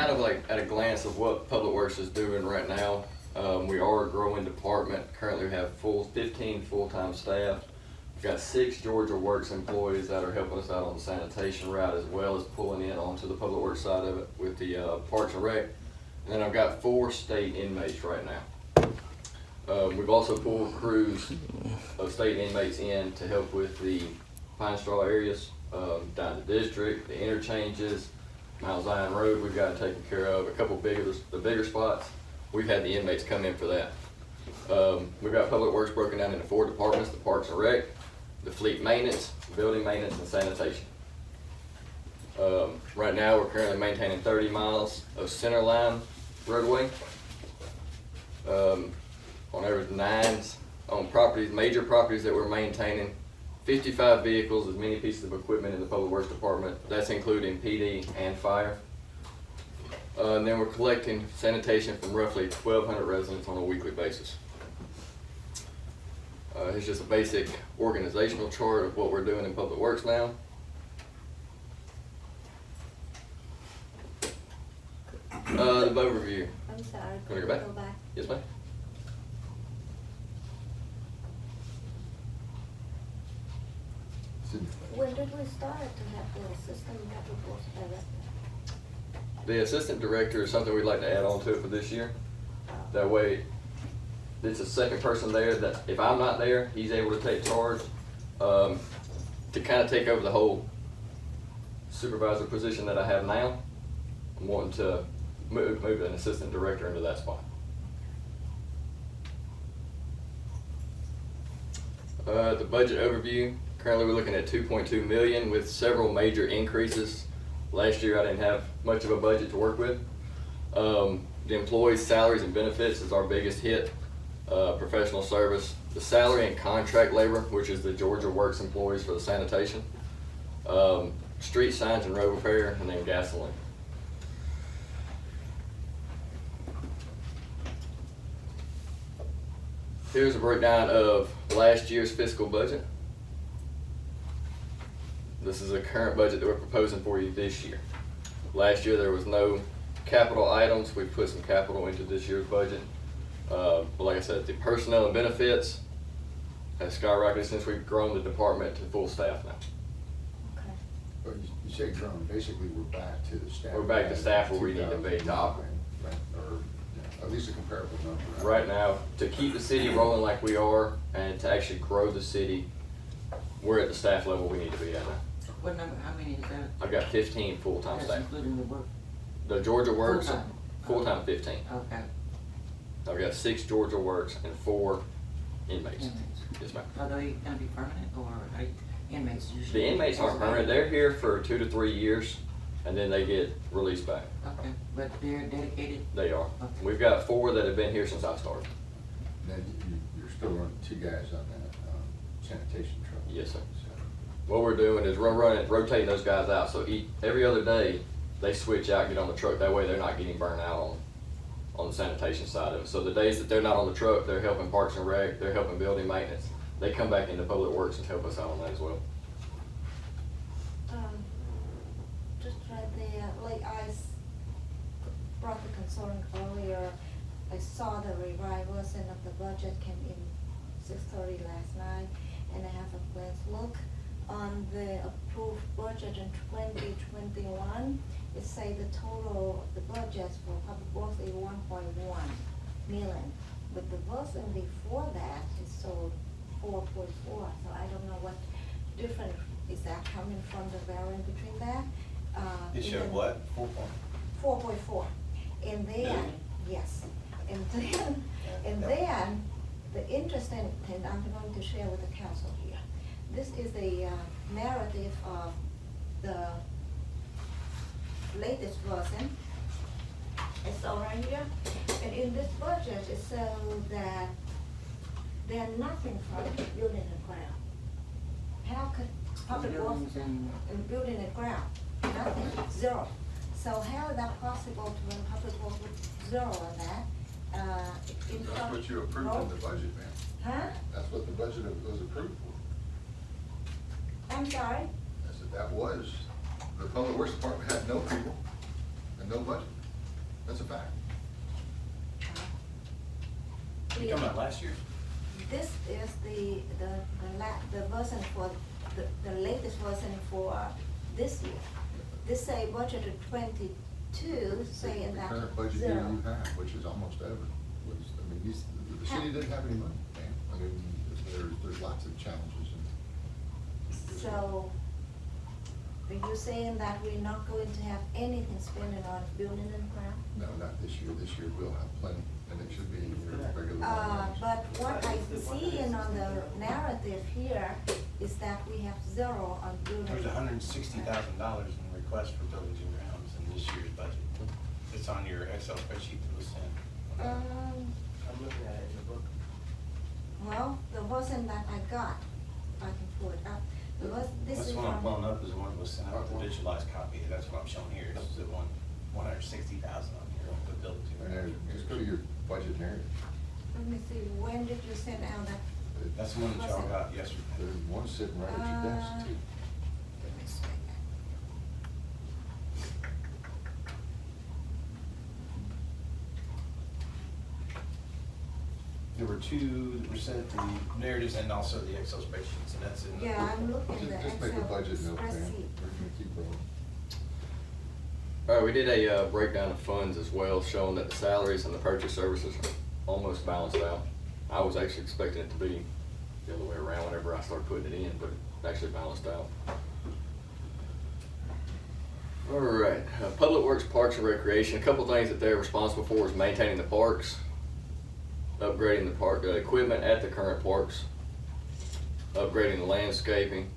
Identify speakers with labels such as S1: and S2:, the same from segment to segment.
S1: kind of like at a glance of what Public Works is doing right now. We are a growing department. Currently we have 15 full-time staff. We've got 6 Georgia Works employees that are helping us out on the sanitation route, as well as pulling in onto the Public Works side of it with the Parks and Rec. And then I've got 4 state inmates right now. We've also pulled crews of state inmates in to help with the Pine Straw areas, down the district, the interchanges, Mount Zion Road we've got taken care of. A couple the bigger spots, we've had the inmates come in for that. We've got Public Works broken down into 4 departments: the Parks and Rec, the Fleet Maintenance, Building Maintenance, and Sanitation. Right now we're currently maintaining 30 miles of center line roadway. On average 9s on properties, major properties that we're maintaining, 55 vehicles, as many pieces of equipment in the Public Works Department. That's including PD and fire. And then we're collecting sanitation from roughly 1,200 residents on a weekly basis. It's just a basic organizational chart of what we're doing in Public Works now. The overview.
S2: I'm sorry.
S1: Can we go back? Yes, ma'am.
S2: When did we start to have the assistant public works director?
S1: The assistant director is something we'd like to add on to it for this year. That way, it's a second person there that if I'm not there, he's able to take charge to kind of take over the whole supervisor position that I have now. I'm wanting to move an assistant director into that spot. The budget overview. Currently, we're looking at 2.2 million with several major increases. Last year, I didn't have much of a budget to work with. The employees' salaries and benefits is our biggest hit. Professional service, the salary and contract labor, which is the Georgia Works employees for the sanitation, street signs and road repair, and then gasoline. Here's a breakdown of last year's fiscal budget. This is a current budget that we're proposing for you this year. Last year there was no capital items. We put some capital into this year's budget. But like I said, the personnel and benefits has skyrocketed since we've grown the department to full staff now.
S2: Okay.
S3: But you say grown, basically we're back to the staff.
S1: We're back to staff where we need to be to operate.
S3: Right, or at least a comparable number.
S1: Right now, to keep the city rolling like we are and to actually grow the city, we're at the staff level we need to be at now.
S4: What number, how many is that?
S1: I've got 15 full-time
S4: That's
S1: staff.
S4: including the work?
S1: The Georgia Works,
S4: Full-time.
S1: full-time 15.
S4: Okay.
S1: I've got 6 Georgia Works and 4 inmates.
S4: Inmates.
S1: Yes, ma'am.
S4: Are they gonna be permanent or are inmates usually?
S1: The inmates aren't permanent. They're here for 2 to 3 years and then they get released back.
S4: Okay, but they're dedicated?
S1: They are.
S4: Okay.
S1: We've got 4 that have been here since I started.
S3: Then you're still running 2 guys on that sanitation truck.
S1: Yes, sir.
S3: So,
S1: What we're doing is rotating those guys out. So every other day they switch out, get on the truck. That way they're not getting burnt out on the sanitation side of it. So the days that they're not on the truck, they're helping Parks and Rec, they're helping building maintenance. They come back into Public Works and help us out on that as well.
S2: Just right there, like brought the concern earlier, I saw the revising of the budget came in 6:30 last night, and I have a glance look on the approved budget in 2021. It say the total, the budgets for public works is 1.1 million, but the version before that is so 4.4, so I don't know what difference is that coming from the variance between that.
S5: You showed what, 4.?
S2: 4.4, and then, yes, and then, the interesting thing I'm going to share with the council here. This is the narrative of the latest version. It's all right here, and in this budget, it shows that there's nothing for building and ground. How could public works
S4: Buildings and-
S2: and building and ground, nothing, 0. So how is that possible to run public works with 0 on that?
S3: That's what you approved in the budget, ma'am.
S2: Huh?
S3: That's what the budget was approved for.
S2: I'm sorry?
S3: I said that was, the Public Works Department had no people and no budget. That's a fact.
S5: You talking about last year?
S2: This is the version for, the latest version for this year. This say budgeted 22, saying
S3: The
S2: that
S3: current budget year
S2: zero.
S3: you have, which is almost ever, was, I mean, the city didn't have any money, man. I mean, there's lots of challenges and.
S2: So, are you saying that we're not going to have anything spending on building and ground?
S3: No, not this year. This year we'll have plenty, and it should be in your regular. line items.
S2: But what I see in on the narrative here is that we have zero on building.
S5: There's $160,000 in requests for buildings and grounds in this year's budget. It's on your Excel spreadsheet that was sent.
S6: I'm looking at it in the book.
S2: Well, the version that I got, I can pull it up. This
S5: This
S2: is
S5: one I'm
S2: from.
S5: pulling up is the one that was sent out, the visualized copy, that's what I'm showing here, this is the one, 160,000 on here, the buildings and
S3: And then
S5: grounds.
S3: just go to your budget narrative.
S2: Let me see, when did you send out that?
S5: That's the one that y'all got yesterday.
S3: There's one sitting right at your desk too.
S2: Give me a second.
S5: There were two that were sent, the narratives and also the Excel spreadsheets, and that's in the.
S2: Yeah, I'm looking at the
S3: Just make a
S2: Excel
S3: budget note, man.
S2: spreadsheet.
S3: We're gonna keep rolling.
S1: All right, we did a breakdown of funds as well, showing that the salaries and the purchase services are almost balanced out. I was actually expecting it to be the other way around whenever I started putting it in, but it actually balanced out. All right, Public Works, Parks and Recreation, a couple things that they're responsible for is maintaining the parks, upgrading the park equipment at the current parks, upgrading the landscaping,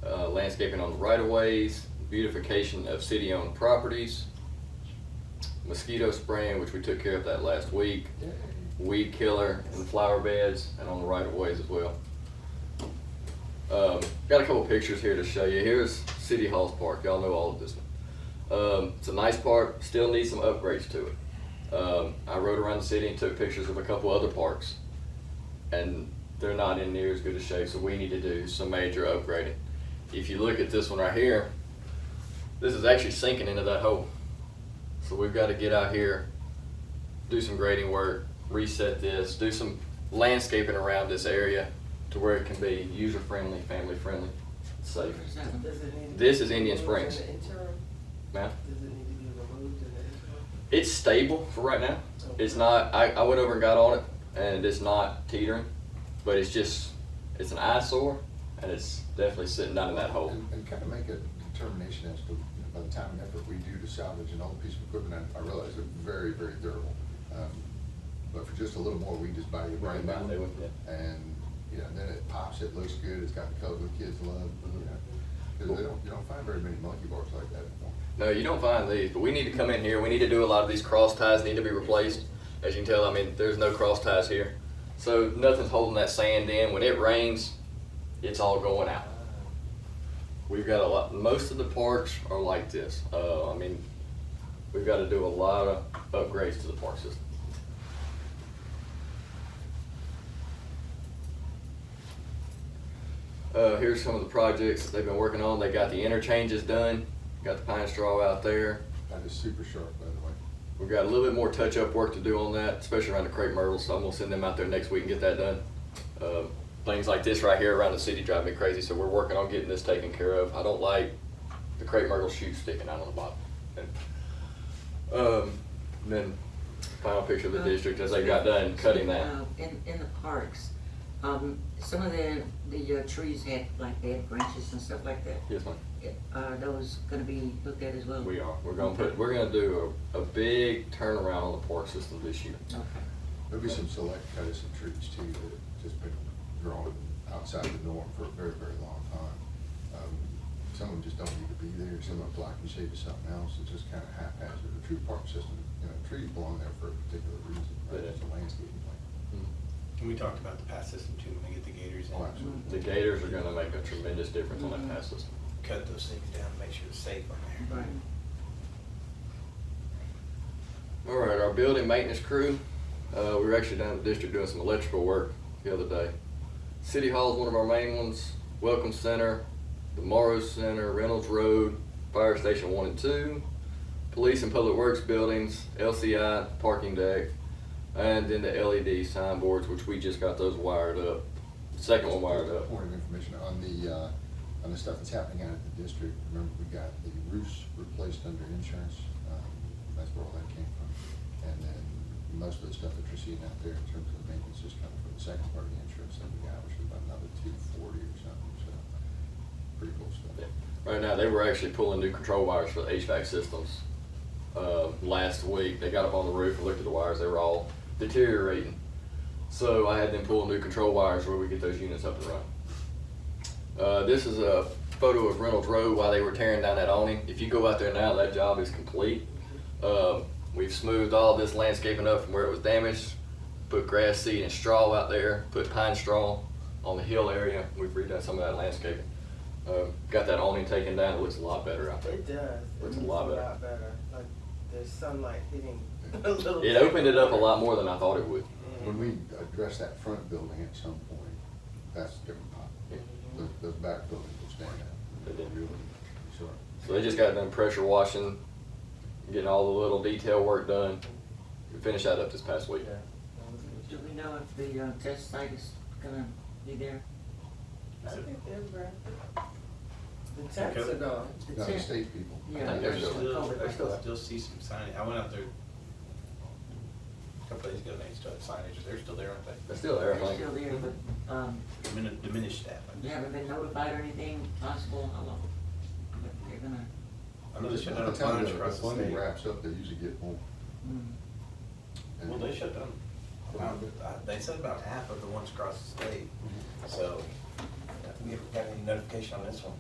S1: landscaping on the right-of-ways, beautification of city-owned properties, mosquito spraying, which we took care of that last week, weed killer in the flower beds and on the right-of-ways as well. Got a couple pictures here to show you. Here's City Hall's park. Y'all know all of this one. It's a nice park, still needs some upgrades to it. I rode around the city and took pictures of a couple other parks, and they're not in near as good a shape, so we need to do some major upgrading. If you look at this one right here, this is actually sinking into that hole. So we've got to get out here, do some grading work, reset this, do some landscaping around this area to where it can be user-friendly, family-friendly, safe.
S4: Where's that one?
S6: Does it need to
S1: This
S6: be
S1: is Indian
S6: removed
S1: Springs.
S6: in the interim?
S1: Ma'am?
S6: Does it need to be removed in the interim?
S1: It's stable for right now. It's not, I went over and got on it, and it's not teetering, but it's just, it's an eyesore, and it's definitely sitting down in that hole.
S3: And kind of make a determination as to, by the time and effort we do to salvage an old piece of equipment, I realize they're very, very durable. But for just a little more, we just buy a brand new
S1: Brand new
S3: one.
S1: one, yeah.
S3: And, you know, then it pops, it looks good, it's got the color the kids love, you know. Because you don't find very many monkey bars like that anymore.
S1: No, you don't find these, but we need to come in here. We need to do a lot of these cross ties need to be replaced. As you can tell, I mean, there's no cross ties here. So nothing's holding that sand in. When it rains, it's all going out. We've got a lot, most of the parks are like this. I mean, we've got to do a lot of upgrades to the park system. Here's some of the projects that they've been working on. They got the interchanges done, got the pine straw out there.
S3: That is super sharp, by the way.
S1: We've got a little bit more touch-up work to do on that, especially around the crepe myrtles, so I'm gonna send them out there next week and get that done. Things like this right here around the city drive me crazy, so we're working on getting this taken care of. I don't like the crepe myrtle shoots sticking out on the bottom. And then final picture of the district as they got done cutting that.
S4: In the parks, some of the trees had like dead branches and stuff like that.
S1: Yes, ma'am.
S4: Are those gonna be looked at as well?
S1: We are. We're gonna do a big turnaround on the park system this year.
S4: Okay.
S3: There'll be some select cut of some trees too that have just been growing outside the norm for a very, very long time. Some of them just don't need to be there, some of them block and shade of something else, it's just kind of haphazard. A true park system, you know, trees belong there for a particular reason, right,
S1: Yeah.
S3: it's a landscaping plan.
S5: And we talked about the pass system too, when we get the gators in.
S3: Oh, absolutely.
S1: The gators are gonna make a tremendous difference on that pass system.
S5: Cut those things down, and make sure it's safe on there.
S4: Right.
S1: All right, our building maintenance crew, we were actually down at the district doing some electrical work the other day. City Hall is one of our main ones, Welcome Center, the Morrow Center, Reynolds Road, Fire Station 1 and 2, police and public works buildings, LCI, parking deck, and then the LED signboards, which we just got those wired up. Second one wired up.
S3: Point of information on the stuff that's happening out at the district. Remember, we got the roofs replaced under insurance. That's where all that came from. And then most of the stuff that you're seeing out there in terms of maintenance is coming from the second part of the insurance that we got, which is about another 240 or something. So pretty cool stuff.
S1: Yeah. Right now, they were actually pulling new control wires for the HVAC systems. Last week, they got up on the roof and looked at the wires. They were all deteriorating. So I had them pull new control wires where we get those units up and running. This is a photo of Reynolds Road while they were tearing down that awning. If you go out there now, that job is complete. We've smoothed all this landscaping up from where it was damaged, put grass seed and straw out there, put pine straw on the hill area. We've redone some of that landscaping. Got that awning taken down. It looks a lot better out there.
S6: It does.
S1: Looks
S6: It
S1: a lot better.
S6: Like, there's sunlight hitting a little.
S1: It opened it up a lot more than I thought it would.
S3: When we address that front building at some point, that's a different pop.
S1: Yeah.
S3: Those back buildings will stand out.
S1: They did.
S3: Sure.
S1: So they just got done pressure washing, getting all the little detail work done. We finished that up this past week.
S6: Yeah.
S4: Do we know if the test site is gonna be there?
S6: I think they're right. The tanks are gone.
S4: The
S3: No, the
S4: tent-
S3: state people.
S4: Yeah,
S1: think they're
S4: there's
S1: still-
S4: a COVID
S5: I
S4: like
S5: still see some signage. I went out there a couple days ago and they still had signage. They're still there, aren't they?
S1: They're still there, I
S4: They're
S1: think.
S4: still there, but,
S5: Diminished staff.
S4: you haven't been notified or anything possible, how long? But they're gonna,
S5: I know they shut
S3: By
S5: down
S3: the
S5: a
S3: time
S5: bunch
S3: the
S5: across the
S3: funding
S5: state.
S3: wraps up, they usually get more. And-
S5: Well, they shut down, they said about half of the ones across the state. So we haven't got any notification on this one.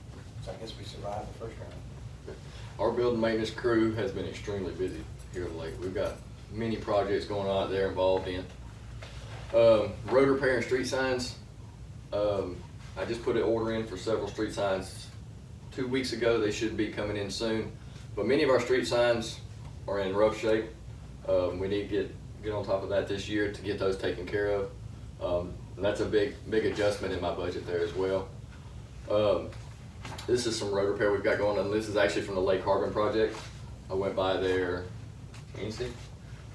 S5: So I guess we survived the first round.
S1: Our building maintenance crew has been extremely busy here lately. We've got many projects going on that they're involved in. Road repair and street signs. I just put an order in for several street signs 2 weeks ago. They should be coming in soon. But many of our street signs are in rough shape. We need to get on top of that this year to get those taken care of. And that's a big adjustment in my budget there as well. This is some road repair we've got going on. This is actually from the Lake Harbin project. I went by there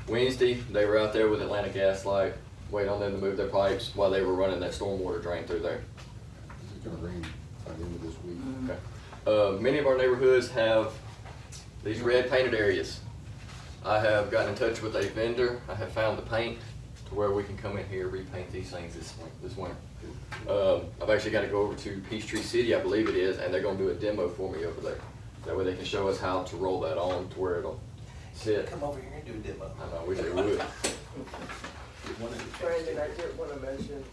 S1: Wednesday. They were out there with Atlanta Gas Light, waiting on them to move their pipes while they were running that stormwater drain through there.
S3: It's gonna rain by the end of this week.
S1: Okay. Many of our neighborhoods have these red painted areas. I have gotten in touch with a vendor. I have found the paint to where we can come in here, repaint these things this winter. I've actually got to go over to Peachtree City, I believe it is, and they're gonna do a demo for me over there. That way they can show us how to roll that on to where it'll sit.
S5: Come over here and do a demo.
S1: I know, wish they would.
S6: Brandon, I did wanna mention,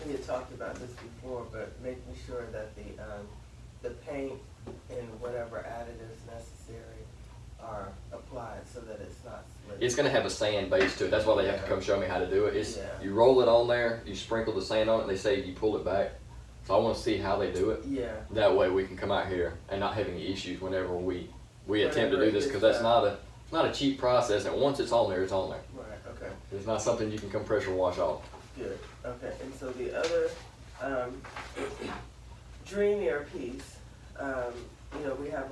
S6: we had talked about this before, but making sure that the paint and whatever additives necessary are applied so that it's not slippery.
S1: It's gonna have a sand base to it. That's why they have to come show me how to do it. It's,
S6: Yeah.
S1: you roll it on there, you sprinkle the sand on it, and they say you pull it back. So I wanna see how they do it.
S6: Yeah.
S1: That way we can come out here and not have any issues whenever we attempt to
S6: Whenever
S1: do
S6: it
S1: this,
S6: gets
S1: cause that's
S6: done.
S1: not a cheap process, and once it's on there, it's on there.
S6: Right, okay.
S1: It's not something you can come pressure wash off.
S6: Good, okay, and so the other, dreamier piece, you know, we have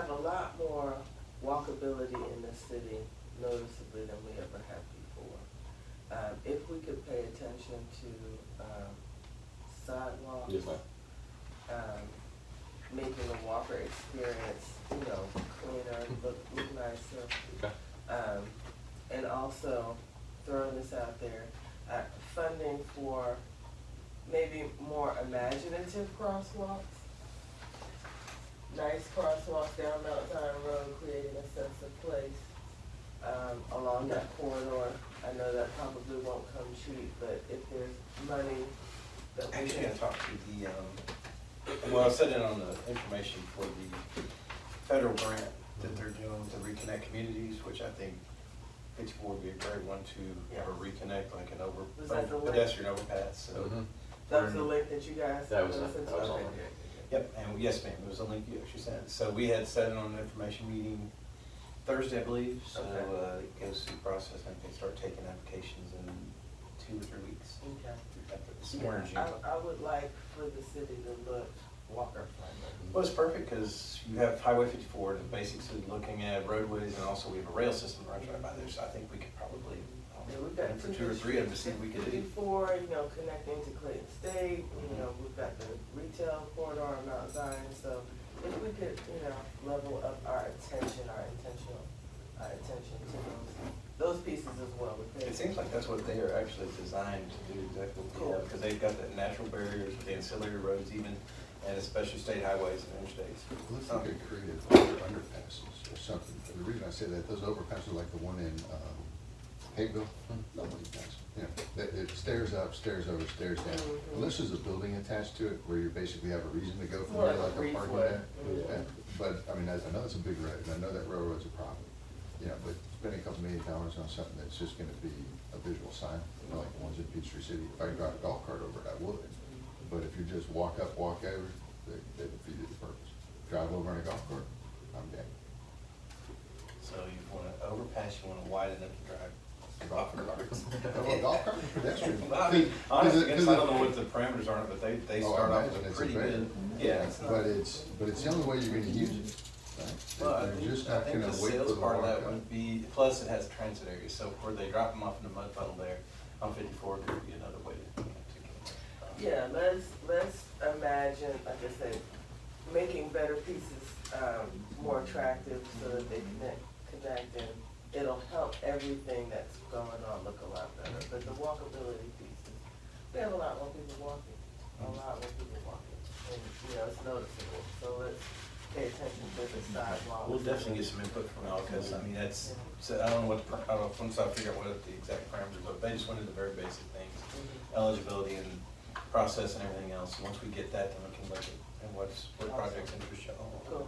S6: a lot more walkability in the city noticeably than we ever had before. If we could pay attention to, sidewalks.
S1: Yes, ma'am.
S6: Making the walker experience, you know, cleaner, look nicer.
S1: Okay.
S6: And also throwing this out there, funding for maybe more imaginative crosswalks. Nice crosswalks down Mount Zion Road, creating a sense of place, along that corridor. I know that probably won't come cheap, but if there's money that we
S5: Actually, I
S6: can.
S5: talked to the, well, I set in on the information for the federal grant that they're doing to reconnect communities, which I think Pittsburgh would be a great one to have a reconnect, like an
S6: Was that the link?
S5: pedestrian overpass, so.
S1: Mhm.
S6: That was the link that you guys.
S1: That was
S6: sent
S1: it.
S6: us?
S1: That was
S6: Okay,
S1: on
S6: good,
S1: it.
S6: good, good.
S5: Yep, and yes, ma'am, it was a link you actually sent. So we had set it on an information meeting Thursday, I believe, so
S6: Okay.
S5: it goes through the process and they start taking applications in 2 or 3 weeks.
S6: Okay.
S5: Somewhere in June.
S6: I would like for the city to look walker friendly.
S5: Well, it's perfect because you have Highway 54, the basics of looking at roadways, and also we have a rail system that runs right by there, so I think we could probably,
S6: Yeah, we've got
S5: for two or three of them to see if we could do.
S6: Before, you know, connecting to Clayton State, you know, we've got the retail corridor on Mount Zion, so if we could, you know, level up our attention to those pieces as well.
S5: It seems like that's what they are actually designed to do, exactly what we have, because they've got the natural barriers with the ancillary roads even, and especially state highways and interstates.
S3: Let's look at creative underpasses or something. The reason I say that, those overpasses like the one in, Hayville, nobody passes. You know, it stairs up, stairs over, stairs down. Unless there's a building attached to it where you basically have a reason to go from
S6: More
S3: there,
S6: like a
S3: like a parking
S6: breezeway.
S3: lot. Yeah, but, I mean, I know it's a big road, and I know that railroad's a problem. You know, but spending $2 million on something that's just gonna be a visual sign, you know, like the ones in Peachtree City. If I could drive a golf cart over it, I would. But if you just walk up, walk over, they defeated the purpose. Drive over in a golf cart, I'm game.
S5: So you want to overpass, you want to widen up to drive golf carts.
S3: Well, golf cart and pedestrian.
S5: Well, I mean, honestly, I
S3: Because
S5: guess I don't know what the parameters are, but they
S3: Oh, I
S5: start off
S3: imagine
S5: with
S3: it's
S5: a pretty
S3: a better.
S5: good, yeah. it's not-
S3: But it's the only way you're gonna use it, right?
S5: Well, I
S3: You're just not
S5: think
S3: gonna
S5: the
S3: wait for
S5: sales
S3: the
S5: part of that
S3: walkout.
S5: would be, plus it has transit areas, so where they drop them off in the mud puddle there on 54 could be another way to get
S6: Yeah, let's imagine, like I said, making better pieces, more attractive so that they connect and it'll help everything that's going on look a lot better. But the walkability pieces, we have a lot more people walking, and, you know, it's noticeable. So let's pay attention to the sidewalks.
S5: We'll definitely get some input from y'all, because, I mean, that's, so I don't know what, I don't know, once I figure out what the exact parameters are, they just went into the very basic things, eligibility and process and everything else. Once we get that, then we can look at, and what projects interest y'all.
S6: Cool.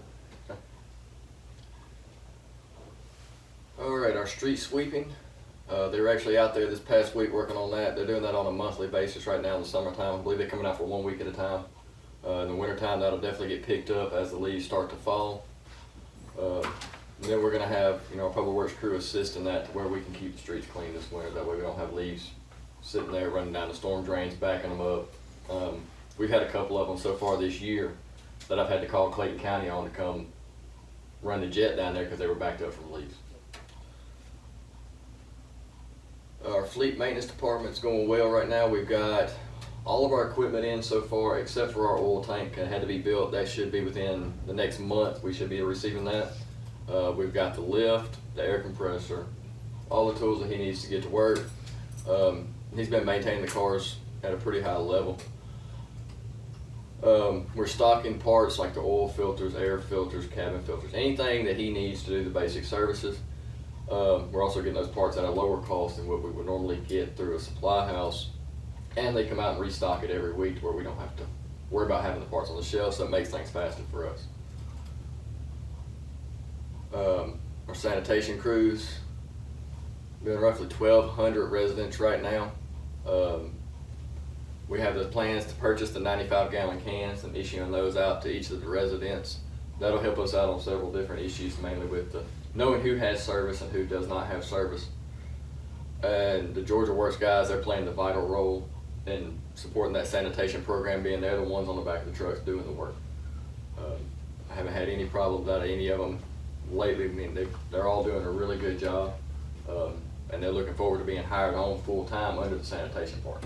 S1: All right, our street sweeping, they were actually out there this past week working on that. They're doing that on a monthly basis right now in the summertime. I believe they're coming out for 1 week at a time. In the wintertime, that'll definitely get picked up as the leaves start to fall. Then we're gonna have, you know, our public works crew assist in that to where we can keep the streets clean this winter. That way we don't have leaves sitting there running down the storm drains, backing them up. We've had a couple of them so far this year that I've had to call Clayton County on to come run the jet down there because they were backed up from leaves. Our fleet maintenance department's going well right now. We've got all of our equipment in so far, except for our oil tank that had to be built. That should be within the next month. We should be receiving that. We've got the lift, the air compressor, all the tools that he needs to get to work. He's been maintaining the cars at a pretty high level. We're stocking parts like the oil filters, air filters, cabin filters, anything that he needs to do the basic services. We're also getting those parts at a lower cost than what we would normally get through a supply house. And they come out and restock it every week to where we don't have to worry about having the parts on the shelf, so it makes things faster for us. Our sanitation crews, doing roughly 1,200 residents right now. We have the plans to purchase the 95-gallon cans and issuing those out to each of the residents. That'll help us out on several different issues, mainly with the knowing who has service and who does not have service. And the Georgia Works guys, they're playing the vital role in supporting that sanitation program, being they're the ones on the back of the trucks doing the work. I haven't had any problems out of any of them lately. I mean, they're all doing a really good job, and they're looking forward to being hired on full-time under the sanitation part.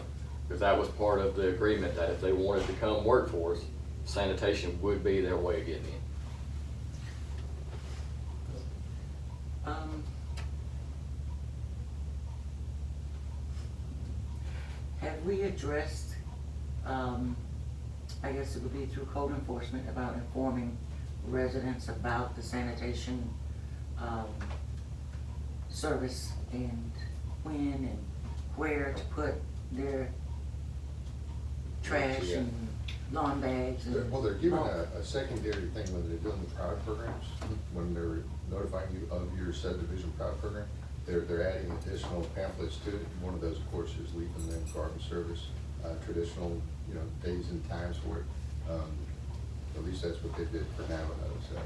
S1: Because that was part of the agreement that if they wanted to come work for us, sanitation would be their way of getting in.
S4: Have we addressed, I guess it would be through code enforcement, about informing residents about the sanitation service and when and where to put their trash
S3: Yeah.
S4: and lawn bags and.
S3: Well, they're giving a secondary thing when they're doing the PROD programs, when they're notifying you of your subdivision PROD program, they're adding additional pamphlets to it. One of those, of course, is leaving them garden service, traditional, you know, days and times for it. At least that's what they did for Navajo, so,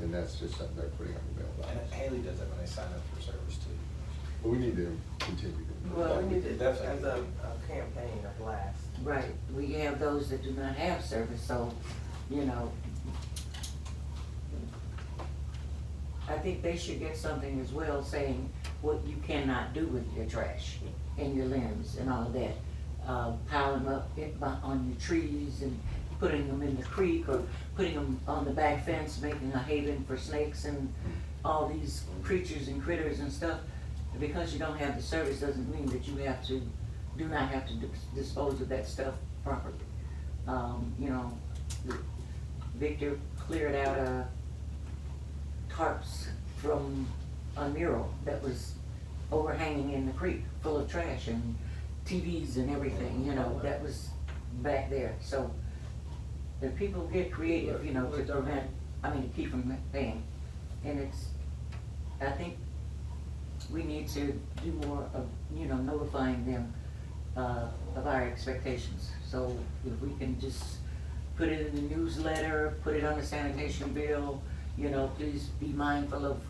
S3: and that's just something they're putting on the mailbox.
S5: And Haley does that when they sign up for service too.
S3: But we need to continue to.
S6: Well, we need it as
S5: Definitely.
S6: a campaign, a blast.
S4: Right, we have those that do not have service, so you know. I think they should get something as well saying what you cannot do with your trash and your limbs and all of that. Piling up on your trees and putting them in the creek or putting them on the back fence, making a haven for snakes and all these creatures and critters and stuff. Because you don't have the service doesn't mean that you do not have to dispose of that stuff properly. You know, Victor cleared out tarps from a mural that was overhanging in the creek, full of trash and TVs and everything, you know, that was back there. So the people get creative, you know, to prevent, to keep from paying. And I think we need to do more of, you know, notifying them of our expectations. So if we can just put it in the newsletter, put it on the sanitation bill, you know, please be mindful of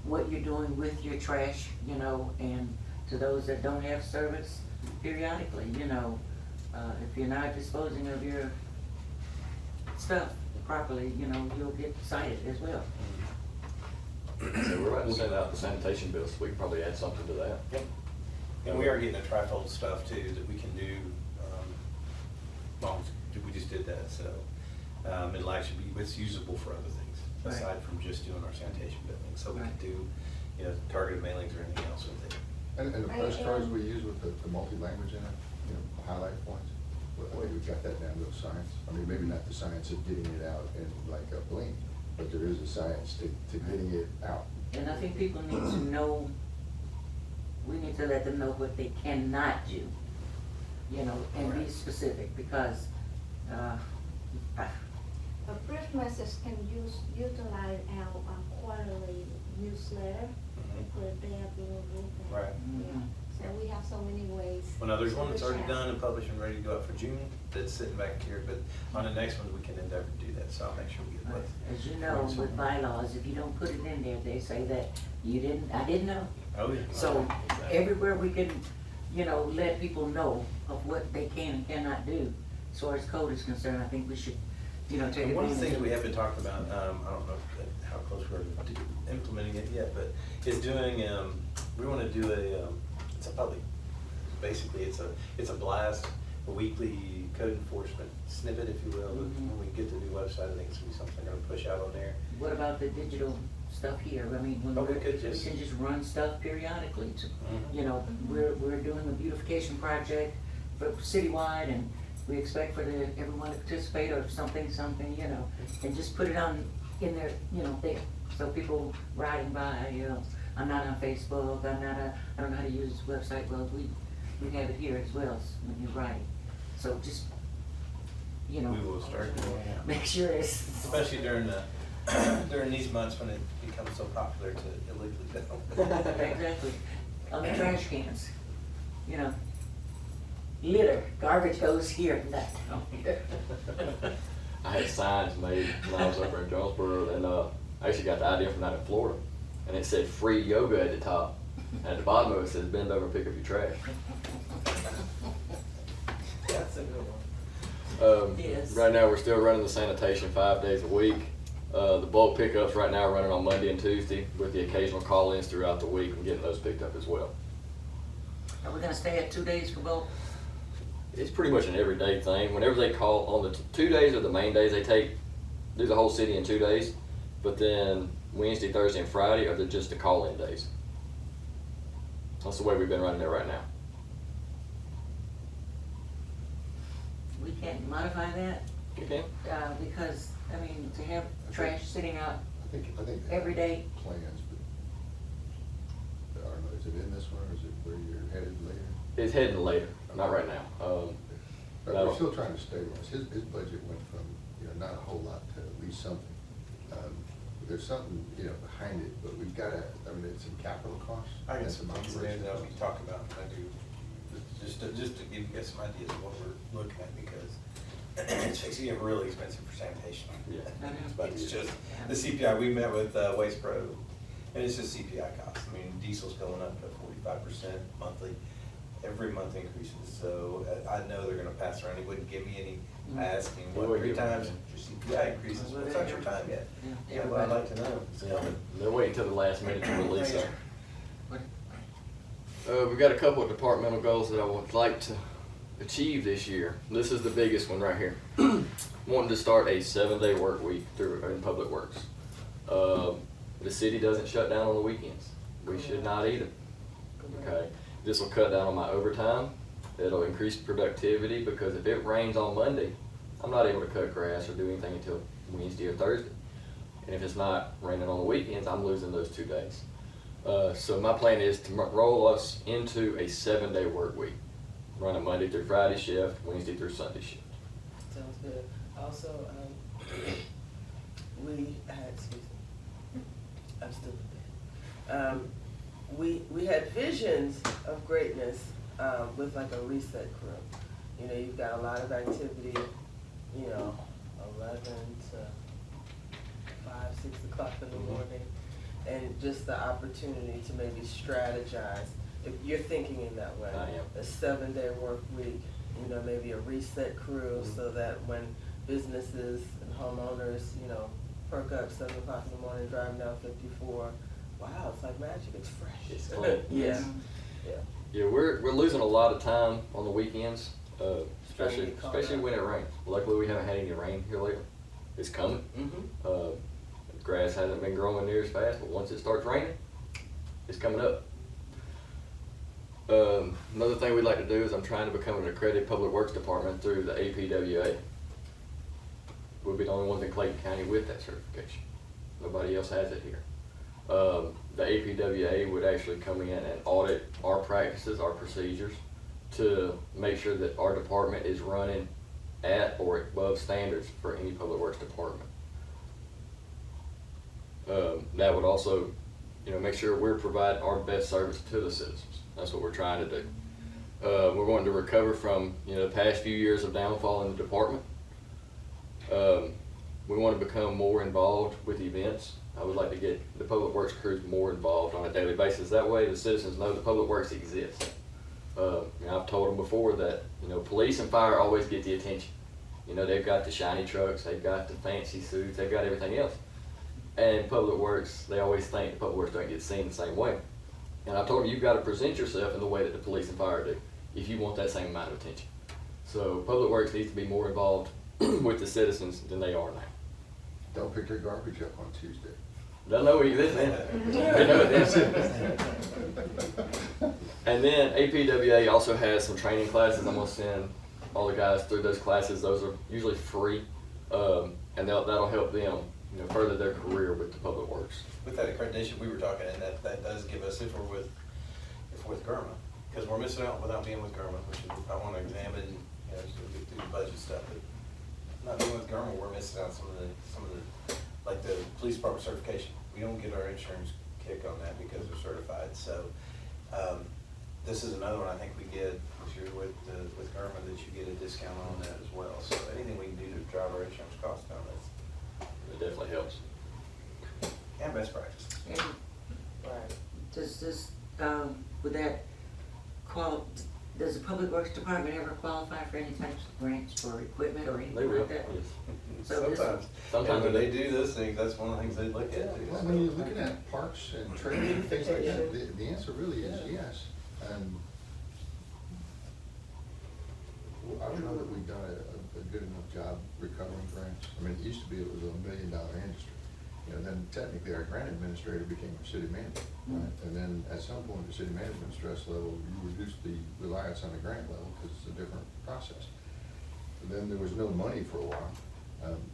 S4: what you're doing with your trash, you know, and to those that don't have service, periodically, you know, if you're not disposing of your stuff properly, you know, you'll get cited as well.
S1: So we're about to send out the sanitation bills, we can probably add something to that.
S5: Yep. And we are getting the trifold stuff too that we can do, we just did that, so, it'll actually be, it's usable for other things,
S4: Right.
S5: aside from just doing our sanitation billing, so we can
S4: Right.
S5: do, you know, targeted mailings or anything else with it.
S3: And the postcards we use with the multi-language in it, you know, the highlight points, we've got that down to a science. I mean, maybe not the science of getting it out in like a blink, but there is a science to getting it out.
S4: And I think people need to know, we need to let them know what they cannot do, you know, and be
S5: Right.
S4: specific, because,
S2: A brief message can utilize our quarterly newsletter,
S5: Mhm.
S2: put it there, boom.
S5: Right.
S2: Yeah, so we have so many ways.
S5: Well, now, there's one that's
S2: to
S5: already
S2: reach out.
S5: done and published and ready to go out for June, that's sitting back here, but on the next one, we can endeavor to do that, so I'll make sure we get both.
S4: as you know, with bylaws, if you don't put it in there, they say that I didn't know.
S5: Oh, yeah.
S4: So
S5: Exactly.
S4: everywhere we can, you know, let people know of what they can and cannot do, as far as code is concerned, I think we should, you know, take
S5: And one of the
S4: advantage
S5: things
S4: of
S5: we
S4: it.
S5: have been talking about, I don't know how close we're to implementing it yet, but is doing, we wanna do it's a public, basically, it's a blast, a weekly code enforcement snippet, if you will.
S4: Mhm.
S5: When we get the new website, I think it's gonna be something we're gonna push out on there.
S4: What about the digital stuff here? I mean, when
S5: Oh, we
S4: we
S5: could just-
S4: can just run stuff periodically to,
S5: Mhm.
S4: you know, we're doing a beautification project for citywide, and we expect for everyone to participate or something, you know, and just put it on, in there, you know, there, so people riding by, you know, I'm not on Facebook, I don't know how to use this website, well, we have it here as well, when you're riding. So just, you know.
S5: We will start doing that.
S4: Make sure it's.
S5: Especially during these months when it becomes so popular to illegally dump.
S4: Exactly, on the trash cans, you know. Litter, garbage goes here, not down here.
S1: I had signs made when I was over in Jonesboro, and I actually got the idea from that in Florida. And it said free yoga at the top. And at the bottom of it says bend over and pick up your trash.
S6: That's a good one.
S4: Yes.
S1: Right now, we're still running the sanitation 5 days a week. The bulk pickups right now are running on Monday and Tuesday, with the occasional call-ins throughout the week and getting those picked up as well.
S4: Are we gonna stay at 2 days for both?
S1: It's pretty much an everyday thing. Whenever they call, on the 2 days are the main days, do the whole city in 2 days. But then Wednesday, Thursday, and Friday are just the call-in days. That's the way we've been running it right now.
S4: We can't modify that,
S1: You can?
S4: because, I mean, to have trash sitting out
S3: I think they
S4: every
S3: have
S4: day.
S3: plans, but I don't know, is it in this one or is it where you're headed later?
S1: It's heading later, not right now.
S3: But
S1: No.
S3: we're still trying to stabilize. His budget went from, you know, not a whole lot to at least something. There's something, you know, behind it, but we've gotta, I mean, it's some capital costs.
S5: I got
S3: and
S5: some things
S3: operational
S5: that we
S3: costs.
S5: talk about, I do, just to give you guys some ideas of what we're looking at, because it's fixing to get really expensive for sanitation.
S1: Yeah.
S5: But it's just, the CPI, we met with Waste Pro, and it's just CPI costs. I mean, diesel's going up to 45% monthly, every month increases, so I know they're gonna pass around. He wouldn't give me any asking,
S1: Well,
S5: what, 3
S1: yeah.
S5: times your CPI increases, what's not your time yet? Yeah, well, I'd like to know. It's
S1: Yeah,
S5: coming.
S1: they're waiting till the last minute to release that.
S4: What?
S1: We've got a couple of departmental goals that I would like to achieve this year. This is the biggest one right here. Wanting to start a 7-day work week through in Public Works. The city doesn't shut down on the weekends. We should not either. Okay, this will cut down on my overtime. It'll increase productivity because if it rains on Monday, I'm not able to cut grass or do anything until Wednesday or Thursday. And if it's not raining on the weekends, I'm losing those 2 days. So my plan is to roll us into a 7-day work week. Run a Monday through Friday shift, Wednesday through Sunday shift.
S6: Sounds good. Also, we had, excuse me, I'm still in bed. We had visions of greatness with like a reset crew. You know, you've got a lot of activity, you know, 11 to 5, 6 o'clock in the morning, and just the opportunity to maybe strategize. If you're thinking in that way,
S1: I am.
S6: a 7-day work week, you know, maybe a reset crew, so that when businesses and homeowners, you know, perk up 7 o'clock in the morning, driving down 54. Wow, it's like magic. It's fresh.
S1: It's clean.
S6: Yeah. Yeah.
S1: Yeah, we're losing a lot of time on the weekends, especially
S6: get caught up.
S1: when it rains. Luckily, we haven't had any rain here lately. It's coming.
S6: Mm-hmm.
S1: Grass hasn't been growing near as fast, but once it starts raining, it's coming up. Another thing we'd like to do is I'm trying to become an accredited public works department through the APWA. We'll be the only ones in Clayton County with that certification. Nobody else has it here. The APWA would actually come in and audit our practices, our procedures, to make sure that our department is running at or above standards for any public works department. That would also, you know, make sure we're providing our best service to the citizens. That's what we're trying to do. We're going to recover from, you know, the past few years of downfall in the department. We want to become more involved with events. I would like to get the public works crews more involved on a daily basis. That way the citizens know the public works exists. You know, I've told them before that, you know, police and fire always get the attention. You know, they've got the shiny trucks, they've got the fancy suits, they've got everything else. And public works, they always think the public works don't get seen the same way. And I told them, you've got to present yourself in the way that the police and fire do if you want that same amount of attention. So public works needs to be more involved with the citizens than they are now.
S3: Don't pick their garbage up on Tuesday.
S1: They'll know where you live then. They know it then. And then APWA also has some training classes. I'm gonna send all the guys through those classes. Those are usually free, and that'll help them, you know, further their career with the public works.
S5: With that accreditation, we were talking, and that does give us, if we're with GERMA, because we're missing out without being with GERMA, which I want to examine, you know, just get through the budget stuff, but not being with GERMA, we're missing out some of the, like the police department certification. We don't get our insurance kick on that because they're certified, so, this is another one I think we get, if you're with GERMA, that you get a discount on that as well, so anything we can do to drive our insurance costs down,
S1: It definitely helps.
S5: and best practice.
S4: And
S6: Right.
S4: does this, would that does the Public Works Department ever qualify for any types of grants for equipment or
S1: They
S4: anything
S1: will,
S4: like that?
S1: yes.
S4: So this-
S1: Sometimes
S5: And when
S1: they
S5: they do those things, that's one of the things they look at. too.
S3: Well, when you're looking at parks and trails and things like that, the answer really is yes. I don't know that we've done a good enough job recovering grants. I mean, it used to be it was $1 million industry. You know, then technically our grant administrator became our city manager, right? And then at some point, the city management stress level, you reduce the reliance on the grant level because it's a different process. And then there was no money for a while.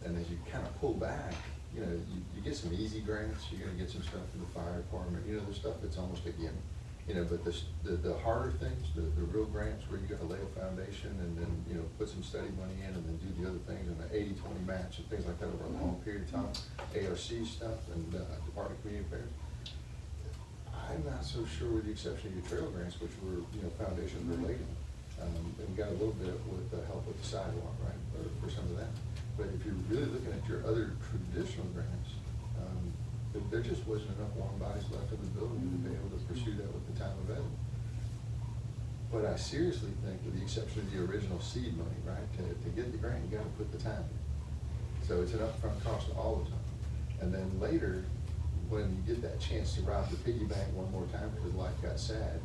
S3: And as you kind of pull back, you know, you get some easy grants, you're gonna get some stuff for the fire department, you know, the stuff that's almost a gimme. You know, but the harder things, the real grants where you gotta lay a foundation and then, you know, put some study money in and then do the other things and the 80-20 match and things like that over a long period of time, ARC stuff and Department of Community Affairs. I'm not so sure with the exception of your trail grants, which were, you know, foundation related. And we got a little bit with the help with the sidewalk, right, or for some of that. But if you're really looking at your other traditional grants, there just wasn't enough warm bodies left in the building to be able to pursue that with the time available. But I seriously think, with the exception of the original seed money, right, to get the grant, you gotta put the time in. So it's an upfront cost all the time. And then later, when you get that chance to rob the piggy bank one more time because life got sad,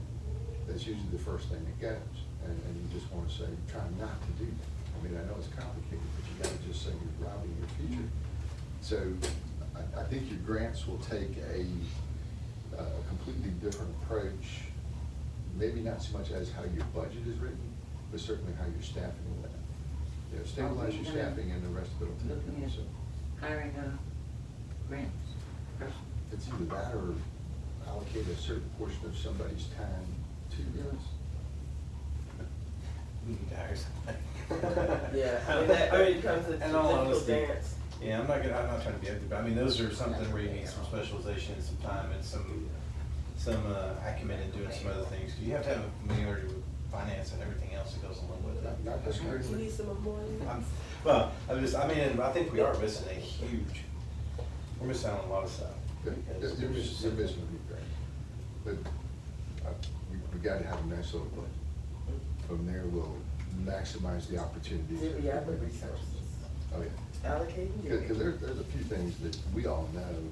S3: that's usually the first thing that goes. And you just wanna say, try not to do that. I mean, I know it's complicated, but you gotta just say you're robbing your future. So I think your grants will take a completely different approach. Maybe not so much as how your budget is written, but certainly how your staffing will end. You know, stabilize your staffing and the rest of it will take
S4: Looking
S3: care
S4: at
S3: of itself.
S4: hiring a grants person.
S3: It's either that or allocate a certain portion of somebody's time to this.
S5: We need to hire somebody.
S6: Yeah, I mean, that becomes a
S5: in all
S6: typical
S5: honesty,
S6: dance.
S5: Yeah, I'm not trying to be ugly, but I mean, those are something where you need some specialization and some time and some acumen in doing some other things. 'Cause you have to have a familiarity with finance and everything else that goes along with it.
S3: Not discouraged.
S6: You need some more?
S5: I think we are missing we're missing out on a lot of stuff.
S3: You're missing a big grant. But we gotta have a nice little budget. From there, we'll maximize the opportunities.
S6: Do we have the resources
S3: Oh, yeah.
S6: allocated?
S3: Because there's a few things that we all know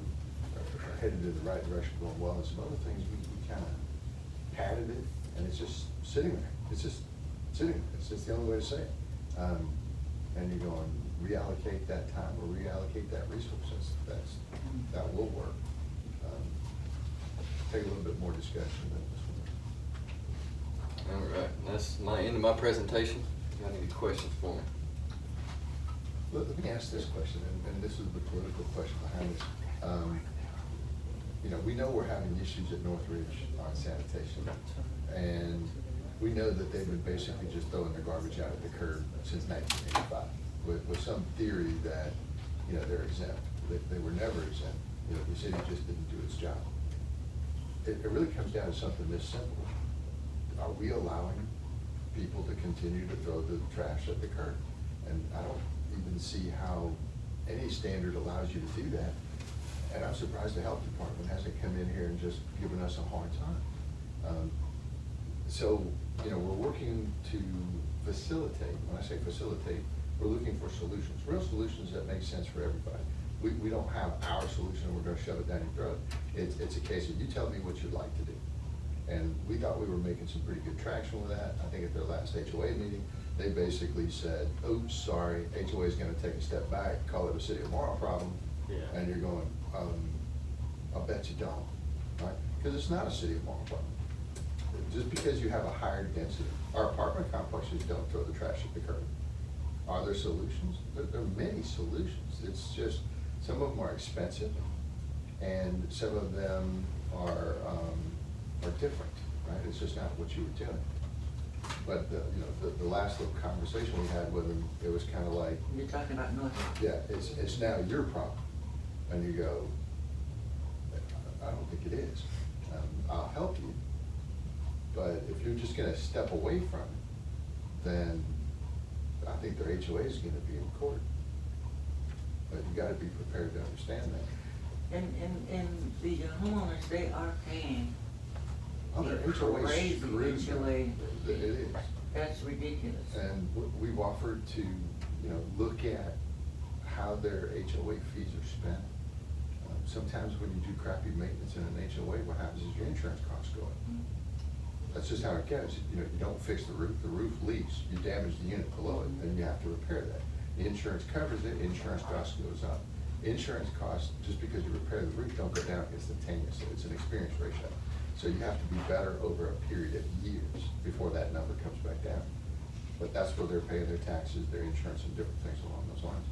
S3: are headed in the right direction, going well, and some other things we kind of padded it, and it's just sitting there. It's just sitting there. It's just the only way to say it. And you're going, reallocate that time or reallocate that resources. That will work. Take a little bit more discussion than this one.
S1: All right, that's my end of my presentation. Got any questions for me?
S3: Let me ask this question, and this is the political question behind this. You know, we know we're having issues at Northridge on sanitation, and we know that they've been basically just throwing their garbage out at the curb since 1985, with some theory that, you know, they're exempt. They were never exempt. You know, the city just didn't do its job. It really comes down to something this simple. Are we allowing people to continue to throw the trash at the curb? And I don't even see how any standard allows you to do that. And I'm surprised the health department hasn't come in here and just given us a hard time. So, you know, we're working to facilitate. When I say facilitate, we're looking for solutions, real solutions that make sense for everybody. We don't have our solution, we're gonna shove it down your throat. It's a case of you tell me what you'd like to do. And we thought we were making some pretty good traction with that. I think at their last HOA meeting, they basically said, oops, sorry, HOA is gonna take a step back, call it a City of Morrow problem.
S1: Yeah.
S3: And you're going, I'll bet you don't, right? Because it's not a City of Morrow problem. Just because you have a higher density, our apartment complexes don't throw the trash at the curb. Are there solutions? There are many solutions. It's just, some of them are expensive, and some of them are different, right? It's just not what you were doing. But the last little conversation we had with them, it was kind of like,
S4: You're talking about Northridge.
S3: yeah, it's now your problem. And you go, I don't think it is. I'll help you. But if you're just gonna step away from it, then I think their HOA is gonna be in court. But you gotta be prepared to understand that.
S4: And the homeowners, they are paying
S3: Oh, their
S4: the
S3: HOA is
S4: crazy
S3: screwed.
S4: HOA.
S3: It is.
S4: That's ridiculous.
S3: And we've offered to, look at how their HOA fees are spent. Sometimes when you do crappy maintenance in an HOA, what happens is your insurance costs go up. That's just how it goes. You don't fix the roof leaks, you damage the unit below it, then you have to repair that. The insurance covers it, insurance cost goes up. Insurance costs, just because you repair the roof, don't go down instantaneously. It's an experience ratio. So you have to be better over a period of years before that number comes back down. But that's where they're paying their taxes, their insurance, and different things along those lines.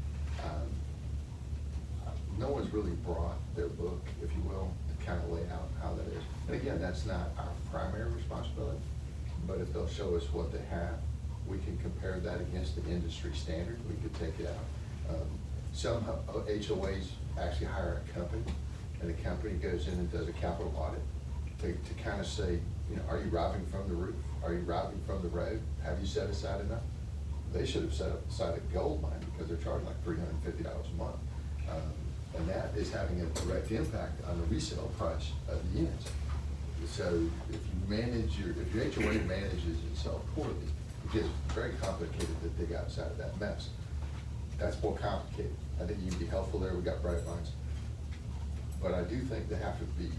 S3: No one's really brought their book, if you will, to kind of lay out how that is. And again, that's not our primary responsibility, but if they'll show us what they have, we can compare that against the industry standard, we could take it out. Some HOAs actually hire a company, and the company goes in and does a capital audit to kind of say, are you robbing from the roof? Are you robbing from the road? Have you set aside enough? They should have set aside a gold mine because they're charging like $350 a month. And that is having a direct impact on the resale price of the units. So if your HOA manages itself poorly, it gets very complicated to dig outside of that mess. That's more complicated. I think you can be helpful there, we got bright lines. But I do think they have to be,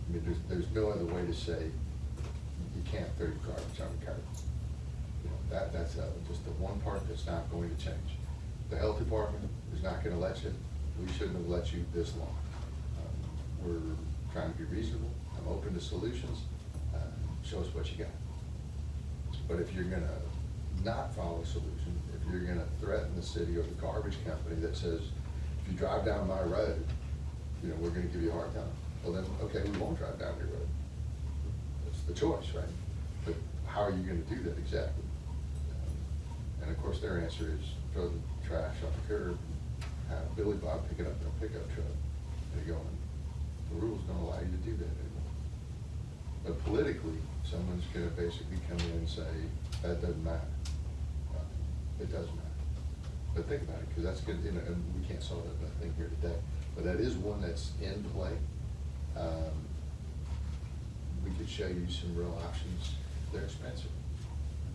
S3: I mean, there's no other way to say you can't throw your garbage on the curb. You know, that's just the one part that's not going to change. The health department is not gonna let you, we shouldn't have let you this long. We're trying to be reasonable, I'm open to solutions, show us what you got. But if you're gonna not follow a solution, if you're gonna threaten the city or the garbage company that says, if you drive down my road, you know, we're gonna give you a hard time. Well then, okay, we won't drive down your road. It's the choice, right? But how are you gonna do that exactly? And of course, their answer is throw the trash on the curb, and have Billy Bob pick it up in a pickup truck. And you're going, the rules don't allow you to do that anymore. But politically, someone's gonna basically come in and say, that doesn't matter. It does matter. But think about it, because that's good, you know, and we can't solve that thing here today. But that is one that's in play. We could show you some real options. They're expensive.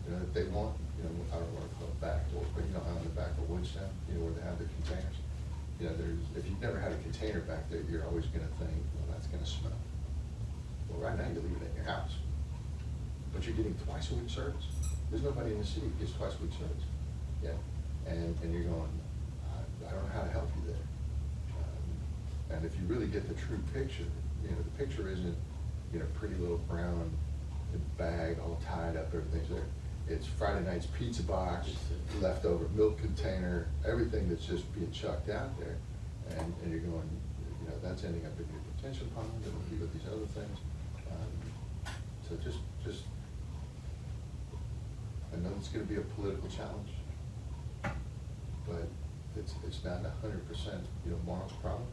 S3: You know, if they want, you know, I don't want to call it backdoors, but you know, out in the back of Woodstown, you know, where they have their containers. You know, if you've never had a container back there, you're always gonna think, well, that's gonna smell. Well, right now, you're leaving it in your house. But you're getting twice a week service. There's nobody in the city who gets twice a week service. Yeah, and you're going, I don't know how to help you there. And if you really get the true picture, you know, the picture isn't, you know, pretty little brown bag all tied up, everything's there. It's Friday night's pizza box, leftover milk container, everything that's just being chucked out there. And you're going, you know, that's ending up in your detention pond, it'll be with these other things. So just, I know it's gonna be a political challenge, but it's not 100%, you know, Morrow's problem.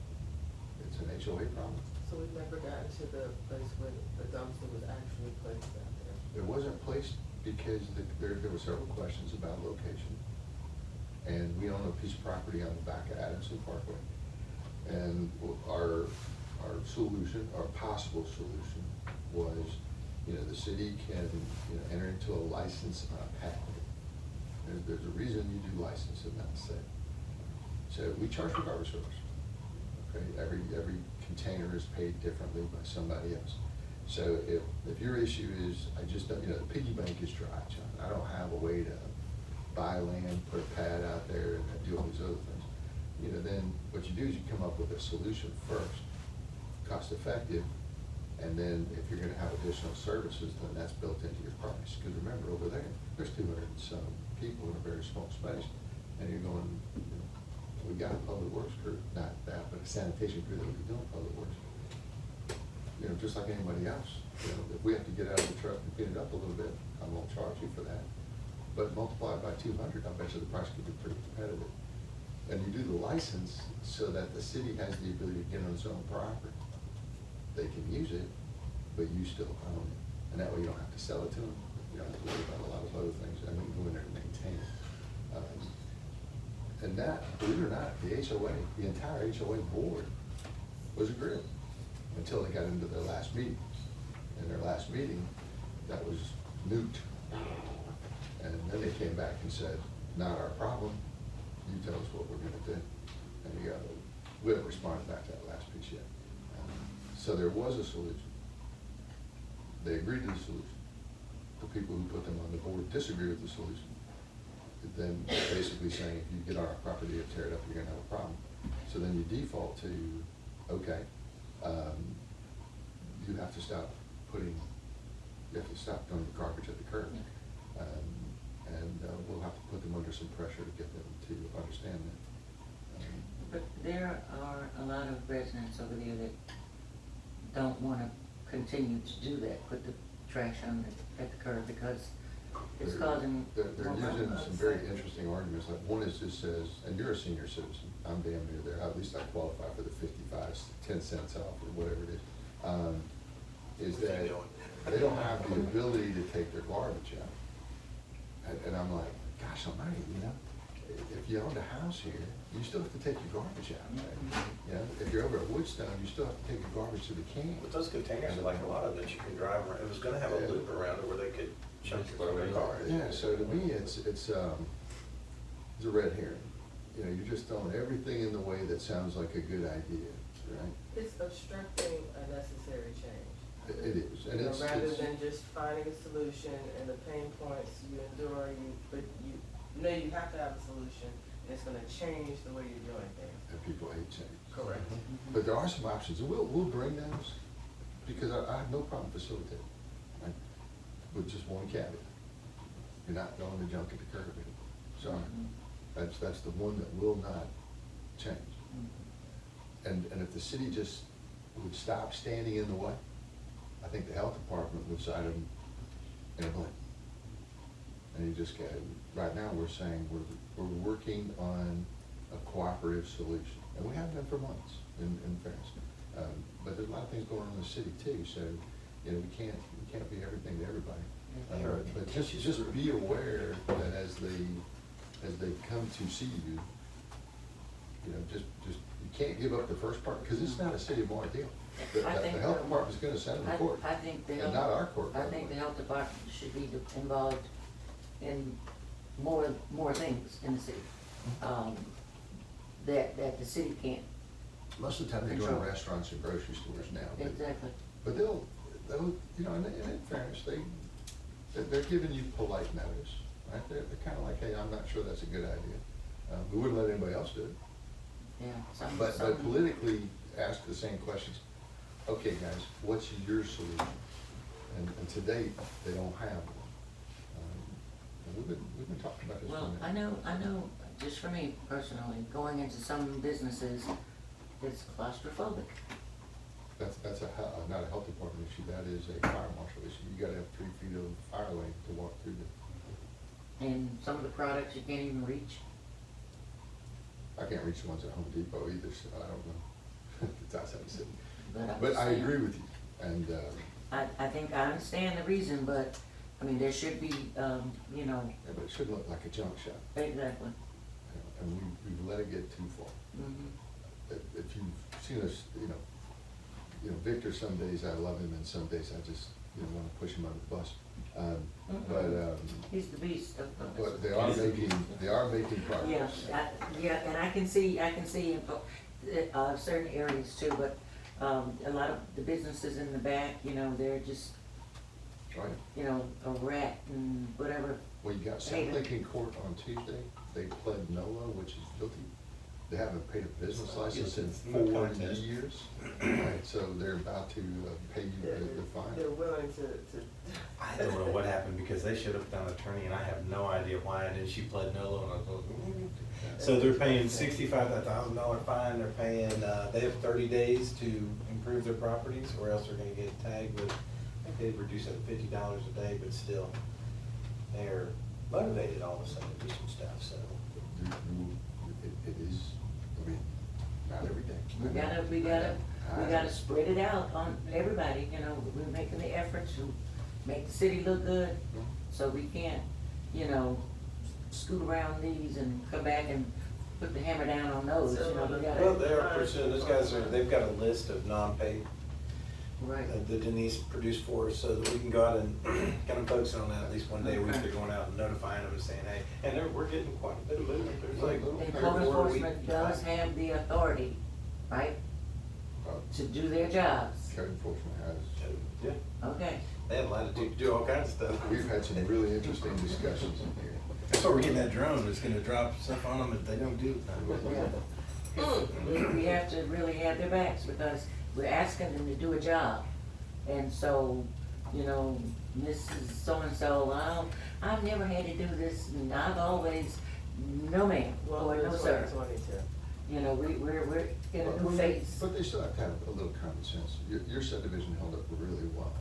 S3: It's an HOA problem.
S6: So we never got to the place where the dumpster was actually placed out there?
S3: It wasn't placed because there were several questions about location. And we own a piece of property on the back of Adamson Parkway. And our solution, our possible solution was, you know, the city can, you know, enter into a license on a pad. There's a reason you do license in that state. So we charge for garbage service. Okay, every container is paid differently by somebody else. So if your issue is, I just don't, you know, the piggy bank is dry, John. I don't have a way to buy land, put a pad out there, and do all these other things. You know, then what you do is you come up with a solution first, cost effective, and then if you're gonna have additional services, then that's built into your price. Because remember, over there, there's 200 and some people in a very small space, and you're going, you know, we got a public works crew, not that, but a sanitation crew that would be doing public works. You know, just like anybody else. You know, if we have to get out of the truck and clean it up a little bit, I won't charge you for that. But multiply it by 200, I bet you the price could be pretty competitive. And you do the license so that the city has the ability to get on its own property. They can use it, but you still own it. And that way you don't have to sell it to them. You don't have to worry about a lot of other things. I mean, go in there and maintain it. And that, believe it or not, the HOA, the entire HOA board was agreeable until they got into their last meeting. In their last meeting, that was nuked. And then they came back and said, not our problem, you tell us what we're gonna do. And we haven't responded back to that last piece yet. So there was a solution. They agreed to the solution. The people who put them on the board disagree with the solution. Then basically saying, if you get on our property and tear it up, you're gonna have a problem. So then you default to, okay, you have to stop throwing the garbage at the curb. And we'll have to put them under some pressure to get them to understand that.
S4: But there are a lot of residents over there that don't wanna continue to do that, put the trash at the curb, because it's causing.
S3: They're
S4: more
S3: using
S4: problems.
S3: some very interesting arguments, like one is just says, and you're a senior citizen, I'm damn near there, at least I qualify for the 55, 10 cents off, or whatever it is. Is that they don't have the ability to take their garbage out. And I'm like, gosh almighty, you know? if you owned a house here, you still have to take your garbage out, right? You know, if you're over at Woodstone, you still have to take your garbage to the can.
S5: But those containers are like a lot of that you can drive around, it was gonna have a loop around it where they could chunk it from their car.
S3: Yeah, so to me, it's a red herring. You know, you're just throwing everything in the way that sounds like a good idea, right?
S6: It's obstructing a necessary change.
S3: It is, and
S6: You know,
S3: it's.
S6: rather
S3: it's-
S6: than just finding a solution and the pain points you endure, but you know you have to have a solution, and it's gonna change the way you're doing things.
S3: And people hate change.
S6: Correct.
S3: But there are some options, and we'll bring those, because I have no problem facilitating, right? With just one caveat. You're not going to junk at the curb anymore. Sorry. That's the one that will not change. And if the city just would stop standing in the way, I think the health department would cite them in a blink. And you just get, right now, we're saying we're working on a cooperative solution. And we have been for months, in fairness. But there's a lot of things going on in the city too, so, you know, we can't be everything to everybody. But just be aware that as they come to see you, you know, just, you can't give up the first part, because it's not a city-wide deal. The
S4: I think
S3: health
S4: the-
S3: department's gonna send them to court.
S4: I think the
S3: And
S4: health.
S3: not our court, by
S4: I
S3: the
S4: think
S3: way.
S4: the health department should be involved in more things in the city. That the city can't.
S3: Most of the time, they go in
S4: Control.
S3: restaurants and grocery stores now.
S4: Exactly.
S3: But they'll, you know, and in fairness, they're giving you polite notice, right? They're kind of like, hey, I'm not sure that's a good idea. We wouldn't let anybody else do it.
S4: Yeah.
S3: But politically, ask the same questions. Okay, guys, what's your solution? And to date, they don't have one. And we've been talking about this for a
S4: Well,
S3: minute.
S4: I know, just for me personally, going into some businesses, it's claustrophobic.
S3: That's not a health department issue, that is a fire marshal issue. You gotta have 3 feet of fire lane to walk through the.
S4: And some of the products you can't even reach.
S3: I can't reach the ones at Home Depot either, so I don't know. It's outside the city.
S4: I'm
S3: But
S4: just
S3: I
S4: saying.
S3: agree with you, and,
S4: I think I understand the reason, but, I mean, there should be, you know,
S3: yeah, but it shouldn't look like a junk shop.
S4: exactly.
S3: And we've let it get too far.
S4: Mhm.
S3: If you've seen us, you know, Victor, some days I love him, and some days I just, wanna push him under the bus. But
S4: He's the beast of.
S3: but they are making
S4: Yeah,
S3: progress.
S4: and I can see in certain areas too, but a lot of the businesses in the back, they're just,
S3: Right.
S4: a rat and whatever.
S3: Well, you got South Lake in court on Tuesday. They pled NOLA, which is guilty. They haven't paid a business license in
S5: No
S3: 4
S5: contest.
S3: years. Right, so they're about to pay you the fine.
S6: They're willing to.
S5: I don't know what happened, because they showed up with an attorney, and I have no idea why, and then she pled no loan, and I was like, so they're paying $65,000 fine, they're paying, they have 30 days to improve their properties, or else they're gonna get tagged with, I think they've reduced it to $50 a day, but still, they're motivated all of a sudden to do some stuff, so.
S3: It is, I mean, not every day.
S4: We gotta spread it out on everybody, we're making the effort to make the city look good, so we can't, scoot around these and come back and put the hammer down on those, we gotta.
S5: Well, they are pursuing, those guys they've got a list of non-paid
S4: Right.
S5: that Denise produced for us, so that we can go out and kind of focus on that at least one day a week. They're going out and notifying them and saying, hey, and we're getting quite a bit of movement. There's like
S4: And
S5: 3 or
S4: code
S5: 4 a week.
S4: enforcement does have the authority, right, to do their jobs,
S3: Code enforcement has,
S5: Yeah,
S4: okay?
S5: they have latitude to do all kinds of stuff.
S3: we've had some really interesting discussions in here.
S5: That's why we're getting that drone, it's gonna drop stuff on them if they don't do it.
S4: We have to really have their backs, because we're asking them to do a job. And so, Mrs. So-and-so, I've never had to do this, and I've always, no ma'am,
S6: Well,
S4: or no
S6: it's
S4: sir.
S6: 2022.
S4: We're in a new
S3: But-
S4: phase.
S3: But they still have to have a little common sense. Your subdivision held up really well.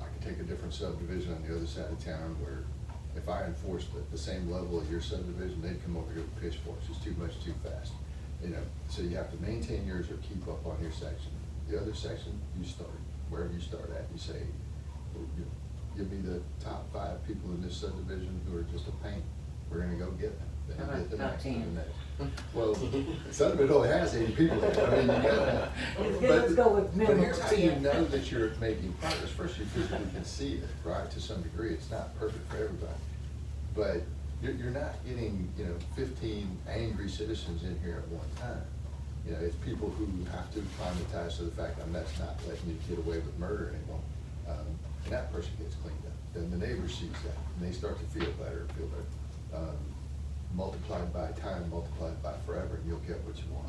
S3: I could take a different subdivision on the other side of town where if I enforced at the same level of your subdivision, they'd come over here with pitchforks. It's too much, too fast. So you have to maintain yours or keep up on your section. The other section, you start, wherever you start at, you say, give me the top 5 people in this subdivision who are just a pain. we're gonna go get them. Then
S4: How
S3: get the
S4: about
S3: next and
S4: 10?
S3: the next. Well, some of it only has 80 people in it, I mean, you gotta.
S4: Let's go with
S3: But
S4: minimum
S3: here's
S4: of
S3: how you
S4: 10.
S3: know that you're making progress. First, you physically can see it, right, to some degree. It's not perfect for everybody. But you're not getting, 15 angry citizens in here at one time. It's people who have to acclimatize to the fact that that's not letting you get away with murder anymore. And that person gets cleaned up. Then the neighbor sees that, and they start to feel better. Multiplied by time, multiplied by forever, and you'll get what you want.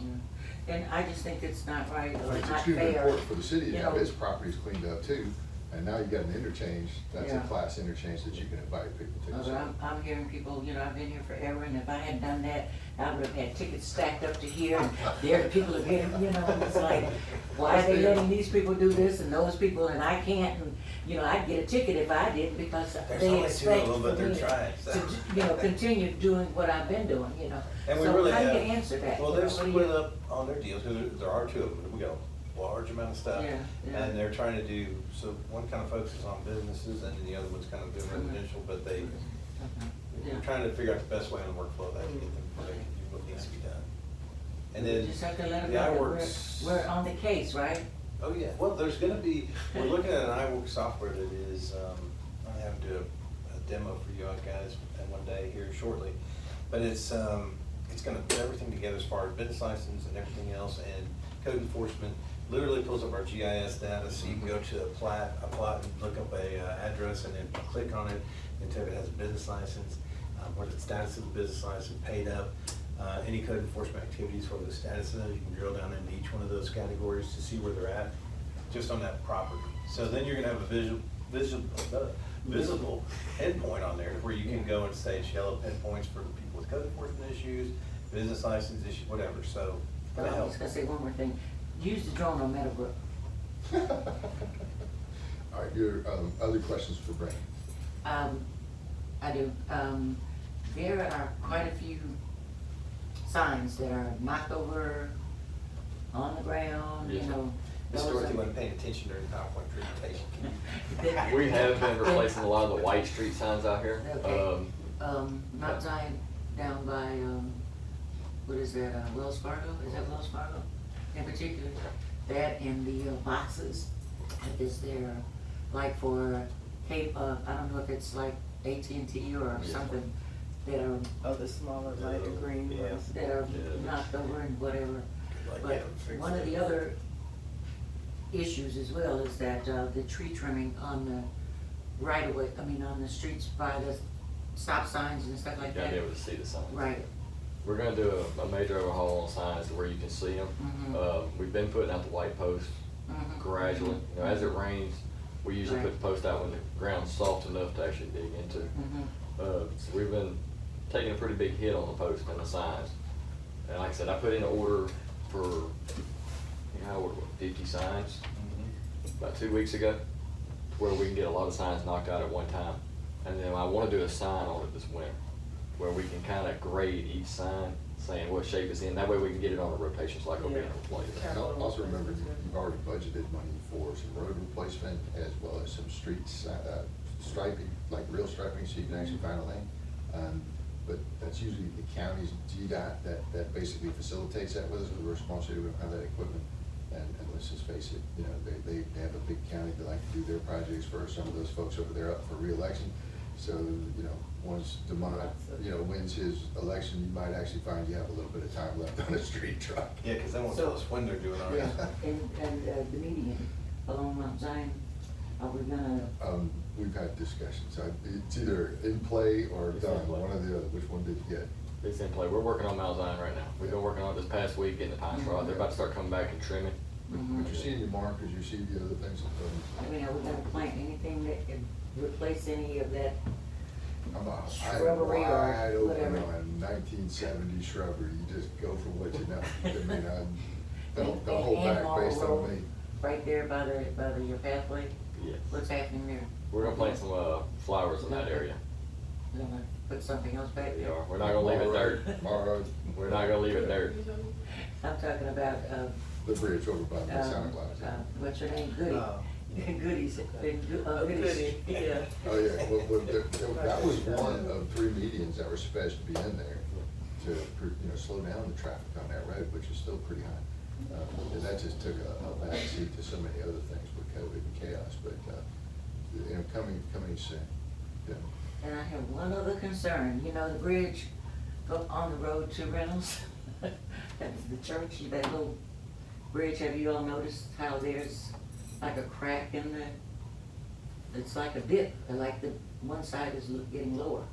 S4: Yeah. And I just think it's not right,
S3: But
S4: or
S3: it's
S4: not
S3: extremely
S4: fair.
S3: important for the city to
S4: You
S3: have
S4: know,
S3: its properties cleaned up too, and now you got an interchange, that's a
S4: Yeah.
S3: class interchange that you can invite people to.
S4: But
S3: So-
S4: I'm hearing people, I've been here forever, and if I had done that, I would have had tickets stacked up to here, and there the people are getting, it's like, why are they letting these people do this and those people, and I can't, and, I'd get a ticket if I didn't, because
S5: There's
S4: they
S5: only two
S4: expect
S5: of them, but
S4: for
S5: they're
S4: me
S5: trying, so.
S4: to, continue doing what I've been doing,
S5: And we
S4: So
S5: really
S4: how do you
S5: have.
S4: answer that?
S5: Well,
S4: You
S5: they're
S4: know, what do
S5: split
S4: you-
S5: up on their deals, because there are two of them, we got a large amount of stuff.
S4: Yeah, yeah.
S5: And they're trying to do, so one kind of focuses on businesses, and then the other one's kind of doing residential, but
S4: Okay.
S5: we're
S4: Yeah.
S5: trying to figure out the best way on the workflow that can get them, they can do what needs to be done. And then,
S4: Just have to let them
S5: the
S4: know that
S5: iWorks.
S4: we're on the case, right?
S5: Oh, yeah, well, there's gonna be, we're looking at an iWorks software that is, I'm having to do a demo for you guys in one day here shortly. But it's gonna put everything together as far as business license and everything else, and code enforcement. Literally pulls up our GIS data, so you can go to a plot and look up a address and then click on it until it has a business license, what the status of the business license, paid up, any code enforcement activities, what the status is. You can drill down into each one of those categories to see where they're at, just on that property. So then you're gonna have a visible endpoint on there where you can go and say it's yellow pinpoints for the people with code enforcement issues, business license issues, whatever, so.
S4: I
S5: that'll
S4: was
S5: help.
S4: gonna say one more thing. Use the drone on Meadowbrook.
S3: All right, your other questions for Brandon?
S4: I do. There are quite a few signs that are knocked over, on the ground,
S1: Yes.
S5: Miss
S4: those
S5: Dorothy
S4: are-
S5: wasn't paying attention during the PowerPoint presentation. Can you-
S1: We have been replacing a lot of the White Street signs out here.
S4: Okay. Mount Zion down by, what is that, Wells Fargo? Is that Wells Fargo in particular? That and the boxes, is there, like for Cape, I don't know if it's like AT&T or
S1: Yes.
S4: something, that are,
S6: Oh, the smaller lighter green
S5: Yeah.
S6: ones.
S4: that are
S1: Yeah.
S4: knocked over and whatever.
S5: Like,
S4: But
S5: yeah, fix
S4: one of
S5: it.
S4: the other issues as well is that, the tree trimming on the right of way, on the streets by the stop signs and stuff
S1: You
S4: like
S1: gotta
S4: that.
S1: be able to see the signs.
S4: Right.
S1: We're gonna do a major overhaul on signs to where you can see them.
S4: Mhm.
S1: We've been putting out the white posts
S4: Mhm.
S1: gradually. As it rains, we usually
S4: Right.
S1: put the post out when the ground's soft enough to actually dig into.
S4: Mhm.
S1: So we've been taking a pretty big hit on the post and the signs. And like I said, I put in an order for, I ordered 50 signs about 2 weeks ago, to where we can get a lot of signs knocked out at one time. And then I wanna do a sign on it this winter, where we can kinda grade each sign, saying what shape it's in. That way we can get it on a rotation, so like a vehicle plate.
S3: And also remember, you've already budgeted money for some road replacement as well as some streets, striping, like real striping, so you can actually find a lane. But that's usually the county's GDOT that basically facilitates that with us. We're a small city, we don't have that equipment. And let's just face it, they have a big county, they like to do their projects first. Some of those folks over there up for reelection. So, once DeMont, wins his election, you might actually find you have a little bit of time left on a street truck.
S5: Yeah, cause they won't tell us when they're doing ours.
S4: Yeah, and the median along Mount Zion, are we gonna,
S3: We've had discussions. It's either in play or
S1: It's in
S3: done,
S1: play.
S3: one or the other. Which one did you get?
S1: It's in play. We're working on Mount Zion right now. We've been working on it this past week, getting the pine straw. They're about to start coming back and trimming.
S3: But you're seeing your markers, you see the other things.
S4: are we gonna plant anything that could replace any of that?
S3: I'm
S4: Shrubbery or
S3: wide open
S4: whatever.
S3: on 1970 shrubbery. You just go for what you know. Don't
S4: And-
S3: hold
S4: and
S3: back
S4: Morrow
S3: based on
S4: Road,
S3: me.
S4: Right there by your pathway?
S1: Yes.
S4: What's happening there?
S1: We're gonna plant some, flowers in that area.
S4: We're gonna put something else back
S1: We
S4: there?
S1: are. We're not gonna leave it dirt.
S3: Morrow,
S1: We're not gonna leave it dirt.
S4: I'm talking about,
S3: the bridge over by the Santa Claus.
S4: what's her name, Goody? Goodies,
S6: A
S4: goodies.
S6: goodie, yeah.
S3: Oh, yeah, that was one of 3 medians that were supposed to be in there to, slow down the traffic on that road, which is still pretty high. And that just took a backseat to so many other things with COVID and chaos, but, coming soon, yeah.
S4: And I have one other concern, the bridge on the road to Reynolds, the church, that little bridge, have you all noticed how there's like a crack in the, it's like a dip, and like the one side is getting lower.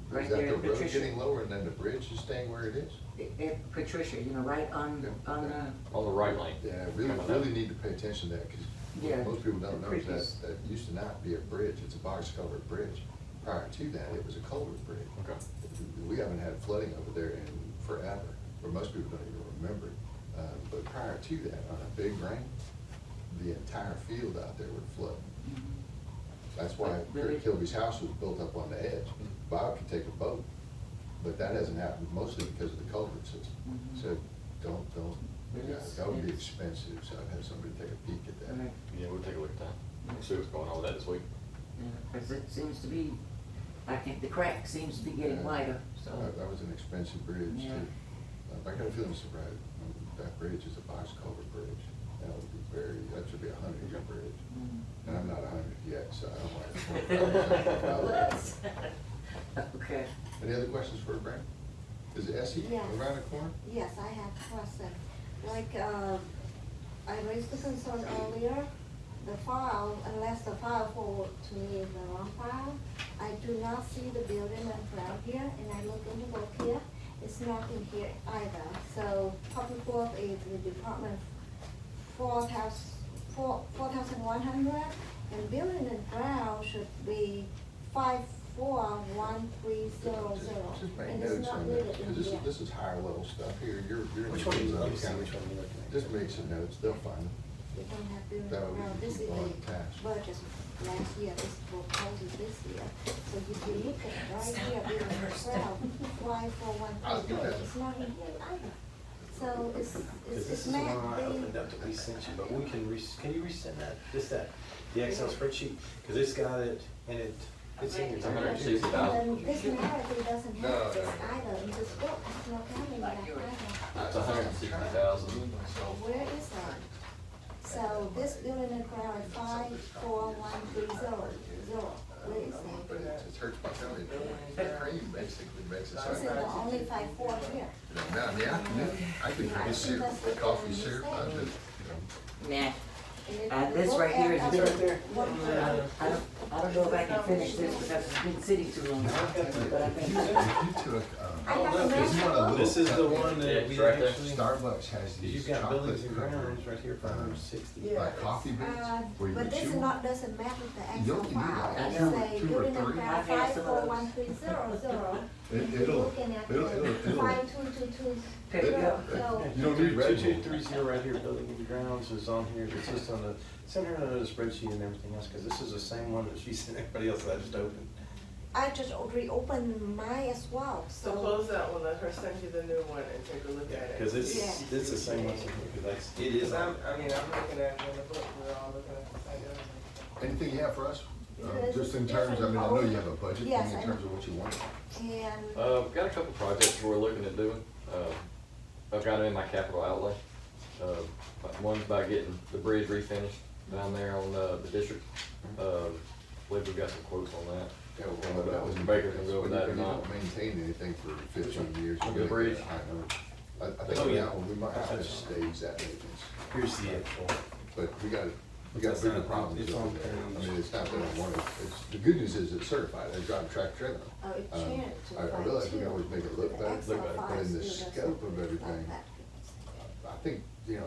S4: Right
S3: Is that
S4: there
S3: the
S4: at
S3: road
S4: Patricia.
S3: getting lower and then the bridge is staying where it is?
S4: At Patricia, right on,
S1: On the right lane.
S3: Yeah,
S1: Coming up.
S3: really need to pay attention to that, because
S4: Yeah.
S3: most people don't know is
S4: Previous.
S3: that used to not be a bridge, it's a box culvert bridge. Prior to that, it was a culvert bridge.
S1: Okay.
S3: We haven't had flooding over there in forever, or most people don't even remember it. But prior to that, on a big rain, the entire field out there would flood. That's why
S4: Really?
S3: Kilby's house was built up on the edge. Bob could take a boat, but that hasn't happened mostly because of the culvert system.
S4: Mhm.
S3: So don't, yeah,
S4: It's-
S3: that would be
S4: it's-
S3: expensive, so I'd have somebody take a peek at that.
S4: right.
S1: Yeah, we'll take a look at that. We'll see what's going on with that this week.
S4: Because it seems to be, I think the crack seems to be getting
S3: Yeah.
S4: wider, so.
S3: That was an expensive bridge
S4: Yeah.
S3: too. I got a feeling it's a road. That bridge is a box culvert bridge. That would be that should be a 100-year bridge.
S4: Mm.
S3: And I'm not 100 yet, so I don't want to.
S4: Okay.
S3: Any other questions for Brent? Is Essie
S2: Yes.
S3: around the corner?
S2: Yes, I have a question. Like, I raised the concern earlier, the file, unless the file forward to me is the wrong file, I do not see the building and ground here, and I look in the book here, it's not in here either. So public work is the department 4,100, and building and ground should be 541300.
S3: Just make
S2: And it's
S3: notes
S2: not
S3: on
S2: really
S3: that,
S2: in
S3: because
S2: here.
S3: this is higher level stuff here. You're in
S5: Which
S3: the
S5: one are you,
S3: zone
S5: let me see
S3: county.
S5: which one you're looking at.
S3: Just make some notes, they'll find it.
S2: We don't have building
S3: That way we
S2: ground.
S3: can
S2: This
S3: keep
S2: is
S3: on
S2: the
S3: task.
S2: budget last year, this proposal this year. So if you look at right here, building and ground, 5413, it's not in here either. So
S5: Because this
S2: it's
S5: is the one
S2: meant
S5: I opened up that we sent you, but we can can you resend that, just that, the Excel spreadsheet? Because it's got it, and it's in
S1: It's
S5: your.
S1: 160,000.
S2: And then this narrative doesn't
S3: No,
S2: have this
S3: no.
S2: either, in this book, it's not having that either.
S1: It's 160,000.
S2: Where is that? So this building and ground is 54130. Where is
S3: But
S2: that?
S3: it hurts my belly. That cream basically makes it so.
S2: This is the only 54 here.
S3: Now, in the afternoon, I could drink syrup, coffee syrup, I just,
S4: Nah,
S2: And if
S4: And
S2: you
S4: this
S2: look
S4: right here
S2: at
S4: is
S2: up
S5: right
S2: to
S5: there.
S2: what-
S4: I don't know if I can finish this because it's been sitting too long, but I think.
S3: you took,
S2: I have
S5: know,
S2: a
S5: this
S2: manual.
S5: This is the one
S1: Yeah,
S5: that
S1: it's
S5: we
S1: right there.
S5: actually.
S3: Starbucks has these
S5: You've got
S3: chocolate
S5: buildings and
S3: covered,
S5: grounds right here for 160.
S6: Yeah.
S3: like coffee beans, where you
S2: But
S3: would
S2: this
S3: chew
S2: is
S3: them.
S2: not, doesn't match with the
S3: You
S2: actual
S3: only need
S2: file.
S3: like
S2: It
S4: two or
S2: say building and
S3: three.
S2: ground
S4: I've had some of those.
S2: 541300.
S3: It'll-
S2: Looking at
S3: it'll-
S2: the
S3: it'll-
S2: 5222.
S4: Pick it up.
S2: So,
S3: You don't need Red Bull.
S5: 2230 right here, building and grounds is on here, it's just on the, center of the spreadsheet and everything else, because this is the same one that she sent everybody else that I just opened.
S2: I just reopened mine as well,
S6: So close that one, let her send you the new one and take a look at it.
S5: Because it's,
S2: Yeah.
S5: it's the same one, because it is
S6: Because
S5: on.
S6: I'm looking at it in the book, we're all looking at the same one.
S3: Anything you have for us?
S2: Because
S3: Just in
S2: it's
S3: terms, I mean, I know
S2: different
S3: you have a budget,
S2: Yes,
S3: thing
S2: I
S3: in terms of what you want.
S2: And,
S1: Got a couple projects we're looking at doing. I've got them in my capital outlay. One's by getting the bridge refinished down there on the district. Believe we've got some quotes on that.
S3: Yeah,
S1: Mr. Baker can go over that or
S3: When you
S1: not.
S3: don't maintain anything for 15 years.
S1: On
S3: you're
S1: the
S3: gonna
S1: bridge?
S3: get a high number. I think
S5: Oh,
S3: on
S5: yeah.
S3: that one, we might have to stage that maintenance,
S5: Here's the actual.
S3: but we got
S5: That's
S3: bigger
S5: not-
S3: problems.
S5: it's
S3: over
S5: on
S3: there. I
S5: page-
S3: mean, it's not that I want it, the good news is it's certified, I drive a tractor trailer.
S2: oh, it changed to
S3: I realize we can
S2: 52.
S3: always make it look
S2: The
S3: better,
S2: Excel
S3: but in
S2: file
S3: the
S2: still doesn't
S3: scope of
S2: look
S3: everything,
S2: like that.
S3: I think,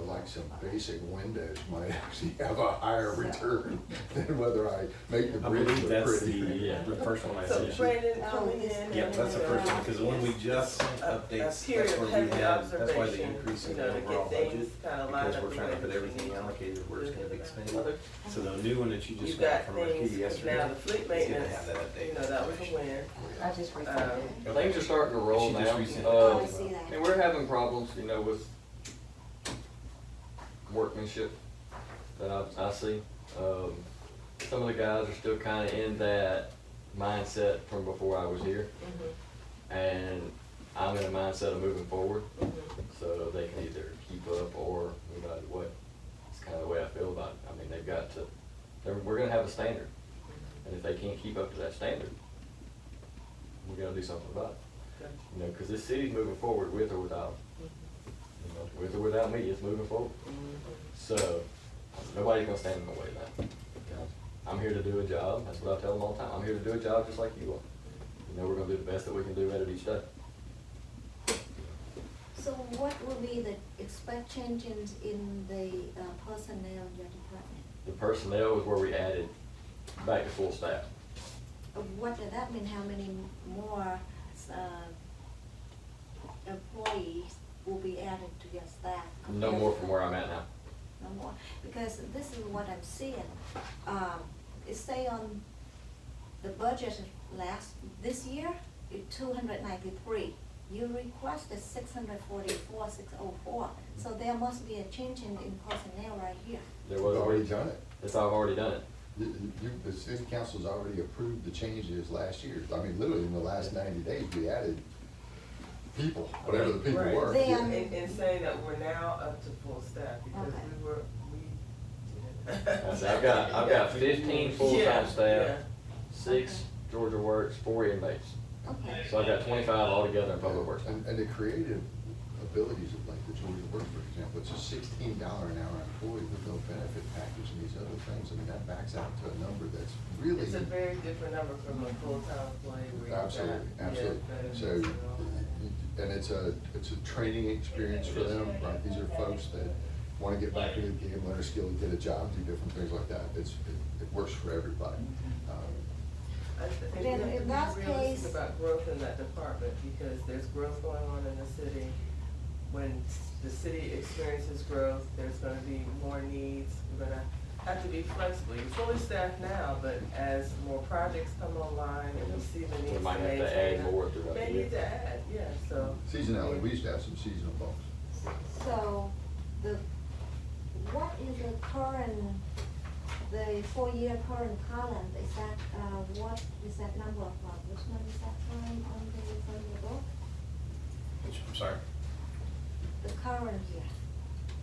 S3: like some basic windows might actually have a higher return than whether I make the
S5: I
S3: bridge
S5: believe
S3: look
S5: that's
S3: pretty.
S5: the first one I
S6: So
S5: sent.
S6: Brandon coming in.
S5: Yep, that's the first one, because the one we just sent updates,
S6: period
S5: that's
S6: of
S5: where we
S6: heavy
S5: had, that's why the
S6: observation,
S5: increase in
S6: you
S5: the
S6: know, to get
S5: overall
S6: things
S5: budget.
S6: kinda lined
S5: Because
S6: up
S5: we're
S6: the
S5: trying
S6: way
S5: to put
S6: that you
S5: everything
S6: need to
S5: allocated where it's gonna be
S6: do it.
S5: expended. So the new one that you just
S6: You've
S5: got
S6: got
S5: from our
S6: things,
S5: PD yesterday.
S6: now the fleet
S5: is gonna
S6: maintenance,
S5: have that update.
S6: that was a win.
S4: I just
S6: Um,
S1: Things are starting to roll
S5: She
S1: now.
S5: just resent it.
S2: Oh, I see that.
S1: And we're having problems, with workmanship. that I see. Some of the guys are still kinda in that mindset from before I was here. And I'm in a mindset of moving forward, so they can either keep up or, you know, what, it's kinda the way I feel about it. I mean, they've got to, we're gonna have a standard, and if they can't keep up to that standard, we gotta do something about it. You know, cause this city's moving forward with or without, you know, with or without me, it's moving forward. So, nobody's gonna stand in the way of that. You know, I'm here to do a job, that's what I tell them all the time, I'm here to do a job just like you are. You know, we're gonna do the best that we can do at it each day.
S2: So what will be the expect changes in the personnel in your department?
S1: The personnel is where we added back to full staff.
S2: What does that mean, how many more employees will be added to your staff?
S1: No more from where I'm at now.
S2: No more, because this is what I'm seeing. It say on the budget this year, it's 293. You requested 644, 604, so there must be a change in personnel right here.
S1: There was
S3: We've already done it.
S1: It's, I've already done it.
S3: The city council's already approved the changes last year. I mean, literally in the last 90 days, we added people, whatever the people
S6: Right.
S3: were.
S2: Then-
S6: In saying that we're now up to full staff, because
S2: Okay.
S1: I said, I've got 15 full-time
S6: Yeah,
S1: staff,
S6: yeah.
S1: 6 Georgia Works, 4 inmates.
S2: Okay.
S1: So I've got 25 altogether in public works.
S3: And the creative abilities of like the Georgia Works, for example, it's a $16 an hour employee with no benefit package and these other things. I mean, that backs out to a number that's really.
S6: It's a very different number from a full-time employee where you've got,
S3: Absolutely,
S6: yeah,
S3: absolutely.
S6: benefits
S3: So,
S6: and all that.
S3: and it's a training experience for them, right? These are folks that wanna get back into the game, learn a skill, get a job, do different things like that. It works for everybody.
S6: I think we
S2: Then
S6: have to
S2: in
S6: be
S2: that
S6: realistic
S2: case-
S6: about growth in that department, because there's growth going on in the city. When the city experiences growth, there's gonna be more needs, we're gonna have to be flexible. You're fully staffed now, but as more projects come online and we see the needs
S1: We
S6: to
S1: might have to
S6: maintain
S1: add
S6: them,
S1: more throughout the
S6: may
S1: year.
S6: need to add, yeah, so.
S3: Seasonality, we used to have some seasonal folks.
S2: So what is the current, the 4-year current column, is that, what is that number of, which one is that current on the book?
S5: I'm sorry.
S2: The current year,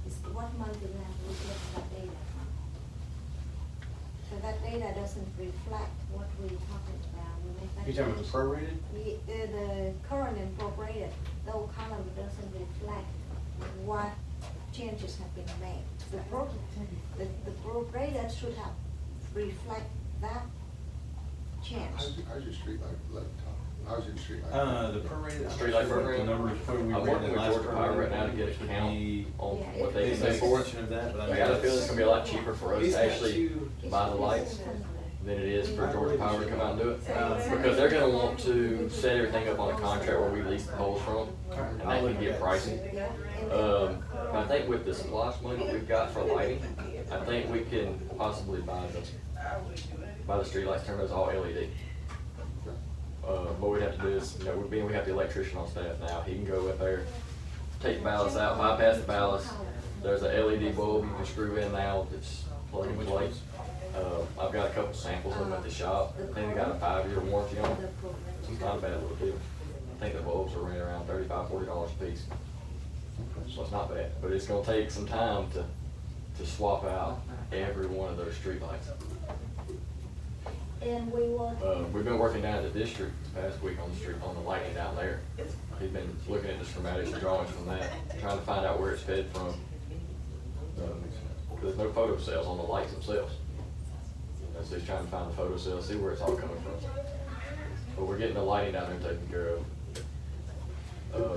S2: is what month you have to look at that data from? So that data doesn't reflect what we're talking about. We make that
S5: You talking about
S2: change.
S5: prorated?
S2: The current and prorated, the column doesn't reflect what changes have been made. The prorated should have reflect that change.
S3: How's your street light, Tom? How's your street light?
S5: The prorated, I'm
S1: Streetlight
S5: not sure what
S1: program?
S5: the numbers, what we
S1: I'm
S5: ran
S1: working
S5: in
S1: with
S5: last
S1: Georgia Power right now to
S5: program,
S1: get a
S5: which would
S1: count
S5: be
S1: on
S2: Yeah,
S1: what they
S2: it's
S1: can
S5: an
S1: pay for it.
S5: extension of that, but
S1: I got a feeling it's gonna be a lot cheaper for us
S5: It's
S1: to
S5: not
S1: actually
S5: too-
S1: buy the lights than it is for Georgia Power to come out and do it.
S6: So-
S1: Because they're gonna want to set everything up on a contract where we lease the poles from, and that can get pricey. But I think with the splash money that we've got for lighting, I think we can possibly buy the streetlights, turn those all LED. What we'd have to do is, you know, we have the electrician on staff now, he can go up there, take the ballasts out, bypass the ballast. There's a LED bulb you can screw in now, that's plug and play. I've got a couple samples of them at the shop, I think they got a 5-year warranty on them. It's not a bad little deal. I think the bulbs are right around $35, $40 a piece. So it's not bad, but it's gonna take some time to swap out every one of those streetlights.
S2: And we will.
S1: We've been working down at the district this past week on the street, on the lighting down there. He's been looking at the schematics and drawings from that, trying to find out where it's fed from. There's no photo cells on the lights themselves. So he's trying to find the photo cells, see where it's all coming from. But we're getting the lighting down there taken care of.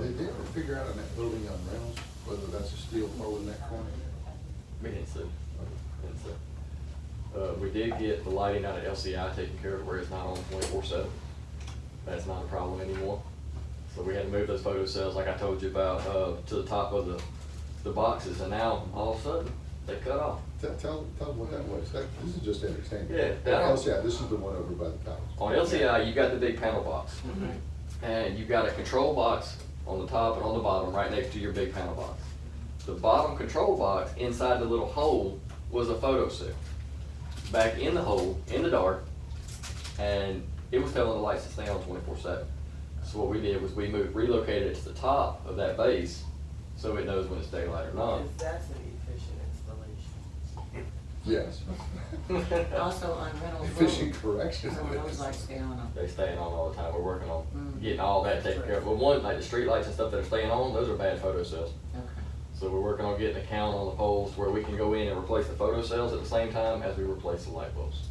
S3: Did they ever figure out on that building on Reynolds, whether that's a steel pole in that corner?
S1: We didn't see. We did get the lighting out at LCI taken care of where it's not on 24/7. That's not a problem anymore. So we had to move those photo cells, like I told you about, to the top of the boxes, and now all of a sudden, they cut off.
S3: Tell them what that was. This is just entertainment.
S1: Yeah, that-
S3: LCI, this is the one over by the college.
S1: On LCI, you got the big panel box. And you got a control box on the top and on the bottom, right next to your big panel box. The bottom control box, inside the little hole, was a photo cell back in the hole, in the dark, and it was telling the lights to stay on 24/7. So what we did was we relocated it to the top of that base, so it knows when it's daylight or not.
S6: Because that's an efficient installation.
S3: Yes.
S4: Also on Reynolds Road.
S3: Efficient correction.
S4: Some of those lights stay on.
S1: They staying on all the time. We're working on
S4: Mm.
S1: getting all that taken care of. Well, one, like the street lights and stuff that are staying on, those are bad photo cells.
S4: Okay.
S1: So we're working on getting a count on the poles where we can go in and replace the photo cells at the same time as we replace the light bulbs.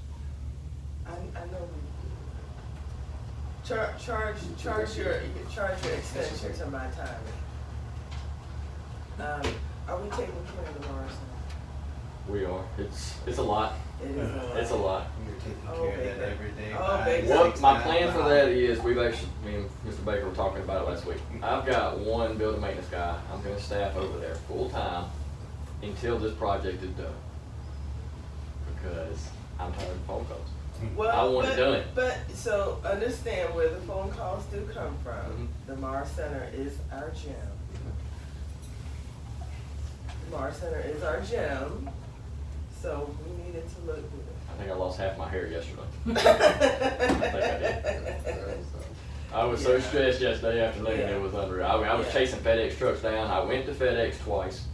S6: I know. Charge your extension to my timing. Are we taking care of the Morrow Center?
S1: We are. It's a lot.
S6: It is a lot.
S1: It's a lot.
S5: You're taking
S6: Oh,
S5: care of that
S6: baby.
S5: every day.
S6: Oh,
S5: by
S6: baby.
S1: What
S5: 6,
S1: my
S5: 9,
S1: plan for
S5: 5.
S1: that is, we've actually, me and Mr. Baker were talking about it last week. I've got one building maintenance guy. I'm gonna staff over there full time until this project is done. Because I'm tired of phone calls.
S6: Well,
S1: I want it done.
S6: But, so understand where the phone calls do come from.
S1: Mhm.
S6: The Morrow Center is our gym. The Morrow Center is our gym, so we needed to look good.
S1: I think I lost half my hair yesterday.
S6: I
S1: I was so
S6: Yeah.
S1: stressed yesterday afternoon,
S6: Yeah.
S1: it was unreal. I was
S6: Yeah.
S1: chasing FedEx trucks down. I went to FedEx twice,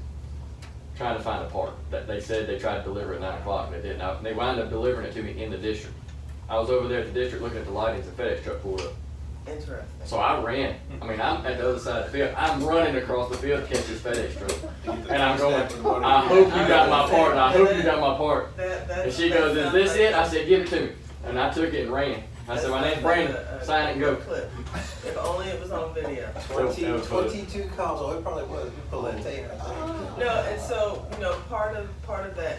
S1: trying to find a part. That they said they tried to deliver at 9 o'clock, and they didn't. They wound up delivering it to me in the district. I was over there at the district looking at the lightings, the FedEx truck pulled up.
S6: Interesting.
S1: So I ran. I mean, I'm at the other side of the field. I'm running across the field to catch this FedEx truck. And I'm going, I hope you got my part, and I hope you got my part. And she goes, is this it? I said, give it to me. And I took it and ran. I said, my name's Brandon, sign it and go.
S6: Clip. If only it was on video.
S5: 22 calls, oh, it probably was, we pull that tape.
S6: No, and so, part of that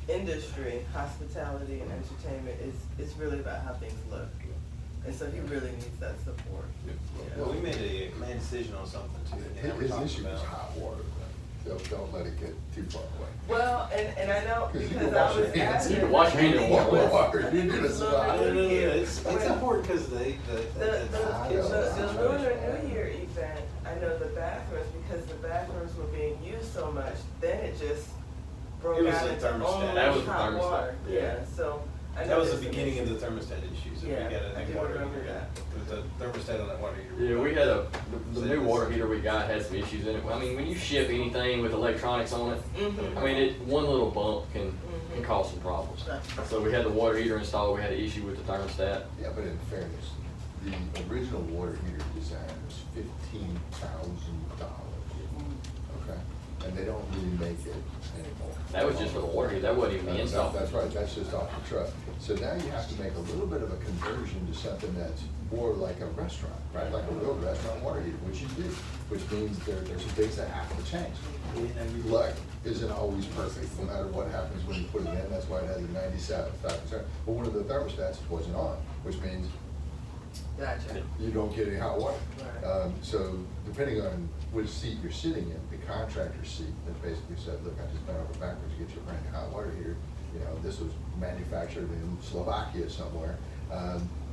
S6: industry, hospitality and entertainment, is really about how things look. And so he really needs that support.
S5: Well, we made a planned decision on something too. that we
S3: His
S5: talked
S3: issue is
S5: about.
S3: hot water. Don't let it get too far away.
S6: Well, and I know,
S3: 'Cause you
S6: because
S3: can
S6: I
S3: wash your
S6: was
S3: hands.
S6: asking.
S1: You can wash your hands in warm
S3: water. You need to
S6: Lunar
S3: survive.
S6: New
S5: No,
S6: Year.
S5: it's important because the
S6: Lunar New Year event, I know the bathrooms, because the bathrooms were being used so much, then it just broke
S5: It was
S6: out
S5: the
S6: into
S5: thermostat.
S6: only
S1: That was the
S6: hot
S1: thermostat,
S6: water.
S1: yeah.
S6: Yeah, so I know
S5: That was
S6: there's
S5: the
S6: some
S5: beginning of
S6: issues.
S5: the thermostat issue, so we
S6: Yeah,
S5: got
S6: I
S5: a
S6: do
S5: new water
S6: remember
S5: heater.
S6: that.
S5: With the thermostat on that water heater.
S1: Yeah, we had the new water heater we got had some issues in it. I mean, when you ship anything with electronics on it,
S6: Mhm.
S1: I mean, one little bump can
S6: Mhm.
S1: cause some problems.
S6: Right.
S1: So we had the water heater installed, we had an issue with the thermostat.
S3: Yeah, but in fairness, the original water heater design was $15,000. Okay? And they don't really make it anymore.
S1: That was just for the water heater, that wasn't even the
S3: That's-
S1: install.
S3: That's right, that's just off the truck. So now you have to make a little bit of a conversion to something that's more like a restaurant, right? Like a real restaurant water heater, which you do, which means there's some things that have to change. Luck isn't always perfect, no matter what happens when you put it in. That's why it has a 97.5%. But one of the thermostats wasn't on, which means
S6: Gotcha.
S3: you don't get any hot water.
S6: Right.
S3: So depending on which seat you're sitting in, the contractor's seat that basically said, look, I just bent over backwards to get you a brand new hot water heater. This was manufactured in Slovakia somewhere.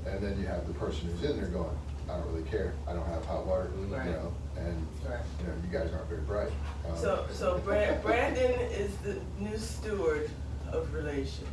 S3: And then you have the person who's in there going, I don't really care, I don't have hot water,
S6: Right.
S3: and,
S6: Right.
S3: you guys aren't very bright.
S6: So Brandon is the new steward of relations.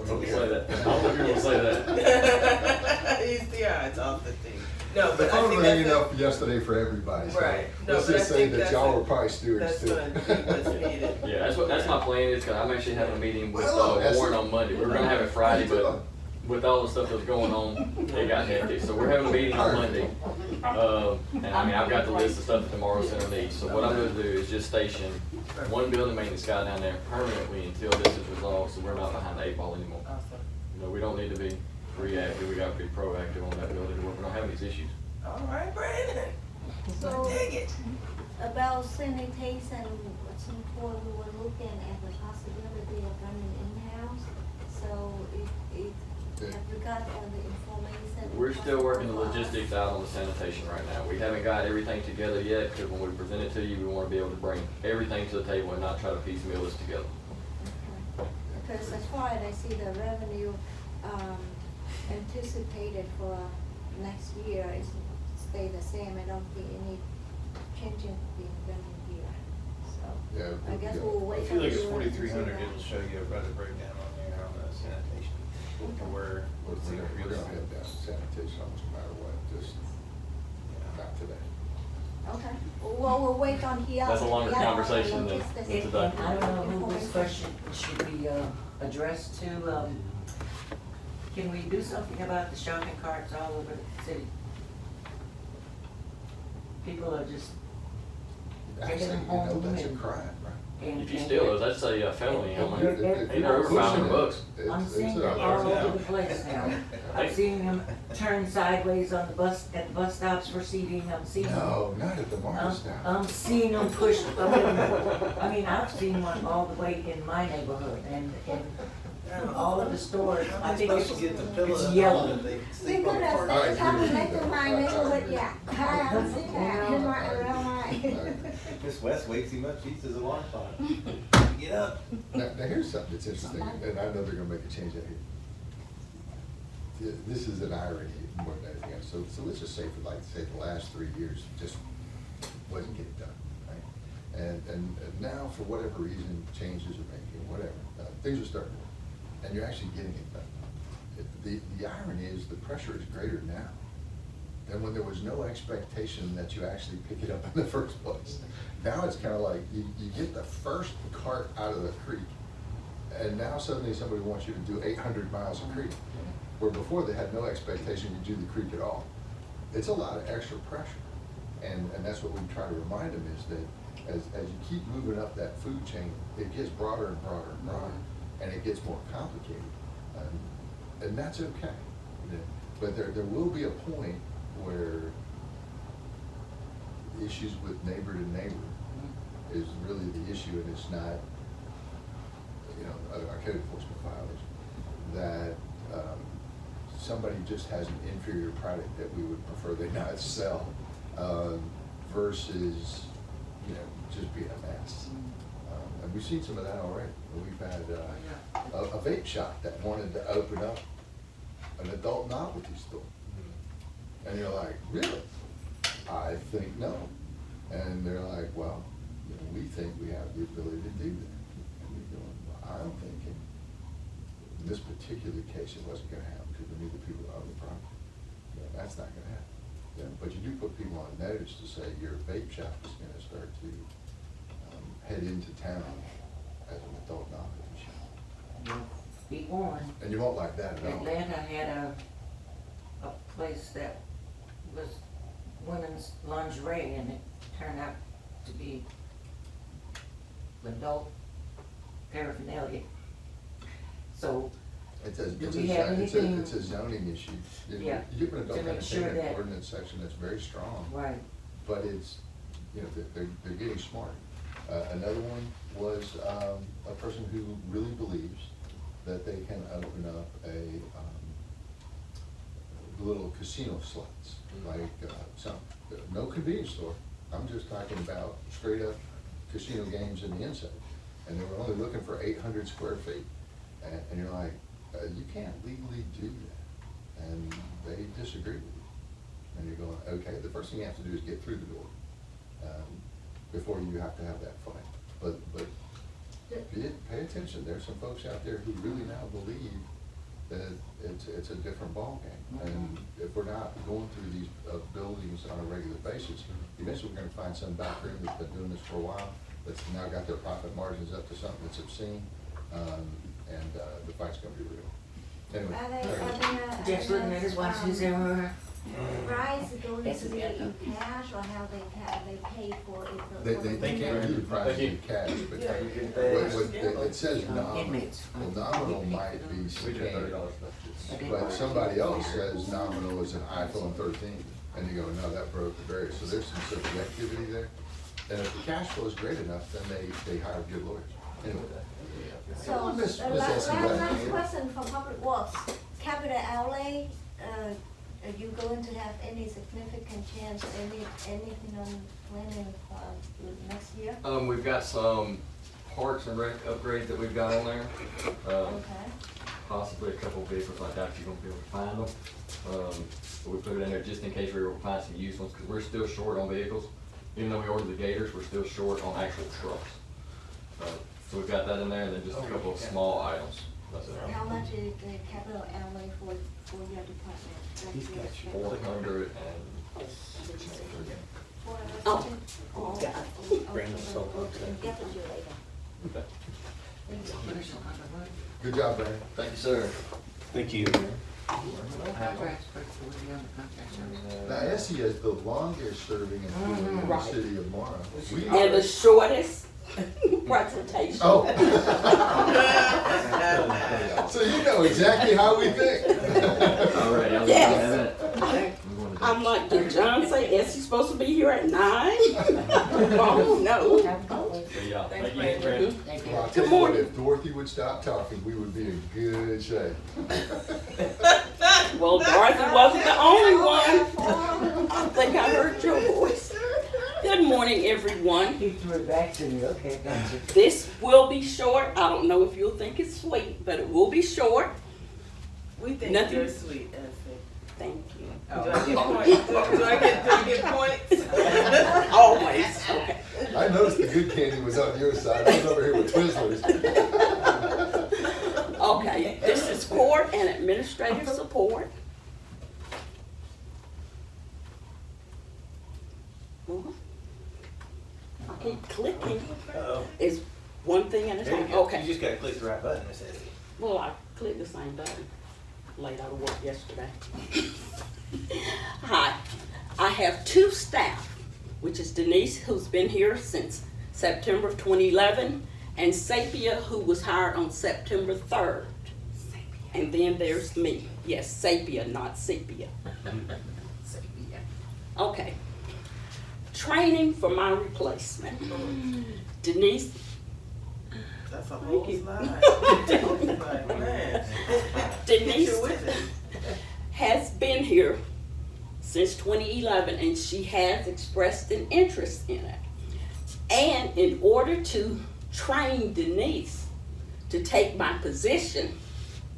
S1: Don't say that. I don't know if you're gonna say that.
S6: He's the odds off the team. No,
S3: The
S6: but I
S3: phone
S6: think
S3: rang
S6: that's
S3: enough yesterday for everybody, so
S6: Right. No,
S3: let's
S6: but I
S3: just say
S6: think
S3: that
S6: that's
S3: y'all
S6: a-
S3: were probably stewards
S6: that's
S3: too.
S6: gonna be what's needed.
S1: Yeah, that's my plan is, cause I'm actually having a meeting with
S3: Well, that's-
S1: Warren on Monday. We were gonna have it Friday,
S3: How you
S1: but
S3: doing?
S1: with all the stuff that's going on, it got hectic. So we're having a meeting on Monday. And I mean, I've got the list of stuff that the Morrow Center needs. So what I'm gonna do is just station one building maintenance guy down there permanently until this is resolved, so we're not behind the 8 ball anymore.
S6: Awesome.
S1: We don't need to be reactive, we gotta be proactive on that building, we're not having these issues.
S6: All right, Brandon.
S2: So,
S6: Dig it.
S2: about sanitation, at some point we were looking at the possibility of running in-house. So have you got all the information?
S1: We're still working the logistics out on the sanitation right now. We haven't got everything together yet, because when we present it to you, we wanna be able to bring everything to the table and not try to piecemeal this together.
S2: Okay. Because as far as I see the revenue, anticipated for next year is stay the same. I don't see any change in the revenue here, so.
S3: Yeah,
S2: I guess
S3: yeah.
S2: we'll wait.
S5: If you look at
S2: until
S5: 4,300,
S2: it's
S5: it'll show you a budget breakdown on there on the sanitation, to where
S3: We're
S5: it's
S3: gonna
S5: increased.
S3: head down sanitation almost no matter what, just not today.
S2: Okay, well, we'll wait on here.
S1: That's a longer conversation than
S2: logistics.
S1: today.
S4: And I don't know who this question should be addressed to. Can we do something about the shopping carts all over the city? People are just taking
S3: Actually,
S4: them
S3: you know,
S4: home
S3: that's a
S4: and.
S3: crime, right?
S4: and-
S1: If you
S4: and
S1: steal
S4: they're-
S1: those, that's a felony. I
S4: and
S1: mean,
S4: they're-
S1: they're over $500.
S4: I'm seeing
S3: It's
S4: them
S3: a-
S4: all
S5: Yeah.
S4: over the place now. I'm seeing them turn sideways on the bus, at the bus stops for seating, I'm seeing them.
S3: No, not at the markets now.
S4: I'm seeing them push, I mean, I've seen one all the way in my neighborhood and all of the stores, I think
S5: Supposed to get the pillow
S4: it's
S5: up
S4: yellow.
S5: and they
S2: We
S5: sleep
S2: could
S5: on the
S2: have
S5: park.
S3: I
S2: said
S3: agree
S2: something
S3: with
S2: like
S3: you.
S2: in my neighborhood, yeah. I haven't seen that in my, around my.
S5: Miss West wakes him up, she says alarm clock. Get up.
S3: Now, here's something that's interesting, and I know they're gonna make a change out here. This is an irony more than anything else. So let's just say for like, say, the last 3 years, just wasn't getting done, right? And now, for whatever reason, changes are making, whatever, things are starting to work, and you're actually getting it done. The irony is the pressure is greater now than when there was no expectation that you actually pick it up in the first place. Now it's kind of like you get the first cart out of the creek, and now suddenly somebody wants you to do 800 miles of creek, where before they had no expectation you do the creek at all. It's a lot of extra pressure, and that's what we try to remind them is that as you keep moving up that food chain, it gets broader and broader and broader, and it gets more complicated, and that's okay. But there will be a point where issues with neighbor to neighbor is really the issue, and it's not, a code enforcement violation, that somebody just has an inferior product that we would prefer they not sell, versus, just being a mess. And we've seen some of that already. We've had a vape shop that wanted to open up an adult novelty store. And you're like, really? I think no. And they're like, well, we think we have the ability to do that. And we're going, well, I'm thinking, in this particular case, it wasn't gonna happen because we knew the people that own the property. That's not gonna happen. But you do put people on notice to say your vape shop is gonna start to head into town as an adult novelty shop.
S4: Be warned.
S3: And you won't like that at all.
S4: Atlanta had a place that was women's lingerie, and it turned out to be adult paraphernalia. So,
S3: It's a,
S4: do
S3: it's
S4: we have anything?
S3: it's a zoning issue.
S4: Yeah,
S3: You have an adult
S4: to make sure
S3: entertainment
S4: that-
S3: ordinance section that's very strong.
S4: right,
S3: But it's, they're getting smart. Another one was, a person who really believes that they can open up a, little casino slots, like, no convenience store. I'm just talking about straight up casino games in the inside. And they were only looking for 800 square feet. And you're like, you can't legally do that. And they disagree with you. And you're going, okay, the first thing you have to do is get through the door, before you have to have that fight. But pay attention, there's some folks out there who really now believe that it's a different ballgame. And if we're not going through these buildings on a regular basis, eventually we're gonna find some back room that's been doing this for a while, that's now got their profit margins up to something that's obscene, and the fight's gonna be real. Anyway.
S4: Jeff's looking at his watch, he's there.
S2: Price going
S4: Yes,
S2: to be
S4: yeah.
S2: in cash, or how they pay for it?
S3: They
S5: Thank you.
S3: do the price in cash, but
S6: Yeah,
S5: you get
S3: it says nominal.
S4: Inmates.
S3: Well, nominal might be
S1: We did
S3: scanned,
S1: $30.
S3: but somebody else says nominal is an iPhone 13, and you go, no, that broke the barrier. So there's some subjectivity there. And if the cash flow is great enough, then they hire good lawyers. Anyway.
S2: So,
S3: Miss
S2: last
S3: Essie,
S2: question for Public Works, capital outlay, are you going to have any significant change, anything on planning for next year?
S1: We've got some parks and rec upgrades that we've got on there.
S2: Okay.
S1: Possibly a couple of vehicles like that, you're gonna be able to find them. But we put it in there just in case we were able to find some used ones, because we're still short on vehicles. Even though we ordered the Gators, we're still short on actual trucks. So we've got that in there, and then just a couple of small items. That's it.
S2: How much is the capital outlay for your department?
S5: He's got you.
S1: 400 and
S2: Oh.
S5: Brandon sold it.
S2: Get with you later.
S1: okay.
S3: Good job, Brandon.
S1: Thank you, sir.
S5: Thank you.
S4: Contracts, but we're on the contract service.
S3: Now, Essie is the longest serving employee in the
S7: Right.
S3: city of Morrow.
S7: And the shortest presentation.
S3: Oh. So you know exactly how we think.
S1: All right, y'all
S7: Yes.
S1: have it.
S7: I'm like, did John say Essie's supposed to be here at 9? Oh, no.
S1: See y'all.
S6: Thanks,
S1: Thank you.
S6: Brandon.
S4: Thank you.
S3: Well, I'll tell
S7: Good
S3: you what,
S7: morning.
S3: if Dorothy would stop talking, we would be in good shape.
S7: Well, Dorothy wasn't the only one. I think I heard your voice. Good morning, everyone.
S4: He threw it back to me, okay, gotcha.
S7: This will be short. I don't know if you'll think it's sweet, but it will be short.
S6: We think
S7: Nothing.
S6: you're sweet, Essie.
S7: Thank you.
S6: Do I get points? Do I get points?
S7: Always. Okay.
S3: I noticed the good candy was on your side. I was over here with Twizzlers.
S7: Okay, this is court and administrative support. I keep clicking.
S5: Uh-oh.
S7: It's one thing at a
S5: There you
S7: time.
S5: go.
S7: Okay.
S5: You just gotta click the right button, it says.
S7: Well, I clicked the same button late out of work yesterday. Hi, I have two staff, which is Denise, who's been here since September of 2011, and Sapia, who was hired on September 3rd. And then there's me. Yes, Sapia, not Sepia. Sapia. Okay. Training for my replacement. Denise,
S6: That's a whole
S7: you.
S6: slide. Like, man.
S7: Denise
S6: You're with it.
S7: has been here since 2011, and she has expressed an interest in it. And in order to train Denise to take my position,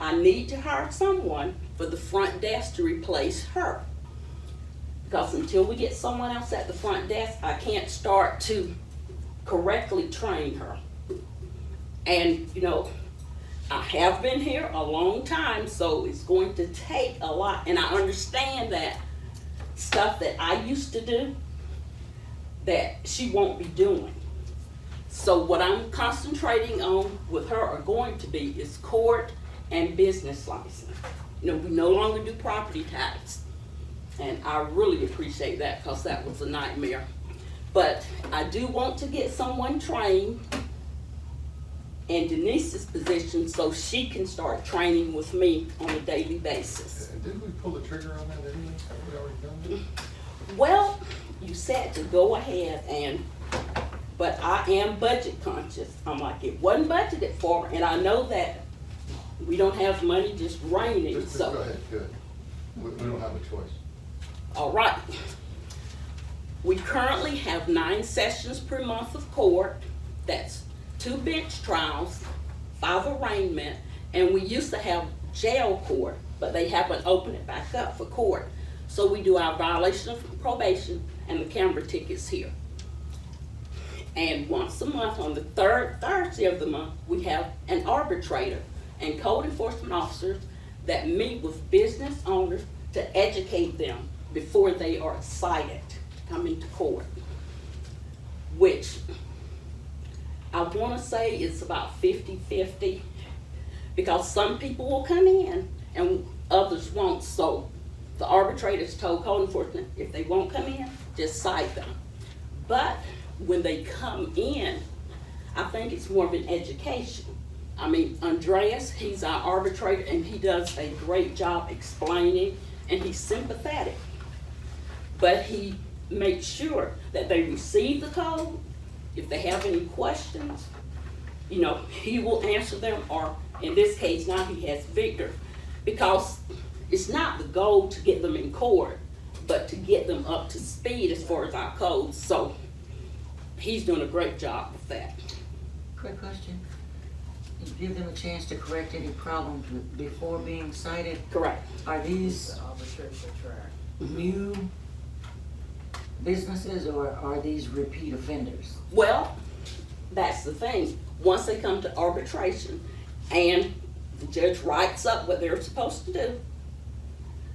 S7: I need to hire someone for the front desk to replace her. Because until we get someone else at the front desk, I can't start to correctly train her. And, you know, I have been here a long time, so it's going to take a lot. And I understand that stuff that I used to do, that she won't be doing. So what I'm concentrating on with her are going to be is court and business license. You know, we no longer do property tax. And I really appreciate that because that was a nightmare. But I do want to get someone trained in Denise's position so she can start training with me on a daily basis.
S3: Didn't we pull the trigger on that anyway? Have we already done
S7: Well, you said to go ahead but I am budget conscious. I'm like, it wasn't budgeted for, and I know that we don't have money just
S3: that?
S7: raining,
S3: Just
S7: so.
S3: go ahead, good. We don't have a choice.
S7: All right. We currently have 9 sessions per month of court. That's 2 bench trials, 5 arraignment, and we used to have jail court, but they haven't opened it back up for court. So we do our violation of probation and the camera tickets here. And once a month, on the 3rd Thursday of the month, we have an arbitrator and code enforcement officers that meet with business owners to educate them before they are cited to come into court, which I want to say it's about 50-50 because some people will come in and others won't. So the arbitrators told code enforcement if they won't come in, just cite them. But when they come in, I think it's more of an education. I mean, Andreas, he's our arbitrator and he does a great job explaining and he's sympathetic. But he makes sure that they receive the code. If they have any questions, you know, he will answer them, or in this case now he has Victor, because it's not the goal to get them in court, but to get them up to speed as far as our codes. So he's doing a great job with that.
S4: Quick question. You give them a chance to correct any problems before being cited.
S7: Correct.
S4: Are these
S6: The arbitration track.
S4: new businesses or are these repeat offenders?
S7: Well, that's the thing. Once they come to arbitration and the judge writes up what they're supposed to do,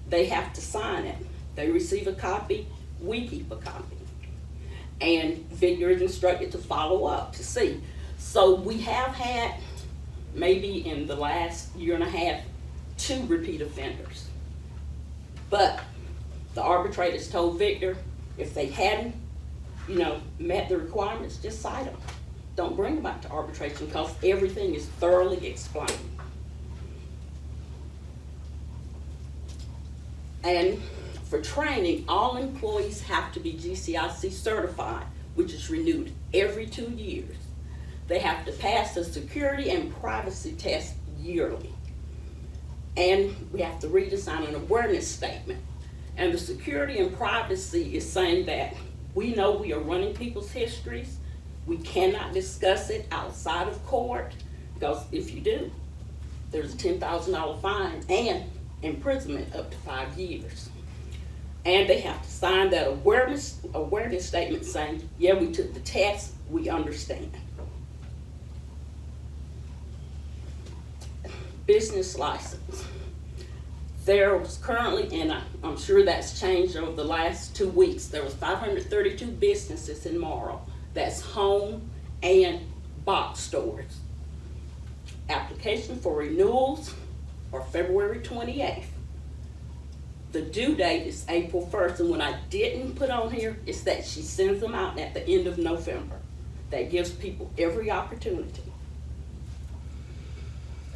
S7: they have to sign it. They receive a copy, we keep a copy. And Victor is instructed to follow up to see. So we have had, maybe in the last year and a half, 2 repeat offenders. But the arbitrators told Victor, if they hadn't, met the requirements, just cite them. Don't bring them back to arbitration because everything is thoroughly explained. And for training, all employees have to be GCIC certified, which is renewed every 2 years. They have to pass the security and privacy test yearly. And we have to redesign an awareness statement. And the security and privacy is saying that we know we are running people's histories. We cannot discuss it outside of court, because if you do, there's a $10,000 fine and imprisonment up to 5 years. And they have to sign that awareness statement saying, yeah, we took the test, we understand. Business license. There was currently, and I'm sure that's changed over the last 2 weeks, there was 532 businesses in Morrow. That's home and box stores. Application for renewals are February 28th. The due date is April 1st, and what I didn't put on here is that she sends them out at the end of November. That gives people every opportunity.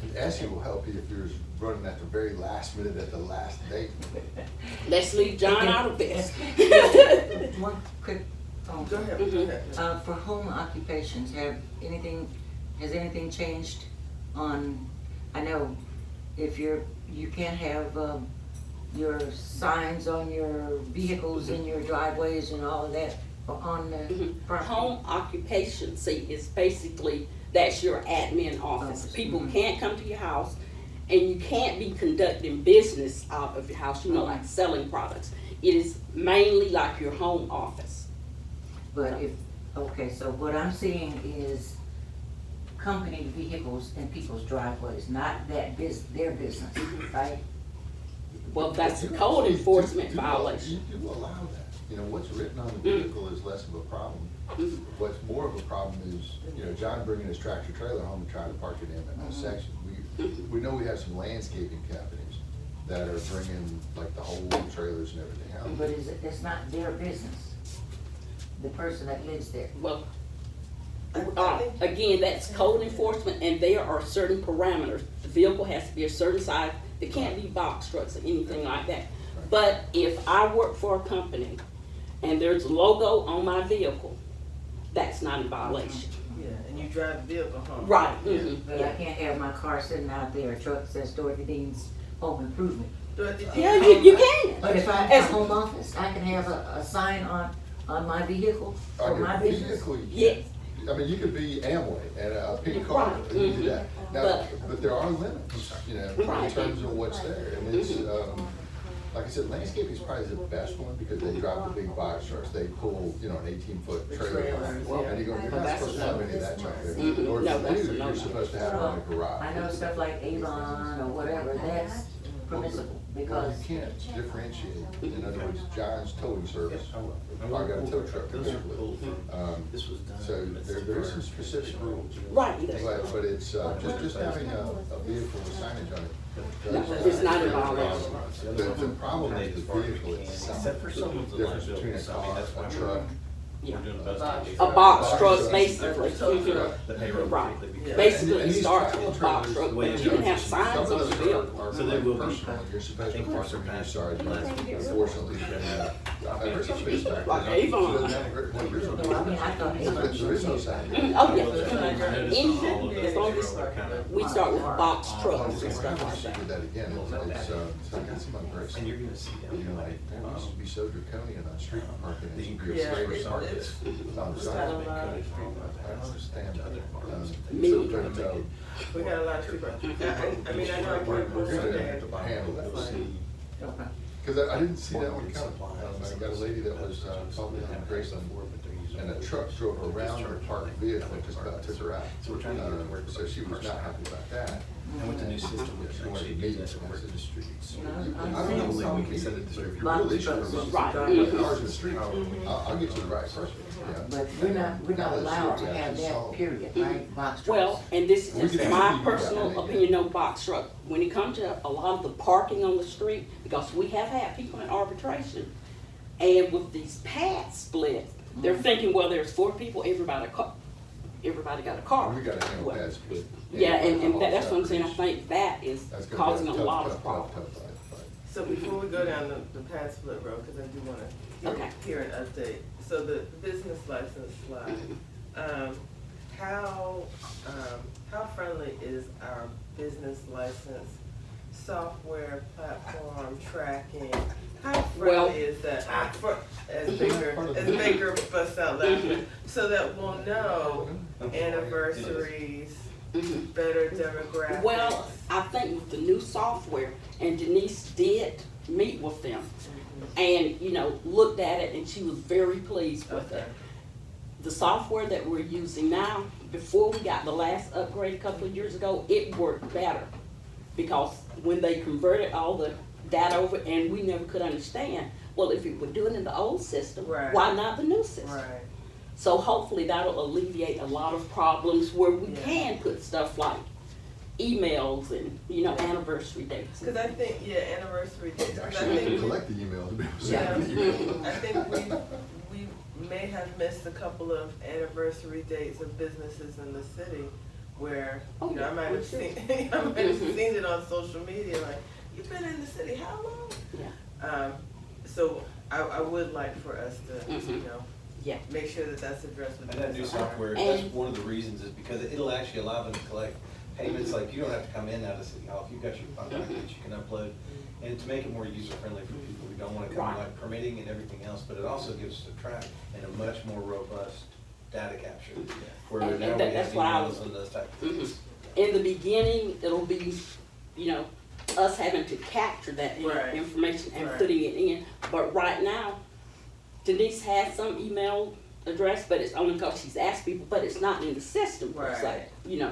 S3: And asking will help you if you're running at the very last minute at the last date.
S7: Let's leave John out of this.
S4: One quick,
S6: Go ahead,
S7: Mhm.
S6: go ahead.
S4: for home occupations, has anything changed on, I know if you can't have, your signs on your vehicles in your driveways and all of that on the property?
S7: Home occupation, see, is basically, that's your admin office.
S4: Office,
S7: People
S4: mhm.
S7: can't come to your house, and you can't be conducting business out of your house, like selling products. It is mainly like your home office.
S4: But okay, so what I'm seeing is company vehicles in people's driveways, not their business, right?
S7: Well, that's a
S3: You
S7: code
S3: actually
S7: enforcement
S3: do-
S7: violation.
S3: You do allow that. What's written on the vehicle is less of a problem. What's more of a problem is, John bringing his tractor trailer home and trying to park it in a section. We know we have some landscaping companies that are bringing like the whole trailers and everything else.
S4: But it's not their business, the person that lives there.
S7: Well,
S6: I think-
S7: again, that's code enforcement, and there are certain parameters. The vehicle has to be a certain size. It can't be box trucks or anything like that. But if I work for a company and there's a logo on my vehicle, that's not in violation.
S6: Yeah, and you drive the vehicle home.
S7: Right.
S6: Yeah.
S7: Mhm.
S4: But I can't have my car sitting out there, a truck that says Dorothy Dean's Home Improvement.
S6: Dorothy
S7: Yeah,
S6: Dean
S7: you
S6: home-
S7: can.
S4: But if I
S7: As-
S4: have a home office, I can have a sign on my vehicle for
S3: On
S4: my
S3: your
S4: business.
S3: vehicle, you
S7: Yes.
S3: can. I mean, you could be Amway and a pink car,
S7: Right,
S3: and you do
S7: mhm.
S3: that. Now, but there are limits, in
S7: Right.
S3: terms of what's there. And it's, like I said, landscaping is probably the best one because they drive the big box trucks. They pull, an 18-foot trailer.
S6: trailers,
S3: And
S6: yeah.
S3: you go, you're not
S7: That's
S3: supposed to have any of that junk there.
S7: Mhm.
S3: Or
S7: No,
S3: if
S7: that's
S3: you
S7: a
S3: do,
S7: no-no.
S3: you're supposed to have it in the garage.
S4: I know stuff like Avon or whatever, that's permissible
S3: Well,
S4: because,
S3: you can't differentiate. In other words, John's towing service, I got a tow truck to
S8: Those
S3: go
S8: are
S3: with.
S8: pulled from, this was done.
S3: So there is some specific rules.
S7: Right.
S3: But it's, just having a vehicle with signage on it.
S7: No, it's not a violation.
S3: The problem is the vehicle itself.
S8: Except for some of the
S3: The difference between a
S8: liabilities, I mean,
S3: car,
S8: that's why
S3: a truck.
S8: we're doing the best.
S7: A box truck, basically.
S8: The payroll.
S7: Right.
S6: Yeah.
S7: Basically,
S3: And
S7: it
S3: these
S7: starts
S3: tractor
S7: with box
S3: trailers,
S7: truck,
S8: way
S7: but
S8: to
S7: you can
S8: go.
S7: have signs
S3: Some
S7: on
S3: of
S7: the
S3: those
S7: vehicle.
S3: are
S8: So they will be-
S3: personal, you're supposed to
S8: I think
S3: park them in your yard, but unfortunately, you can have, I've heard some big tractors.
S7: Like Avon.
S4: no, I mean, I thought Avon
S3: There is no sign.
S7: Oh, yeah.
S8: Notice on all of
S7: Anything,
S8: those
S7: as long as
S8: are kind of-
S7: we start with box
S3: Well,
S7: trucks and
S3: it's
S7: stuff
S3: not
S7: like
S3: to
S7: that.
S3: do that again, it's, I got some grace.
S8: And you're gonna see them, like,
S3: It used to be so draconian on street parking.
S8: the
S3: It used to be
S8: increase
S6: Yeah,
S3: afraid to
S6: it-
S3: park
S6: it's-
S3: it on the
S6: it's
S3: side.
S6: kind of,
S3: I understand that.
S7: Me.
S6: We got a lot of people. I mean, I know I work
S3: We're
S6: with
S3: gonna
S6: some
S3: have to handle that.
S4: Okay.
S3: Because I didn't see that one coming. I got a lady that was, talking on Graceland, and a truck drove around her parked vehicle, just about took her out.
S8: So we're trying to get it to work.
S3: So she was not happy about that.
S8: And with the new system, we
S3: She
S8: can
S3: wanted
S8: actually
S3: to
S8: do
S3: meet
S8: that
S3: us
S8: to
S3: and I
S8: work
S3: said,
S8: the streets.
S4: You know,
S3: I
S4: I'm
S3: don't
S4: saying
S3: know,
S4: some
S3: we can set it
S4: people-
S3: if you're
S4: Lots
S3: really
S4: of
S3: sure
S4: buses
S3: about
S7: Right.
S3: cars in the street, I'll get you the right person, yeah.
S4: But we're not
S3: Now that
S4: allowed
S3: she
S4: to have
S3: actually
S4: that,
S3: solved it.
S4: period, right, box trucks?
S7: Well, and this
S3: We
S7: is
S3: can
S7: my
S3: actually do that.
S7: personal opinion on box truck. When it comes to a lot of the parking on the street, because we have had people in arbitration, and with these paths split, they're thinking, well, there's 4 people, everybody got a car.
S3: We gotta handle
S7: Well,
S3: that split.
S7: Yeah, and that's what I'm saying, I think that is
S3: That's gonna be
S7: causing a
S3: tough,
S7: lot
S3: tough,
S7: of
S3: tough, tough
S7: problems.
S3: fight.
S6: So before we go down the pad split road, because I do want to
S7: Okay.
S6: hear an update. So the business license slide, how friendly is our business license software platform tracking? How
S7: Well-
S6: friendly is that? As Baker busts out laughing, so that we'll know anniversaries,
S7: Mhm.
S6: better demographics.
S7: Well, I think with the new software, and Denise did meet with them, and, looked at it, and she was very pleased with
S6: Okay.
S7: it. The software that we're using now, before we got the last upgrade a couple of years ago, it worked better. Because when they converted all the data over, and we never could understand, well, if it were doing it in the old system,
S6: Right.
S7: why not the new system?
S6: Right.
S7: So hopefully that'll alleviate a lot of problems where we
S6: Yeah.
S7: can put stuff like emails and, anniversary dates.
S6: Because I think, anniversary dates, 'cause I
S3: Actually, you can
S6: think,
S3: collect the emails, be able to
S6: yeah,
S3: send the emails.
S6: I think we may have missed a couple of anniversary dates of businesses in the city where,
S7: Oh,
S6: I might
S7: we
S6: have
S7: should.
S6: seen,
S7: Mhm.
S6: seen it on social media, like, you've been in the city how long?
S7: Yeah,
S6: So I would like for us to,
S7: Mhm. yeah.
S6: make sure that that's addressed with
S5: And that new
S6: business.
S5: software,
S7: And-
S5: that's one of the reasons is because it'll actually allow them to collect payments, like you don't have to come in now to City Hall, if you've got your fund documents, you can upload. And to make it more user friendly for people who don't wanna come
S7: Right.
S5: like permitting and everything else, but it also gives us a track and a much more robust data capture. Where
S7: And
S5: now we
S7: that's
S5: have
S7: what I was-
S5: emails and those type of
S7: Mhm.
S5: things.
S7: In the beginning, it'll be, us having to capture that
S6: Right.
S7: information and
S6: Right.
S7: putting it in. But right now, Denise has some email address, but it's only because she's asked people, but it's not in the system per se,
S6: Right. Right.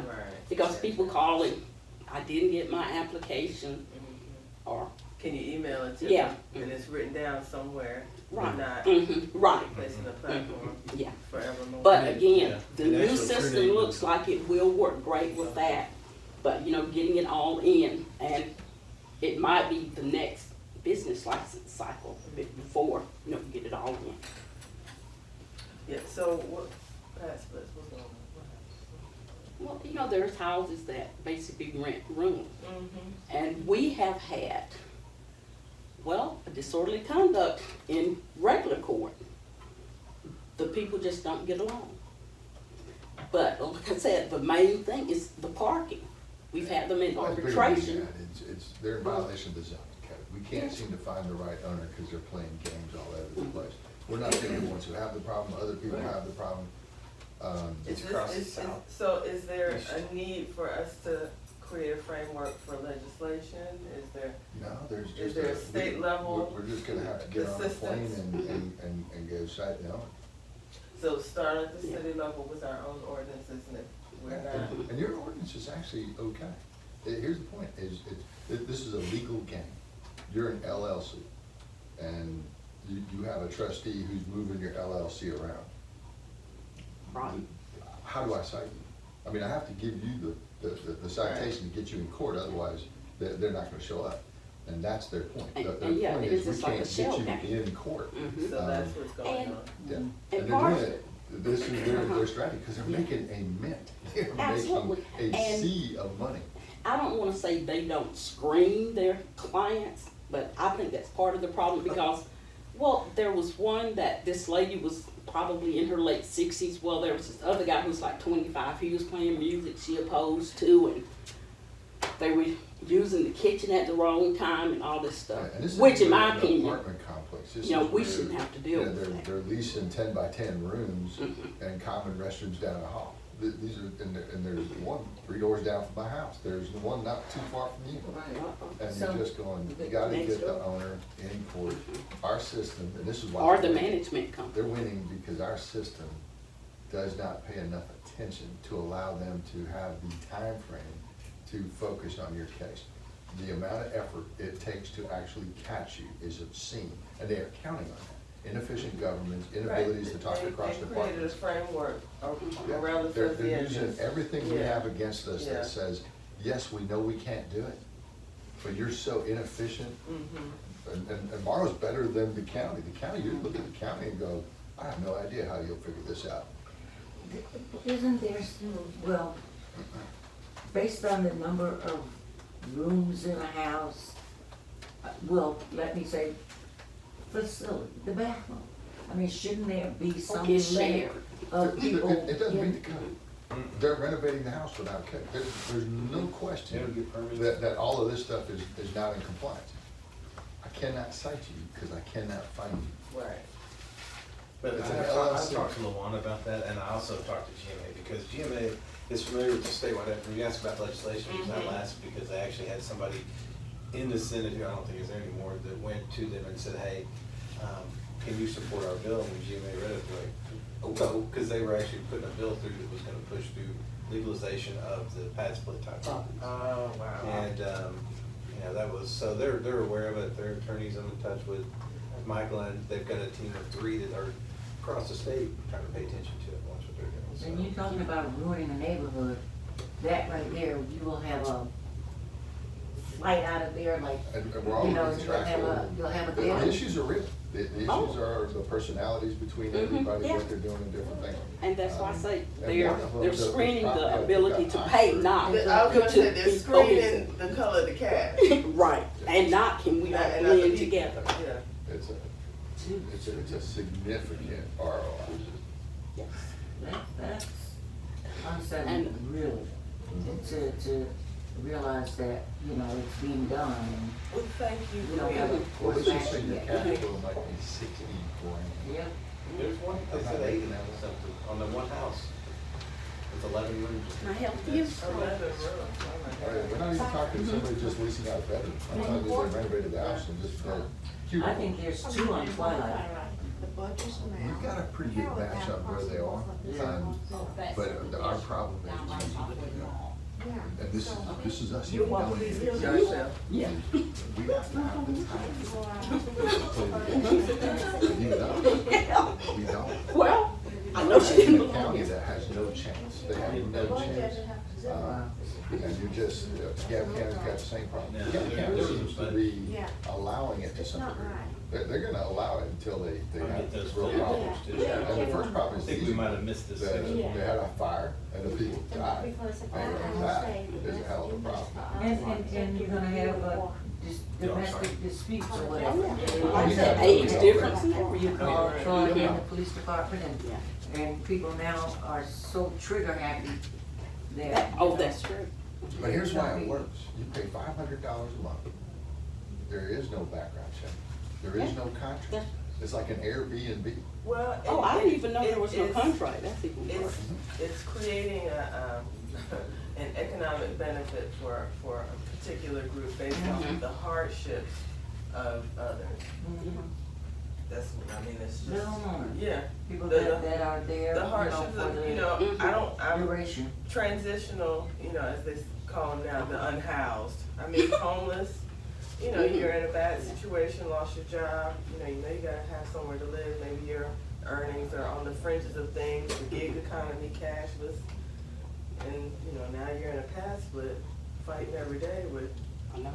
S7: Because people calling, I didn't get my application,
S6: Mhm.
S7: or,
S6: Can you email it to
S7: Yeah.
S6: them? And it's written down somewhere,
S7: right,
S6: but not
S7: right,
S6: placed in the platform
S7: yeah.
S6: forevermore.
S7: But
S5: And-
S7: again,
S5: yeah.
S7: the
S5: And
S7: new
S5: actually
S7: system
S5: printing-
S7: looks like it will work great with that, but, getting it all in, and it might be the next business license cycle before, we get it all in.
S6: Yeah, so what, pad splits, what's going on?
S7: Well, there's houses that basically rent rooms,
S6: Mm-hmm.
S7: and we have had, a disorderly conduct in regular court. The people just don't get along. But like I said, the main thing is the parking. We've had them in
S3: Well, it's bigger than
S7: arbitration.
S3: that. It's, they're in violation of the zoning code. We can't seem to find the right owner because they're playing games all over the place. We're not the only ones who have the problem, other people have the problem.
S5: It's
S6: Is
S5: across the
S6: this,
S5: south.
S6: so is there a need for us to create a framework for legislation? Is there,
S3: No, there's
S6: Is
S3: just
S6: there a state level
S3: We're just gonna have to get on a plane
S6: assistance?
S3: and go sight down.
S6: so start at the city level with our own ordinances, and if we're not,
S3: And your ordinance is actually okay. Here's the point, this is a legal game. You're an LLC, and you have a trustee who's moving your LLC around.
S7: Right.
S3: How do I cite you? I mean, I have to give you the citation to get you in court, otherwise they're not gonna show up. And that's their point. Their
S7: And yeah,
S3: point
S7: it
S3: is
S7: is
S3: we
S7: just like a
S3: can't
S7: shell
S3: get
S7: game.
S3: you in court.
S7: Mhm.
S6: so that's what's going
S7: And-
S6: on.
S3: Yeah.
S7: And
S3: And they're
S7: part
S3: doing
S7: of
S3: it, this is their strategy, because they're making a mint. They're
S7: Absolutely.
S3: making a
S7: And-
S3: sea of money.
S7: I don't wanna say they don't screen their clients, but I think that's part of the problem because, there was one that this lady was probably in her late 60s. Well, there was this other guy who was like 25. He was playing music she opposed to, and they were using the kitchen at the wrong time and all this stuff.
S3: And this is
S7: Which in my
S3: an
S7: opinion,
S3: apartment complex. This
S7: we
S3: is where,
S7: shouldn't have to deal with
S3: they're,
S7: that.
S3: they're leasing 10 by 10 rooms
S7: Mhm.
S3: and common restrooms down the hall. These are, and there's one 3 doors down from my house, there's the one not too far from you. And
S4: So-
S3: you're just going, you gotta
S7: Next
S3: get the
S7: door.
S3: owner in court. Our system, and this is why.
S7: Or the
S3: they're winning.
S7: management company.
S3: They're winning because our system does not pay enough attention to allow them to have the time frame to focus on your case. The amount of effort it takes to actually catch you is obscene, and they are counting on that. Inefficient governments, inabilities to talk across
S6: They created a
S3: departments.
S6: framework
S3: Yeah,
S6: around the
S3: they're
S6: fuzzy
S3: using
S6: edges.
S3: everything we
S6: Yeah.
S3: have against us
S6: Yeah.
S3: that says, yes, we know we can't do it, but you're so inefficient. And Morrow's better than the county. The county, you look at the county and go, I have no idea how you'll figure this out.
S4: Isn't there still, well, based on the number of rooms in a house, well, let me say, facility, the bathroom. I mean, shouldn't there be some
S7: Okay,
S4: limit
S7: shared.
S4: of people?
S3: It doesn't
S4: in-
S3: meet the code. They're renovating the house without code. There's no
S5: They don't
S3: question
S5: get permits.
S3: that all of this stuff is not in compliance. I cannot cite you because I cannot find you.
S6: Right.
S5: But
S3: It's
S5: I've
S3: an
S5: talked,
S3: LLC.
S5: I've talked to Luana about that, and I also talked to GMA, because GMA is familiar with the statewide effort. You asked about legislation, it was not last, because they actually had somebody in the Senate, who I don't think is there anymore, that went to them and said, hey, can you support our bill? And when GMA read it, they're like, oh, no, because they were actually putting a bill through that was gonna push through legalization of the pad split type properties.
S6: Oh, wow.
S5: And, you know, that was, so they're aware of it, their attorneys I'm in touch with, Michael, and they've got a team of 3 that are across the state trying to pay attention to it, watch what they're doing.
S4: And you're talking about ruining a neighborhood, that right there, you will have a flight out of there like,
S3: And we're
S4: you
S3: all
S4: know,
S3: losing track
S4: you'll have a
S3: The
S4: deal.
S3: issues are real. The issues
S7: Oh.
S3: are the personalities between
S7: Mhm,
S3: everybody,
S7: yeah.
S3: what they're doing and different things.
S7: And that's why I say
S3: And
S7: they're,
S3: one of them,
S7: they're
S3: the
S7: screening
S3: property
S7: the
S3: that
S7: ability
S3: got
S7: to pay,
S3: offered-
S7: not
S6: I was gonna say, they're
S7: to
S6: screening the color of the cat.
S7: Right, and not can we all
S6: And other
S7: blend
S6: people.
S7: together.
S6: Yeah.
S3: It's a significant ROI.
S7: Yes.
S4: That's unsettling, really, to realize that, you know, it's being done and
S6: Well, thank you.
S4: we don't have a
S3: Well,
S4: course
S3: let's
S4: of
S3: just say
S4: action
S3: your
S4: yet.
S3: cash flow might be 60 grand.
S4: Yeah,
S5: There's one, they said 8 now, something, on the one house, with 11 rooms.
S7: Can I help you?
S6: 11 rooms. Oh, my
S3: All right, we're not even talking somebody just leasing out a bedroom. I'm talking they renovated the house and just built cute.
S4: I think there's 2 on Twilight.
S2: The budget's now.
S3: We've got a pretty good match up where they are. But our problem is, and this is us.
S6: You
S3: even
S6: want
S3: knowing
S6: these
S3: it.
S6: yourself?
S7: Yeah.
S3: We have to have the time. You don't. We don't.
S7: Well, I know she
S3: In a
S7: didn't.
S3: county that has no chance, they have no chance. And you just, Gap County's got the same problem.
S5: Yeah,
S3: Gap
S5: they're-
S3: County
S5: they're
S3: seems to
S5: but-
S3: be
S2: Yeah.
S3: allowing it to some
S2: not
S3: degree.
S2: right.
S3: They're gonna allow it until they
S5: I'll
S3: have
S5: get those
S3: real
S5: photos
S3: problems.
S5: too.
S3: And the first problem
S5: I
S3: is.
S5: think we might have missed this
S3: They
S5: section.
S3: they had a fire and the people died. And that is a hell of a problem.
S4: And you're gonna have domestic disputes or whatever.
S7: Like I said, age difference and everything.
S4: You call Troy
S7: Mhm.
S4: and the police department and people now are so trigger happy that.
S7: Oh, that's true.
S3: But here's why it works. You pay $500 a month. There is no background check. There is no contract. It's like an Airbnb.
S6: Well.
S7: Oh, I didn't even know there was no
S6: it's-
S7: contract, that's even worse.
S6: It's creating an economic benefit for a particular group based on
S7: Mhm.
S6: the hardships of others.
S4: Mhm.
S6: That's, I mean, it's just.
S4: The homeowners.
S6: Yeah.
S4: People
S6: The-
S4: that are there,
S6: The
S4: you know,
S6: hardships
S4: for
S6: of, you
S4: the
S6: know, I'm
S4: duration.
S6: transitional, you know, as they call them now, the unhoused. I mean, homeless, you know, you're in a bad situation, lost your job, you know you gotta have somewhere to live, maybe your earnings are on the fringes of things, the gig economy, cashless. And, you know, now you're in a pad split, fighting every day with.
S7: I know.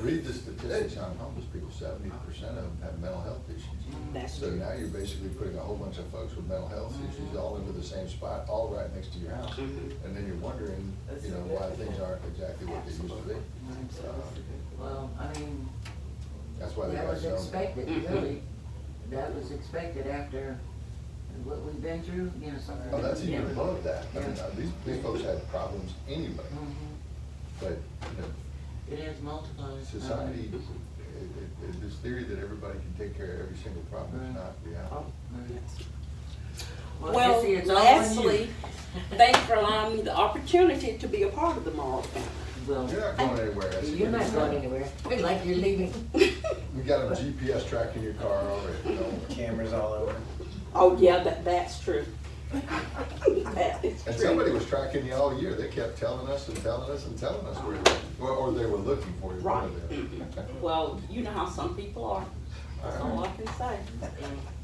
S3: Read the statistics on homeless people, 70% of them have mental health issues.
S7: That's
S3: So
S7: true.
S3: now you're basically putting a whole bunch of folks with mental health issues all into the same spot, all right next to your house.
S7: Mhm.
S3: And then you're wondering, you know, why things aren't exactly what they used to be.
S4: Well, I mean,
S3: That's why they
S4: that
S3: got
S4: was
S3: zoning.
S4: expected,
S7: Mhm.
S4: really. That was expected after what we've been through, you know, something.
S3: Oh, that's even
S4: Yeah.
S3: above that. I mean,
S4: Yeah.
S3: these folks had problems anyway,
S4: Mhm.
S3: but, you know,
S4: It is multiplied.
S3: society, this theory that everybody can take care of every single problem is
S4: Right.
S3: not reality.
S4: Right.
S7: Well,
S4: Jesse, it's all on you.
S7: lastly, thanks for allowing me the opportunity to be a part of the Morrow family.
S4: Well,
S3: You're not going anywhere. That's a
S4: you're
S3: good
S4: not going
S3: sign.
S4: anywhere, like you're leaving.
S3: We got a GPS tracking your car already, don't we?
S5: Cameras all over.
S7: Oh, yeah, that's true. That is
S3: And
S7: true.
S3: somebody was tracking you all year. They kept telling us and telling us and telling us where you were, or they were looking for you.
S7: Right.
S3: one or the other.
S7: Well, you know how some people are. That's all I can say.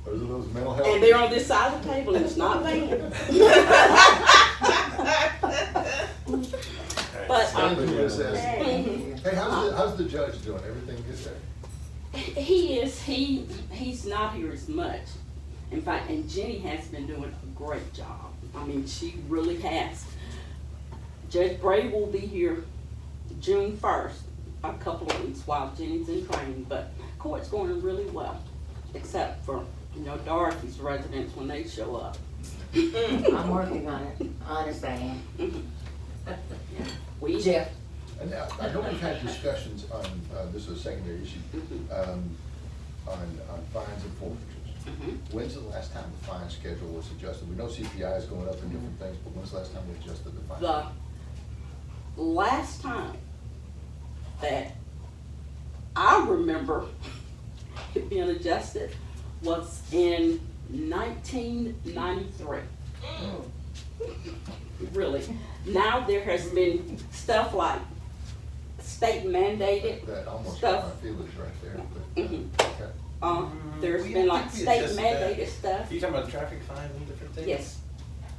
S3: Those are those mental health.
S7: And they're on this side of the table and it's not them. But,
S3: Somebody just says,
S7: Mhm.
S3: hey, how's the judge doing? Everything good there?
S7: He's not here as much. In fact, and Jenny has been doing a great job. I mean, she really has. Judge Bray will be here June 1st, a couple of weeks while Jenny's in training, but court's going really well, except for, Dorothy's residents when they show up.
S4: I'm working on it, honest I am.
S7: We,
S4: Jeff,
S3: And now, I know we've had discussions on, this is a secondary issue, on fines and forfeitures.
S7: Mhm.
S3: When's the last time the fine schedule was adjusted? We know CPI is going up in different things, but when's the last time we adjusted the fine?
S7: the last time that I remember it being adjusted was in 1993. Really. Now there has been stuff like state mandated
S3: That almost hurt
S7: stuff.
S3: my feelings right there, but,
S7: Mhm.
S3: okay.
S7: There's
S5: We-
S7: been
S5: I
S7: like
S5: think we
S7: state
S5: adjusted that.
S7: mandated stuff.
S5: You talking about traffic fines and different things?
S7: Yes.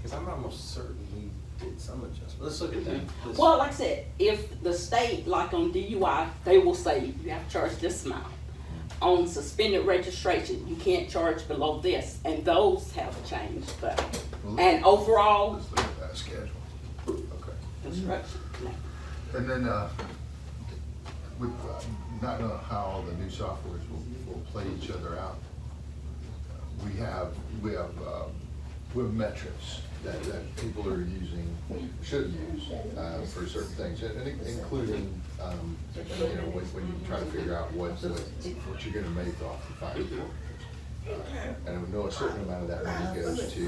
S5: Because I'm almost certain we did some adjustment. Let's look at that. Let's-
S7: Well, like I said, if the state, like on DUI, they will say you have to charge this amount. On suspended registration, you can't charge below this, and those have changed, but, and overall,
S3: Let's look at that schedule. Okay.
S7: construction, no.
S3: And then, with, not knowing how the new softwares will play each other out, we have metrics that people are using, should use, for certain things, and including, when you try to figure out what you're gonna make off the fine forfeitures. And we know a certain amount of that money goes to,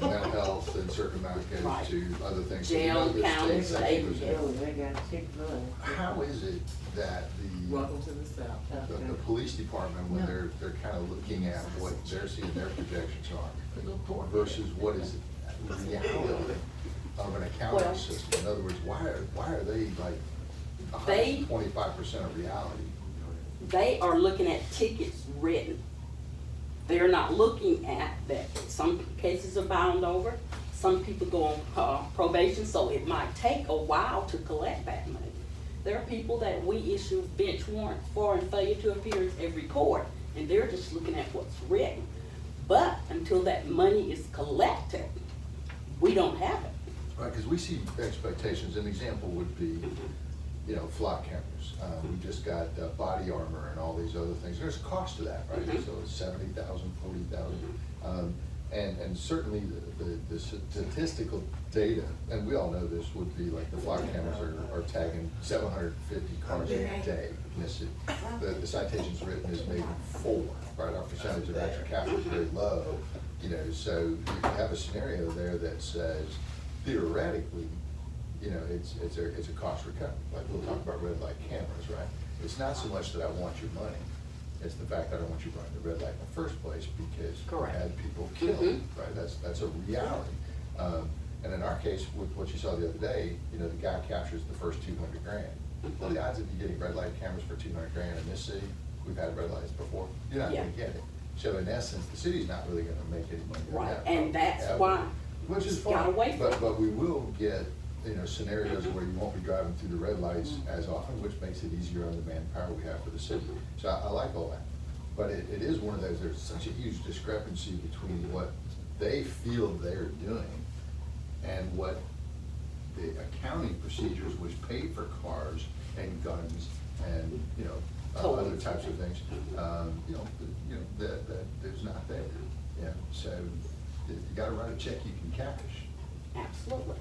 S3: mental health, and a certain amount
S7: Right.
S3: goes to other things. So we
S7: Jail,
S3: know that
S7: county,
S3: state
S7: state,
S3: goes in.
S4: oh, they got sick blood.
S3: How is it that
S6: Welcome to the South.
S3: the police department, when they're kind of looking at what they're seeing their projections are versus what is the reality of an accounting
S7: Well-
S3: system? In other words, why are they like
S7: They-
S3: 25% of reality?
S7: They are looking at tickets written. They're not looking at that some cases are bound over, some people go on probation, so it might take a while to collect that money. There are people that we issue bench warrants for and failure to appear in every court, and they're just looking at what's written. But until that money is collected, we don't have it.
S3: Right, because we see expectations. An example would be, flock cameras. We just got body armor and all these other things. There's a cost to that, right?
S7: Mhm.
S3: So it's 70,000, 40,000. And certainly the statistical data, and we all know this, would be like the flock cameras are tagging 750 cars a day in this city. The citations written is maybe 4, right? Our percentage of actual capture is very low, so you have a scenario there that says theoretically, it's a cost recovery. Like we'll talk about red light cameras, right? It's not so much that I want your money, it's the fact that I don't want you running the red light in the first place because you
S7: Correct.
S3: had people killed,
S7: Mhm.
S3: right? That's a reality. And in our case, with what you saw the other day, the guy captures the first 200 grand. Well, the odds of you getting red light cameras for 200 grand in this city, we've had red lights before, you're not gonna
S7: Yeah.
S3: get it. So in essence, the city's not really gonna make any money on
S7: Right,
S3: that.
S7: and that's
S3: ever.
S7: why
S3: Which is
S7: it's got
S3: fine,
S7: away from
S3: but we will get, scenarios where you won't be driving through the red lights as often, which makes it easier on the manpower we have for the city. So I like all that. But it is one of those, there's such a huge discrepancy between what they feel they're doing and what the accounting procedures, which pay for cars and guns and, other types of things, that is not there. So if you gotta write a check you can cash.
S7: Absolutely.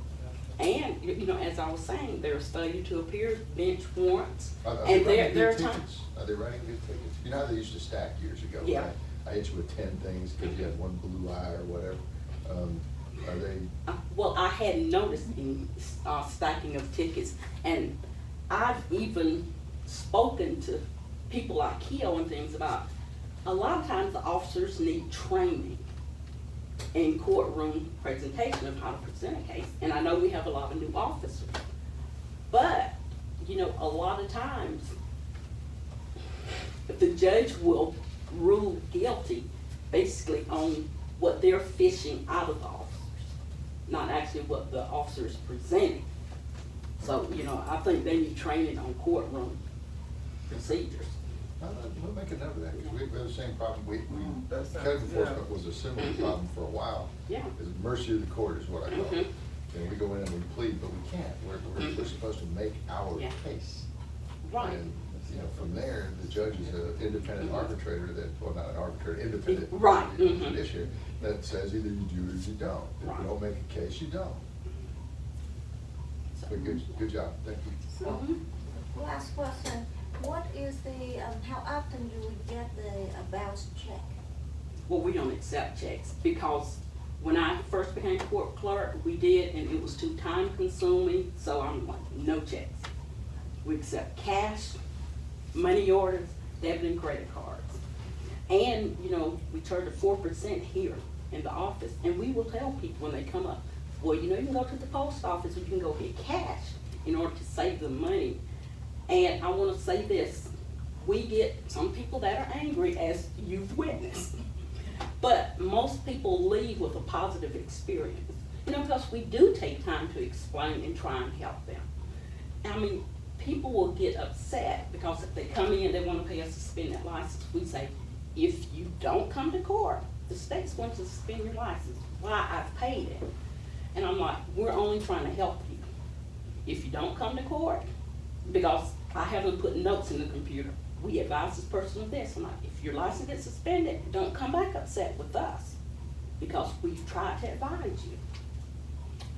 S7: And, as I was saying, there's failure to appear, bench warrants,
S3: Are
S7: and
S3: they
S7: there
S3: writing
S7: are
S3: good
S7: times.
S3: tickets? Are they writing good tickets? You know how they used to stack years ago,
S7: Yeah.
S3: right? I hit you with 10 things because you had one blue eye or whatever. Are they?
S7: Well, I hadn't noticed any stacking of tickets, and I've even spoken to people like Keo and things about, a lot of times the officers need training in courtroom presentation of how to present a case, and I know we have a lot of new officers. But, you know, a lot of times, the judge will rule guilty basically on what they're fishing out of the officers, not actually what the officers presenting. So, you know, I think they need training on courtroom procedures.
S3: We'll make a note of that, because we have the same problem,
S6: That sounds-
S3: code enforcement was a similar problem for a while.
S7: Yeah.
S3: It's mercy of the court is what I call it.
S7: Mhm.
S3: And we go in and we plead, but we can't, we're supposed to make our
S7: Yeah.
S3: case.
S7: Right.
S3: And, you know, from there, the judge is an independent arbitrator that, well, not an arbitrator, independent.
S7: Right, mhm.
S3: Judiciary, that says either you do or you don't. If
S7: Right.
S3: you don't make a case, you don't.
S7: So-
S3: But good job, thank you.
S7: Mhm.
S2: Last question, what is the, how often do we get the bounce check?
S7: Well, we don't accept checks, because when I first became court clerk, we did, and it was too time consuming, so I'm like, no checks. We accept cash, money orders, debit and credit cards. And, you know, we charge a 4% here in the office, and we will tell people when they come up, well, you know, you can go to the post office, or you can go get cash in order to save the money. And I wanna say this, we get some people that are angry, as you've witnessed. But most people leave with a positive experience, you know, because we do take time to explain and try and help them. I mean, people will get upset because if they come in, they wanna pay a suspended license. We say, if you don't come to court, the state's going to suspend your license. Why? I've paid it. And I'm like, we're only trying to help you. If you don't come to court, because I haven't put notes in the computer, we advise this person of this. I'm like, if your license gets suspended, don't come back upset with us, because we've tried to advise you.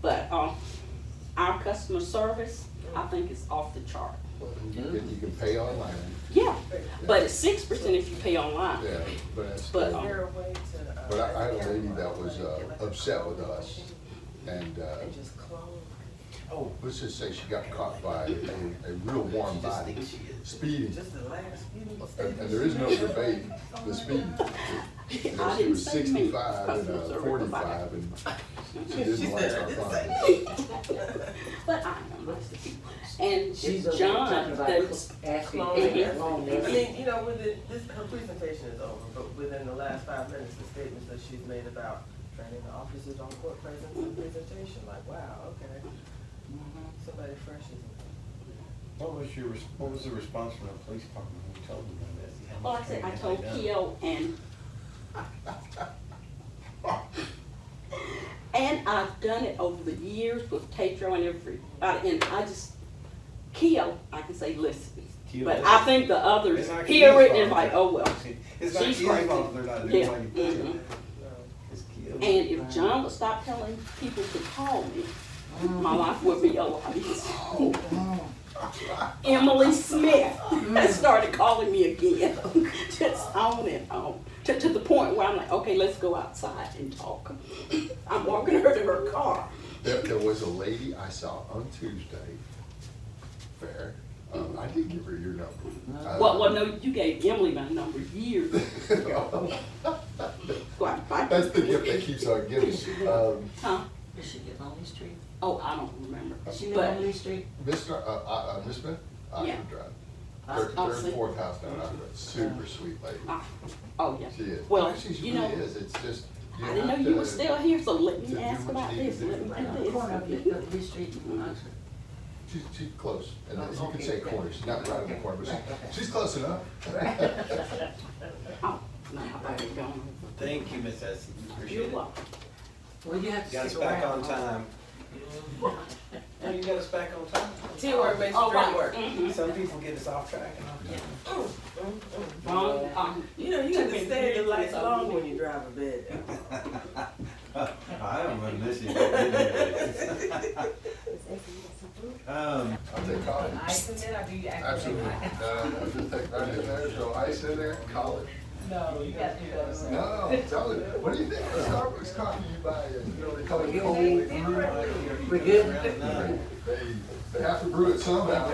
S7: But, our customer service, I think, is off the chart.
S3: You can pay online.
S7: Yeah, but it's 6% if you pay online.
S3: Yeah, but it's.
S7: But,
S6: Is there a way to?
S3: But I had a lady that was upset with us, and
S6: And just close?
S3: oh, let's just say she got caught by a real warm body, speeding.
S6: Just the last few.
S3: And there is no debate, the speed. You know,
S7: I
S3: she
S7: didn't
S3: was
S7: say me.
S3: 65 and
S7: Customer service
S3: 45, and she
S6: She
S3: didn't like
S6: said,
S3: our
S6: "I didn't
S3: findings.
S7: But I know most of the people. And
S4: She's over there
S7: John,
S4: talking about
S7: that's,
S4: asking
S6: Cloning.
S4: long
S6: I mean, you know, her presentation is over, but within the last 5 minutes, the statements that she's made about training the officers on court presence and presentation, like, wow, okay. Somebody fresh is.
S5: What was the response from the police department when you told them that?
S7: well, like I said, I told Keo, and I've done it over the years with Tetro and everybody, and I just, Keo, I can say listen.
S5: Keo
S7: But
S5: does.
S7: I think the others
S5: It's not
S7: hear
S5: Keo's
S7: it and
S5: fault.
S7: like, oh, well,
S5: It's not
S7: she's
S5: Keo's
S7: crazy.
S5: fault they're not doing
S7: Yeah.
S5: what you put in.
S7: Mhm.
S5: It's Keo.
S7: And if John would stop telling people to call me, my life would be a lot easier. Emily Smith has started calling me again, just on and on, to the point where I'm like, okay, let's go outside and talk. I'm walking her to her car.
S3: There was a lady I saw on Tuesday, fair, I did give her your number.
S7: Well, no, you gave Emily my number years ago.
S3: That's the gift that keeps on giving.
S7: Huh?
S4: Does she get Lonely Street?
S7: Oh, I don't remember.
S4: Does she live
S7: But-
S4: on Lonely Street?
S3: Miss Smith, I
S7: Yeah.
S3: can drive.
S7: I'll
S3: Third,
S7: see.
S3: fourth house down, super sweet lady.
S7: Oh, yeah.
S3: She is.
S7: Well,
S3: She
S7: you know,
S3: really is, it's just.
S7: I didn't know you were still here, so let
S3: to
S7: me
S3: do
S7: ask
S3: what
S7: about
S3: you need
S7: this,
S3: to do.
S7: let me
S4: Right on the
S7: do
S4: corner of
S7: this.
S4: Lonely Street in Oxford.
S3: She's close, and
S4: Oh,
S3: you can
S4: okay,
S3: say
S4: yeah.
S3: corner, she's not right in the corner, but
S4: Right, okay.
S3: she's close enough.
S7: Oh, no, I better go on.
S5: Thank you, Miss Essie, appreciate
S7: You're
S5: it.
S7: welcome.
S4: Well, you have to
S5: Got us
S4: stick
S5: back
S4: around.
S5: on time. Oh, you got us back on time?
S6: Teamwork makes the
S7: Oh,
S6: dream
S7: right.
S6: work.
S7: Mhm.
S5: Some people get us off track and off time.
S7: Wrong,
S6: You know, you got to stay at the lights
S7: Took me
S6: long
S7: years.
S6: when you drive a bed.
S5: I don't run this year.
S3: I'll take coffee.
S9: Ice in it, or do you actually?
S3: Absolutely. I'll just take right in there, throw ice in there, call it.
S6: No, you gotta do that.
S3: No, I'm telling you, what do you think of Starbucks coffee you buy? You know, they call it
S4: We're
S3: cold.
S4: good.
S3: They have to brew it somehow.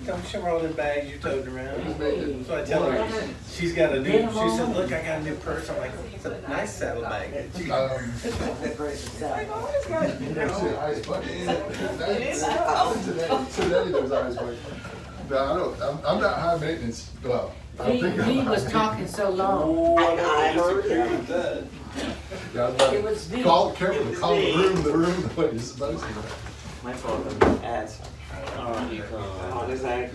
S5: Don't show her all them bags you toting around.
S3: Just make it-
S5: So I tell her, she's got a new, she said, look, I got a new purse. I'm like, it's a nice saddlebag.
S3: There's an ice bucket in it. Today there's ice bucket. No, I'm not high maintenance. Well, I think I'm
S4: He
S3: high
S4: was
S3: maintenance.
S4: talking so long.
S7: I heard that.
S3: Yeah, I was like,
S4: It was V.
S3: call the room the way you're supposed to.
S9: My fault. Ads. This act.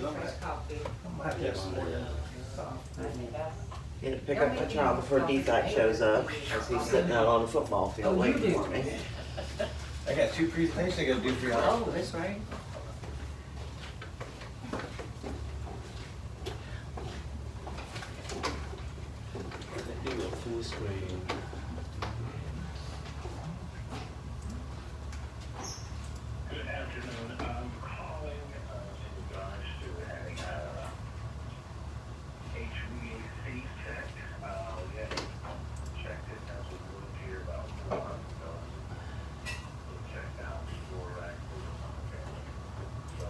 S9: Yeah, pick up my child before defect shows up, as he's sitting out on the football field
S4: Oh, you
S9: waiting
S4: do?
S9: for me.
S5: I got 2 presentations I gotta do for y'all.
S4: Oh, that's right.
S9: Do a full screen.
S10: Good afternoon. I'm calling in regards to having HVAC check. We had checked it as we moved here about 4 months ago. We checked out for actually on the family. So,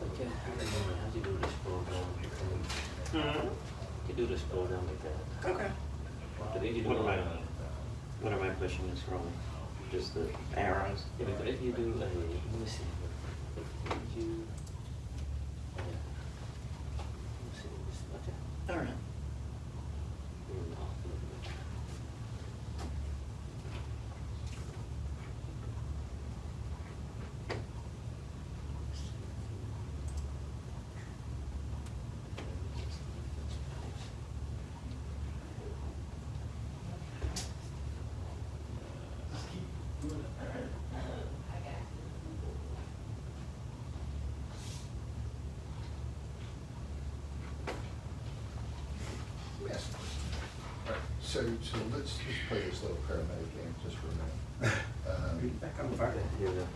S9: Okay. How'd you do this program? You do this program like that.
S7: Okay.
S9: What am I pushing this from? Just the arrows? Yeah, but if you do a, let me see. If you, yeah. Let me see this, okay.
S7: All right.
S3: Yes. Right, so let's just play this little paramedic game just for a minute.
S5: Back on fire.
S9: Here we go.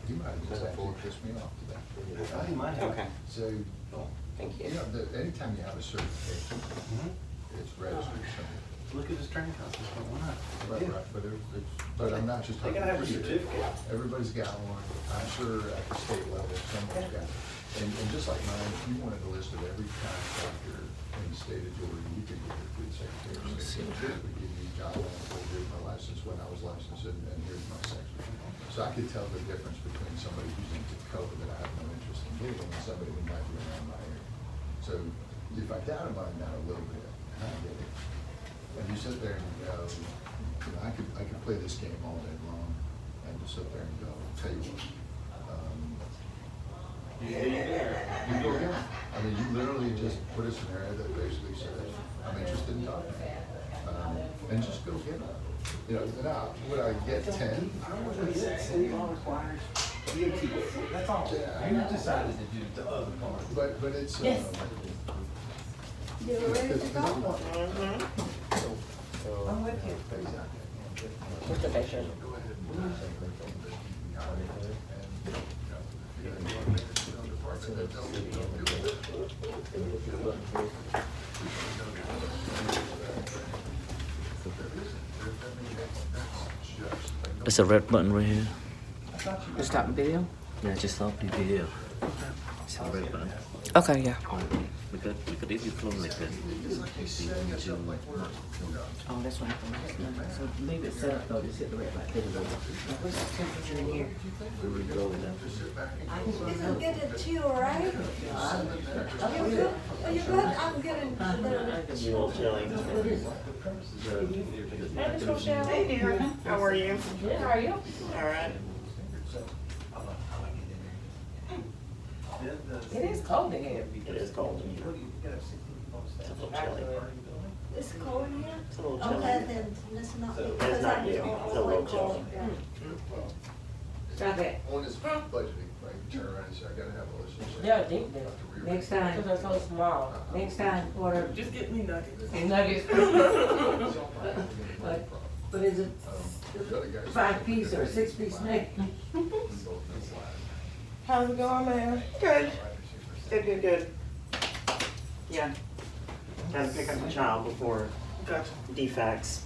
S3: You might have just actually pissed me off today.
S5: I think mine have.
S9: Okay.
S3: So,
S9: Thank
S3: you know, anytime you have a certification, it's registered somewhere.
S5: Look at this training cost, it's going up.
S3: Right, but I'm not just
S5: They
S3: talking.
S5: gotta have a
S3: here.
S5: certificate.
S3: Everybody's got one, I'm sure at the state level, someone's got it. And just like mine, if you wanted a list of every contractor in the state of Georgia, you could get it through the Secretary of State. We give you guidelines, well, here's my license, when I was licensed, and here's my section. So I could tell the difference between somebody who's into code that I have no interest in getting, and somebody who might be around my area. So if I doubt mine down a little bit, I get it. And you sit there and you go, you know, I could play this game all day long, and just sit there and go, tell you what. You go again. I mean, you literally just put a scenario that basically says, I'm interested in talking. And just go get it. You know, now, would I get 10?
S5: City law requires DOT, that's all.
S3: Yeah.
S5: You decided to do the other part.
S3: But it's,
S2: Yes. You're ready to go?
S6: I'm with you.
S3: Just to make sure. Go ahead and,
S9: It's a red button right here.
S4: You stop the video?
S9: Yeah, just stop the video. It's a red button.
S4: Okay, yeah.
S9: We could easily flow like this.
S4: Oh, that's right. So leave it set up though, just hit the red button. What's the temperature in here?
S2: This is getting chill, right? You good? Are you good? I'm getting a little bit
S9: It's a little chilly.
S7: Hey, dear. How are you?
S2: Good, how are you?
S7: All right.
S6: It is cold in here.
S9: It is cold in here. It's a little chilly.
S2: It's cold in here?
S9: It's a little chilly.
S2: Okay, then let's not.
S9: It's not you. It's a little chilly.
S4: Stop it.
S3: On this budgeting, right, you turn around and say, I gotta have a list. You say,
S6: Yeah, I think that.
S4: Next time,
S6: Because they're so small.
S4: next time, order
S6: Just get me nuggets.
S4: nuggets.
S3: It's all right.
S4: But is it
S3: The other guys-
S4: 5-piece or 6-piece neck?
S6: How's it going, man?
S9: Good. Good. Yeah. Gotta pick up my child before
S6: Gotcha.
S9: defects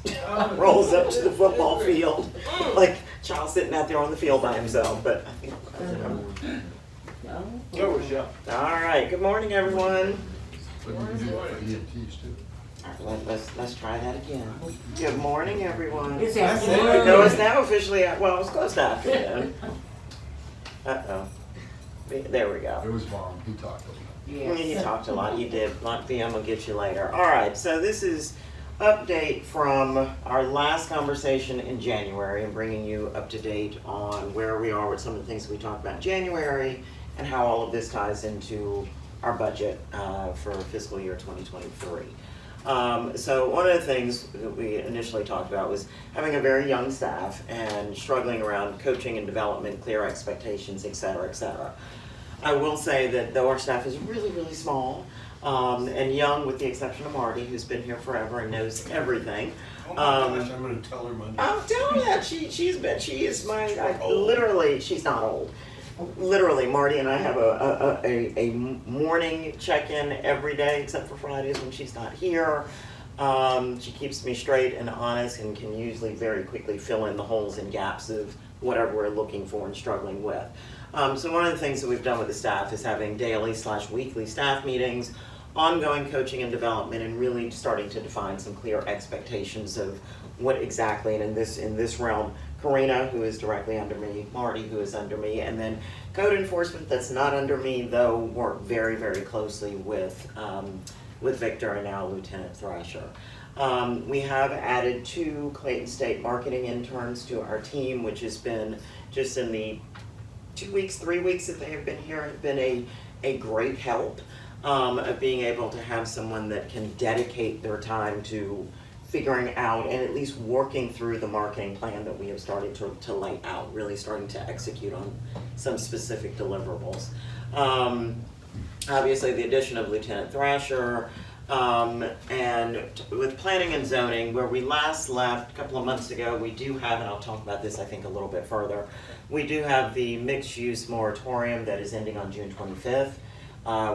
S9: rolls up to the football field. Like, child sitting out there on the field by himself, but I think.
S4: No?
S5: Go with you.
S9: All right, good morning, everyone.
S3: But you can do that for EMTs too.
S9: All right, let's try that again. Good morning, everyone.
S4: It's
S5: That's it.
S4: afternoon.
S9: No, it's now officially, well, it's close to afternoon. Uh-oh. There we go.
S3: It was Vaughn, he talked a lot.
S9: You
S4: Yes.
S9: talked a lot, you did. Lot VM will get you later. All right, so this is update from our last conversation in January and bringing you up to date on where we are with some of the things we talked about in January and how all of this ties into our budget for fiscal year 2023. So one of the things that we initially talked about was having a very young staff and struggling around coaching and development, clear expectations, et cetera, et cetera. I will say that though our staff is really, really small and young, with the exception of Marty, who's been here forever and knows everything.
S5: Oh my gosh, I'm gonna tell her Monday.
S9: I'll tell her that she is my,
S5: Old.
S9: literally, she's not old. Literally, Marty and I have a morning check-in every day except for Fridays when she's not here. She keeps me straight and honest and can usually very quickly fill in the holes and gaps of whatever we're looking for and struggling with. So one of the things that we've done with the staff is having daily/weekly staff meetings, ongoing coaching and development, and really starting to define some clear expectations of what exactly, and in this realm, Karina, who is directly under me, Marty, who is under me, and then code enforcement that's not under me, though work very, very closely with Victor and now Lieutenant Thrasher. We have added 2 Clayton State marketing interns to our team, which has been just in the 2 weeks, 3 weeks that they have been here, have been a great help of being able to have someone that can dedicate their time to figuring out and at least working through the marketing plan that we have started to lay out, really starting to execute on some specific deliverables. Obviously, the addition of Lieutenant Thrasher, and with planning and zoning, where we last left a couple of months ago, we do have, and I'll talk about this I think a little bit further, we do have the mixed-use moratorium that is ending on June 25th.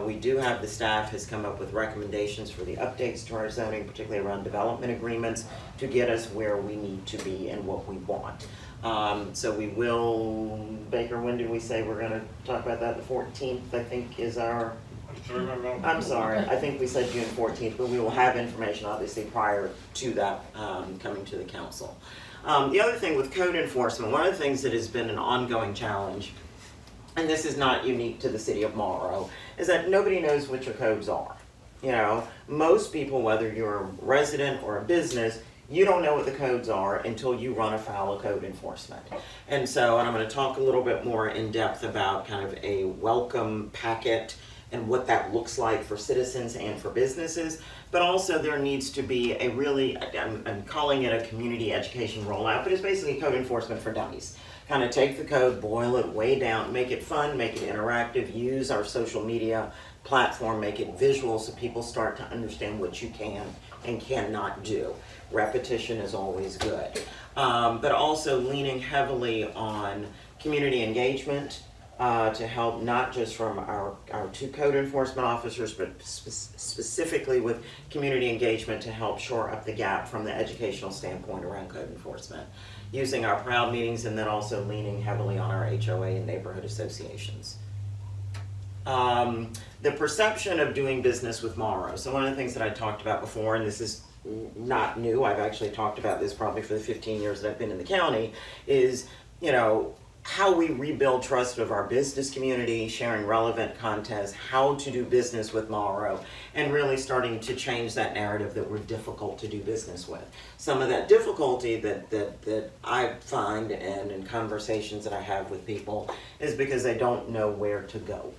S9: We do have, the staff has come up with recommendations for the updates to our zoning, particularly around development agreements, to get us where we need to be and what we want. So we will, Baker, when did we say we're gonna talk about that? The 14th, I think, is our, I'm sorry, I think we said June 14th, but we will have information obviously prior to that coming to the council. The other thing with code enforcement, one of the things that has been an ongoing challenge, and this is not unique to the city of Morrow, is that nobody knows what your codes are. You know, most people, whether you're a resident or a business, you don't know what the codes are until you run afoul of code enforcement. And so, and I'm going to talk a little bit more in depth about kind of a welcome packet and what that looks like for citizens and for businesses, but also there needs to be a really, I'm calling it a community education rollout, but it's basically code enforcement for dummies. Kind of take the code, boil it way down, make it fun, make it interactive, use our social media platform, make it visual so people start to understand what you can and cannot do. Repetition is always good. But also leaning heavily on community engagement, to help not just from our 2 code enforcement officers, but specifically with community engagement to help shore up the gap from the educational standpoint around code enforcement. Using our Proud meetings and then also leaning heavily on our HOA and neighborhood associations. The perception of doing business with Morrow. So one of the things that I talked about before, and this is not new, I've actually talked about this probably for the 15 years that I've been in the county, is, you know, how we rebuild trust of our business community, sharing relevant content, how to do business with Morrow, and really starting to change that narrative that we're difficult to do business with. Some of that difficulty that I find and in conversations that I have with people is because they don't know where to go.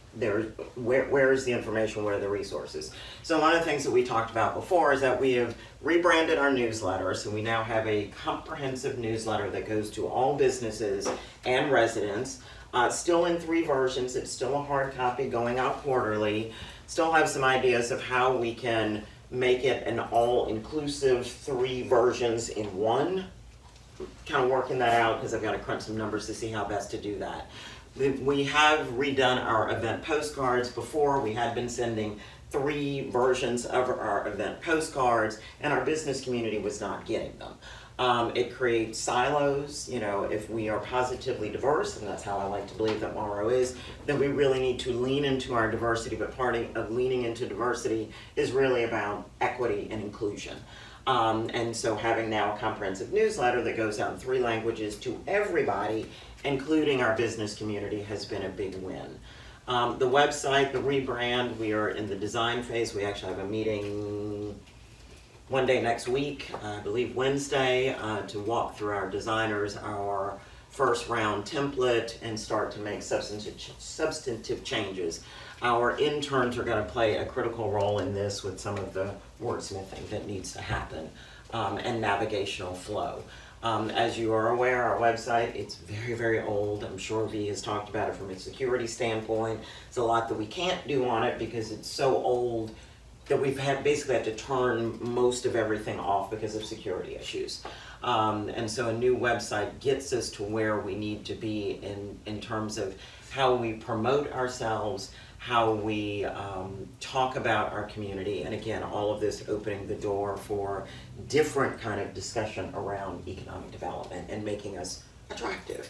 S9: Where is the information, where are the resources? So one of the things that we talked about before is that we have rebranded our newsletter, so we now have a comprehensive newsletter that goes to all businesses and residents, still in 3 versions. It's still a hard copy going out quarterly. Still have some ideas of how we can make it an all-inclusive 3 versions in one
S11: kind of working that out because I've got to crunch some numbers to see how best to do that. We have redone our event postcards. Before, we had been sending 3 versions of our event postcards, and our business community was not getting them. It creates silos. You know, if we are positively diverse, and that's how I like to believe that Morrow is, then we really need to lean into our diversity, but part of leaning into diversity is really about equity and inclusion. And so having now a comprehensive newsletter that goes out in 3 languages to everybody, including our business community, has been a big win. The website, the rebrand, we are in the design phase. We actually have a meeting one day next week, I believe Wednesday, to walk through our designers, our first round template, and start to make substantive changes. Our interns are going to play a critical role in this with some of the wordsmithing that needs to happen, and navigational flow. As you are aware, our website, it's very, very old. I'm sure V has talked about it from a security standpoint. There's a lot that we can't do on it because it's so old that we've basically had to turn most of everything off because of security issues. And so a new website gets us to where we need to be in terms of how we promote ourselves, how we talk about our community, and again, all of this opening the door for different kind of discussion around economic development and making us attractive.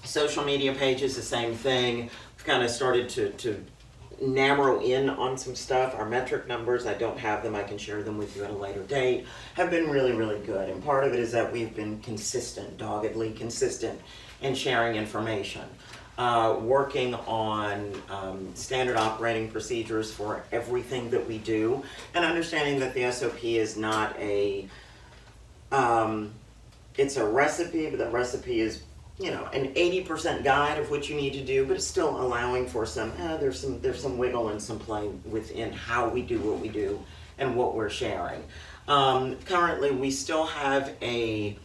S11: Social media pages, the same thing. We've kind of started to narrow in on some stuff. Our metric numbers, I don't have them, I can share them with you at a later date, have been really, really good. And part of it is that we've been consistent, doggedly consistent in sharing information. Working on standard operating procedures for everything that we do, and understanding that the SOP is not a, it's a recipe, but that recipe is, you know, an 80% guide of what you need to do, but it's still allowing for some, there's some wiggle and some play within how we do what we do and what we're sharing. Currently, we still have a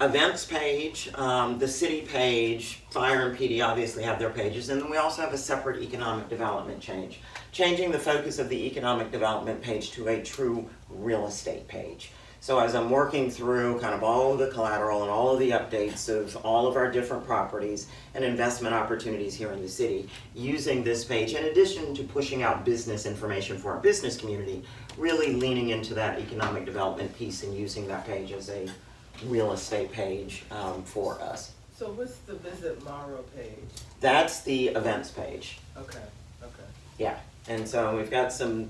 S11: events page, the city page, fire and PD obviously have their pages, and then we also have a separate economic development change. Changing the focus of the economic development page to a true real estate page. So as I'm working through kind of all of the collateral and all of the updates of all of our different properties and investment opportunities here in the city, using this page, in addition to pushing out business information for our business community, really leaning into that economic development piece and using that page as a real estate page for us.
S6: So what's the Visit Morrow page?
S11: That's the events page.
S6: Okay.
S11: Yeah, and so we've got some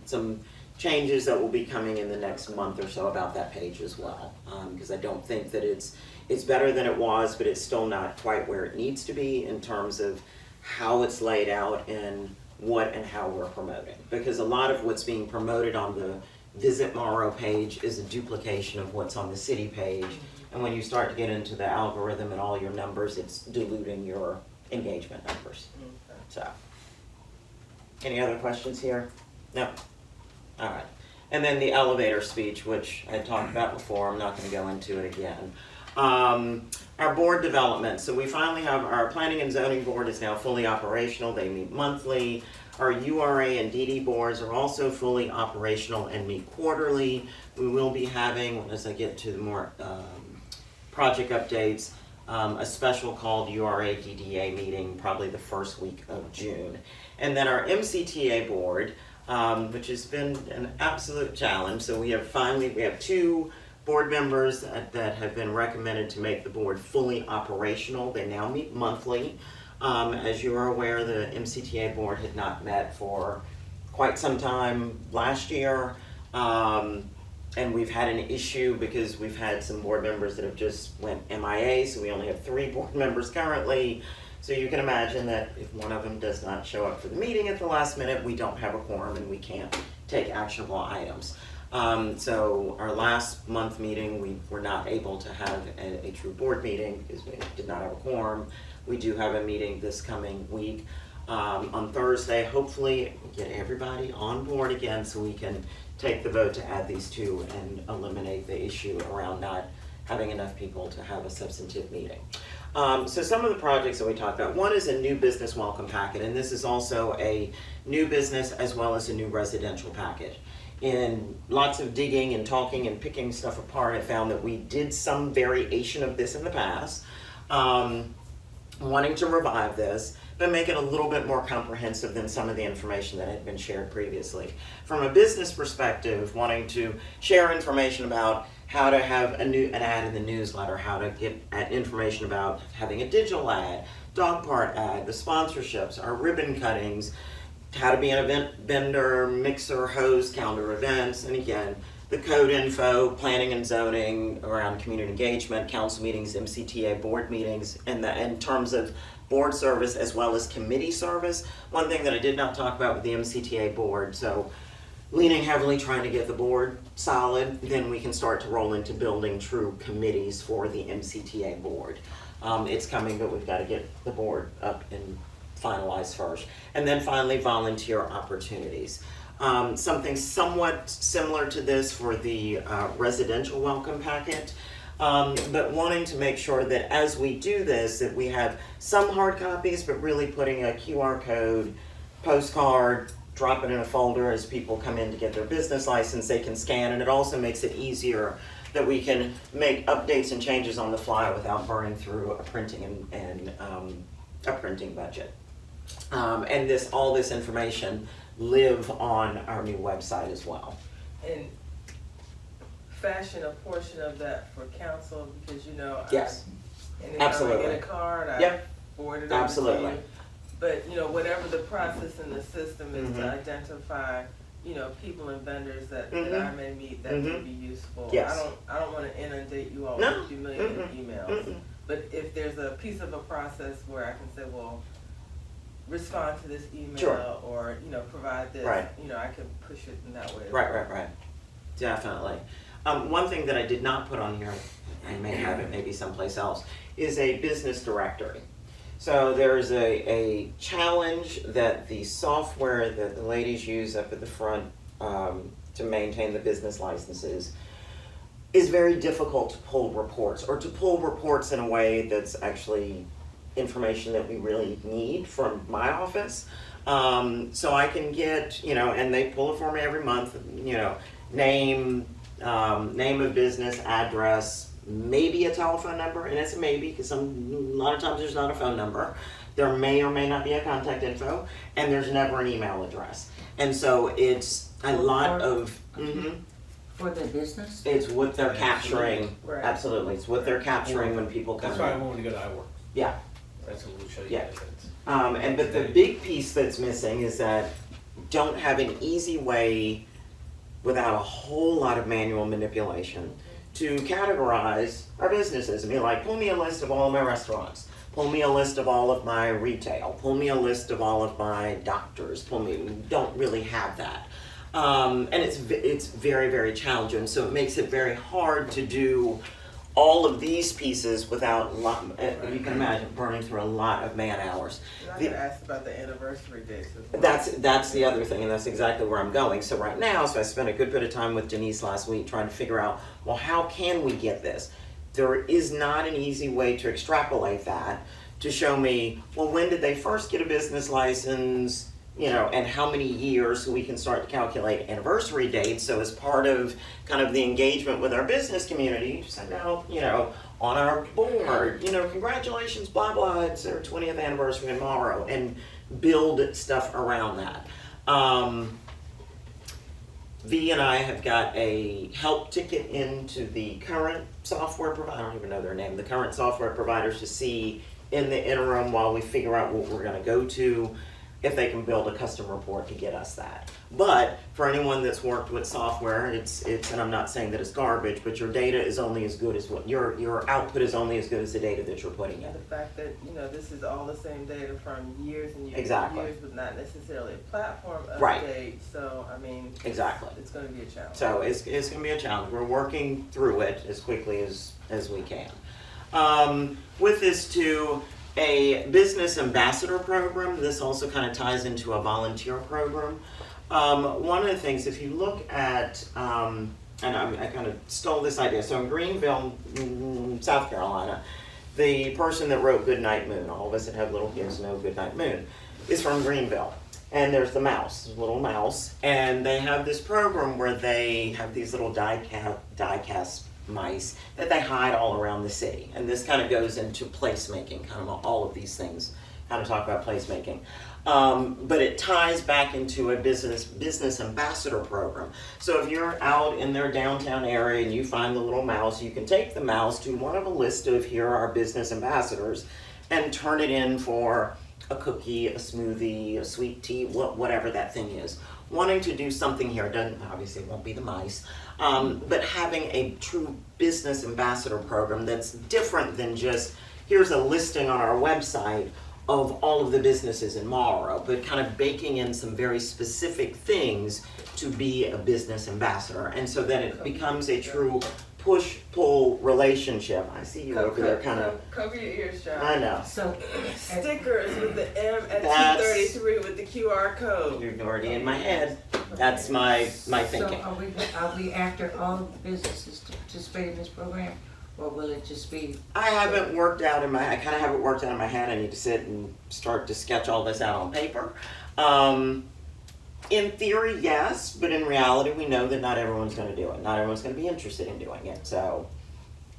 S11: changes that will be coming in the next month or so about that page as well, because I don't think that it's better than it was, but it's still not quite where it needs to be in terms of how it's laid out and what and how we're promoting. Because a lot of what's being promoted on the Visit Morrow page is a duplication of what's on the city page, and when you start to get into the algorithm and all your numbers, it's diluting your engagement numbers.
S6: Okay.
S11: So, any other questions here? No? All right. And then the elevator speech, which I talked about before, I'm not going to go into it again. Our board development. So we finally have our planning and zoning board is now fully operational. They meet monthly. Our URA and DD boards are also fully operational and meet quarterly. We will be having, as I get to the more project updates, a special called URA DDA meeting probably the first week of June. And then our MCTA board, which has been an absolute challenge. So we have 2 board members that have been recommended to make the board fully operational. They now meet monthly. As you are aware, the MCTA board had not met for quite some time last year. And we've had an issue because we've had some board members that have just went MIA, so we only have 3 board members currently. So you can imagine that if one of them does not show up for the meeting at the last minute, we don't have a quorum and we can't take actionable items. So our last month meeting, we were not able to have a true board meeting because we did not have a quorum. We do have a meeting this coming week. On Thursday, hopefully get everybody on board again so we can take the vote to add these 2 and eliminate the issue around not having enough people to have a substantive meeting. So some of the projects that we talked about, one is a new business welcome packet, and this is also a new business as well as a new residential package. In lots of digging and talking and picking stuff apart, I found that we did some variation of this in the past, wanting to revive this, but make it a little bit more comprehensive than some of the information that had been shared previously. From a business perspective, wanting to share information about how to have an ad in the newsletter, how to get information about having a digital ad, dog park ad, the sponsorships, our ribbon cuttings, how to be an event vendor, mixer, host, calendar events, and again, the code info, planning and zoning around community engagement, council meetings, MCTA board meetings, and in terms of board service as well as committee service. One thing that I did not talk about with the MCTA board, so leaning heavily trying to get the board solid, then we can start to roll into building true committees for the MCTA board. It's coming, but we've got to get the board up and finalized first. And then finally, volunteer opportunities. Something somewhat similar to this for the residential welcome packet, but wanting to make sure that as we do this, that we have some hard copies, but really putting a QR code, postcard, drop it in a folder as people come in to get their business license, they can scan, and it also makes it easier that we can make updates and changes on the fly without burning through a printing and a printing budget. And all this information live on our new website as well.
S6: And fashion a portion of that for council, because
S11: Yes,
S6: anytime
S11: absolutely.
S6: I get a card, I
S11: Yep.
S6: forward it over
S11: Absolutely.
S6: to you. But, whatever the process in the system is
S11: Mhm.
S6: to identify, people and vendors that
S11: Mhm.
S6: I may meet that
S11: Mhm.
S6: could be useful.
S11: Yes.
S6: I don't wanna inundate you all
S11: No.
S6: with 2 million
S11: Mm-mm.
S6: emails.
S11: Mm-mm.
S6: But if there's a piece of a process where I can say, well, respond to this email
S11: Sure.
S6: or, provide this,
S11: Right.
S6: I can push it in that way. as
S11: Right,
S6: well.
S11: right. Definitely. One thing that I did not put on here, I may have it maybe someplace else, is a business directory. So there's a challenge that the software that the ladies use up at the front to maintain the business licenses is very difficult to pull reports, or to pull reports in a way that's actually information that we really need from my office. So I can get, and they pull it for me every month, name of business, address, maybe a telephone number, and it's a maybe because a lot of times there's not a phone number. There may or may not be a contact info, and there's never an email address. And so it's a lot of,
S4: For the business?
S11: it's what they're capturing.
S6: Right.
S11: Absolutely, it's what they're capturing when people come
S8: That's why I
S11: in.
S8: wanted to go to iWork.
S11: Yeah.
S8: That's what we'll show you
S11: Yeah.
S8: guys. That's-
S11: But the big piece that's missing is that don't have an easy way without a whole lot of manual manipulation to categorize our businesses and be like, pull me a list of all of my restaurants, pull me a list of all of my retail, pull me a list of all of my doctors, we don't really have that. And it's very, very challenging, so it makes it very hard to do all of these pieces without, you can imagine, burning through a lot of man hours.
S6: And I
S11: The-
S6: could ask about the anniversary dates as well.
S11: That's the other thing, and that's exactly where I'm going. So right now, I spent a good bit of time with Denise last week trying to figure out, well, how can we get this? There is not an easy way to extrapolate that to show me, well, when did they first get a business license, and how many years, so we can start to calculate anniversary dates. So as part of kind of the engagement with our business community, send out, on our board, congratulations, blah, blah, it's their 20th anniversary in Morrow, and build stuff around that. V and I have got a help ticket into the current software provider, I don't even know their name, the current software providers to see in the interim while we figure out what we're gonna go to, if they can build a custom report to get us that. But for anyone that's worked with software, it's and I'm not saying that it's garbage, but your data is only as good as what your output is only as good as the data that you're putting in.
S6: And the fact that, this is all the same data from years and years
S11: Exactly.
S6: and years, but not necessarily a platform
S11: Right.
S6: update, so,
S11: Exactly.
S6: it's gonna be a challenge.
S11: So it's gonna be a challenge. We're working through it as quickly as we can. With this too, a business ambassador program, this also kind of ties into a volunteer program. One of the things, if you look at, and I kind of stole this idea, so in Greenville, South Carolina, The person that wrote Goodnight Moon, all of us that have little kids know Goodnight Moon, is from Greenville. And there's the mouse, the little mouse, and they have this program where they have these little die-cast mice that they hide all around the city. And this kind of goes into placemaking, kind of all of these things, kind of talk about placemaking. But it ties back into a business ambassador program. So if you're out in their downtown area and you find the little mouse, you can take the mouse to one of a list of here are our business ambassadors and turn it in for a cookie, a smoothie, a sweet tea, whatever that thing is. Wanting to do something here, doesn't obviously it won't be the mice, but having a true business ambassador program that's different than just here's a listing on our website of all of the businesses in Morrow, but kind of baking in some very specific things to be a business ambassador, and so that it becomes a true push-pull relationship. I see you over there kind of.
S6: Cover your ears, John.
S11: I know.
S4: So,
S6: Stickers with the M at
S11: That's-
S6: 233 with the QR code.
S11: You're already in my head. That's my thinking.
S4: So are we after all businesses to participate in this program, or will it just be?
S11: I kind of have it worked out in my head. I need to sit and start to sketch all this out on paper. In theory, yes, but in reality, we know that not everyone's going to do it. Not everyone's going to be interested in doing it. So,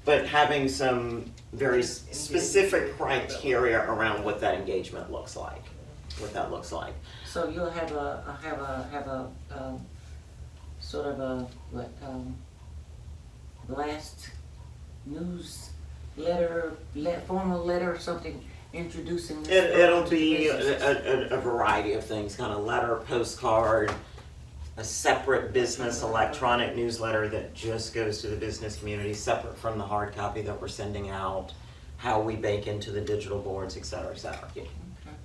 S11: but having some very specific criteria around what that engagement looks like,
S4: So you'll have a sort of a blast newsletter, formal letter or something introducing this.
S11: It'll
S4: program to
S11: be
S4: businesses?
S11: a variety of things, kind of letter, postcard, a separate business electronic newsletter that just goes to the business community, separate from the hard copy that we're sending out, how we bake into the digital boards, et cetera, et cetera.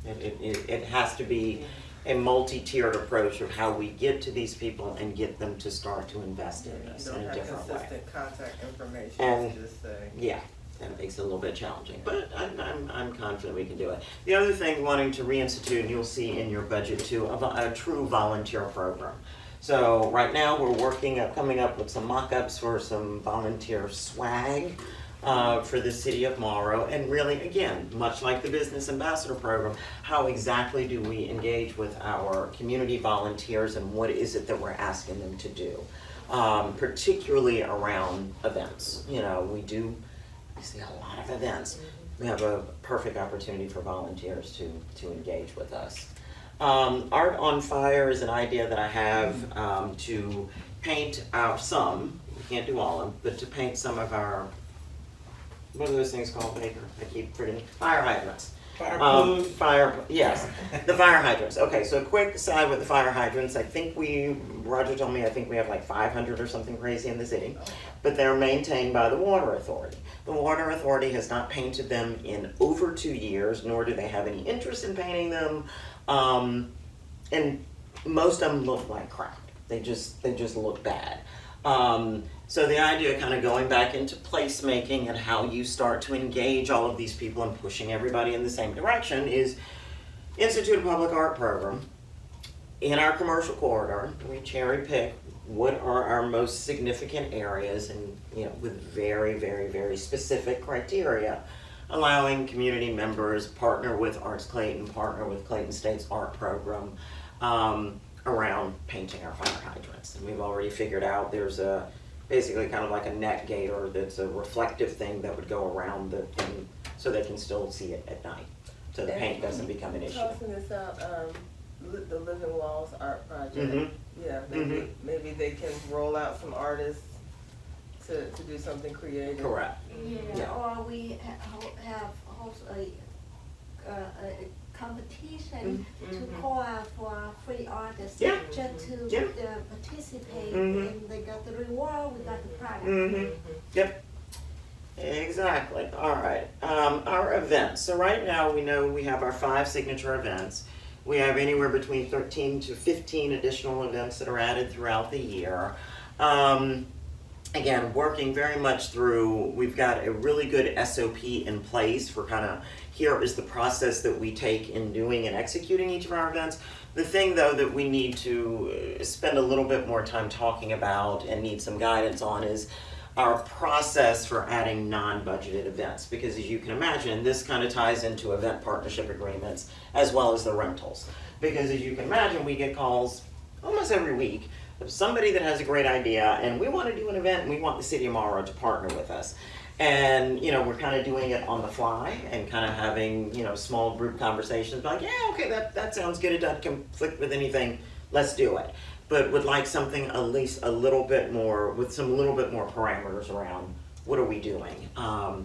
S11: It has to be a multi-tiered approach of how we get to these people and get them to start to invest in this in a different
S6: You don't
S11: way.
S6: have consistent contact information,
S11: And-
S6: just say.
S11: Yeah, that makes it a little bit challenging, but I'm confident we can do it. The other thing, wanting to reinstitute, and you'll see in your budget too, a true volunteer program. So right now, we're coming up with some mock-ups for some volunteer swag for the city of Morrow. And really, again, much like the Business Ambassador Program, how exactly do we engage with our community volunteers and what is it that we're asking them to do? Particularly around events. You know, we see a lot of events. We have a perfect opportunity for volunteers to engage with us. Art on Fire is an idea that I have to paint we can't do all of them, but to paint some of our, what are those things called, Baker? I keep forgetting. Fire hydrants. Yes, the fire hydrants. Okay, so a quick aside with the fire hydrants. Roger told me, I think we have like 500 or something crazy in the city, but they're maintained by the Water Authority. The Water Authority has not painted them in over 2 years, nor do they have any interest in painting them. And most of them look like crap. They just look bad. So the idea of kind of going back into placemaking and how you start to engage all of these people and pushing everybody in the same direction is institute a public art program. In our commercial corridor, we cherry pick what are our most significant areas and, with very, very, very specific criteria, allowing community members partner with Arts Clayton, partner with Clayton State's art program around painting our fire hydrants. And we've already figured out there's basically kind of like a net gator that's a reflective thing that would go around the thing so they can still see it at night. So the paint doesn't become an issue.
S6: Tossing this out, the Living Walls art project.
S11: Mhm.
S6: Yeah, maybe they can roll out some artists to do something creative.
S11: Correct. Yeah.
S2: Or we host a competition to call out for free artists.
S11: Yeah.
S2: Just to
S11: Yeah.
S2: participate,
S11: Mhm.
S2: and they got the reward, we got the product.
S11: Mm-hmm. Yep. Exactly. All right. Our events. So right now we know we have our 5 signature events. We have anywhere between 13 to 15 additional events that are added throughout the year. Again, working very much through, we've got a really good SOP in place for kind of, here is the process that we take in doing and executing each of our events. The thing though that we need to spend a little bit more time talking about and need some guidance on is our process for adding non-budgeted events, because as you can imagine, this kind of ties into event partnership agreements as well as the rentals. Because as you can imagine, we get calls almost every week of somebody that has a great idea and we want to do an event and we want the city of Morrow to partner with us. And, you know, we're kind of doing it on the fly and kind of having, you know, small group conversations like, yeah, okay, that sounds good, it doesn't conflict with anything, let's do it. But would like something at least a little bit more, with some little bit more parameters around what are we doing?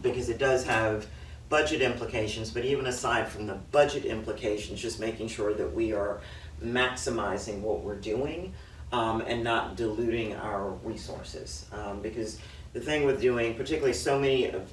S11: Because it does have budget implications, but even aside from the budget implications, just making sure that we are maximizing what we're doing and not diluting our resources. Because the thing with doing, particularly so many of,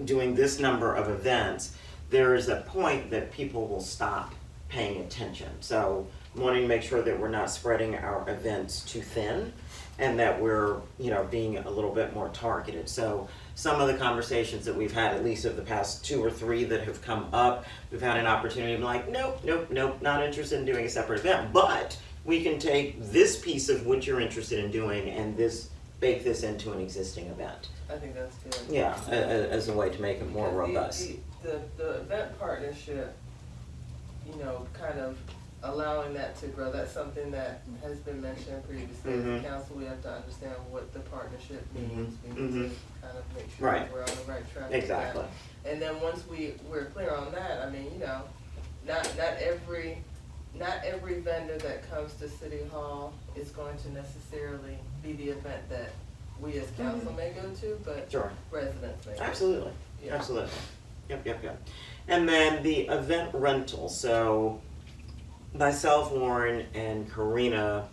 S11: doing this number of events, there is a point that people will stop paying attention. So wanting to make sure that we're not spreading our events too thin and that we're, you know, being a little bit more targeted. So some of the conversations that we've had, at least of the past 2 or 3 that have come up, we've had an opportunity to be like, nope, not interested in doing a separate event, but we can take this piece of what you're interested in doing and bake this into an existing event.
S6: I think that's good.
S11: Yeah, as a way to make it more robust.
S6: The event partnership, you know, kind of allowing that to grow, that's something that has been mentioned previously. As a council, we have to understand what the partnership means. We need to kind of make sure
S11: Right.
S6: that we're on the right track. with
S11: Exactly.
S6: that. And then once we're clear on that, I mean, you know, not every vendor that comes to City Hall is going to necessarily be the event that we as council may go to, but
S11: Sure.
S6: residents may.
S11: Absolutely,
S6: Yeah.
S11: absolutely. Yep. And then the event rental, so myself, Lauren, and Karina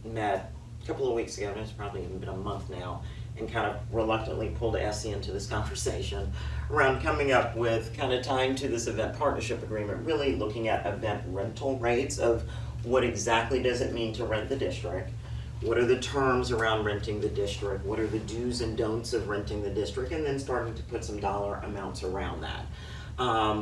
S11: met a couple of weeks ago, it's probably even been a month now, and kind of reluctantly pulled Essie into this conversation around coming up with, kind of tying to this event partnership agreement, really looking at event rental rates of what exactly does it mean to rent the district, what are the terms around renting the district, what are the do's and don'ts of renting the district, and then starting to put some dollar amounts around that.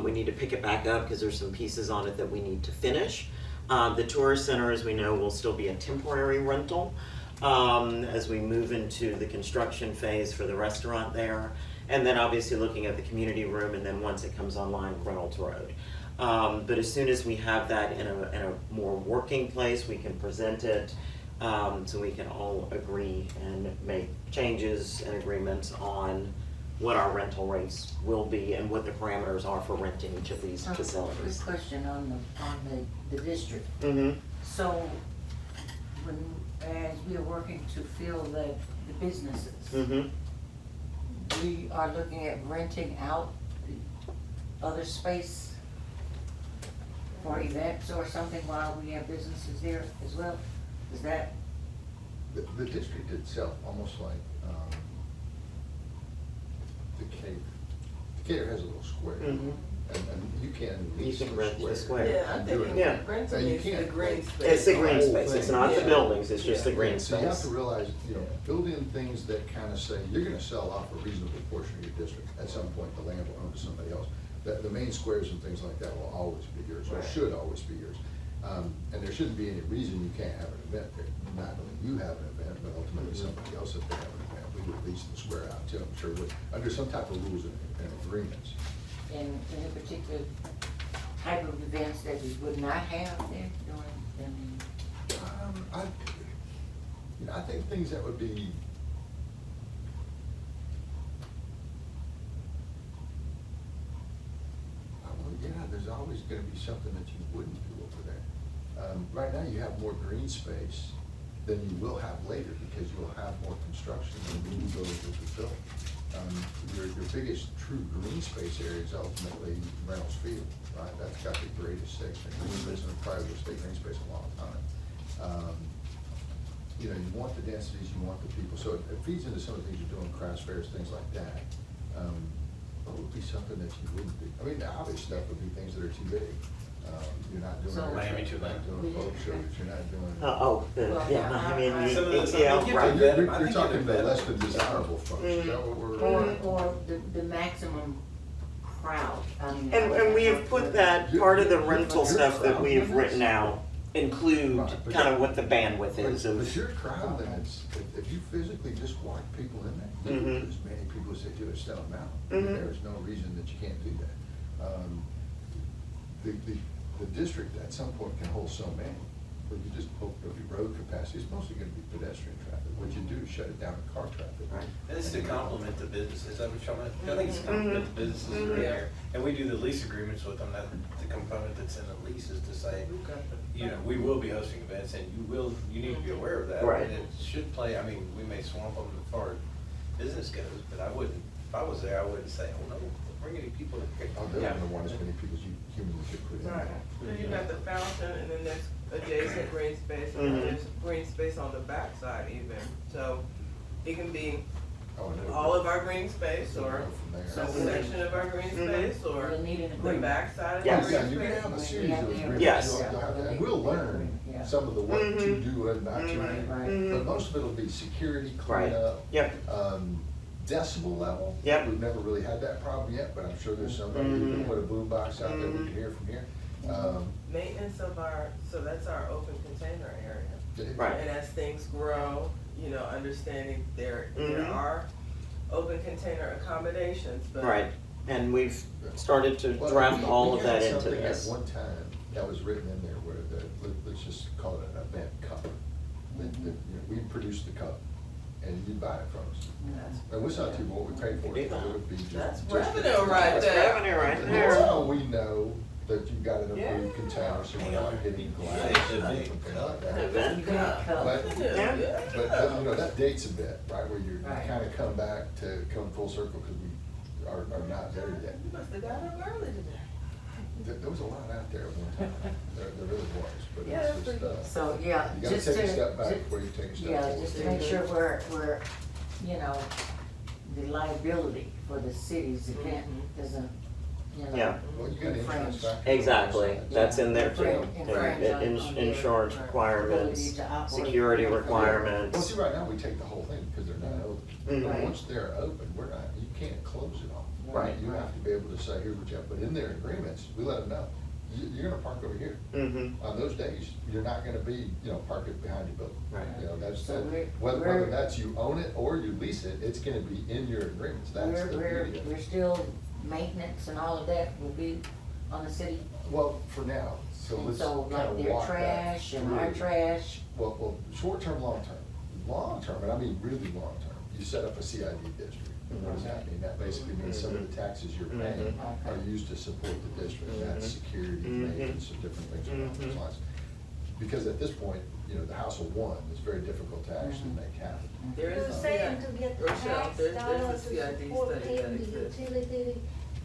S11: We need to pick it back up because there's some pieces on it that we need to finish. The tourist center, as we know, will still be a temporary rental as we move into the construction phase for the restaurant there. And then obviously looking at the community room, and then once it comes online, Reynolds Road. But as soon as we have that in a more working place, we can present it so we can all agree and make changes and agreements on what our rental rates will be and what the parameters are for renting each of these facilities.
S4: Quick question on the district.
S11: Mm-hmm.
S4: So, as we are working to fill the businesses,
S11: Mm-hmm.
S4: we are looking at renting out the other space for events or something while we have businesses there as well? Is that?
S3: The district itself, almost like Decatur has a little square.
S11: Mm-hmm.
S3: And you can
S11: You
S3: lease
S11: can
S3: the
S11: rent the square.
S6: Yeah, I
S3: and
S6: think
S3: do it.
S11: Yeah.
S6: rental
S3: Now, you
S6: is the
S3: can't,
S6: green
S3: like-
S6: space.
S11: It's the green
S3: whole
S11: space, it's
S3: thing.
S11: not the
S6: Yeah.
S11: buildings, it's just the
S6: Yeah.
S11: green
S3: So you have
S11: space.
S3: to realize, you know, build in things that kind of say, you're gonna sell off a reasonable portion of your district. At some point, the land will own to somebody else. The main squares and things like that will always be yours, or
S6: Right.
S3: should always be yours. And there shouldn't be any reason you can't have an event there. Not only you have an event, but ultimately somebody else, if they have an event, we would lease the square out to them, sure, under some type of rules and agreements.
S4: In a particular type of events that we would not have there during,
S3: I think things that would be, there's always gonna be something that you wouldn't do over there. Right now, you have more green space than you will have later, because you'll have more construction and new buildings will be built. Your biggest true green space area is ultimately Reynolds Field, right? That's got the greatest section of green space, and probably will stay green space a long time. You know, you want the densities, you want the people, so it feeds into some of the things you're doing, crafts fairs, things like that. What would be something that you wouldn't do? I mean, the obvious stuff would be things that are too big. You're not doing.
S4: So-
S5: Miami too
S3: You're not doing boat shows, you're not doing.
S4: Well,
S11: Yeah, I mean,
S5: Some of the-
S11: yeah,
S5: you
S11: right.
S5: get-
S3: You're talking the less than desirable folks, is that what we're?
S4: or the maximum crowd, I mean.
S11: And we have put that, part of the rental stuff that we've written out include
S3: Right, but-
S11: kind of what the bandwidth
S3: But
S11: is of.
S3: but you're crowded, and if you physically just want people in there, you
S11: Mhm.
S3: can put as many people as they do, sell them out. I mean,
S11: Mhm.
S3: there's no reason that you can't do that. The district at some point can hold so many, but you just open up your road capacity, it's mostly gonna be pedestrian traffic. What you do is shut it down to car traffic.
S11: Right.
S5: And this is to complement the businesses, I think it's to complement the businesses that are
S6: Mhm.
S5: here. And we do the lease agreements with them, that the component that's in the lease is to say, you know, we will be hosting events and you need to be aware of that.
S11: Right.
S5: And it should play, I mean, we may swamp them as far as business goes, but I wouldn't, if I was there, I wouldn't say, oh no, don't bring any people to here.
S3: Oh, they're gonna want as many people as you humanly could put in
S6: Right,
S3: there.
S6: then you got the fountain, and then there's adjacent green space, and then
S11: Mhm.
S6: there's green space on the backside even. So it can be
S3: Oh, and it'll
S6: all
S3: go-
S6: of our green space,
S3: it'll
S6: or
S3: go from there.
S6: some section of our green space, or
S4: We'll need an
S6: the
S4: agreement.
S6: backside of
S11: Yes.
S6: our
S3: Yeah,
S6: green
S3: you can
S6: space.
S3: have a
S4: We
S3: series
S4: have
S3: of
S4: to have-
S3: agreements.
S11: Yes.
S3: You'll have to- And we'll learn
S4: Yeah.
S3: some of the what to
S11: Mhm.
S3: do and not to do.
S4: Right.
S3: But most of it'll be security,
S11: Right.
S3: cleanup.
S11: Yep.
S3: Decibel level.
S11: Yep.
S3: We've never really had that problem yet, but I'm sure there's somebody who can
S11: Mhm.
S3: put a boom box out there we
S11: Mhm.
S3: can hear from here.
S6: Maintenance of our, so that's our open container area.
S11: Right.
S6: And as things grow, you know, understanding there
S11: Mhm.
S6: are open container accommodations, but.
S11: Right, and we've started to
S3: Well,
S11: draft
S3: we-
S11: all
S3: we
S11: of
S3: had
S11: that into
S3: something
S11: this.
S3: At one time, that was written in there where let's just call it an event cup. You know, we produced the cup, and you buy it from us. And we saw to what we paid for it, but it would be just.
S6: That's
S3: just-
S6: revenue right
S11: That's
S6: there.
S11: revenue right
S3: That's
S11: there.
S3: how we know that you got an approved
S6: Yeah.
S3: container, so we're not getting glass or
S5: Yeah.
S3: something like that.
S11: Event
S4: cup.
S3: But,
S11: Yeah.
S3: but, you know, that dates a bit, right, where you
S4: Right.
S3: kind of come back to come full circle, because we are not there yet.
S6: You must have got up early today.
S3: There was a lot out there at one time, there really was, but
S6: Yeah,
S3: it's just,
S4: So, yeah,
S3: you gotta
S4: just
S3: take
S4: to.
S3: a step back
S4: ju-
S3: before you take a step
S4: Yeah,
S3: forward.
S4: just to make sure we're, you know, the liability for the city's event doesn't, you know.
S11: Yeah.
S3: Well, you got insurance
S4: infringe.
S3: factor.
S11: Exactly, that's in there too.
S4: Infringe on their
S11: Insurance
S4: ability
S11: requirements,
S4: to operate.
S11: security
S3: Well,
S11: requirements.
S3: see, right now, we take the whole thing, because they're not open.
S11: Mhm.
S3: But once they're open, you can't close it all.
S11: Right.
S3: You have to be able to say, here's what you have, but in their agreements, we let them know, you're gonna park over here.
S11: Mm-hmm,
S3: On those days, you're not gonna be, park it behind your building.
S11: Right.
S3: You know, that's,
S4: So we're-
S3: whether that's you own it or you lease it, it's gonna be in your agreements, that's the beauty of
S4: We're
S3: it.
S4: still, maintenance and all of that will be on the city.
S3: Well, for now, so
S4: And
S3: let's
S4: so
S3: kind
S4: like
S3: of
S4: their
S3: walk that
S4: trash and our
S3: through.
S4: trash.
S3: Well, short-term, long-term. Long-term, and I mean really long-term, you set up a CID district. What does that mean? That basically means some of the taxes you're paying
S4: Mhm.
S3: are used to support the district. That's
S11: Mhm.
S3: security,
S11: Mhm.
S3: maintenance, and different things along those
S11: Mhm.
S3: lines. Because at this point, the House of One is very difficult to actually
S4: Mhm.
S3: make happen.
S6: There
S2: You're
S6: is a
S2: saying to get the
S6: Rochelle,
S2: tax
S6: there's
S2: dollar
S6: a CID
S2: to support
S6: study that
S2: paying the
S6: exists.
S2: utility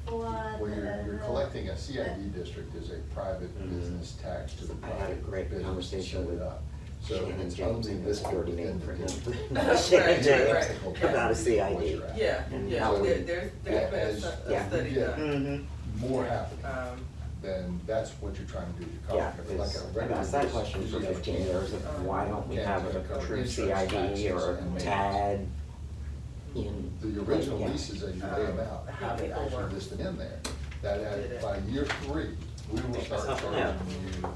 S2: for
S3: When you're
S2: the-
S3: collecting a CID district is a private
S11: Mhm.
S3: business tax to the
S11: I had a
S3: private
S11: great
S3: business to
S11: conversation
S3: set
S11: with
S3: it up. So
S11: Shannon
S3: it's
S11: James,
S3: only
S11: and
S3: this
S11: that's a dirty
S3: within
S11: name
S3: the
S11: for
S3: district.
S11: him. Shannon
S6: Right,
S11: James,
S6: right.
S11: about a CID.
S6: Yeah,
S11: And
S6: yeah,
S11: how-
S6: there's been
S3: As-
S6: a
S11: yeah.
S6: study
S3: Yeah.
S6: done.
S11: Mm-hmm,
S3: More happening,
S6: Um,
S3: then that's what you're trying to do. You're
S11: yeah,
S3: calling it like a
S11: I've
S3: regular
S11: asked that
S3: business.
S11: question for
S3: Usually a
S11: 15 years, of why don't we have a true
S3: Insurance
S11: CID
S3: taxes
S11: or
S3: and
S11: a
S3: maintenance.
S11: TAD in?
S3: The original
S11: Yeah.
S3: leases, as you lay them out, have it actually listed in there, that by year 3, we will start
S11: Something
S3: charging
S11: else.
S3: you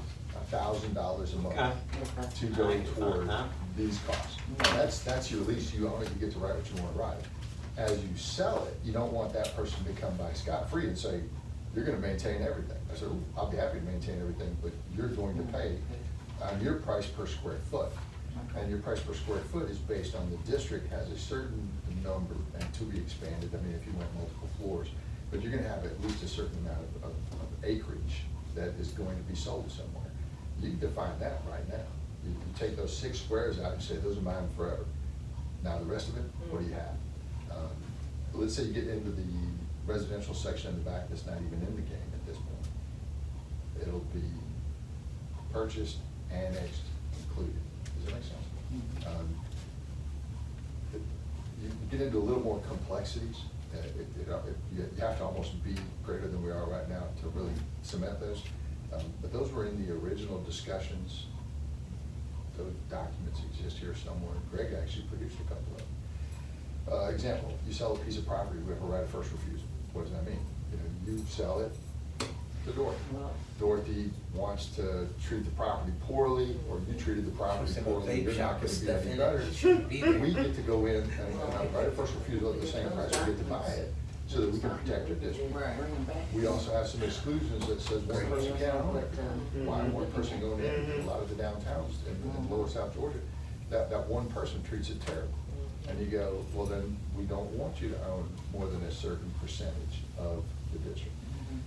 S3: $1,000 a month
S11: Okay.
S3: to go toward
S11: Uh-huh.
S3: these costs. That's your lease, you own it, you get to write what you want to write. As you sell it, you don't want that person to come by scot-free and say, you're gonna maintain everything. I said, "Ooh, I'll be happy to maintain everything, but you're going to pay on your price per square foot. And your price per square foot is based on the district has a certain number and to be expanded, I mean, if you went multiple floors, but you're gonna have at least a certain amount of acreage that is going to be sold somewhere. You can define that right now. You take those 6 squares out and say, those are mine forever. Now, the rest of it, what do you have? Let's say you get into the residential section in the back that's not even in the game at this point. It'll be purchased, annexed, included. Does that make sense? You get into a little more complexities. You have to almost be greater than we are right now to really cement those. But those were in the original discussions. Those documents exist here somewhere. Greg actually produced a couple of them. Example, you sell a piece of property, we have a right of first refusal. What does that mean? You sell it, to Dorothy.
S4: Well,
S3: Dorothy wants to treat the property poorly, or you treated the property
S5: Some of the
S3: poorly,
S5: vape
S3: you're
S5: shop
S3: not
S5: with
S3: gonna be
S5: stuff
S3: any
S5: in
S3: better.
S5: it, shouldn't be there.
S3: We get to go in and right of first refusal at the same price, we get to buy it, so that we can protect our district.
S4: Bring them back.
S3: We also have some exclusions that says one person can't own it. Why one person going in, a lot of the downtowns in lower South Georgia, that one person treats it terrible. And you go, well, then, we don't want you to own more than a certain percentage of the district.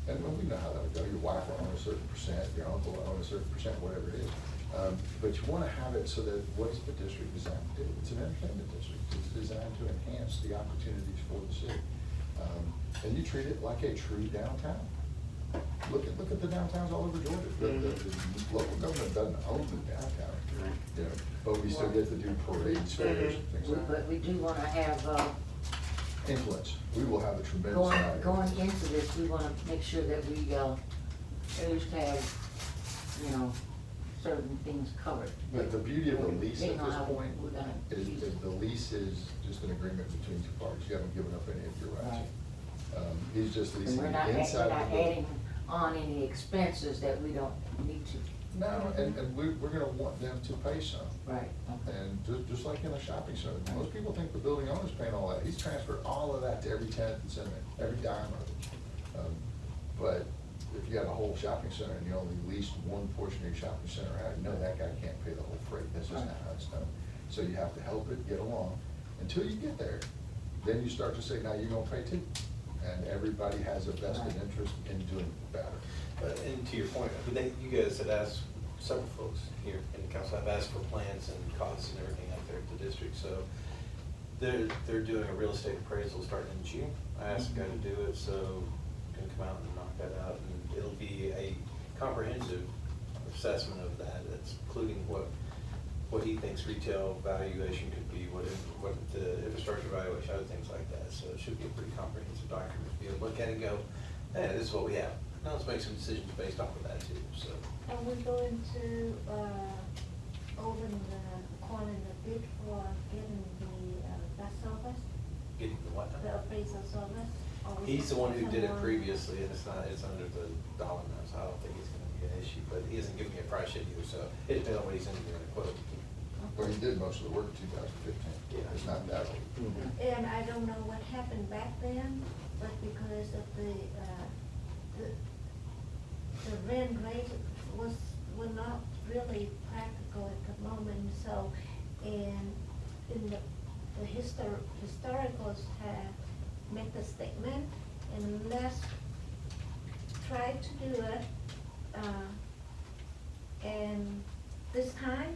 S3: And we know how that would go, your wife will own a certain percent, your uncle will own a certain percent, whatever it is. But you wanna have it so that, what is the district designed to do? It's an entertainment district, it's designed to enhance the opportunities for the city. And you treat it like a true downtown. Look at the downtowns all over Georgia. The local government doesn't own the downtown, you know, but we still get to do parades, fairs, and things like that.
S4: But we do wanna have,
S3: Influence, we will have a tremendous
S4: going,
S3: amount of
S4: going
S3: influence.
S4: into this, we wanna make sure that we, at least have, you know, certain things covered.
S3: But the beauty of the lease at
S4: Depending on
S3: this
S4: how
S3: point
S4: we're gonna
S3: is
S4: use
S3: that
S4: it.
S3: the lease is just an agreement between two parties. You haven't given up any of your rights. He's just
S4: And
S3: leasing
S4: we're not,
S3: inside
S4: we're
S3: the
S4: not
S3: building.
S4: adding on any expenses that we don't need to.
S3: No, and we're gonna want them to pay some.
S4: Right, okay.
S3: And just like in a shopping center, most people think the building owner's paying all that. He's transferred all of that to every tenant that's in there, every dime of it. But if you have a whole shopping center and you only lease one portion of your shopping center out, you know that guy can't pay the whole freight. That's just not how it's done. So you have to help it get along until you get there. Then you start to say, now you're gonna pay too. And everybody has a vested interest in doing better.
S5: And to your point, you guys had asked, several folks here in the council have asked for plans and costs and everything out there at the district, so they're doing a real estate appraisal starting in June. I asked the guy to do it, so I'm gonna come out and knock that out, and it'll be a comprehensive assessment of that, that's including what he thinks retail valuation could be, what the infrastructure valuation, other things like that, so it should be a pretty comprehensive document to be able to look at and go, hey, this is what we have. Now let's make some decisions based off of that too, so.
S2: Are we going to, open the, calling the bid for getting that service,
S5: Getting the what?
S2: the appraisal service? Or we
S5: He's the one who did it
S2: someone-
S5: previously, and it's under the dollar amount, so I don't think it's gonna be an issue, but he hasn't given me a price yet either, so it depends on what he's in the quote.
S3: Well, he did most of the work in 2015.
S5: Yeah.
S3: It's not that old.
S2: And I don't know what happened back then, but because of the rent rate were not really practical at the moment, so, and in the historicals have made the statement, and let's try to do it, and this time,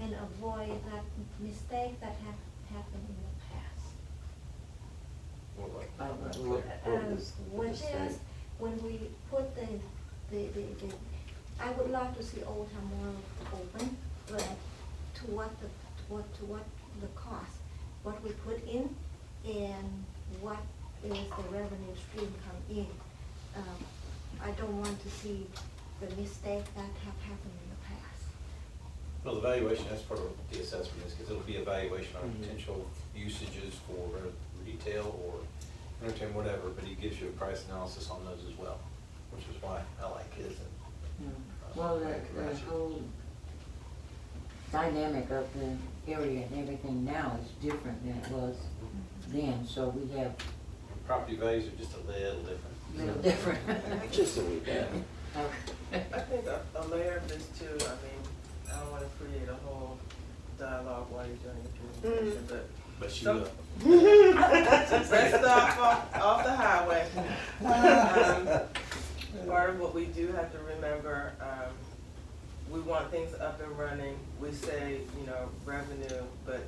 S2: and avoid that mistake that have happened in the past. Which is, when we put I would love to see Old Town Morrow open, but to what the cost, what we put in, and what is the revenue stream come in. I don't want to see the mistake that have happened in the past.
S5: Well, the valuation, that's part of the assessment is, because it'll be a valuation on potential usages for retail or entertainment, whatever, but he gives you a price analysis on those as well, which is why I like his.
S4: Well, the whole dynamic of the area and everything now is different than it was then, so we have
S5: Property values are just a little different.
S4: a little different.
S9: Just a wee bit.
S4: Okay.
S6: I think a layer of this too, I mean, I don't wanna create a whole dialogue while you're doing the presentation,
S5: But you
S6: Some-
S5: will.
S6: let's start off the highway. Part of what we do have to remember, we want things up and running. We say, you know, revenue, but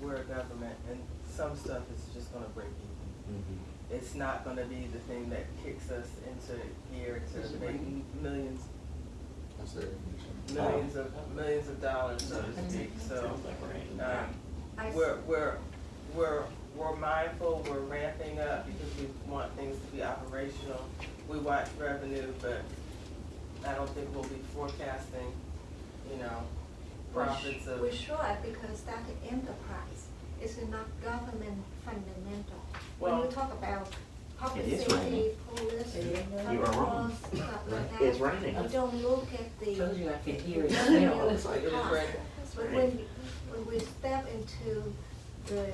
S6: we're a government, and some stuff is just gonna break even. It's not gonna be the thing that kicks us into gear to make millions
S3: That's their condition.
S6: millions of dollars, so to speak, so.
S9: Sounds like rain.
S2: I s-
S6: We're mindful, we're ramping up because we want things to be operational. We watch revenue, but I don't think we'll be forecasting, you know, profits of.
S2: We should, because that's the enterprise, it's not government fundamental. When
S6: Well-
S2: you talk about public
S11: It is
S2: safety,
S11: raining.
S2: police,
S4: Yeah.
S11: You are wrong.
S2: stuff like that.
S11: It's raining.
S2: We don't look at the.
S4: Told you I could hear it.
S2: revenue
S6: It's like it is
S2: cost.
S6: raining.
S2: But when we step into the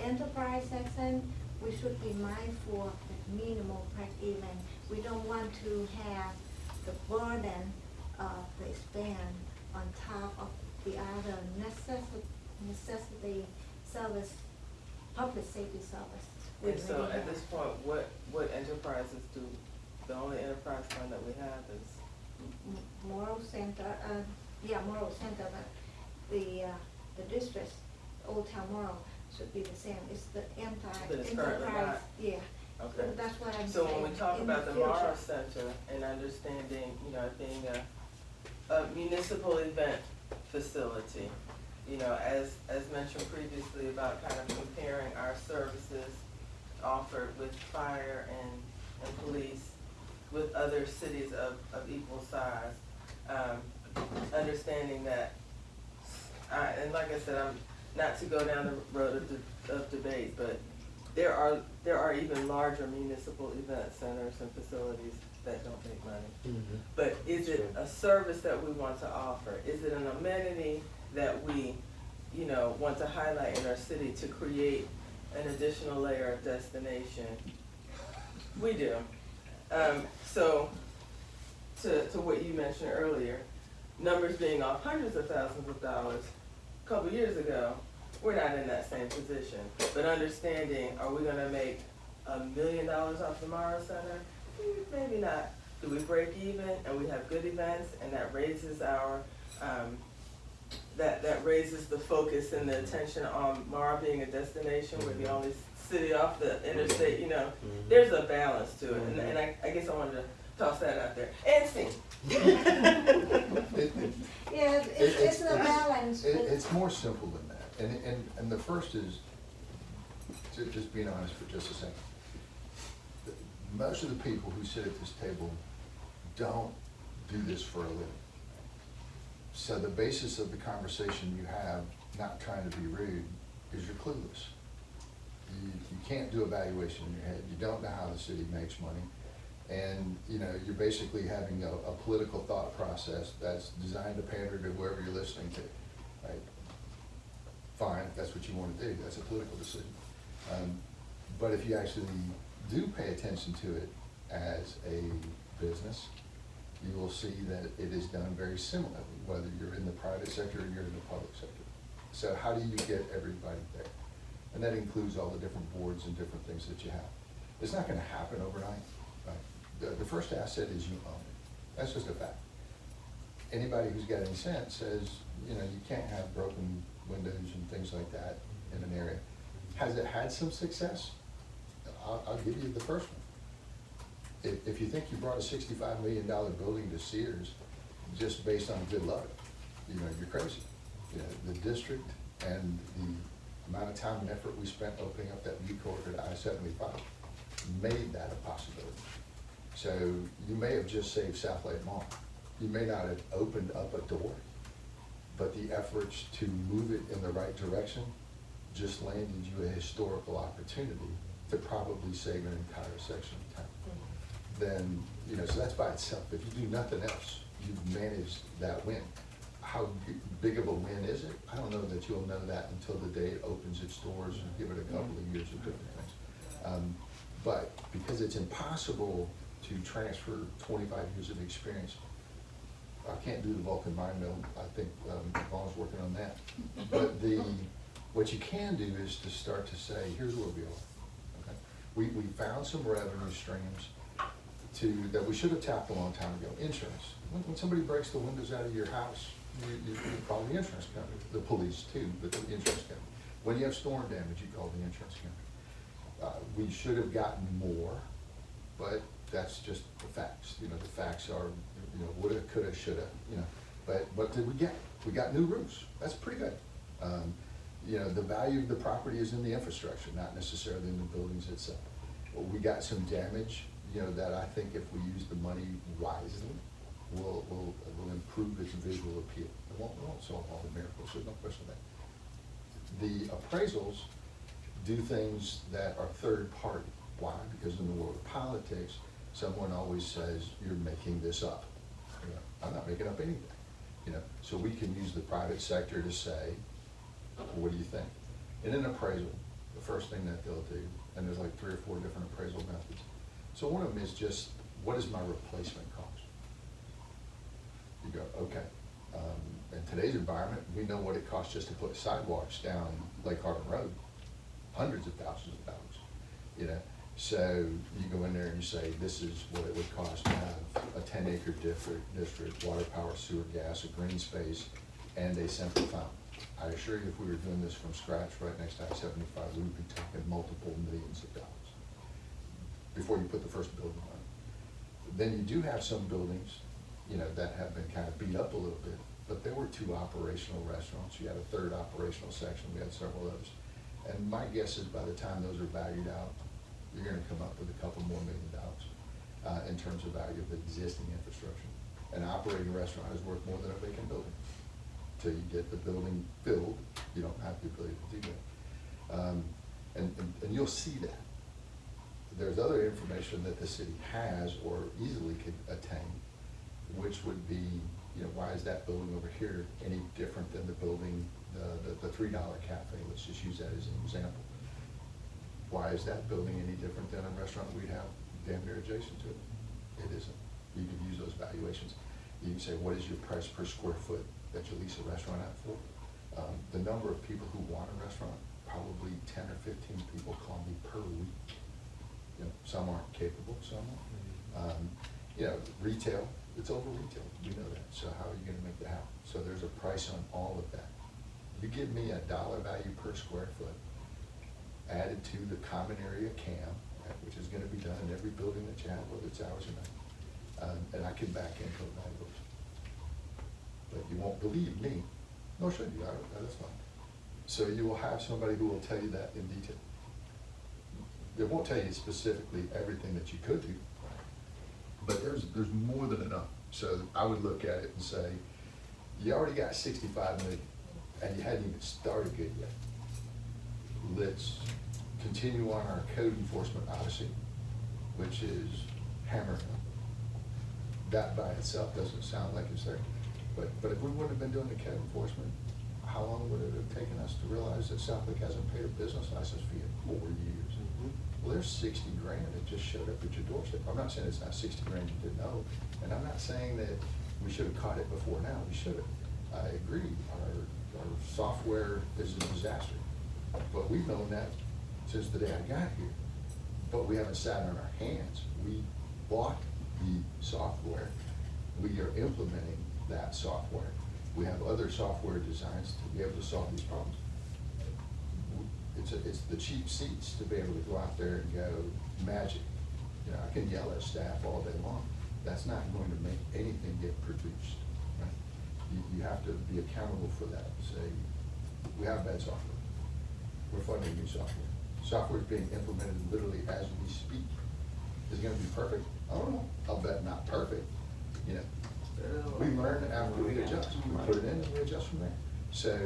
S2: enterprise section, we should be mindful of the minimal break even. We don't want to have the burden of the spend on top of the other necessity service, public safety service. we
S6: And so
S2: already
S6: at
S2: have.
S6: this point, what enterprises do, the only enterprise fund that we have is,
S2: Morrow Center, Morrow Center, but the district, Old Town Morrow, should be the same. It's the
S6: But it's currently
S2: enterprise,
S6: not.
S2: yeah.
S6: okay.
S2: That's what I'm saying.
S6: So when we talk
S2: in
S6: about the
S2: future.
S6: Morrow Center and understanding, it being a municipal event facility, as mentioned previously about kind of comparing our services offered with fire and police with other cities of equal size, understanding that, and like I said, I'm not to go down the road of debate, but there are even larger municipal event centers and facilities that don't make money. But is it a service that we want to offer? Is it an amenity that we, want to highlight in our city to create an additional layer of destination? We do. So, to what you mentioned earlier, numbers being off hundreds of thousands of dollars, a couple years ago, we're not in that same position. But understanding, are we gonna make $1 million off the Morrow Center? Maybe not. Do we break even and we have good events and that raises our, that raises the focus and the attention on Morrow being a destination? We're the only city off the interstate, there's a balance to it. And I guess I wanted to toss that out there. And sing.
S2: Yeah, it's a balance.
S3: It's more simple than that. And the first is, just being honest for just a second. Most of the people who sit at this table don't do this for a living. So the basis of the conversation you have, not trying to be rude, is you're clueless. You can't do evaluation in your head. You don't know how the city makes money. And, you're basically having a political thought process that's designed to pander to whoever you're listening to, right? Fine, if that's what you want to do, that's a political decision. But if you actually do pay attention to it as a business, you will see that it is done very similarly, whether you're in the private sector or you're in the public sector. So how do you get everybody there? And that includes all the different boards and different things that you have. It's not gonna happen overnight, right? The first asset is you own it. That's just a fact. Anybody who's got any sense says, you can't have broken windows and things like that in an area. Has it had some success? I'll give you the first one. If you think you brought a $65 million building to Sears just based on good luck, you're crazy. The district and the amount of time and effort we spent opening up that view corridor to I-75 made that a possibility. So you may have just saved South Lake Mall. You may not have opened up a door, but the efforts to move it in the right direction just landed you a historical opportunity to probably save an entire section of town. Then, so that's by itself. If you do nothing else, you've managed that win. How big of a win is it? I don't know that you'll know that until the day it opens its doors and give it a couple of years of different things. But because it's impossible to transfer 25 years of experience, I can't do the Vulcan mind meld. I think Vaughn's working on that. But what you can do is to start to say, here's where we are. Okay? We found some revenue streams that we should have tapped a long time ago. Insurance. When somebody breaks the windows out of your house, you call the insurance company. The police too, but the insurance company. When you have storm damage, you call the insurance company. We should have gotten more, but that's just the facts. The facts are, woulda, coulda, shoulda. But what did we get? We got new roofs. That's pretty good. The value of the property is in the infrastructure, not necessarily in the buildings itself. We got some damage, that I think if we use the money wisely, will improve its visual appeal. It won't solve all the miracles, there's no question of that. The appraisals do things that are third party. Why? Because in the world of politics, someone always says, you're making this up. You know, I'm not making up anything. You know, so we can use the private sector to say, what do you think? In an appraisal, the first thing that they'll do, and there's like 3 or 4 different appraisal methods. So one of them is just, what is my replacement cost? You go, okay. In today's environment, we know what it costs just to put sidewalks down Lake Harbor Road, hundreds of thousands of dollars. You know, so you go in there and you say, this is what it would cost to have a 10-acre district, water, power, sewer, gas, a green space, and a central fountain. I assure you, if we were doing this from scratch right next to I-75, we would be talking multiple millions of dollars before you put the first building on. Then you do have some buildings, you know, that have been kind of beat up a little bit, but there were 2 operational restaurants. You had a 3rd operational section. We had several of those. And my guess is by the time those are valued out, you're gonna come up with a couple more $1 million in terms of value of existing infrastructure. An operating restaurant is worth more than a vacant building. Till you get the building filled, you don't have the ability to do that. And you'll see that. There's other information that the city has or easily could attain, which would be, you know, why is that building over here any different than the building, the $3 cafe? Let's just use that as an example. Why is that building any different than a restaurant we have damn near adjacent to it? It isn't. You can use those valuations. You can say, what is your price per square foot that you lease a restaurant out for? The number of people who want a restaurant, probably 10 or 15 people call me per week. You know, some aren't capable, some aren't. You know, retail, it's over retail, we know that, so how are you gonna make that happen? So there's a price on all of that. You give me a dollar value per square foot, added to the common area CAM, right, which is gonna be done in every building that you have, whether it's ours or not, and I can back into a valuation. But you won't believe me, nor should you, that's fine. So you will have somebody who will tell you that in detail. They won't tell you specifically everything that you could do, but there's more than enough. So I would look at it and say, you already got 65 million, and you hadn't even started good yet. Let's continue on our code enforcement odyssey, which is hammering. That by itself doesn't sound like it's there, but if we wouldn't have been doing the code enforcement, how long would it have taken us to realize that Southwick hasn't paid a business license fee in 4 years? Well, there's 60 grand that just showed up at your doorstep. I'm not saying it's not 60 grand you didn't know, and I'm not saying that we should have caught it before now. We should have. I agree. Our software is a disaster, but we've known that since the day I got here. But we haven't sat on our hands. We bought the software. We are implementing that software. We have other software designs to be able to solve these problems. It's the cheap seats to be able to go out there and go magic. You know, I can yell at staff all day long. That's not going to make anything get produced. Right? You have to be accountable for that. Say, we have bad software. We're funding new software. Software is being implemented literally as we speak. Is it going to be perfect? I don't know. I'll bet not perfect. You know, we learn after we adjust. We put it in and we adjust from there. So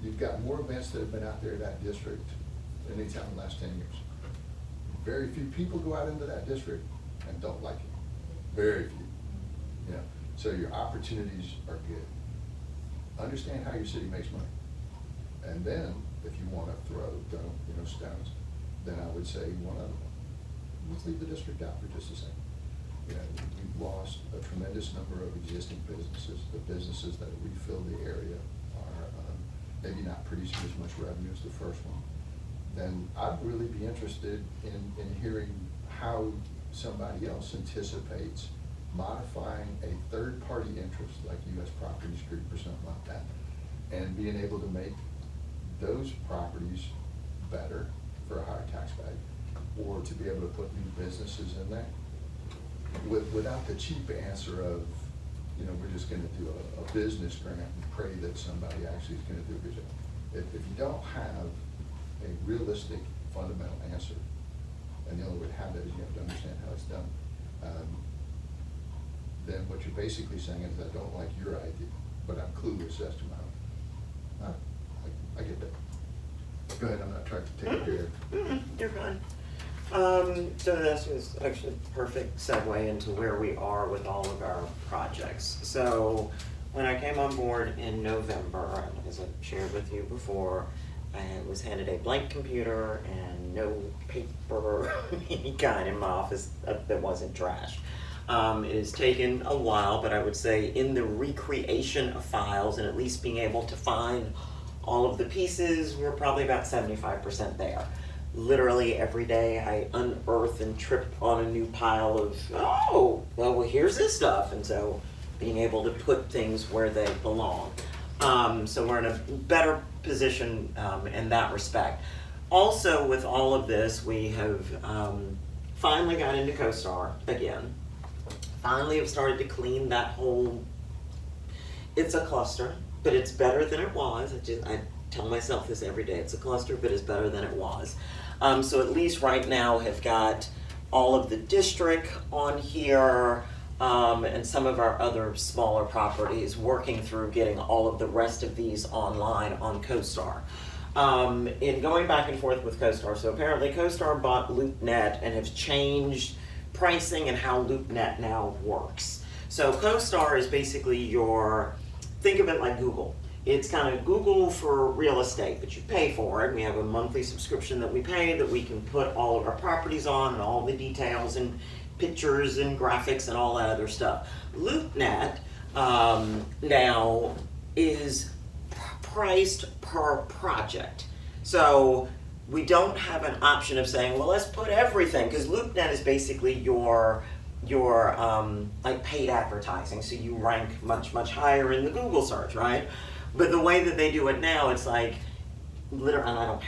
S3: you've got more events that have been out there in that district than any time in the last 10 years. Very few people go out into that district and don't like it. Very few. You know, so your opportunities are good. Understand how your city makes money. And then if you want to throw stones, then I would say let's leave the district out for just a second. You know, we've lost a tremendous number of existing businesses. The businesses that refill the area are maybe not producing as much revenue as the first one. Then I'd really be interested in hearing how somebody else anticipates modifying a third-party interest like U.S. Properties Group or something like that, and being able to make those properties better for a higher tax value, or to be able to put new businesses in there without the cheap answer of, we're just gonna do a business grant and pray that somebody actually is gonna do a good job. If you don't have a realistic fundamental answer, and the only way to have that is you have to understand how it's done, then what you're basically saying is, I don't like your idea, but I'm clueless as to my own. I get that. Go ahead, I'm not trying to take it here.
S11: You're fine. So this is actually a perfect segue into where we are with all of our projects. So when I came on board in November, as I shared with you before, I was handed a blank computer and no paper of any kind in my office that wasn't trash. It has taken a while, but I would say in the recreation of files and at least being able to find all of the pieces, we're probably about 75% there. Literally every day I unearth and trip on a new pile of, oh, well, here's this stuff. And so being able to put things where they belong. So we're in a better position in that respect. Also with all of this, we have finally got into CoStar again. Finally have started to clean that whole, it's a cluster, but it's better than it was. I tell myself this every day, it's a cluster, but it's better than it was. So at least right now have got all of the district on here, and some of our other smaller properties, working through getting all of the rest of these online on CoStar. In going back and forth with CoStar, so apparently CoStar bought LoopNet and have changed pricing and how LoopNet now works. So CoStar is basically your, think of it like Google. It's kind of Google for real estate, but you pay for it. We have a monthly subscription that we pay that we can put all of our properties on and all the details and pictures and graphics and all that other stuff. LoopNet now is priced per project. So we don't have an option of saying, well, let's put everything, because LoopNet is basically your like paid advertising. So you rank much, much higher in the Google search, right? But the way that they do it now, it's like, literally, and I don't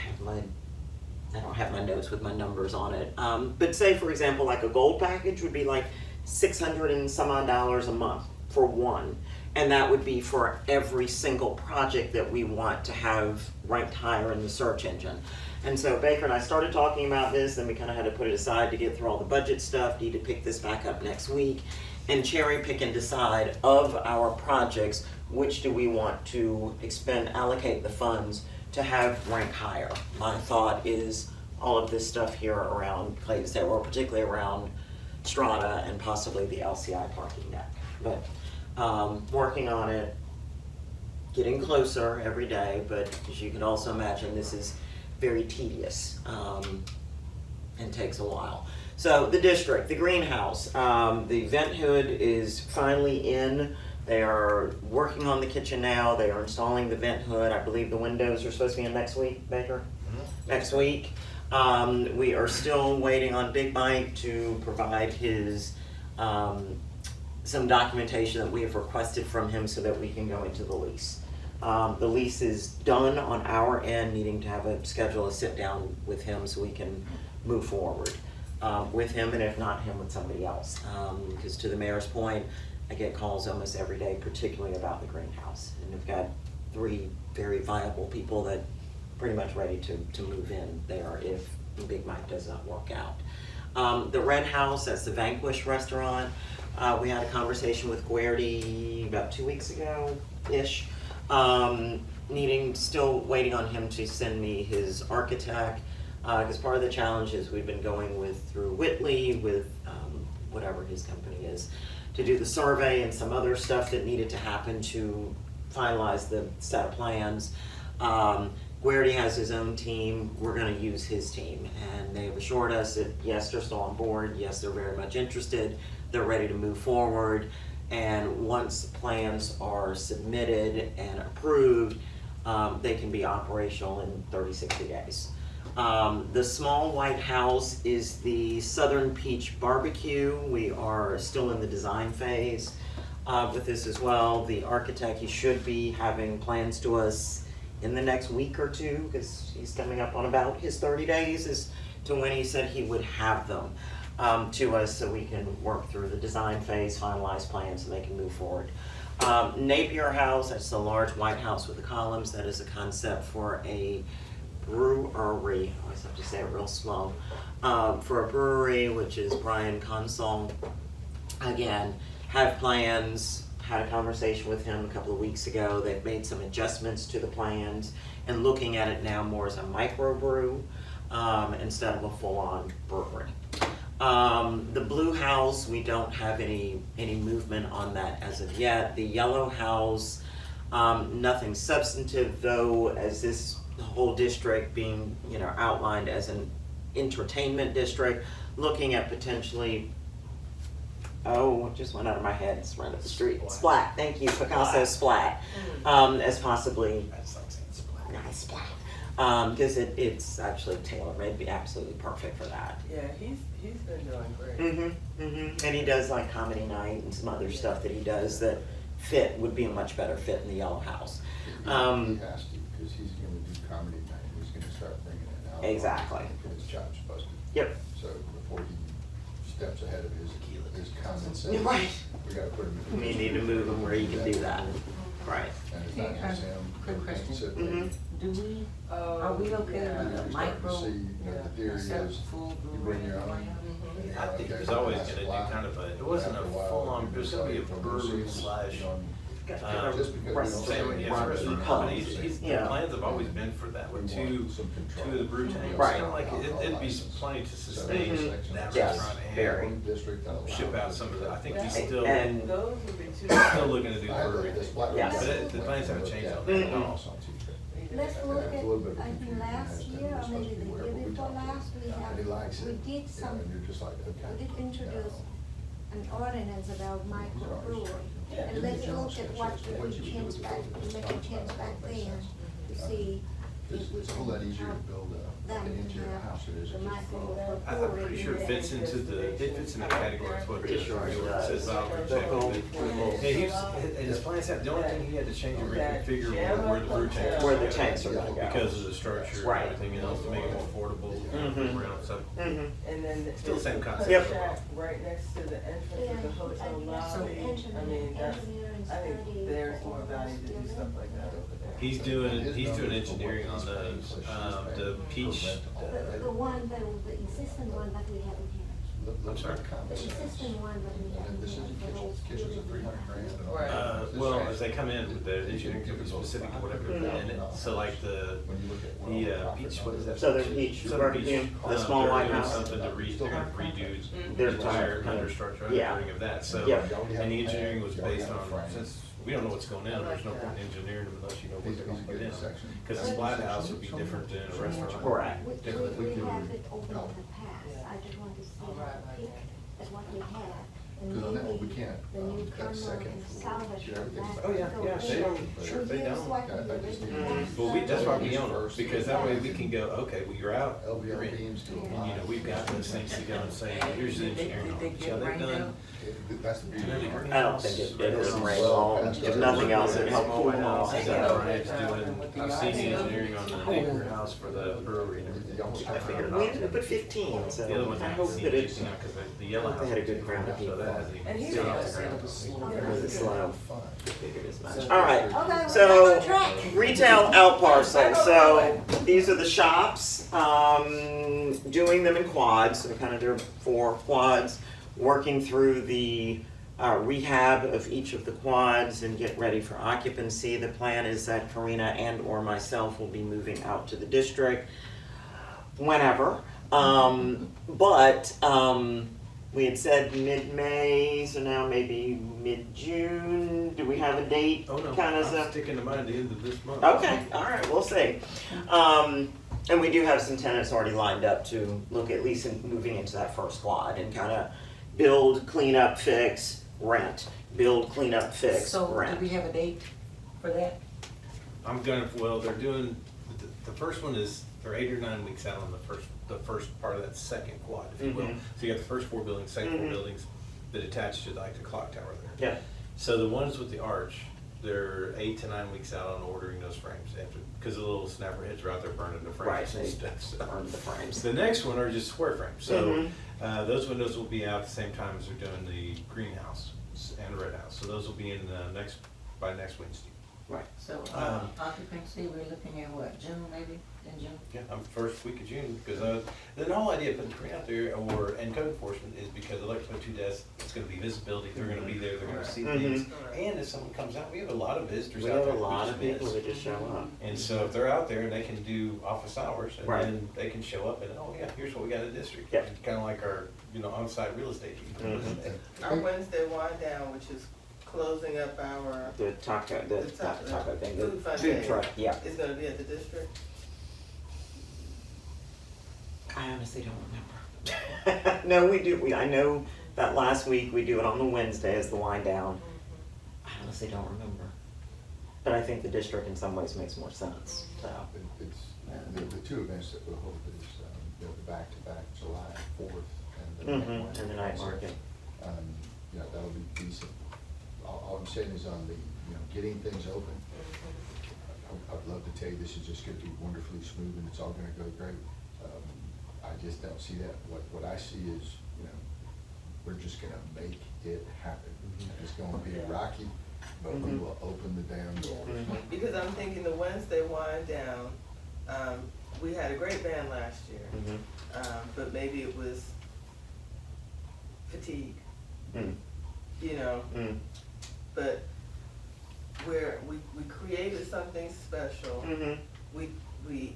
S11: have my notes with my numbers on it. But say, for example, like a gold package would be like $600 and some odd a month for one. And that would be for every single project that we want to have ranked higher in the search engine. And so Baker and I started talking about this, then we kind of had to put it aside to get through all the budget stuff, need to pick this back up next week, and cherry pick and decide of our projects, which do we want to allocate the funds to have rank higher. My thought is all of this stuff here around Clayton State, or particularly around Strata and possibly the LCI parking deck. But working on it, getting closer every day, but as you can also imagine, this is very tedious and takes a while. So the district, the greenhouse, the vent hood is finally in. They are working on the kitchen now. They are installing the vent hood. I believe the windows are supposed to be in next week, Baker? Mm-hmm. Next week. We are still waiting on Big Mike to provide his some documentation that we have requested from him so that we can go into the lease. The lease is done on our end, needing to have a schedule a sit down with him so we can move forward with him, and if not him, with somebody else. Because to the mayor's point, I get calls almost every day, particularly about the greenhouse. And we've got 3 very viable people that pretty much ready to move in there if Big Mike does not work out. The Red House, that's the Vanquish restaurant. We had a conversation with Guerdy about 2 weeks ago-ish. Still waiting on him to send me his architect, because part of the challenge is we've been going through Whitley with whatever his company is, to do the survey and some other stuff that needed to happen to finalize the set of plans. Guerdy has his own team. We're going to use his team, and they've assured us that yes, they're still on board. Yes, they're very much interested. They're ready to move forward. And once plans are submitted and approved, they can be operational in 30, 60 days. The small white house is the Southern Peach Barbecue. We are still in the design phase with this as well. The architect, he should be having plans to us in the next week or two, because he's coming up on about his 30 days as to when he said he would have them to us so we can work through the design phase, finalize plans, so they can move forward. Napier House, that's the large white house with the columns. That is a concept for a brewery. I always have to say it real slow. For a brewery, which is Brian Consol. Again, have plans, had a conversation with him a couple of weeks ago. They've made some adjustments to the plans and looking at it now more as a microbrew. instead of a full-on brewery. The blue house, we don't have any movement on that as of yet. The yellow house, nothing substantive though, as this whole district being, outlined as an entertainment district, looking at potentially, it just went out of my head, it's right up the street. Splat, thank you, Picasso Splat, as possibly,
S5: That's like saying splat.
S11: nice Splat, because it's actually tailor-made, be absolutely perfect for that.
S6: Yeah, he's been doing great.
S11: And he does like comedy night and some other stuff that he does that would be a much better fit in the yellow house.
S3: He has to, because he's gonna do comedy night, he's gonna start bringing it out.
S11: Exactly.
S3: Get his chops busted.
S11: Yep.
S3: So before he steps ahead of his common sense.
S11: Right.
S3: We gotta put him in.
S11: We need to move him where he can do that. Right.
S3: And it's not just him.
S4: Quick
S3: it's
S4: question.
S3: sit
S11: Mhm.
S3: there.
S4: Do we,
S6: Oh,
S4: are we okay
S6: yeah.
S4: with
S3: You're
S4: the
S3: starting to
S4: micro?
S3: see, the theory
S4: instead of
S3: is,
S4: full
S3: you bring your own.
S6: Mhm.
S5: I think he was always gonna do kind of it wasn't a full-on, it was gonna be a brewery slash,
S3: Just because we don't
S5: same,
S3: say
S5: yeah,
S3: it's
S5: restaurant,
S11: pub.
S5: but the
S11: Yeah.
S5: plans have always been for that, with two of the brew tanks.
S11: Right.
S5: Kinda like, it'd be plenty to sustain that
S11: Yes,
S5: restaurant
S11: very.
S5: and
S3: District that'll allow
S5: ship out some of the, I think he's
S6: Right.
S5: still
S11: And
S6: Those would be two.
S5: still looking to do
S3: I had
S5: brewery.
S3: this black.
S11: Yes.
S5: But the plans haven't changed on that at all.
S2: Let's look at,
S3: It's a little bit of a
S2: I think
S3: confusion
S2: last
S3: as to
S2: year, or
S3: what's supposed
S2: maybe
S3: to be
S2: the
S3: where,
S2: year
S3: but we
S2: before
S3: talked
S2: last,
S3: And he likes it.
S2: we did
S3: Yeah,
S2: some,
S3: and you're just like, okay.
S2: we did introduce an ordinance about microbrewery.
S3: Yeah.
S2: And let's look at what we changed back, make a change back then to see if we
S3: It's a whole lot
S2: can
S3: easier to
S2: help
S3: build
S2: them
S3: an interior
S2: to
S3: house than it is
S2: have the
S3: just.
S2: microbrewery.
S5: I'm pretty sure it fits into the category of what it is.
S11: Sure it
S5: It
S11: does.
S5: says about rejected. Yeah, and his plans had, the only thing he had to change and reconfigure were where the brew tanks.
S11: Where the tanks are gonna go.
S5: Because of the structure and
S11: Right.
S5: everything else to make it more affordable
S11: Mhm.
S5: around, so.
S11: Mhm.
S6: And then
S5: Still the same
S6: the
S5: concept.
S6: push shack right next to the entrance
S2: Yeah,
S6: of the hotel
S2: I think
S6: lobby.
S2: so.
S6: I mean, that's, I think there's more value to do stuff like that over there.
S5: He's doing engineering on the peach.
S2: The one, the existing one that we haven't had.
S5: I'm sorry?
S2: The existing one that we haven't
S3: This
S2: had.
S3: isn't
S2: for those
S3: kitchens are
S2: buildings.
S3: 300 grand. and all
S6: Right.
S3: that.
S5: Well, as they come in, the engineering could be specific to whatever they're in it, so like the
S3: When you look at
S5: peach, what is that?
S11: Southern Peach barbecue, the small
S5: they're
S11: white
S5: doing
S11: house.
S5: something to they're gonna redo
S11: Their
S5: the entire
S11: entire-
S5: understructure,
S11: yeah.
S5: everything of that, so.
S11: Yeah.
S5: And the engineering was based on, since we don't know what's going in, there's no point in engineering them unless you know what
S3: He's
S5: they're
S3: a
S5: gonna put
S3: good
S5: in.
S3: section.
S5: Cause a splat house would be different than a restaurant.
S11: Correct.
S2: We have it open in the past, I just want to see how to pick at what we have. And
S3: Because on that one, we
S2: maybe
S3: can't,
S2: the new
S3: that
S2: colonel
S3: second
S2: can
S3: floor,
S2: salvage
S3: get everything.
S2: that.
S5: Oh, yeah,
S2: go
S5: yeah,
S2: in.
S5: they don't, sure,
S2: And
S5: they
S2: here's
S5: don't.
S2: what
S3: Yeah,
S2: we
S3: I just
S2: really
S3: need-
S2: have.
S5: Well, that's why we
S3: He's
S5: own them,
S3: first.
S5: because that way we can go, okay, well, you're out, you're
S3: LVL
S5: in.
S3: beams to a
S2: And,
S5: And, you know, we've got those things to go and say, here's the engineering on it. So they've done.
S3: That's the beauty. of it.
S11: I don't think it would rain long. If nothing else, it'd help cool them off.
S5: I've
S11: So.
S5: seen the engineering on the acre house for the brewery and everything.
S3: You almost
S11: I
S3: have to-
S11: figured we ended up at 15, so
S5: The other one
S11: I
S5: I
S11: hope
S5: haven't
S11: that
S5: seen
S11: it's
S5: yet, because the yellow
S11: I hope
S5: house.
S11: they had a good crowd of people.
S5: So that hasn't even
S6: And he's
S5: still
S6: also
S5: off the ground.
S11: really slow.
S3: Fun.
S11: Figured as much. All right.
S2: Okay, we're
S11: So,
S2: back on track.
S11: retail out parcel. So these are the shops, doing them in quads, so kind of there are 4 quads, working through the rehab of each of the quads and get ready for occupancy. The plan is that Karina and or myself will be moving out to the district whenever. But we had said mid-May, so now maybe mid-June. Do we have a date?
S5: Oh, no,
S11: Kind of
S5: I'm sticking to mine the end of this month.
S11: Okay, all right, we'll see. And we do have some tenants already lined up to look at least in moving into that first quad and kind of build, clean up, fix, rent. Build, clean up, fix,
S4: So, do
S11: rent.
S4: we have a date for that?
S5: I'm gonna, well, they're doing, the first one is, they're 8 or 9 weeks out on the first part of that second quad, if you will.
S11: Mhm.
S5: So you got the first 4 buildings, second 4
S11: Mhm.
S5: buildings that attach to like the clock tower there.
S11: Yeah,
S5: So the ones with the arch, they're 8 to 9 weeks out on ordering those frames after, because the little snapper heads are out there burning the
S11: right,
S5: frames and
S11: they
S5: stuff, so.
S11: earned the frames.
S5: The next one are just square frames, so,
S11: Mhm.
S5: those windows will be out at the same time as they're doing the greenhouse and red house, so those will be in by next Wednesday.
S11: Right.
S4: So, occupancy, we're looking at what, June maybe, in June?
S5: Yeah, I'm first week of June, because the whole idea of putting three out there, and code enforcement is because I'd like to put 2 desks, it's gonna be visibility, they're gonna be there, they're gonna see things. And if someone comes out, we have a lot of visitors
S11: We
S5: out
S11: have
S5: there.
S11: a
S5: that we
S11: lot
S5: just
S11: of people
S5: miss.
S11: that just show up.
S5: And so if they're out there and they can do office hours, and
S11: Right.
S5: then they can show up and, oh yeah, here's what we got in the district.
S11: Yeah.
S5: Kind of like our, on-site real estate people.
S6: Our Wednesday wind down, which is closing up our,
S11: The taco, not the taco thing, the
S6: Food fund
S11: food
S6: day.
S11: truck, yeah.
S6: is gonna be at the district.
S11: I honestly don't remember. No, we do, I know that last week we do it on the Wednesday as the wind down. I honestly don't remember. But I think the district in some ways makes more sense, so.
S3: It's, the two events that we'll hold is, the back-to-back July 4th and the night market.
S11: And the night market.
S3: That'll be decent. All I'm saying is on the, getting things open, I'd love to tell you this is just gonna be wonderfully smooth and it's all gonna go great. I just don't see that. What I see is, we're just gonna make it happen. It's gonna be rocky, but we will open the damn doors.
S6: Because I'm thinking the Wednesday wind down, we had a great band last year, but maybe it was fatigue, but where we created something special. We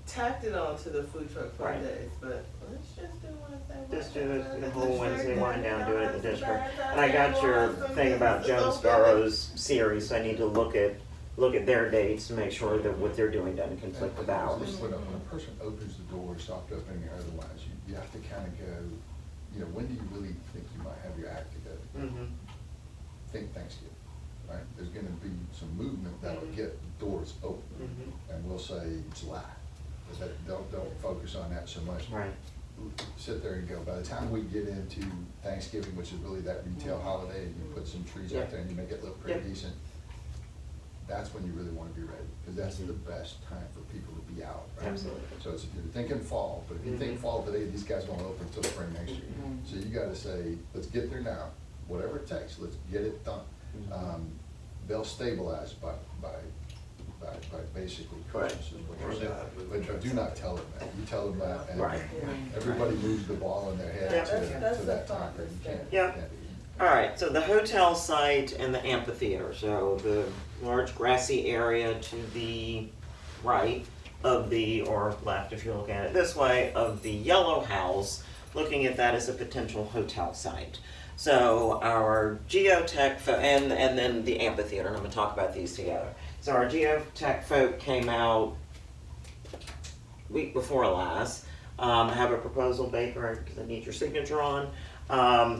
S6: tacked it on to the food truck fun
S11: Right.
S6: days, but let's just do Wednesday.
S11: Just do
S6: wind
S11: the
S6: down
S11: the
S6: at
S11: whole Wednesday
S6: district,
S11: wind down, do it at the
S6: and,
S11: district.
S6: Saturday,
S11: And I got your
S6: Sunday,
S11: thing about
S6: it's
S11: Joan
S6: okay.
S11: Scarro's series, so I need to look at their dates to make sure that what they're doing doesn't conflict with ours.
S3: When a person opens the door, soft opening or otherwise, you have to kind of go, when do you really think you might have your act together? Think Thanksgiving, right? There's gonna be some movement that'll get doors open, and we'll say July. But don't focus on that so much.
S11: Right.
S3: Sit there and go, by the time we get into Thanksgiving, which is really that retail holiday, and you put some trees out there and you make it look pretty decent, that's when you really wanna be ready, because that's the best time for people to be out, right?
S11: Absolutely.
S3: So it's, if you're thinking fall, but if you think fall today, these guys won't open until spring next year. So you gotta say, let's get there now, whatever it takes, let's get it done. They'll stabilize by basically Christmas is what you're saying. But do not tell them that. You tell them that, and
S11: Right.
S3: everybody moves the ball in their head
S11: Yeah.
S3: to that time. frame. You can't-
S11: Yeah.
S3: can't do
S11: All right, so the hotel site and the amphitheater, so the large grassy area to the right of the, or left if you're looking at it this way, of the yellow house, looking at that as a potential hotel site. So our geotech, and then the amphitheater, and I'm gonna talk about these together. So our geotech folk came out week before last. I have a proposal, Baker, because I need your signature on,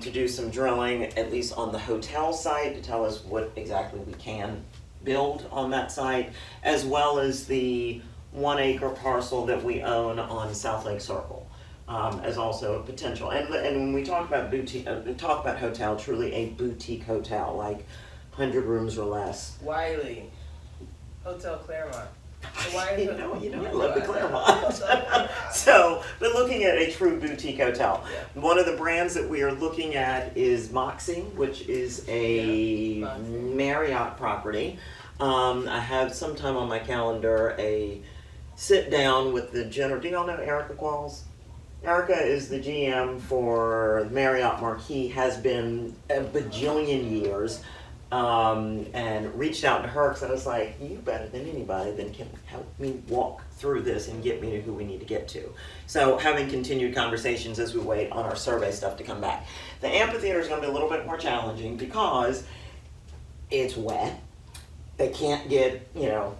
S11: to do some drilling, at least on the hotel site, to tell us what exactly we can build on that site, as well as the 1 acre parcel that we own on South Lake Circle, as also a potential. And when we talk about boutique, talk about hotel, truly a boutique hotel, like 100 rooms or less.
S6: Wiley, Hotel Claremont.
S11: You know, I love the Claremont. So, but looking at a true boutique hotel. One of the brands that we are looking at is Moxie, which is a Marriott property. I have sometime on my calendar a sit down with the general. Do y'all know Erica Qualls? Erica is the GM for Marriott Marquis, has been a bajillion years. And reached out to her because I was like, you better than anybody then can help me walk through this and get me to who we need to get to. So having continued conversations as we wait on our survey stuff to come back. The amphitheater is going to be a little bit more challenging because it's wet. They can't get,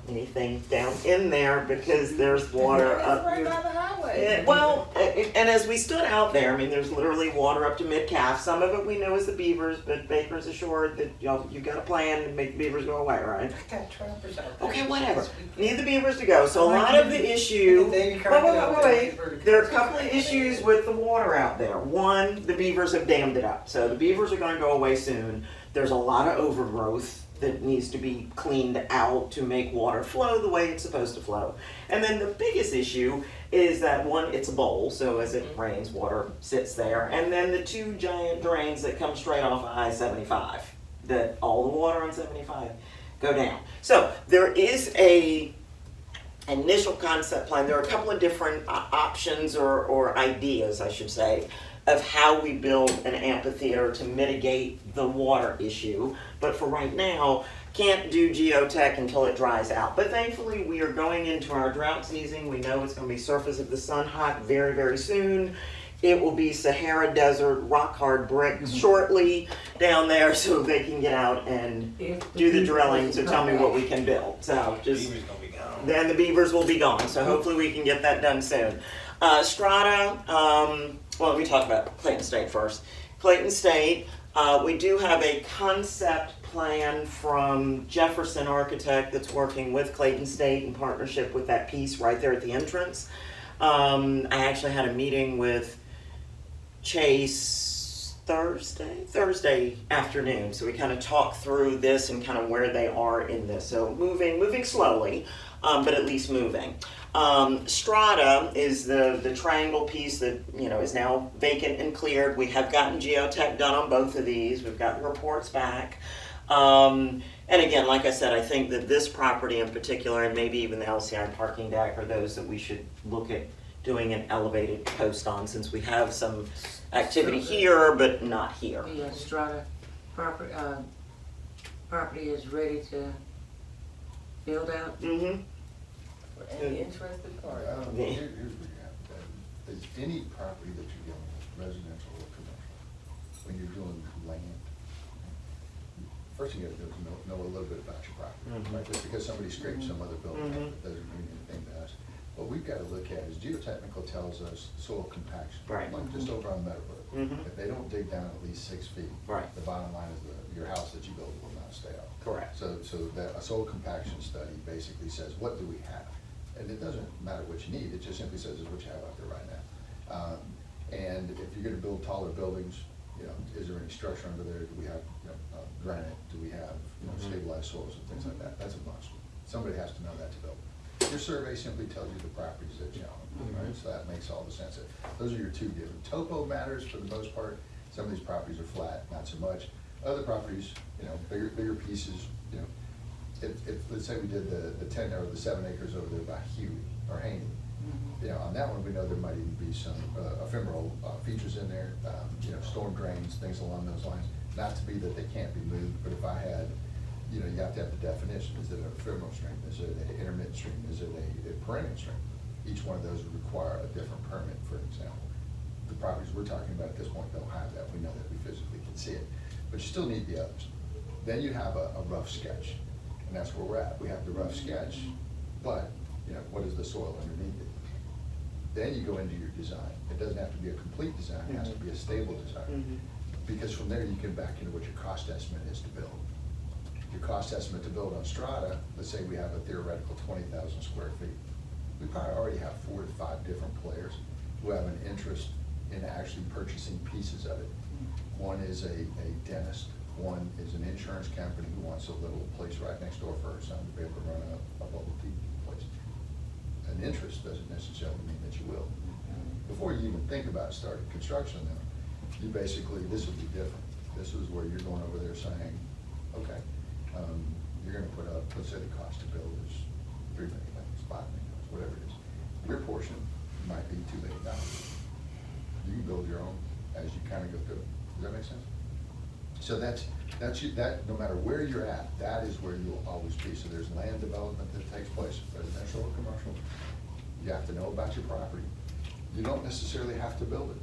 S11: anything down in there because there's water up.
S6: Right by the highway.
S11: Well, and as we stood out there, there's literally water up to mid-calf. Some of it we know is the beavers, but Baker's assured that you've got a plan to make the beavers go away, right?
S5: I got trappers out there.
S11: Okay, whatever. Need the beavers to go. So a lot of the issue. Wait. There are a couple of issues with the water out there. One, the beavers have dammed it up, so the beavers are going to go away soon. There's a lot of overgrowth that needs to be cleaned out to make water flow the way it's supposed to flow. And then the biggest issue is that one, it's a bowl, so as it rains, water sits there. And then the two giant drains that come straight off of I-75, that all the water on 75 go down. So there is a initial concept plan. There are a couple of different options or ideas, I should say, of how we build an amphitheater to mitigate the water issue. But for right now, can't do geotech until it dries out. But thankfully, we are going into our drought season. We know it's going to be surface of the sun hot very, very soon. It will be Sahara Desert rock hard brick shortly down there, so they can get out and do the drilling to tell me what we can build. So just
S5: Beaver's gonna be gone.
S11: then the beavers will be gone. So hopefully we can get that done soon. Strata. Well, let me talk about Clayton State first. Clayton State. We do have a concept plan from Jefferson Architect that's working with Clayton State in partnership with that piece right there at the entrance. I actually had a meeting with Chase Thursday afternoon. So we kind of talked through this and kind of where they are in this. So moving slowly, but at least moving. Strata is the triangle piece that, you know, is now vacant and cleared. We have gotten geotech done on both of these. We've gotten reports back. And again, like I said, I think that this property in particular, and maybe even the LCI parking deck, are those that we should look at doing an elevated post on, since we have some activity here, but not here.
S4: The Strata property, property is ready to build out.
S11: Mm-hmm.
S6: For any interested party.
S3: Here's what you have. Is any property that you're dealing with, residential or commercial, when you're doing land, first thing you gotta do is know a little bit about your property, right? Just because somebody scraped some other building, it doesn't mean anything to us. What we've gotta look at is geotechnical tells us soil compaction.
S11: Right.
S3: Like just over on Meadowbrook.
S11: Mhm.
S3: If they don't dig down at least 6 feet.
S11: Right.
S3: The bottom line is your house that you build will not stay up.
S11: Correct.
S3: So that a soil compaction study basically says, what do we have? And it doesn't matter what you need, it just simply says is what you have out there right now. And if you're gonna build taller buildings, you know, is there any structure under there? Do we have, you know, granite? Do we have, you know, stabilized soils and things like that? That's a must. Somebody has to know that to build. Your survey simply tells you the properties that you own, right? So that makes all the sense. Those are your two given. Topo matters for the most part. Some of these properties are flat, not so much. Other properties, you know, bigger pieces, you know, if let's say we did the 10 or the 7 acres over there by Huey or Haney, you know, on that one we know there might even be some ephemeral features in there, you know, storm drains, things along those lines. Not to be that they can't be moved, but if I had, you know, you have to have the definition. Is it an ephemeral stream? Is it an intermittent stream? Is it a perennial stream? Each one of those would require a different permit, for example. The properties we're talking about at this point don't have that. We know that we physically can see it, but you still need the others. Then you have a rough sketch, and that's where we're at. We have the rough sketch, but, you know, what is the soil underneath it? Then you go into your design. It doesn't have to be a complete design, it has to be a stable design. Because from there you can back into what your cost estimate is to build. Your cost estimate to build on Strata, let's say we have a theoretical 20,000 square feet. We probably already have 4 to 5 different players who have an interest in actually purchasing pieces of it. One is a dentist, one is an insurance company who wants a little place right next door for her son to be able to run a bubble tea place. An interest doesn't necessarily mean that you will. Before you even think about starting construction though, you basically, this would be different. This is where you're going over there saying, okay, you're gonna put up, let's say the cost to build is $3 million, $5 million, whatever it is. Your portion might be $2 million. You can build your own as you kind of go through. Does that make sense? So that no matter where you're at, that is where you'll always be. So there's land development that takes place, residential or commercial. You have to know about your property. You don't necessarily have to build it.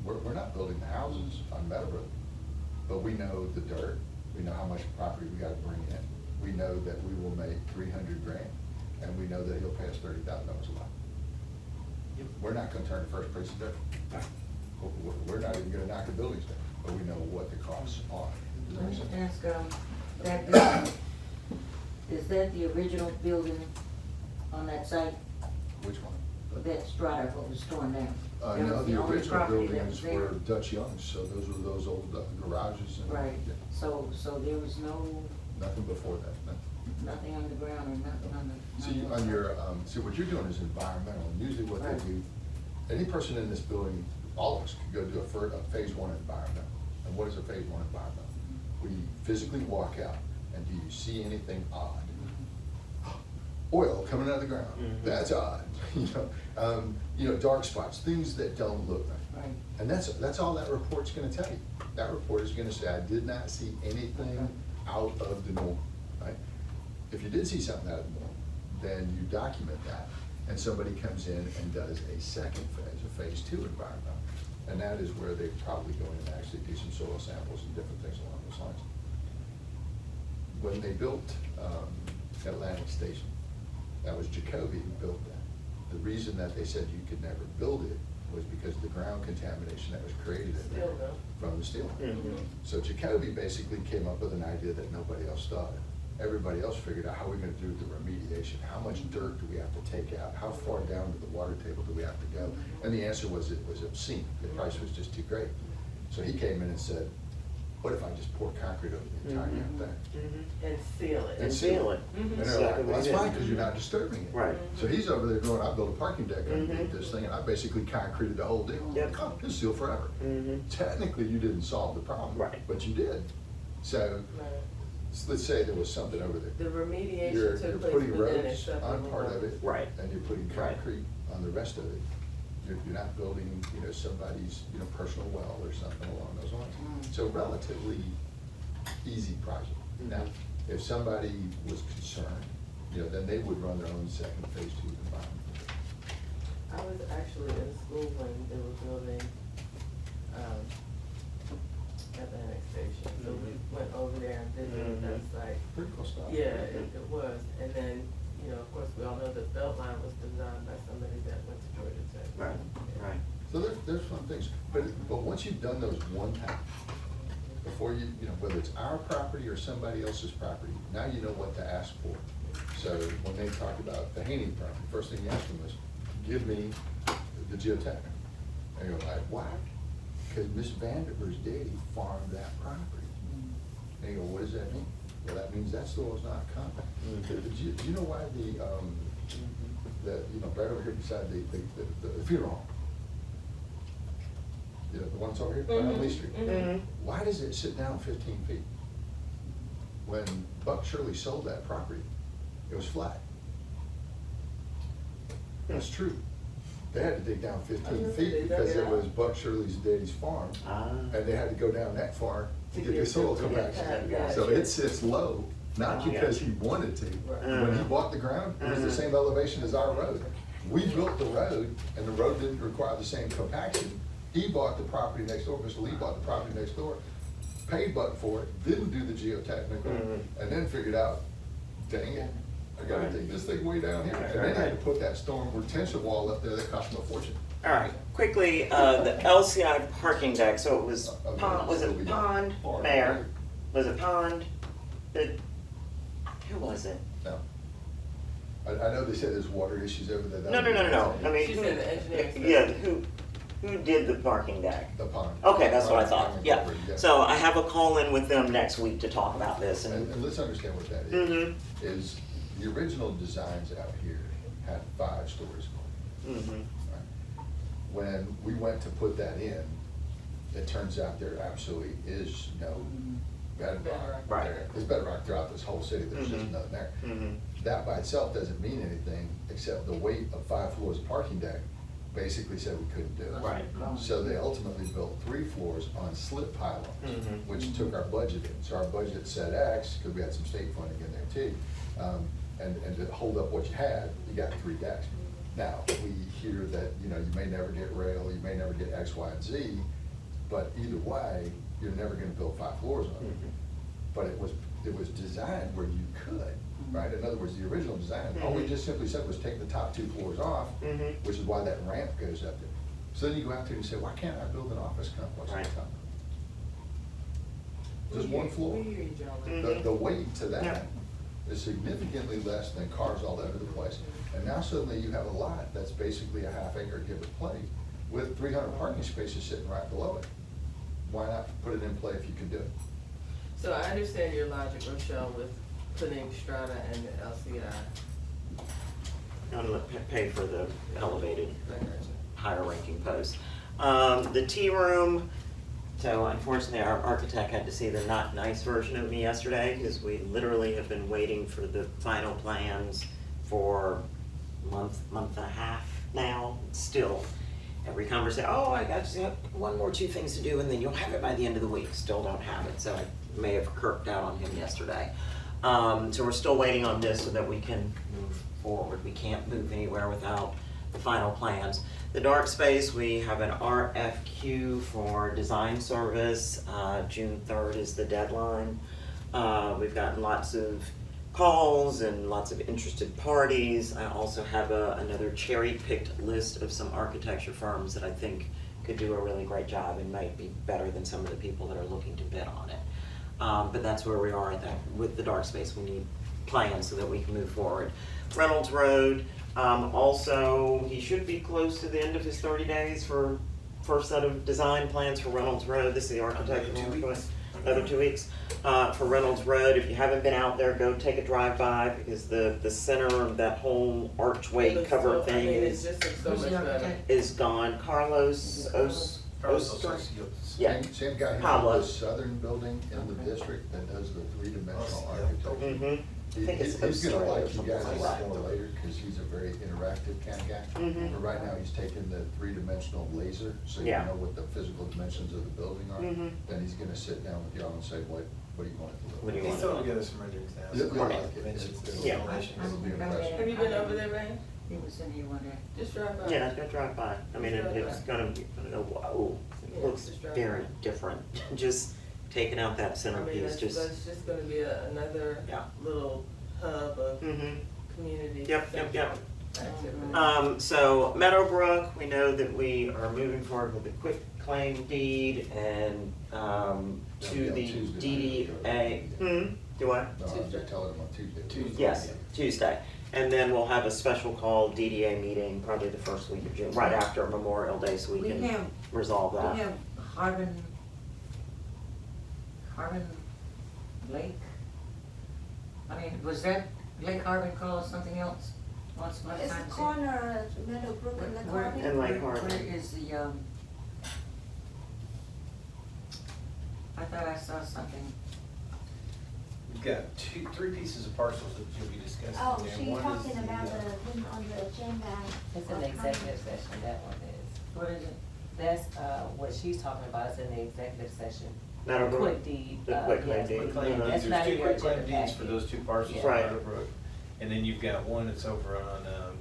S3: We're not building the houses on Meadowbrook, but we know the dirt. We know how much property we gotta bring in. We know that we will make $300 grand, and we know that he'll pay us $30,000 a lot. We're not gonna turn the first place of dirt. We're not even gonna knock the buildings down, but we know what the costs are. Does that
S4: Let
S3: make
S4: me
S3: sense?
S4: ask, that building, is that the original building on that site?
S3: Which one?
S4: That Strata, what was torn down? That
S3: No,
S4: was
S3: the
S4: only
S3: original
S4: property that
S3: buildings
S4: was there?
S3: were Dutch Young's, so those were those old garages and.
S4: Right,
S3: Yeah,
S4: so there was
S3: Nothing before that, no.
S4: nothing underground or nothing on the.
S3: See, on your, see, what you're doing is environmental, and usually what they
S4: Right.
S3: do, any person in this building, all of us could go do a phase 1 environmental. And what is a phase 1 environmental? We physically walk out, And do you see anything odd? Oil coming out of the ground, that's odd. Dark spots, things that don't look right.
S4: Right.
S3: And that's all that report's gonna tell you. That report is gonna say, I did not see anything out of the norm, right? If you did see something out of the norm, then you document that, and somebody comes in and does a second phase, a phase 2 environmental. And that is where they probably go in and actually do some soil samples and different things along those lines. When they built Atlantic Station, that was Jacoby who built that. The reason that they said you could never build it was because of the ground contamination that was created in there
S6: Steel mill.
S3: from the steel mill.
S11: Mhm.
S3: So Jacoby basically came up with an idea that nobody else thought of. Everybody else figured out how we're gonna do the remediation, how much dirt do we have to take out, how far down to the water table do we have to go? And the answer was it was obscene, the price was just too great. So he came in and said, what if I just pour concrete over the entire damn thing?
S6: And seal it.
S11: And seal it.
S3: And they're
S11: Exactly
S3: like,
S11: what
S3: well, that's
S11: he did.
S3: fine, because you're not disturbing it.
S11: Right.
S3: So he's over there going, I built a parking deck underneath this thing, and I basically concreted the whole deal.
S11: Yep.
S3: Oh, it's sealed forever. Technically, you didn't solve the problem.
S11: Right.
S3: But you did. So,
S6: Right.
S3: let's say there was something over there.
S6: The remediation
S3: You're
S6: took place
S3: putting
S6: within
S3: roads
S6: acceptable
S3: on part of it.
S6: limits.
S11: Right.
S3: And you're putting
S11: Right.
S3: concrete on the rest of it. You're not building, somebody's, personal well or something along those lines. So relatively easy project. Now, if somebody was concerned, then they would run their own second phase 2 environment.
S6: I was actually in school when they were building, Atlantic Station, so we went over there and visited that site.
S3: Pretty cool stuff.
S6: Yeah, it was, and then, of course, we all know the Beltline was designed by somebody that went to Georgia Tech.
S11: Right, right.
S3: So there's fun things, but once you've done those one time, before whether it's our property or somebody else's property, now you know what to ask for. So when they talk about the Haney property, first thing you ask them is, give me the geotech. And you're like, why? Because Miss Vandiver's daddy farmed that property. And you go, what does that mean? Well, that means that soil's not compact. Do you know why right over here beside the funeral home? The one that's over here, right on Lee Street. Why does it sit down 15 feet? When Buck Shirley sold that property, it was flat. That's true. They had to dig down 15 feet because it was Buck Shirley's daddy's farm. And they had to go down that far to get the soil compaction. So it sits low, not because he wanted to. When he bought the ground, it was the same elevation as our road. We built the road, and the road didn't require the same compaction. He bought the property next door, Mr. Lee bought the property next door, paid Buck for it, didn't do the geotechnical, and then figured out, dang it, I gotta dig this thing way down here. And then had to put that storm retention wall up there that cost him a fortune.
S11: All right, quickly, the LCI parking deck, so it was pond, was it pond, Mayor? Was it pond? Who was it?
S3: No. I know they said there's water issues over there.
S11: No, I mean,
S6: She said the engineer said-
S11: yeah, who did the parking deck?
S3: The pond.
S11: Okay, that's what I thought,
S3: Pond
S11: yeah.
S3: property,
S11: So I have a call in with them next week to talk about this
S3: And let's understand what that is the original designs out here had 5 stories. When we went to put that in, it turns out there absolutely is no bedrock
S11: Right.
S3: there. There's bedrock throughout this whole city, there's just nothing there. That by itself doesn't mean anything, except the weight of 5 floors of parking deck basically said we couldn't do it.
S11: Right.
S3: So they ultimately built 3 floors on slip pylons, which took our budget in. So our budget said X, because we had some state funding in there too. And to hold up what you had, you got 3 decks. Now, we hear that, you may never get rail, you may never get X, Y, and Z, but either way, you're never gonna build 5 floors on it. But it was designed where you could, right? In other words, the original design, all we just simply said was take the top 2 floors off, which is why that ramp goes up there. So then you go out there and you say, why can't I build an office complex on
S11: Right.
S3: top? Just 1 floor.
S6: We hear you, John.
S3: The weight to that is significantly less than cars all over the place. And now suddenly you have a lot that's basically a half acre, give or play, with 300 parking spaces sitting right below it. Why not put it in play if you can do it?
S6: So I understand your logic, Rochelle, with putting Strata and the LCI.
S11: I'm gonna pay for the elevated,
S6: I got you.
S11: higher ranking post. The tea room, So unfortunately, our architect had to see the not nice version of me yesterday, because we literally have been waiting for the final plans for month and a half now, still. Every conversation, oh, I got just one more, two things to do, and then you'll have it by the end of the week. Still don't have it, so I may have kirked out on him yesterday. So we're still waiting on this so that we can move forward. We can't move anywhere without the final plans. The dark space, we have an RFQ for design service. June 3rd is the deadline. We've gotten lots of calls and lots of interested parties. I also have another cherry-picked list of some architecture firms that I think could do a really great job and might be better than some of the people that are looking to bid on it. But that's where we are with the dark space. We need plans so that we can move forward. Reynolds Road, also, he should be close to the end of his 30 days for first set of design plans for Reynolds Road. This is the architect. Another 2 weeks. For Reynolds Road, if you haven't been out there, go take a drive by, because the center of that whole archway cover thing is gone. Carlos Oscar? Yeah.
S3: Same guy who
S11: Pablo.
S3: owns the southern building in the district that does the three-dimensional architecture.
S11: Mm-hmm. I think it's
S3: He's gonna
S11: Oscar or
S3: like you guys
S11: something
S3: a
S11: like
S3: lot more later, because he's a very interactive kind of guy.
S11: Mhm.
S3: But right now, he's taking the three-dimensional laser, so you
S11: Yeah.
S3: know what the physical dimensions of the building are.
S11: Mhm.
S3: Then he's gonna sit down with y'all and say, what do you want it to look
S11: What do you
S3: like?
S5: He's throwing together some renderings now.
S3: You'll
S5: some
S3: like it.
S5: dimensions,
S3: It'll-
S11: Yeah.
S3: It'll be impressive.
S6: Have you been over there, Ray?
S4: He was in here one day.
S6: Just drive by.
S11: Yeah, it's gonna drive by. I mean, it's gonna go, whoa, it
S6: Yeah,
S11: looks
S6: just drive
S11: very
S6: by.
S11: different. Just taking out that
S6: I mean,
S11: centerpiece, just.
S6: that's just gonna be another
S11: Yeah.
S6: little hub of
S11: Mm-hmm.
S6: community.
S11: Yep.
S6: Activity.
S11: So Meadowbrook, we know that we are moving forward with the quick claim deed and, to the DDA. Do I?
S3: No, I'm just telling him on Tuesday.
S11: Yes, Tuesday. And then we'll have a special call DDA meeting, probably the first week of June, right after Memorial Day, so we
S4: We
S11: can
S4: have-
S11: resolve that.
S4: We have Harbin Lake? I mean, was that Lake Harbin called something else once upon a
S2: It's
S4: time?
S2: the corner, Meadowbrook and the
S4: Where-
S2: corner.
S11: And Lake Harbin.
S4: Where is the, I thought I saw something.
S5: We've got three pieces of parcels that you'll be discussing.
S2: Oh,
S5: there.
S2: she
S5: One is
S2: talking
S5: the,
S2: about the, one on the agenda.
S12: It's in the executive session, that one is.
S4: What is it?
S12: That's, what she's talking about is in the executive session.
S11: Meadowbrook?
S12: Quick deed.
S11: The quick claim
S12: yes,
S11: deed.
S5: Quick claim
S11: Mhm.
S5: deeds.
S12: That's not
S5: There's
S12: in
S5: two
S12: your
S5: quick claim
S12: agenda
S5: deeds for
S12: packet.
S5: those two parcels
S12: Yeah.
S5: from
S11: Right.
S5: Meadowbrook. And then you've got one that's over on, oh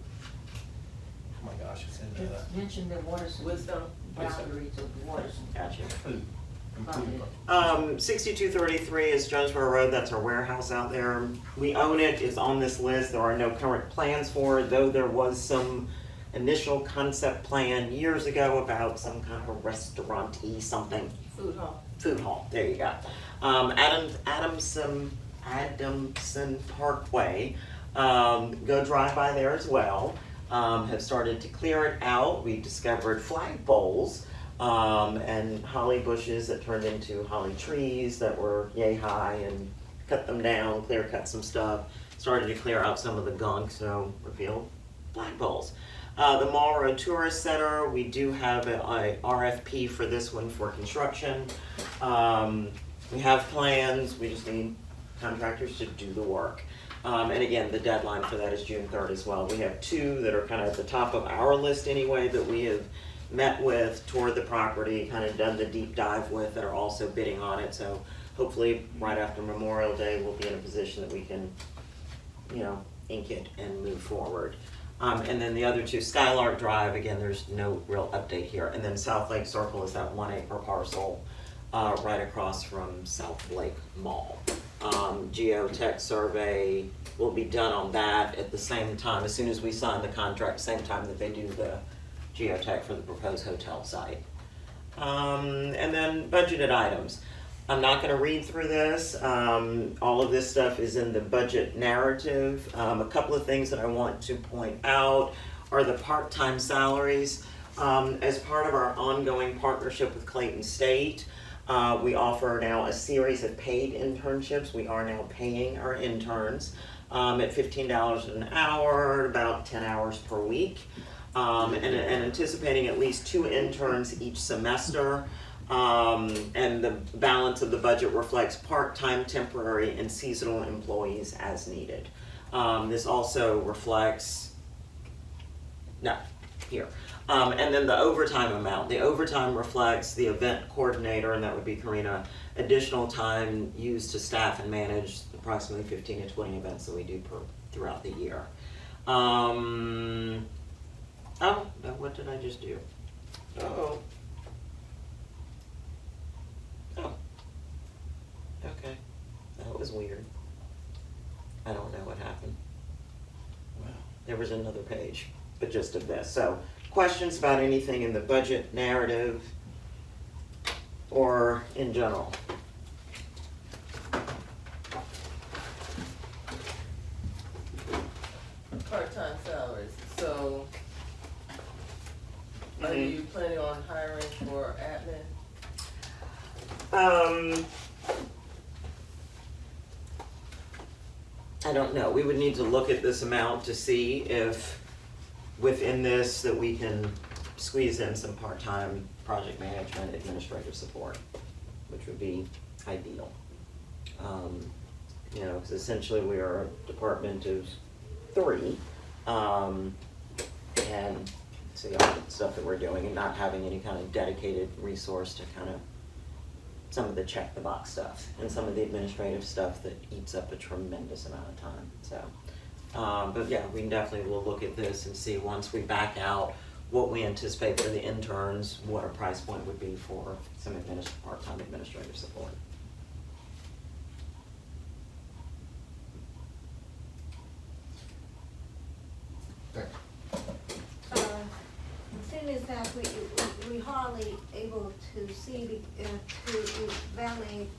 S5: my gosh, it's in,
S4: It mentioned the Waterson
S6: Wisdom.
S4: boundary to Waterson.
S11: Gotcha.
S5: completely.
S11: 6233 is Jonesboro Road, that's our warehouse out there. We own it, it's on this list, there are no current plans for it, though there was some initial concept plan years ago about some kind of a restaurant-y something.
S6: Food hall.
S11: Food hall, there you go. Adamson Parkway, go drive by there as well. Have started to clear it out, we discovered flagpoles, and holly bushes that turned into holly trees that were yay high, and cut them down, clear cut some stuff, started to clear out some of the gunk, so revealed flagpoles. The Morrow Tourist Center, we do have a RFP for this one for construction. We have plans, we just need contractors to do the work. And again, the deadline for that is June 3rd as well. We have two that are kind of at the top of our list anyway that we have met with, toured the property, kind of done the deep dive with, that are also bidding on it. So hopefully right after Memorial Day, we'll be in a position that we can, ink it and move forward. And then the other two, Skylark Drive, again, there's no real update here. And then South Lake Circle is that 1 acre parcel right across from South Lake Mall. Geotech survey will be done on that at the same time, as soon as we sign the contract, same time that they do the geotech for the proposed hotel site. And then budgeted items. I'm not gonna read through this. All of this stuff is in the budget narrative. A couple of things that I want to point out are the part-time salaries. As part of our ongoing partnership with Clayton State, we offer now a series of paid internships. We are now paying our interns at $15 an hour, about 10 hours per week, and anticipating at least 2 interns each semester. And the balance of the budget reflects part-time, temporary, and seasonal employees as needed. This also reflects, no, here. And then the overtime amount. The overtime reflects the event coordinator, and that would be Karina, additional time used to staff and manage approximately 15 to 20 events that we do throughout the year. Oh, now what did I just do? Uh-oh. Oh. Okay. That was weird. I don't know what happened.
S5: Wow.
S11: There was another page, but just of this. So, questions about anything in the budget narrative or in general?
S6: Part-time salaries, so are you planning on hiring for admin?
S11: I don't know. We would need to look at this amount to see if within this that we can squeeze in some part-time project management, administrative support, which would be ideal. You know, because essentially we are a department of 3, and see all the stuff that we're doing and not having any kind of dedicated resource to kind of some of the check the box stuff and some of the administrative stuff that eats up a tremendous amount of time. So, but yeah, we definitely will look at this and see once we back out what we anticipate for the interns, what our price point would be for some part-time administrative support.
S3: Thanks.
S2: The thing is that we hardly able to see, to evaluate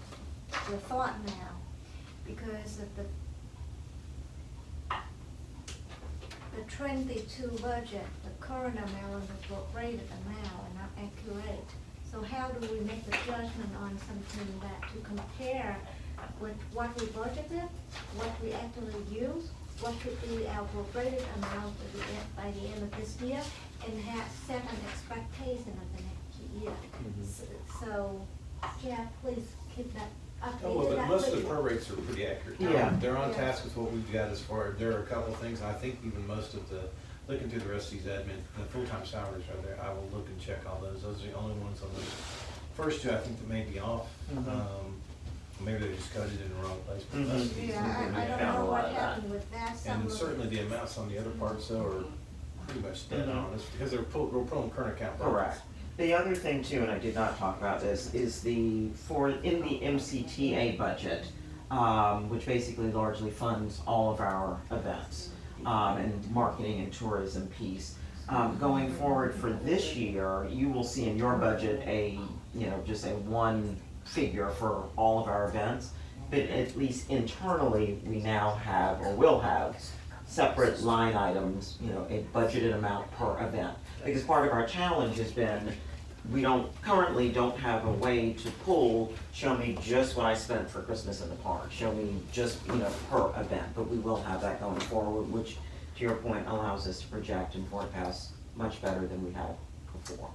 S2: the thought now because of the 22 budget, the current amount and the appropriated amount are not accurate. So how do we make the judgment on something that to compare with what we budgeted, what we actually use, what should be our appropriated amount by the end of this year, and have set an expectation of the next year. So, yeah, please keep that updated.
S5: Oh, well, but
S2: That
S5: most of
S2: way-
S5: the pro rates are pretty accurate.
S11: Yeah.
S5: They're on
S2: Yeah.
S5: task with what we've got as far, there are a couple of things, and I think even most of the, looking through the rest of these admin, the full-time salaries are there, I will look and check all those. Those are the only ones on the first 2 I think that may be off. Maybe they just coded in the wrong place. But most of these
S2: Yeah,
S5: are
S2: I
S5: pretty
S2: don't
S11: found a
S2: know
S11: lot
S2: what
S11: of that.
S2: happened with that. Some
S5: And
S2: of
S5: certainly the amounts on the other parts though are pretty much dead on, it's because we're pulling current account budgets.
S11: Correct. The other thing too, and I did not talk about this, is in the MCTA budget, which basically largely funds all of our events, and marketing and tourism piece. Going forward for this year, you will see in your budget just a one figure for all of our events. But at least internally, we now have, or will have, separate line items, a budgeted amount per event. Because part of our challenge has been, we currently don't have a way to pull, show me just what I spent for Christmas in the park, show me just, per event. But we will have that going forward, which, to your point, allows us to project and forecast much better than we had before.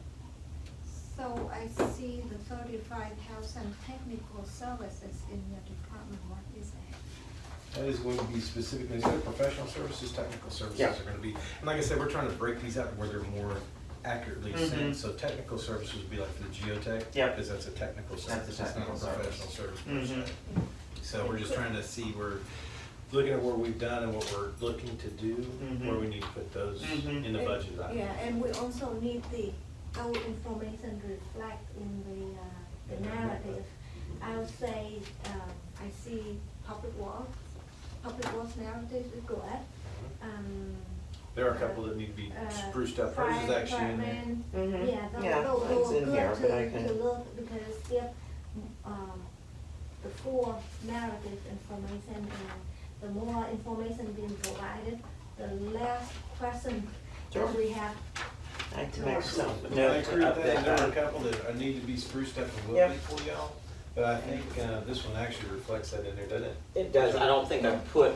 S2: So I see the 35,000 technical services in your department. What is that?
S5: That is going to be specific, instead of professional services, technical services
S11: Yeah.
S5: are gonna be, and like I said, we're trying to break these out where they're more accurately sent. So technical services would be like for the geotech.
S11: Yep.
S5: Because that's a technical
S11: That's a
S5: service, it's not a
S11: technical service.
S5: professional service per
S11: Mhm.
S5: se. So we're just trying to see, we're looking at what we've done and what we're looking to do, where we need to put those in the budget.
S2: Yeah, and we also need those information reflect in the narrative. I would say, I see public works narrative is good.
S5: There are a couple that need to be spruced up, hers is
S2: Fire
S5: actually in there.
S2: department,
S11: Mhm.
S2: yeah,
S11: Yeah,
S2: those
S11: mine's in here,
S2: good
S11: but I can-
S2: to look, because if, the full narrative information and the more information being provided, the less question
S11: Sure.
S2: that we have.
S11: I can make some
S5: I
S11: note to
S5: agree with that,
S11: update
S5: there are a
S11: that.
S5: couple that need to be spruced up and will
S11: Yep.
S5: be for y'all, but I think, this one actually reflects that in there, doesn't it?
S11: It does, I don't think I put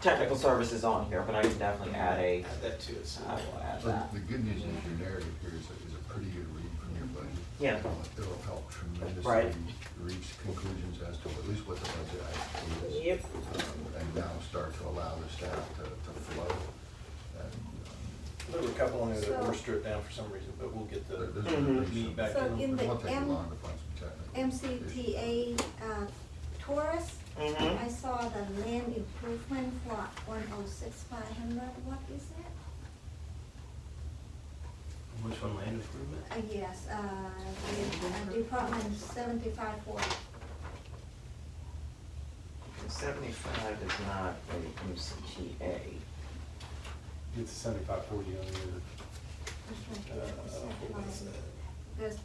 S11: technical services on here, but I can definitely add a,
S5: Add that to it. So
S11: I will add
S3: But
S11: that.
S3: the good news is your narrative here is a pretty good read from your budget.
S11: Yeah.
S3: It'll help tremendously
S11: Right.
S3: reach conclusions as to at least what the budget actually is.
S11: Yep.
S3: And that'll start to allow the staff to flow. And,
S5: there were a couple on there that were
S2: So-
S5: stripped down for some reason, but we'll get the
S3: there's
S11: Mhm.
S5: meat back
S2: So
S5: in
S2: in
S5: them.
S2: the
S3: It won't take you
S2: M-
S3: long to find some technical issues.
S2: MCTA, tourist,
S11: Mhm.
S2: I saw the land improvement for 106,500, what is it?
S9: Which one, land improvement?
S2: Yes, the Department 7540.
S11: 75 is not a MCTA.
S5: It's 7540 on
S2: Which one
S5: your,
S2: is the second
S5: what is
S2: line?
S5: that?
S2: Because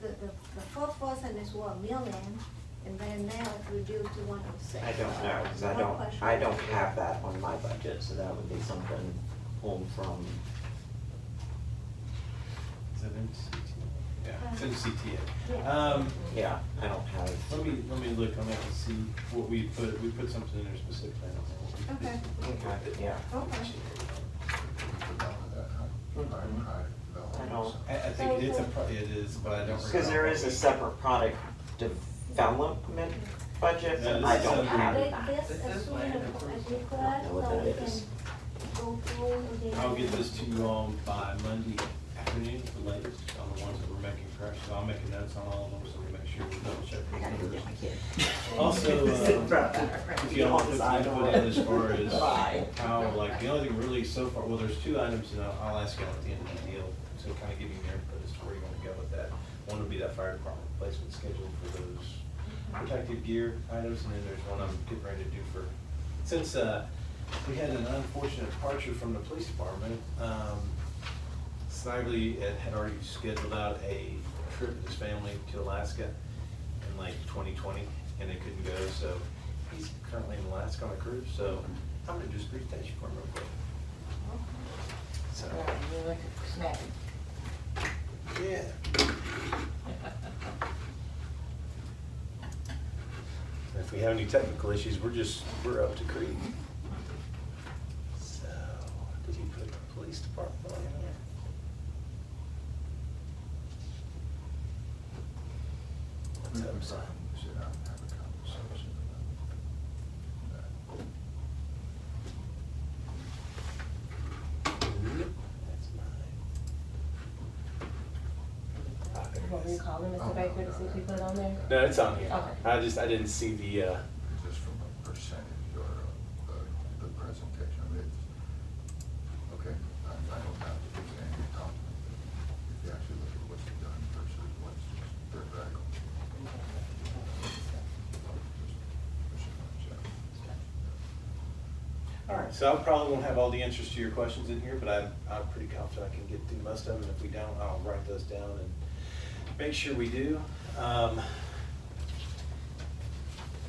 S2: the first person is what, million, and then now it's reduced to 106.
S11: I don't know, because I don't have that on my budget, so that would be something pulled from,
S5: Is it MCTA? Yeah, it's MCTA.
S2: Yeah.
S11: yeah, I don't have.
S5: Let me look on that and see what we put something in there specifically. I don't know.
S2: Okay.
S11: Okay, yeah.
S2: Okay.
S3: Put down to that, huh?
S11: Mhm.
S3: High
S11: I
S3: development.
S11: don't,
S5: I think it is, but I don't.
S11: because there is a separate product development budget, but I don't have
S2: Update
S11: that.
S2: this as soon as you could,
S11: know what
S2: so
S11: that
S2: we
S11: is.
S2: can go through the.
S5: I'll get this to you all by Monday afternoon, the latest, on the ones that we're making corrections. I'll make notes on all of them, so we make sure we double check
S11: I
S5: these
S11: gotta go
S5: numbers.
S11: get my kid.
S5: Also, if you don't put the input in as far as
S11: Bye.
S5: how, like, the only thing really so far, well, there's two items, and I'll ask you at the end of the deal, so kind of give you your input as to where you want to go with that. One would be that fire department replacement schedule for those protective gear items, and then there's one I'm getting ready to do for, since, we had an unfortunate departure from the police department, Snively had already scheduled out a trip with his family to Alaska in like 2020, and they couldn't go, so he's currently in Alaska on a cruise, so I'm gonna just brief that you for him real quick. So,
S4: Snappy.
S5: yeah. If we have any technical issues, we're up to Creed. So, did you put the police department on here? What's up, son?
S3: Sit down and have a conversation
S5: That's mine.
S12: Want me to call him, Mr. Baker, to see if he put it on there?
S5: No, it's on here.
S12: Okay.
S5: I didn't see the,
S3: that. Just from a percentage or the presentation, I mean, it's, okay, I don't have to do any talk. If you actually look at what's done versus what's just theoretical.
S5: all right, so I probably won't have all the answers to your questions in here, but I'm pretty confident I can get through most of them. If we don't, I'll write those down and make sure we do.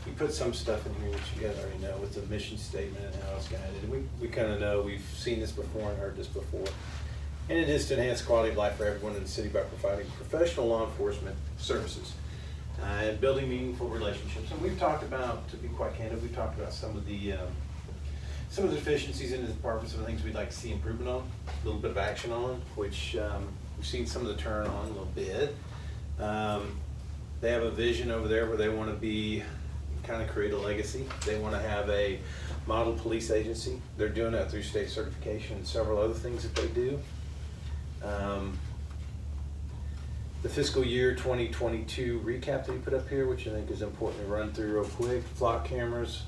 S5: We put some stuff in here that you guys already know with the mission statement and how it's guided. And we kind of know, we've seen this before and heard this before. And it is to enhance quality of life for everyone in the city by providing professional law enforcement services and building meaningful relationships. And we've talked about, to be quite candid, we've talked about some of the deficiencies in the department, some of the things we'd like to see improvement on, a little bit of action on, which we've seen some of the turn on a little bit. They have a vision over there where they want to be, kind of create a legacy. They want to have a model police agency. They're doing that through state certification and several other things that they do. The fiscal year 2022 recap that you put up here, which I think is important to run through real quick. Flock cameras,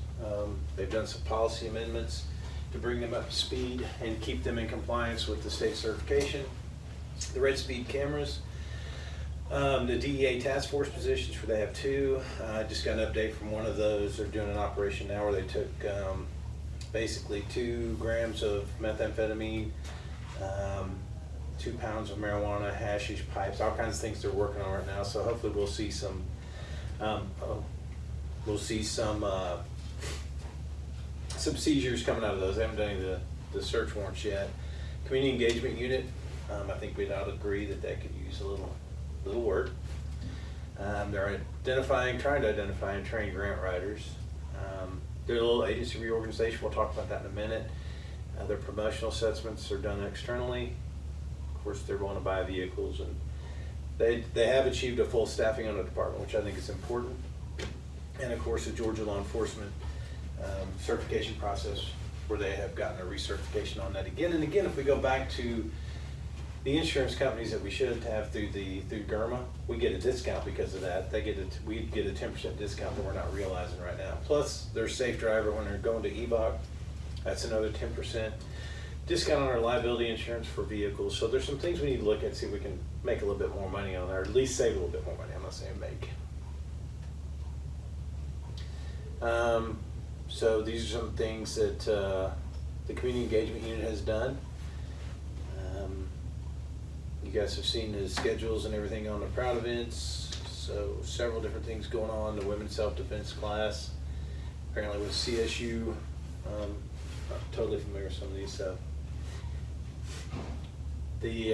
S5: they've done some policy amendments to bring them up to speed and keep them in compliance with the state certification. The red speed cameras, the DEA task force positions, where they have two. I just got an update from one of those. They're doing an operation now where they took basically 2 grams of methamphetamine, 2 pounds of marijuana, hashish pipes, all kinds of things they're working on right now. So hopefully we'll see some seizures coming out of those. They haven't done any of the search warrants yet. Community engagement unit, I think we'd all agree that could use a little work. They're trying to identify and train grant writers. Their little agency reorganization, we'll talk about that in a minute. Their promotional assessments are done externally. Of course, they're going to buy vehicles, and they have achieved a full staffing on the department, which I think is important. And of course, the Georgia law enforcement certification process, where they have gotten a recertification on that again and again. If we go back to the insurance companies that we should have through GERMA, we get a discount because of that. We get a 10% discount that we're not realizing right now. Plus, their safe driver when they're going to EVOC, that's another 10% discount on our liability insurance for vehicles. So there's some things we need to look at, see if we can make a little bit more money on there, or at least save a little bit more money. I'm not saying make. So these are some things that the community engagement unit has done. You guys have seen the schedules and everything on the Proud events. So several different things going on. The women's self-defense class, apparently with CSU. Not totally familiar with some of these. So the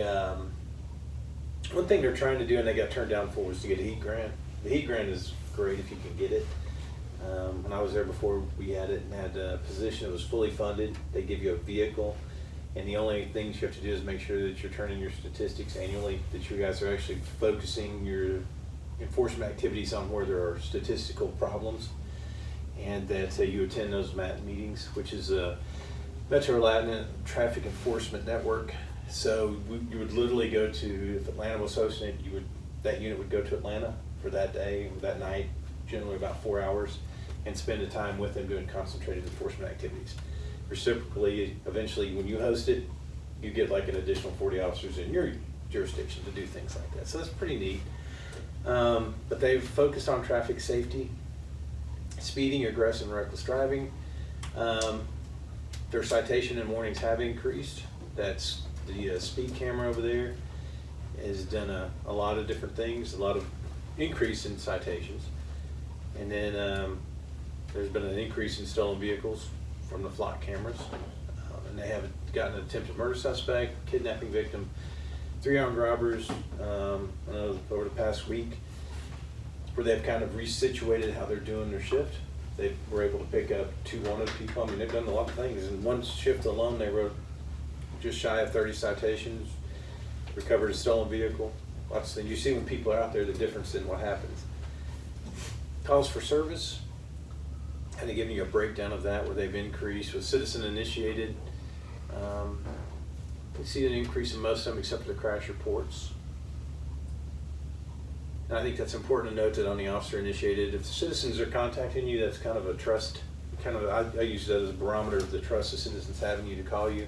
S5: one thing they're trying to do, and they got turned down for, was to get a heat grant. The heat grant is great if you can get it. When I was there before, we had it and had a position that was fully funded. They give you a vehicle, and the only things you have to do is make sure that you're turning your statistics annually, that you guys are actually focusing your enforcement activities on where there are statistical problems, and that you attend those MAT meetings, which is a Metro Latin Traffic Enforcement Network. So you would literally go to, if Atlanta was hosting it, that unit would go to Atlanta for that day, that night, generally about 4 hours, and spend the time with them doing concentrated enforcement activities. Reciprocally, eventually, when you host it, you get like an additional 40 officers in your jurisdiction to do things like that. So that's pretty neat. But they've focused on traffic safety, speeding, aggressive, and reckless driving. Their citation and warnings have increased. That's the speed camera over there has done a lot of different things, a lot of increase in citations. And then there's been an increase in stolen vehicles from the flock cameras. And they have gotten an attempted murder suspect, kidnapping victim, 3 armed robbers over the past week, where they've kind of resituated how they're doing their shift. They were able to pick up 2 wanted people. I mean, they've done a lot of things. In one shift alone, they wrote just shy of 30 citations, recovered a stolen vehicle. Lots of things. You see when people are out there, the difference in what happens. Calls for service, kind of giving you a breakdown of that, where they've increased with citizen initiated. You see an increase in most of them except for the crash reports. And I think that's important to note that on the officer initiated, if the citizens are contacting you, that's kind of a trust, I use that as a barometer of the trust the citizens have in you to call you.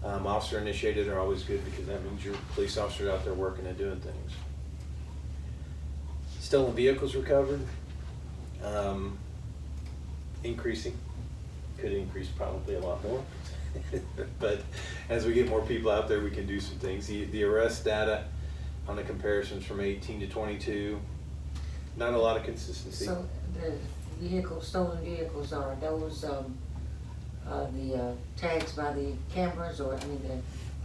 S5: Officer initiated are always good because that means your police officers out there working and doing things. Stolen vehicles recovered, increasing, could increase probably a lot more. But as we get more people out there, we can do some things. The arrest data on the comparisons from 18 to 22, not a lot of consistency.
S4: So the stolen vehicles, are those the tags by the cameras, or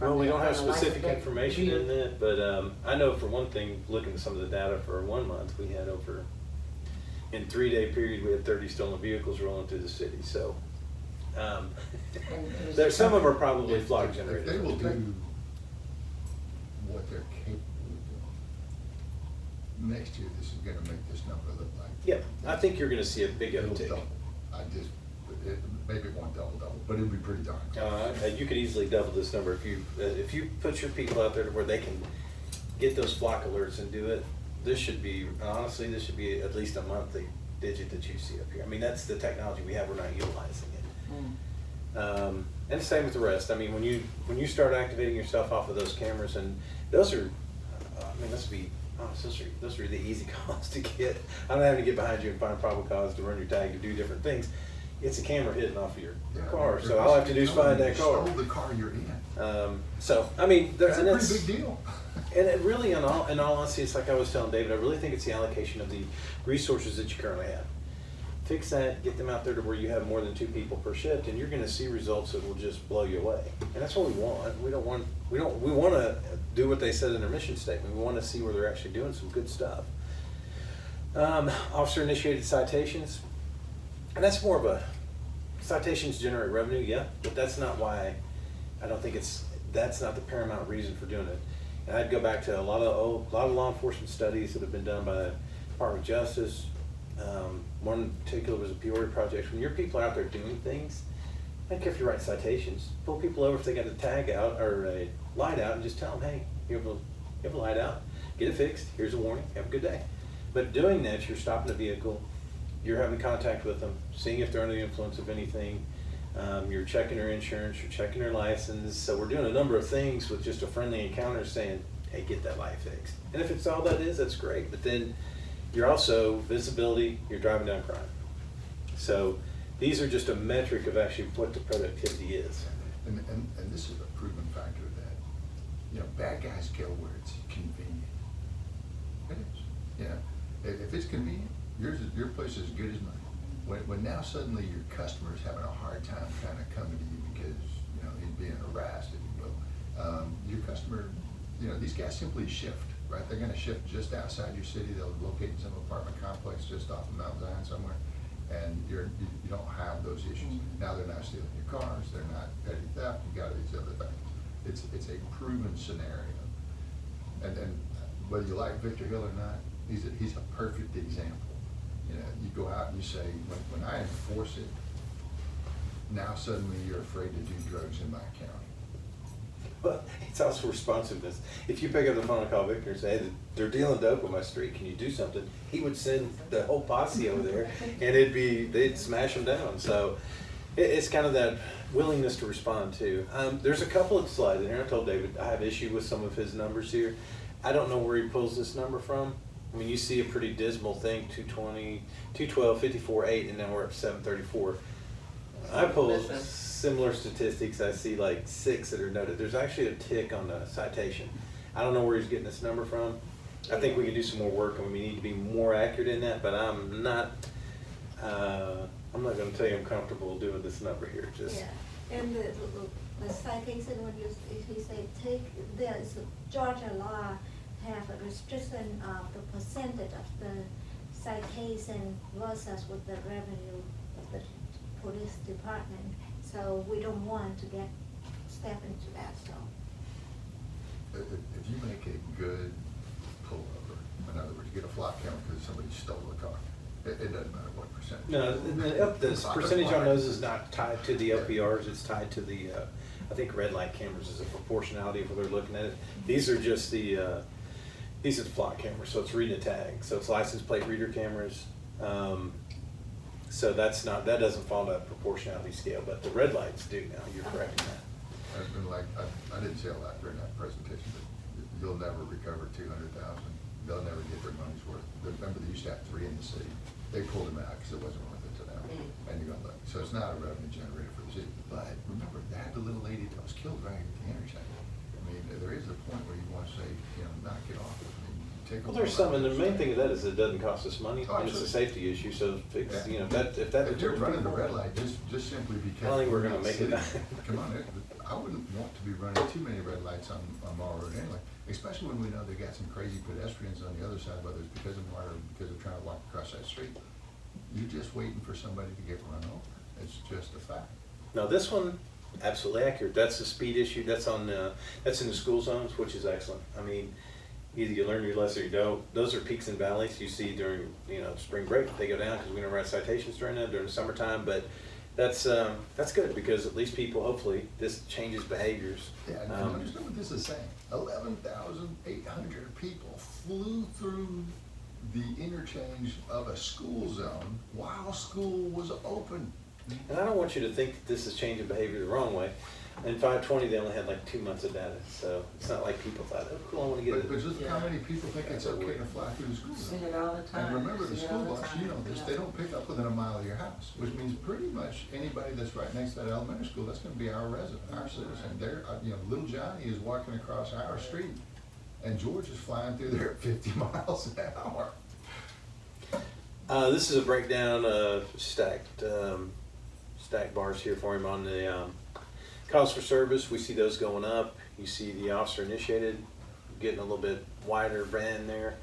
S5: Well, we don't have specific information in that, but I know for one thing, looking at some of the data for 1 month, we had in 3-day period, we had 30 stolen vehicles rolling through the city. So there's some of them are probably flock generated.
S3: If they will do what they're capable of doing, next year this is gonna make this number look like.
S5: Yep, I think you're gonna see a big
S3: It'll
S5: uptick.
S3: double. Maybe it won't double, but it'll be pretty darn close.
S5: You could easily double this number if you put your people out there to where they can get those flock alerts and do it. This should be at least a monthly digit that you see up here. I mean, that's the technology we have. We're not utilizing it. And same with the rest. I mean, when you start activating yourself off of those cameras, and those are, let's be honest, those are the easy calls to get. I don't have to get behind you and find probable cause to run your tag to do different things. It's a camera hidden off of your car, so all I have to do is find that car.
S3: Stole the car you're in.
S5: That's a
S3: pretty big deal.
S5: And it really, in all honesty, it's like I was telling David, I really think it's the allocation of the resources that you currently have. Fix that, get them out there to where you have more than 2 people per shift, and you're going to see results that will just blow you away. And that's what we want. We want to do what they said in their mission statement. We want to see where they're actually doing some good stuff. Officer initiated citations, and that's more of citations generate revenue, yeah, but that's not why, I don't think that's not the paramount reason for doing it. And I'd go back to a lot of law enforcement studies that have been done by the Department of Justice. One in particular was a Peoria project. When your people are out there doing things, I don't care if you write citations, pull people over if they got a tag out or a light out and just tell them, hey, you have a light out, get it fixed, here's a warning, have a good day. But doing that, you're stopping the vehicle, you're having contact with them, seeing if they're under the influence of anything, you're checking their insurance, you're checking their license. So we're doing a number of things with just a friendly encounter saying, hey, get that light fixed. And if it's all that is, that's great. But then you're also visibility, you're driving down crime. So these are just a metric of actually what the productivity is.
S3: And this is a proven factor that, you know, bad guys go where it's convenient. It is. You know, if it's convenient, your place is as good as mine. When now suddenly your customer's having a hard time kind of coming to you because, you know, he's being harassed, if you will, your customer, you know, these guys simply shift, right? They're gonna shift just outside your city. They'll locate in some apartment complex just off of Mount Zion somewhere, and you don't have those issues. Now they're not stealing your cars, they're not petty theft, you got these other things. It's a proven scenario. And whether you like Victor Hill or not, he's a perfect example. You know, you go out and you say, when I enforce it, now suddenly you're afraid to do drugs in my county.
S5: But it's also responsiveness. If you pick up the phone and call Victor and say, hey, they're dealing dope on my street, can you do something? He would send the whole posse over there and they'd smash them down. So it's kind of that willingness to respond too. There's a couple of slides in here. I told David I have issue with some of his numbers here. I don't know where he pulls this number from. I mean, you see a pretty dismal thing, 220, 212, 54, 8, and now we're at 734. I pull similar statistics. I see like 6 that are noted. There's actually a tick on the citation. I don't know where he's getting this number from. I think we can do some more work and we need to be more accurate in that, but I'm not going to tell you I'm comfortable doing this number here. Just
S2: Yeah, and the citation, when he say there is a Georgia law have a restriction of the percentage of the citation versus with the revenue of the police department. So we don't want to step into that, so.
S3: If you make a good pullover, in other words, you get a flock count because somebody stole a car, it doesn't matter what percentage.
S5: no, the percentage on those is not tied to the LPRs. It's tied to the I think red light cameras is a proportionality of what they're looking at it. These are just these are the flock cameras, so it's reading a tag. So it's license plate reader cameras. So that doesn't fall to that proportionality scale, but the red lights do now. You're correct in that.
S3: I've been like, I didn't say a lot during that presentation, but you'll never recover 200,000. They'll never get their money's worth. Remember, they used to have 3 in the city. They pulled them out because it wasn't worth it to them. And you're going to look. So it's not a revenue generator for the city. But remember, they had the little lady that was killed right at the intersection. I mean, there is a point where you want to say, you know, knock it off. I mean, take a
S5: Well, there's some, and the main thing of that is it doesn't cost us money, and it's a safety issue. So fix, you know, if
S3: you're running the red light, just simply because.
S5: I don't think we're gonna make it.
S3: Come on, I wouldn't want to be running too many red lights on Morrow Road anyway, especially when we know they got some crazy pedestrians on the other side, whether it's because of Morrow or because they're trying to walk across that street. You're just waiting for somebody to get run over. It's just a fact.
S5: Now this one, absolutely accurate. That's the speed issue. That's that's in the school zones, which is excellent. I mean, either you learn your lesson or you don't. Those are peaks and valleys you see during, you know, spring break. They go down because we don't write citations during the summertime. But that's good because at least people, hopefully, this changes behaviors.
S3: Yeah, and understand what this is saying. 11,800 people flew through the interchange of a school zone while school was open.
S5: And I don't want you to think that this is changing behavior the wrong way. In 520, they only had like 2 months of data, so it's not like people thought, oh, cool, I want to get it.
S3: But just how many people think it's okay to fly through the school zone?
S4: See it all the time.
S3: And remember, the
S4: See it
S3: school
S4: all the
S3: bus,
S4: time.
S3: you know this, they don't pick up within a mile of your house, which means pretty much anybody that's right next to that elementary school, that's gonna be our resident, our citizen. They're, you know, little Johnny is walking across our street, and George is flying through there at 50 miles an hour.
S5: This is a breakdown of stacked bars here for him on the calls for service. We see those going up. You see the officer initiated getting a little bit wider band there.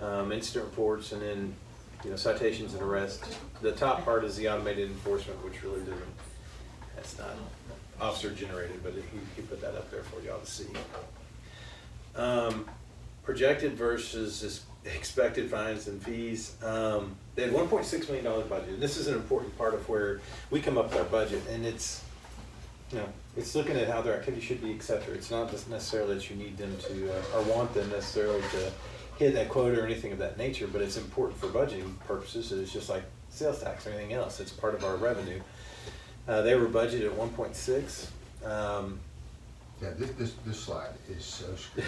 S5: Incident reports, and then citations and arrests. The top part is the automated enforcement, which really doesn't, that's not officer generated, but he put that up there for y'all to see. Projected versus expected fines and fees. They had $1.6 million budget. And this is an important part of where we come up with our budget, and it's, it's looking at how their activity should be, et cetera. It's not just necessarily that you need them to, or want them necessarily to hit that quota or anything of that nature, but it's important for budgeting purposes. It's just like sales tax or anything else. It's part of our revenue. They were budgeted at 1.6.
S3: Yeah, this slide is so screwed.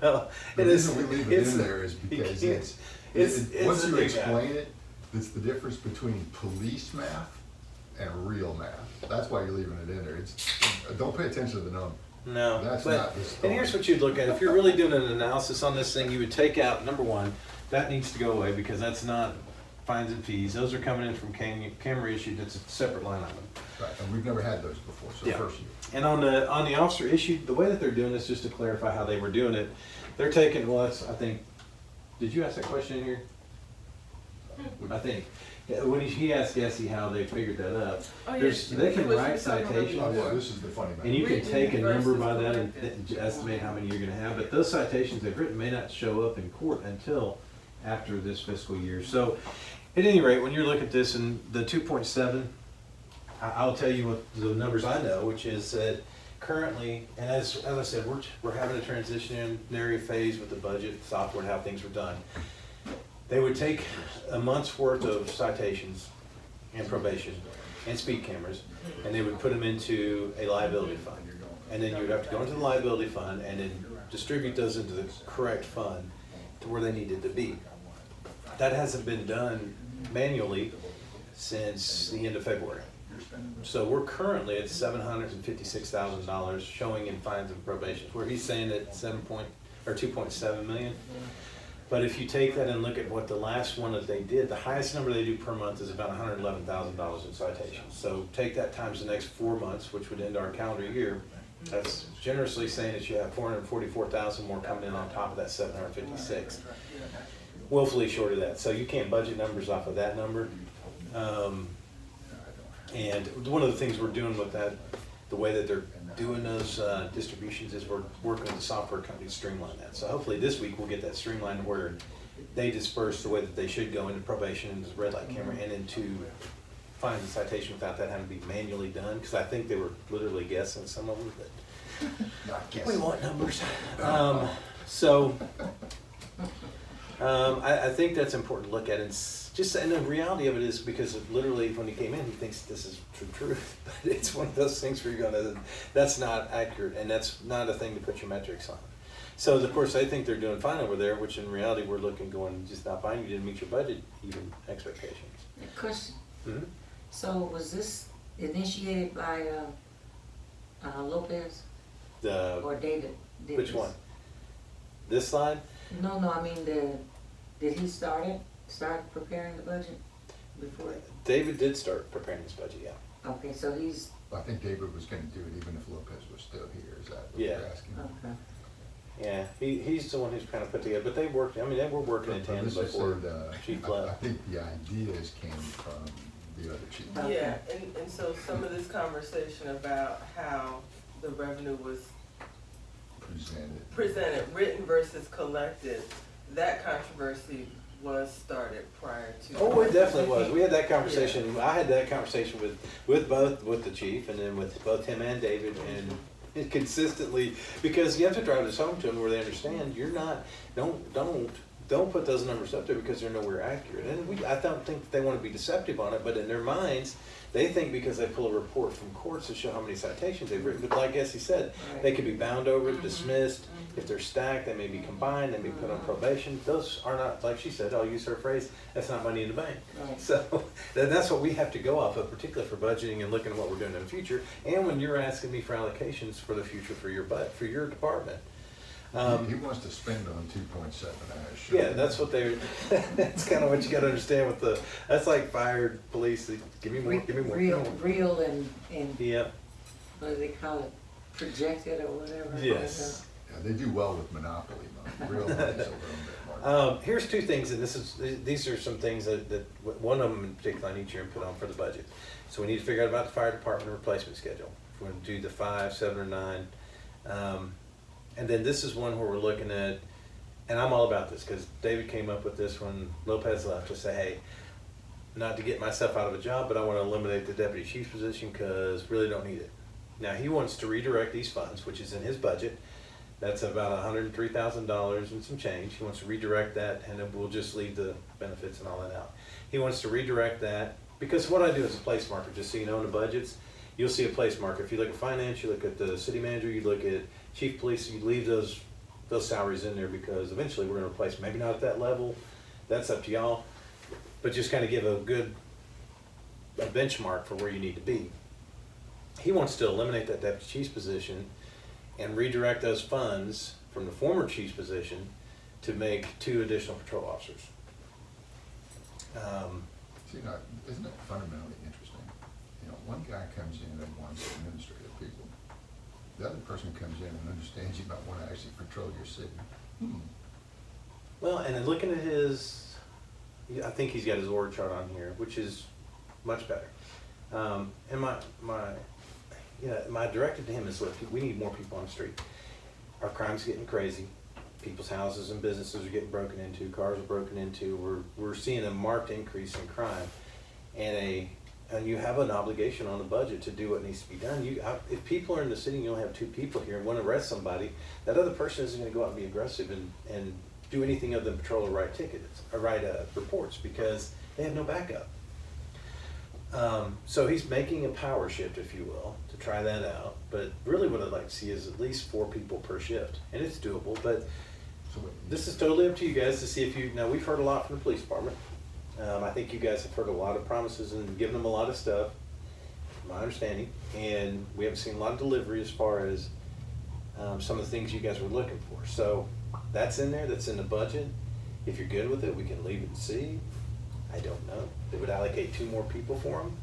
S5: Well,
S3: The
S5: it is.
S3: reason we leave it in there is because once
S5: a
S3: you
S5: big
S3: explain it, it's the difference between police math and real math. That's why you're leaving it in there. Don't pay attention to the number.
S5: No,
S3: That's
S5: but,
S3: not this.
S5: and here's what you'd look at. If you're really doing an analysis on this thing, you would take out, number one, that needs to go away because that's not fines and fees. Those are coming in from camera issued. It's a separate line item.
S3: Right, and we've never had those before, so
S5: Yeah.
S3: first year.
S5: And on the officer issued, the way that they're doing this, just to clarify how they were doing it, they're taking, well, that's, I think, did you ask that question in here? I think. Yeah, when he asked Jesse how they figured that up, they can write citations.
S3: Oh, yeah, this is the funny
S5: And you
S3: man.
S5: can take a number by that and estimate how many you're gonna have, but those citations they've written may not show up in court until after this fiscal year. So, at any rate, when you look at this and the 2.7, I'll tell you what the numbers I know, which is that currently, and as I said, we're having a transitionary phase with the budget, software, and how things were done. They would take a month's worth of citations and probation and speed cameras, and they would put them into a liability fund. And then you would have to go into the liability fund and then distribute those into the correct fund to where they needed to be. That hasn't been done manually since the end of February. So we're currently at $756,000 showing in fines and probations, where he's saying that 2.7 million. But if you take that and look at what the last one that they did, the highest number they do per month is about $111,000 in citations. So take that times the next 4 months, which would end our calendar year. That's generously saying that you have 444,000 more coming in on top of that 756. Willfully short of that. So you can't budget numbers off of that number. And one of the things we're doing with that, the way that they're doing those distributions, is we're working with the software company to streamline that. So hopefully this week we'll get that streamlined where they disperse the way that they should go into probation, into the red light camera, and into fines and citation without that having to be manually done. Because I think they were literally guessing some of them, but we want numbers. I think that's important to look at, and the reality of it is because literally when he came in, he thinks this is true truth, but it's one of those things where you're going, that's not accurate, and that's not a thing to put your metrics on. So of course, I think they're doing fine over there, which in reality we're looking, going, just not fine. You didn't meet your budget even expectations.
S4: Question.
S5: Mm-hmm.
S4: So was this initiated by Lopez or David?
S5: Which one? This slide?
S4: No, I mean did he start preparing the budget before?
S5: David did start preparing this budget, yeah.
S4: Okay, so he's.
S3: I think David was gonna do it even if Lopez was still here, is that what
S5: Yeah.
S3: you're asking?
S4: Okay.
S5: Yeah, he's the one who's kind of put together, but they worked, they were working in tandem
S3: This just
S5: before
S3: said,
S5: Chief
S3: I
S5: left.
S3: think the ideas came from the other chief.
S4: Okay.
S6: Yeah, and so some of this conversation about how the revenue was presented, written versus collected, that controversy was started prior to.
S5: Oh, it definitely was. We had that conversation, I had that conversation with the chief, and then with both him and David, and consistently, because you have to drive this home to them where they understand you're not, don't put those numbers up there because they're nowhere accurate. And I don't think that they want to be deceptive on it, but in their minds, they think because they pull a report from courts to show how many citations they've written, but like Essie said, they could be bound over, dismissed. If they're stacked, they may be combined, they may be put on probation. Those are not, like she said, I'll use her phrase, that's not money in the bank.
S4: Right.
S5: So that's what we have to go off of, particularly for budgeting and looking at what we're doing in the future. And when you're asking me for allocations for the future for your department.
S3: He wants to spend on 2.7, I assure
S5: Yeah,
S3: you.
S5: that's what that's kind of what you gotta understand with that's like fire, police, give me more, give me more.
S4: Real and
S5: Yep.
S4: what do they call it, projected or whatever?
S5: Yes.
S3: Yeah, they do well with monopoly money, real money's a little bit more.
S13: Here's two things, and these are some things that one of them in particular I need your input on for the budget. So we need to figure out about the fire department replacement schedule. If we're gonna do the 5, 7, or 9. And then this is one where we're looking at, and I'm all about this, because David came up with this when Lopez left, to say, hey, not to get myself out of a job, but I want to eliminate the deputy chief's position because really don't need it. Now, he wants to redirect these funds, which is in his budget. That's about $103,000 and some change. He wants to redirect that, and then we'll just leave the benefits and all that out. He wants to redirect that, because what I do is a place marker, just so you know in the budgets, you'll see a place marker. If you look at finance, you look at the city manager, you look at chief police, you leave those salaries in there, because eventually we're gonna replace, maybe not at that level, that's up to y'all, but just kind of give a good benchmark for where you need to be. He wants to eliminate that deputy chief's position and redirect those funds from the former chief's position to make 2 additional patrol officers.
S3: See, now, isn't it fundamentally interesting? You know, one guy comes in and wants administrative people. The other person comes in and understands you might want to actually patrol your city.
S13: Well, and then looking at his, I think he's got his org chart on here, which is much better. And my directive to him is, look, we need more people on the street. Our crime's getting crazy. People's houses and businesses are getting broken into, cars are broken into. We're seeing a marked increase in crime, and you have an obligation on the budget to do what needs to be done. If people are in the city and you only have 2 people here and want to arrest somebody, that other person isn't going to go out and be aggressive and do anything other than patrol or write tickets or write reports, because they have no backup. So he's making a power shift, if you will, to try that out. But really what I'd like to see is at least 4 people per shift. And it's doable, but this is totally up to you guys to see if you, now we've heard a lot from the police department. I think you guys have heard a lot of promises and given them a lot of stuff, my understanding. And we haven't seen a lot of delivery as far as some of the things you guys were looking for. So that's in there, that's in the budget. If you're good with it, we can leave it and see. I don't know. They would allocate 2 more people for them,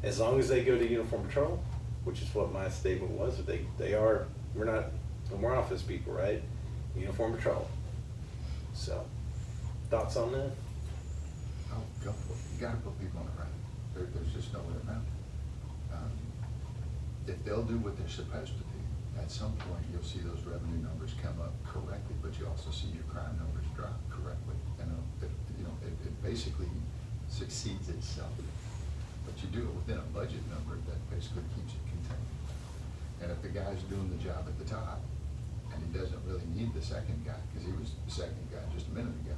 S13: as long as they go to uniform patrol, which is what my statement was. That we're office people, right? Uniform patrol. So, thoughts on that?
S3: Oh, go for it. You gotta put people on the right. There's just no way around it. If they'll do what they're supposed to do, at some point you'll see those revenue numbers come up correctly, but you also see your crime numbers drop correctly. It basically succeeds itself. But you do it within a budget number that basically keeps it contained. And if the guy's doing the job at the top, and he doesn't really need the second guy, because he was the second guy just a minute ago,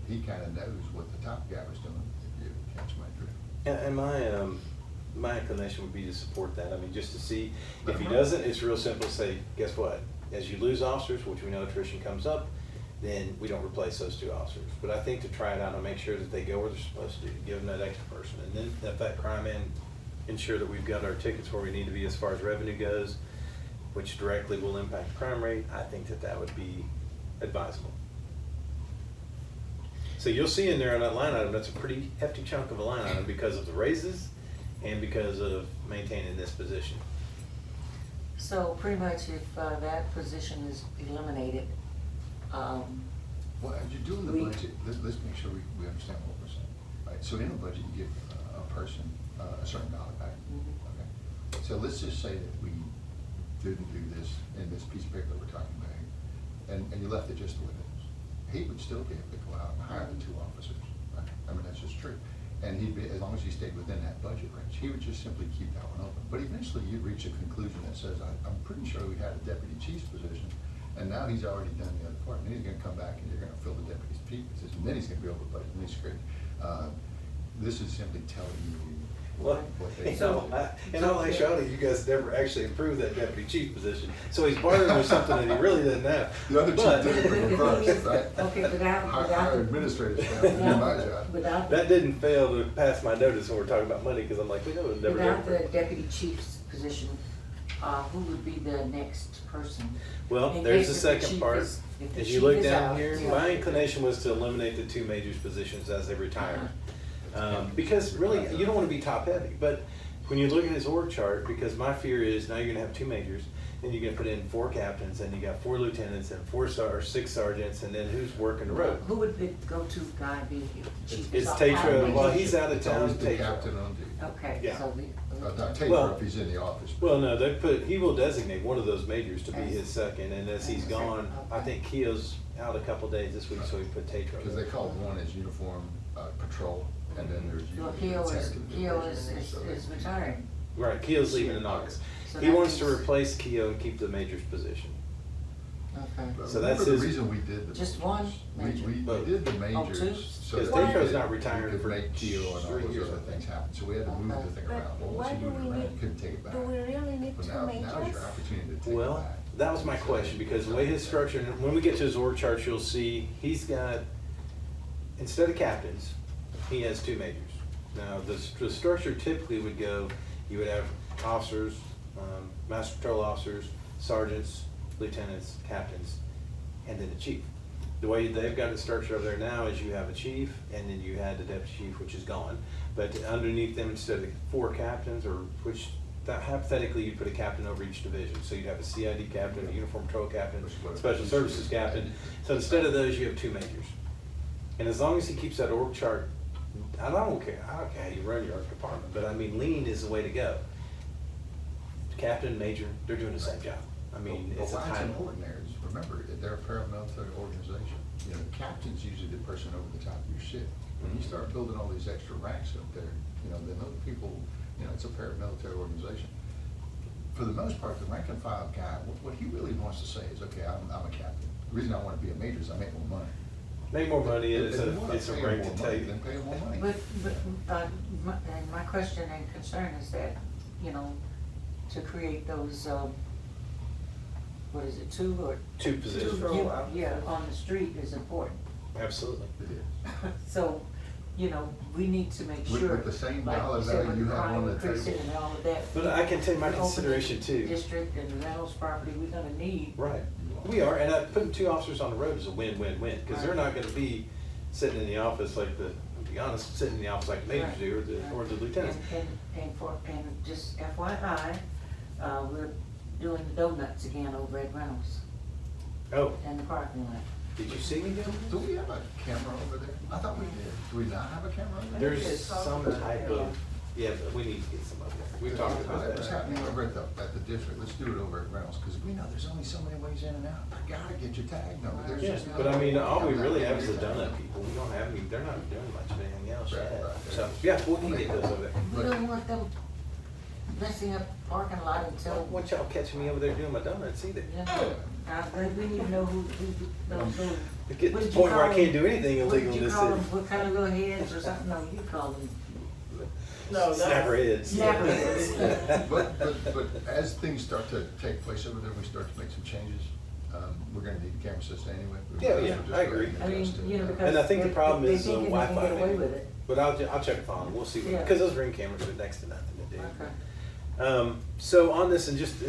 S3: he kind of knows what the top guy was doing, if you catch my drift.
S13: And my inclination would be to support that. I mean, just to see. If he doesn't, it's real simple to say, guess what? As you lose officers, which we know attrition comes up, then we don't replace those 2 officers. But I think to try it out and make sure that they go where they're supposed to, give them that extra person. And then if that crime in, ensure that we've got our tickets where we need to be as far as revenue goes, which directly will impact the crime rate, I think that would be advisable. So you'll see in there on that line item, that's a pretty hefty chunk of a line item because of the raises and because of maintaining this position.
S4: So pretty much if that position is eliminated,
S3: Well, as you're doing the budget, let's make sure we understand what we're saying. Right? So in a budget, you give a person a certain dollar back. Okay. So let's just say that we didn't do this in this piece of paper that we're talking about, and you left it just the way it is. He would still be able to go out and hire the 2 officers. Right? I mean, that's just true. And he'd be, as long as he stayed within that budget range, he would just simply keep that one open. But eventually you'd reach a conclusion that says, I'm pretty sure we had a deputy chief's position, and now he's already done the other part, and he's gonna come back and you're gonna fill the deputy chief position, and then he's gonna be over budget, and he's great. This is simply telling you what they
S13: in all actuality, you guys never actually approved that deputy chief position. So he's bartering with something that he really didn't have.
S3: The other chief did it for the first, right?
S4: Okay, without
S3: Our administrative staff to do my job.
S4: Without
S13: That didn't fail to pass my notice when we're talking about money, because I'm like, we know it never
S4: without the
S13: did.
S4: deputy chief's position, who would be the next person?
S13: Well,
S4: In
S13: there's the
S4: case if the
S13: second
S4: chief
S13: part.
S4: is- if the
S13: As you
S4: chief
S13: look
S4: is
S13: down
S4: out,
S13: here,
S4: yeah.
S13: my inclination was to eliminate the 2 majors positions as they retire. Because really, you don't want to be top heavy, but when you look at his org chart, because my fear is now you're gonna have 2 majors, then you're gonna put in 4 captains, and you got 4 lieutenants and 6 sergeants, and then who's working the road?
S4: Who would the go-to guy be? Chief
S13: It's
S4: of
S13: Tatro,
S4: Operations?
S13: well, he's out of
S3: It's always
S13: town,
S3: the
S13: Tatro.
S3: captain on duty.
S4: Okay,
S13: Yeah.
S4: so
S3: Not
S13: Well-
S3: Tatro if he's in the office.
S13: Well, no, he will designate one of those majors to be his second, and as he's gone, I think Keo's out a couple days this week, so we put Tatro.
S3: Because they call one as uniform patrol, and then there's
S4: well,
S3: usually
S4: Keo is,
S3: detective
S4: Keo
S3: division,
S4: is
S3: so they-
S4: retiring.
S13: Right, Keo's leaving in August.
S4: So
S13: He
S4: that
S13: wants to
S4: means-
S13: replace Keo and keep the major's position.
S4: Okay.
S3: But
S13: So that's
S3: remember
S13: his-
S3: the reason we did the.
S4: Just one
S3: majors?
S4: major?
S3: We did the majors.
S4: two?
S3: So
S13: Because
S3: that we
S13: Tatro's
S3: could-
S13: not retiring
S3: we could
S13: for
S3: make Keo and all
S13: 3
S3: those
S13: years,
S3: other
S13: I think.
S3: things happen, so we had to move the thing
S2: But
S3: around. Well, once
S2: why
S3: you
S2: do
S3: moved
S2: we
S3: it around,
S2: need-
S3: you couldn't take it back.
S2: Do we really need
S3: But
S2: 2
S3: now,
S2: majors?
S3: now's your opportunity to take it
S13: Well,
S3: back.
S13: that was my question, because the way his structure, and when we get to his org chart, you'll see, he's got, instead of captains, he has 2 majors. Now, the structure typically would go, you would have officers, master patrol officers, sergeants, lieutenants, captains, and then the chief. The way they've got it structured over there now is you have a chief, and then you had the deputy chief, which is gone. But underneath them, instead of 4 captains, or which, that hypothetically, you'd put a captain over each division. So you'd have a CID captain, a uniform patrol captain, special services captain. So instead of those, you have 2 majors. And as long as he keeps that org chart, I don't care how you run your department, but I mean, lean is the way to go. Captain, major, they're doing the same job. I mean, it's a
S3: Well, why it's
S13: title.
S3: important there is, remember, they're a paramilitary organization. You know, the captain's usually the person over the top of your ship. When you start building all these extra ranks up there, you know, then other people, you know, it's a paramilitary organization. For the most part, the rank and file guy, what he really wants to say is, okay, I'm a captain. The reason I want to be a major is I make more money.
S13: Make more money, and
S3: If they wanna
S13: it's a
S3: pay
S13: rank
S3: more
S13: to
S3: money,
S13: take.
S3: Then pay them more money.
S4: But, and my question and concern is that, you know, to create those, what is it, 2 or?
S13: 2 positions.
S4: Yeah, on the street is important.
S13: Absolutely.
S3: It is.
S4: So, you know, we need to make
S3: With-
S4: sure.
S3: with the same
S4: like
S3: dollar
S4: you said,
S3: value
S4: with
S3: you
S4: the
S3: have on
S4: crime
S3: the
S4: increasing
S3: table.
S4: and all of that.
S13: But I can tell you my
S4: the open
S13: consideration too.
S4: District and the Reynolds property, we're gonna need.
S13: Right. We are, and putting 2 officers on the road is a win-win-win, because they're not gonna be sitting in the office like to be honest, sitting in the office like the majors do, or the lieutenants.
S4: And just FYI, we're doing the donuts again over at Reynolds
S13: Oh,
S4: in the parking lot.
S13: did you see me doing
S3: Do we have a camera over there? I thought we did. Do we not have a camera over
S13: that?
S3: there?
S13: There's some type of, yeah, but we need to get some over there. We've talked about
S3: What's
S13: that.
S3: happening over at the district? Let's do it over at Reynolds, because we know there's only so many ways in and out. I gotta get your tag number. There's
S13: Yeah,
S3: just no
S13: but I mean,
S3: way
S13: all we
S3: around
S13: really
S3: that.
S13: have is the donut people. We don't have any, they're not doing much of anything else
S3: Right,
S13: yet.
S3: right.
S13: So, yeah, we can get those over there.
S4: We don't want them messing up parking lot
S13: I
S4: until,
S13: don't want y'all catching me over there doing my donuts either.
S4: we need to know who those little.
S13: It gets
S4: what
S13: to
S4: did
S13: the
S4: you
S13: point where I
S4: call
S13: can't
S4: them?
S13: do anything
S4: What
S13: illegal
S4: did
S13: in
S4: you
S13: this
S4: call
S13: city.
S4: them? What kind of little heads or something? No, you call them.
S6: No,
S13: Snapper heads.
S4: Snapper heads.
S3: But as things start to take place over there, we start to make some changes. We're gonna need a camera system anyway.
S13: Yeah,
S3: We'll
S13: yeah,
S3: just
S13: I
S3: go
S13: agree.
S3: ahead
S4: I mean,
S3: adjust it.
S4: you know, because.
S13: And I think the problem
S4: they
S13: is the
S4: thinking they can
S13: Wi-Fi.
S4: get away with it.
S13: But I'll check the phone, we'll see,
S4: Yeah.
S13: because those ring cameras are next to nothing to do.
S4: Okay.
S13: So on this, and just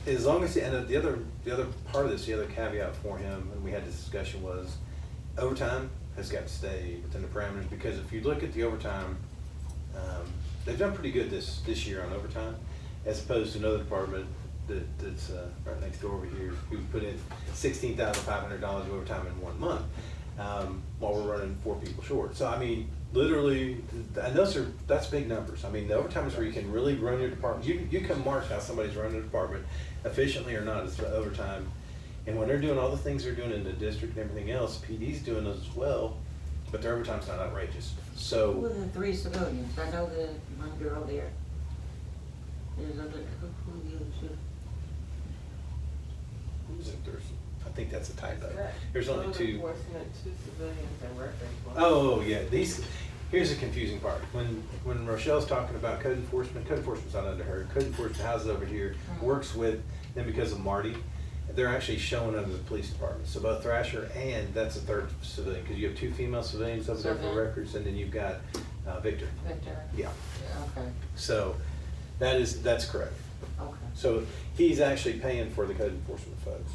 S13: as long as, and the other part of this, the other caveat for him, and we had this discussion, was overtime has got to stay within the parameters, because if you look at the overtime, they've done pretty good this year on overtime, as opposed to another department that's right next door over here, who put in $16,500 of overtime in 1 month, while we're running 4 people short. So I mean, literally, and that's big numbers. I mean, the overtime is where you can really run your department. You can mark how somebody's running a department efficiently or not. It's the overtime. And when they're doing all the things they're doing in the district and everything else, PD's doing those as well, but their overtime's not outrageous.
S4: Who
S13: So,
S4: are the 3 civilians? I know the one girl there. There's a, who the other 2?
S13: I think that's a typo. There's only
S6: Code
S13: 2.
S6: enforcement, 2 civilians and records.
S13: Oh, yeah, here's the confusing part. When Rochelle's talking about code enforcement's not under her. Code enforcement houses over here, works with them because of Marty. They're actually showing under the police department. So both Thrasher and, that's a 3rd civilian, because you have 2 female civilians over there for records, and then you've got Victor.
S4: Victor?
S13: Yeah,
S4: Okay,
S13: so that's correct.
S4: okay.
S13: So he's actually paying for the code enforcement folks.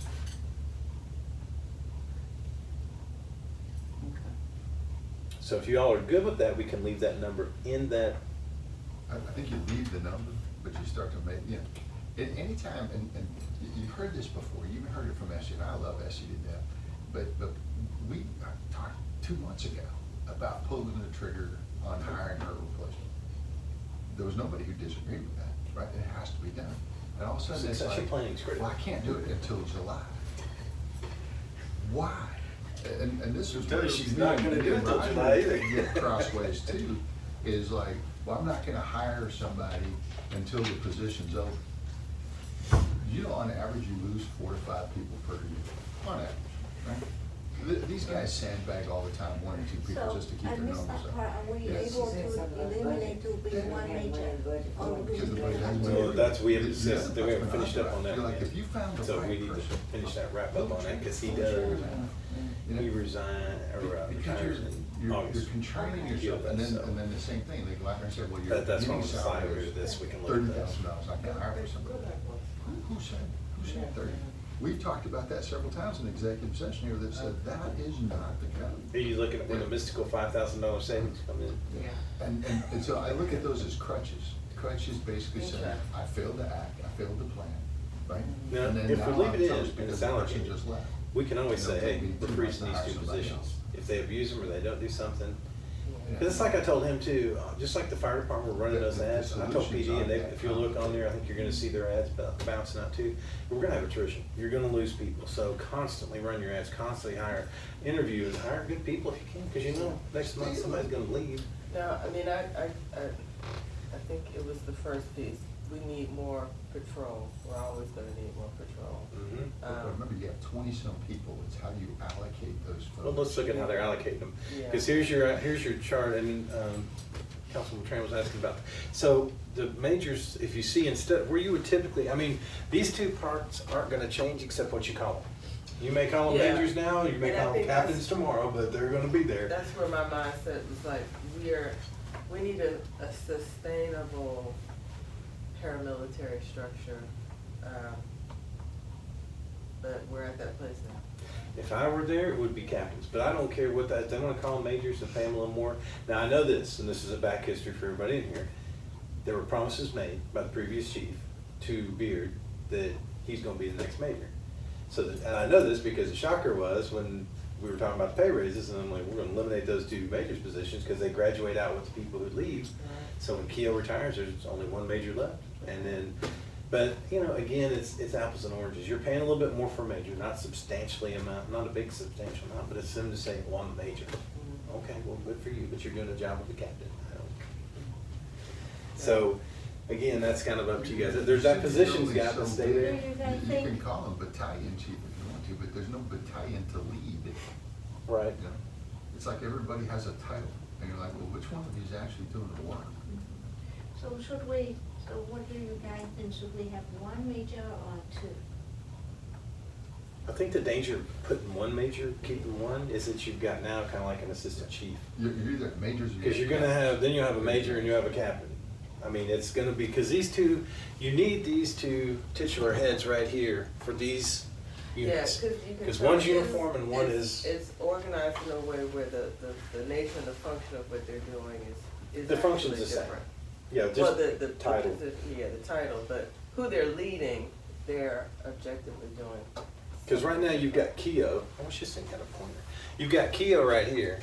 S4: Okay.
S13: So if you all are good with that, we can leave that number in that.
S3: I I think you leave the number, but you start to make, you know, anytime, and you've heard this before, you even heard it from Essie, and I love Essie to death, but we talked 2 months ago about pulling the trigger on hiring her replacement. There was nobody who disagreed with that, right? It has to be done. And all of a sudden, it's
S13: Succession
S3: like,
S13: planning's critical.
S3: well, I can't do it until July. Why? And this is
S13: Tell
S3: where
S13: you she's not gonna do it till
S3: Roger
S13: July either.
S3: get crossways too, is like, well, I'm not gonna hire somebody until the position's open. You know, on average, you lose 4 to 5 people per year, on average, right? These guys sandbag all the time, 1 or 2 people
S2: So,
S3: just to keep
S2: I
S3: their
S2: missed
S3: numbers
S2: that
S3: up.
S2: part, are we
S3: Yes.
S2: able
S4: She said
S2: to
S4: something about
S2: eliminate to
S4: budget.
S2: be
S4: They
S2: one
S4: don't have
S2: major?
S4: money in the budget
S2: Or
S4: for it.
S2: do
S3: Because the
S2: we
S3: budget
S2: have
S3: hasn't
S2: to-
S3: been
S13: Well, that's, we haven't,
S3: Yeah,
S13: we haven't
S3: that's
S13: finished up on that
S3: You're like,
S13: yet.
S3: if you found the
S13: So we
S3: right
S13: need to
S3: person.
S13: finish that wrap up on that, cause he
S3: Pull the
S13: does,
S3: trigger down. You know,
S13: he resigned, or
S3: because
S13: retires in
S3: you're
S13: August.
S3: constraining
S13: Okay.
S3: yourself,
S13: Yeah,
S3: and
S13: so-
S3: then the same thing, they go out there and say, well, your
S13: That's
S3: beginning
S13: on the side
S3: salary
S13: of this, we can
S3: is
S13: look at that.
S3: $30,000, I can't hire for somebody. Who said 30? We've talked about that several times in executive session here that said that is not the code.
S13: Are you looking at when the mystical $5,000 savings come in?
S4: Yeah.
S3: And so I look at those as crutches. Crutches basically say,
S6: Okay.
S3: I failed to act, I failed to plan, right?
S13: Now,
S3: And then
S13: if we
S3: now
S13: leave
S3: I'm
S13: it in,
S3: toast
S13: in the
S3: because the
S13: salary,
S3: person just left.
S13: we can always
S3: You know,
S13: say,
S3: it'll
S13: hey,
S3: be
S13: we're
S3: 2 months
S13: freezing
S3: to
S13: these
S3: hire
S13: 2
S3: somebody
S13: positions.
S3: else.
S13: If they abuse them or they don't do something,
S6: Yeah.
S13: cause it's like I told him too, just like the fire department were running those
S3: The
S13: ads, I told
S3: solutions
S13: PD, and
S3: aren't
S13: they,
S3: that
S13: if you look on there, I think you're gonna see their ads bouncing out too. We're gonna have attrition, you're gonna lose people, so constantly run your ads, constantly hire, interview and hire good people if you can, cause you know, next month somebody's gonna leave.
S6: Now, I mean, I think it was the first piece. We need more patrol. We're always gonna need more patrol.
S13: Mhm.
S3: But remember, you have 20-some people, it's how you allocate those folks.
S13: Well, let's look at how they're allocating them,
S6: Yeah.
S13: cause here's your chart, and, Councilman Tran was asking about. So the majors, if you see instead, where you would typically, I mean, these 2 parts aren't gonna change except what you call them. You may call them
S6: Yeah.
S13: majors now, you may
S6: And I
S13: call them
S6: think that's-
S13: captains tomorrow, but they're gonna be there.
S6: That's where my mindset was like, we need a sustainable paramilitary structure, but we're at that place now.
S13: If I were there, it would be captains, but I don't care what that, they wanna call them majors and pay them a little more. Now, I know this, and this is a back history for everybody in here. There were promises made by the previous chief to Beard that he's gonna be the next major. So, and I know this because the shocker was when we were talking about pay raises, and I'm like, we're gonna eliminate those 2 majors positions, cause they graduate out with the people who leave. So when Keogh retires, there's only 1 major left, and then, but, you know, again, it's apples and oranges. You're paying a little bit more for a major, not substantially amount, not a big substantial amount, but it's them to say 1 major. Okay, well, good for you, but you're doing a job of a captain. I don't. So, again, that's kind of up to you guys. There's that positions gap that stay there.
S2: Do you guys
S3: You
S2: think-
S3: can call them battalion chief if you want to, but there's no battalion to lead.
S13: Right.
S3: You know? It's like everybody has a title, and you're like, well, which one of you is actually doing the work?
S2: So what do you guys think, should we have 1 major or 2?
S13: I think the danger of putting 1 major, keeping 1, is that you've got now kind of like an assistant chief.
S3: You're either majors or.
S13: Because you're gonna have, then you have a major and you have a captain. I mean, it's gonna be, because these 2, you need these 2 titular heads right here for these units.
S6: Yeah, 'cause you can
S13: Because
S6: tell
S13: one's
S6: it's-
S13: uniform and one is,
S6: It's organized in a way where the nature and the function of what they're doing is
S13: the function's
S6: actually
S13: the same.
S6: different.
S13: Yeah,
S6: Well,
S13: just
S6: the
S13: title.
S6: Yeah, the title, but who they're leading, they're objectively doing.
S13: Because right now you've got Keogh, I wish this thing had a pointer. You've got Keogh right here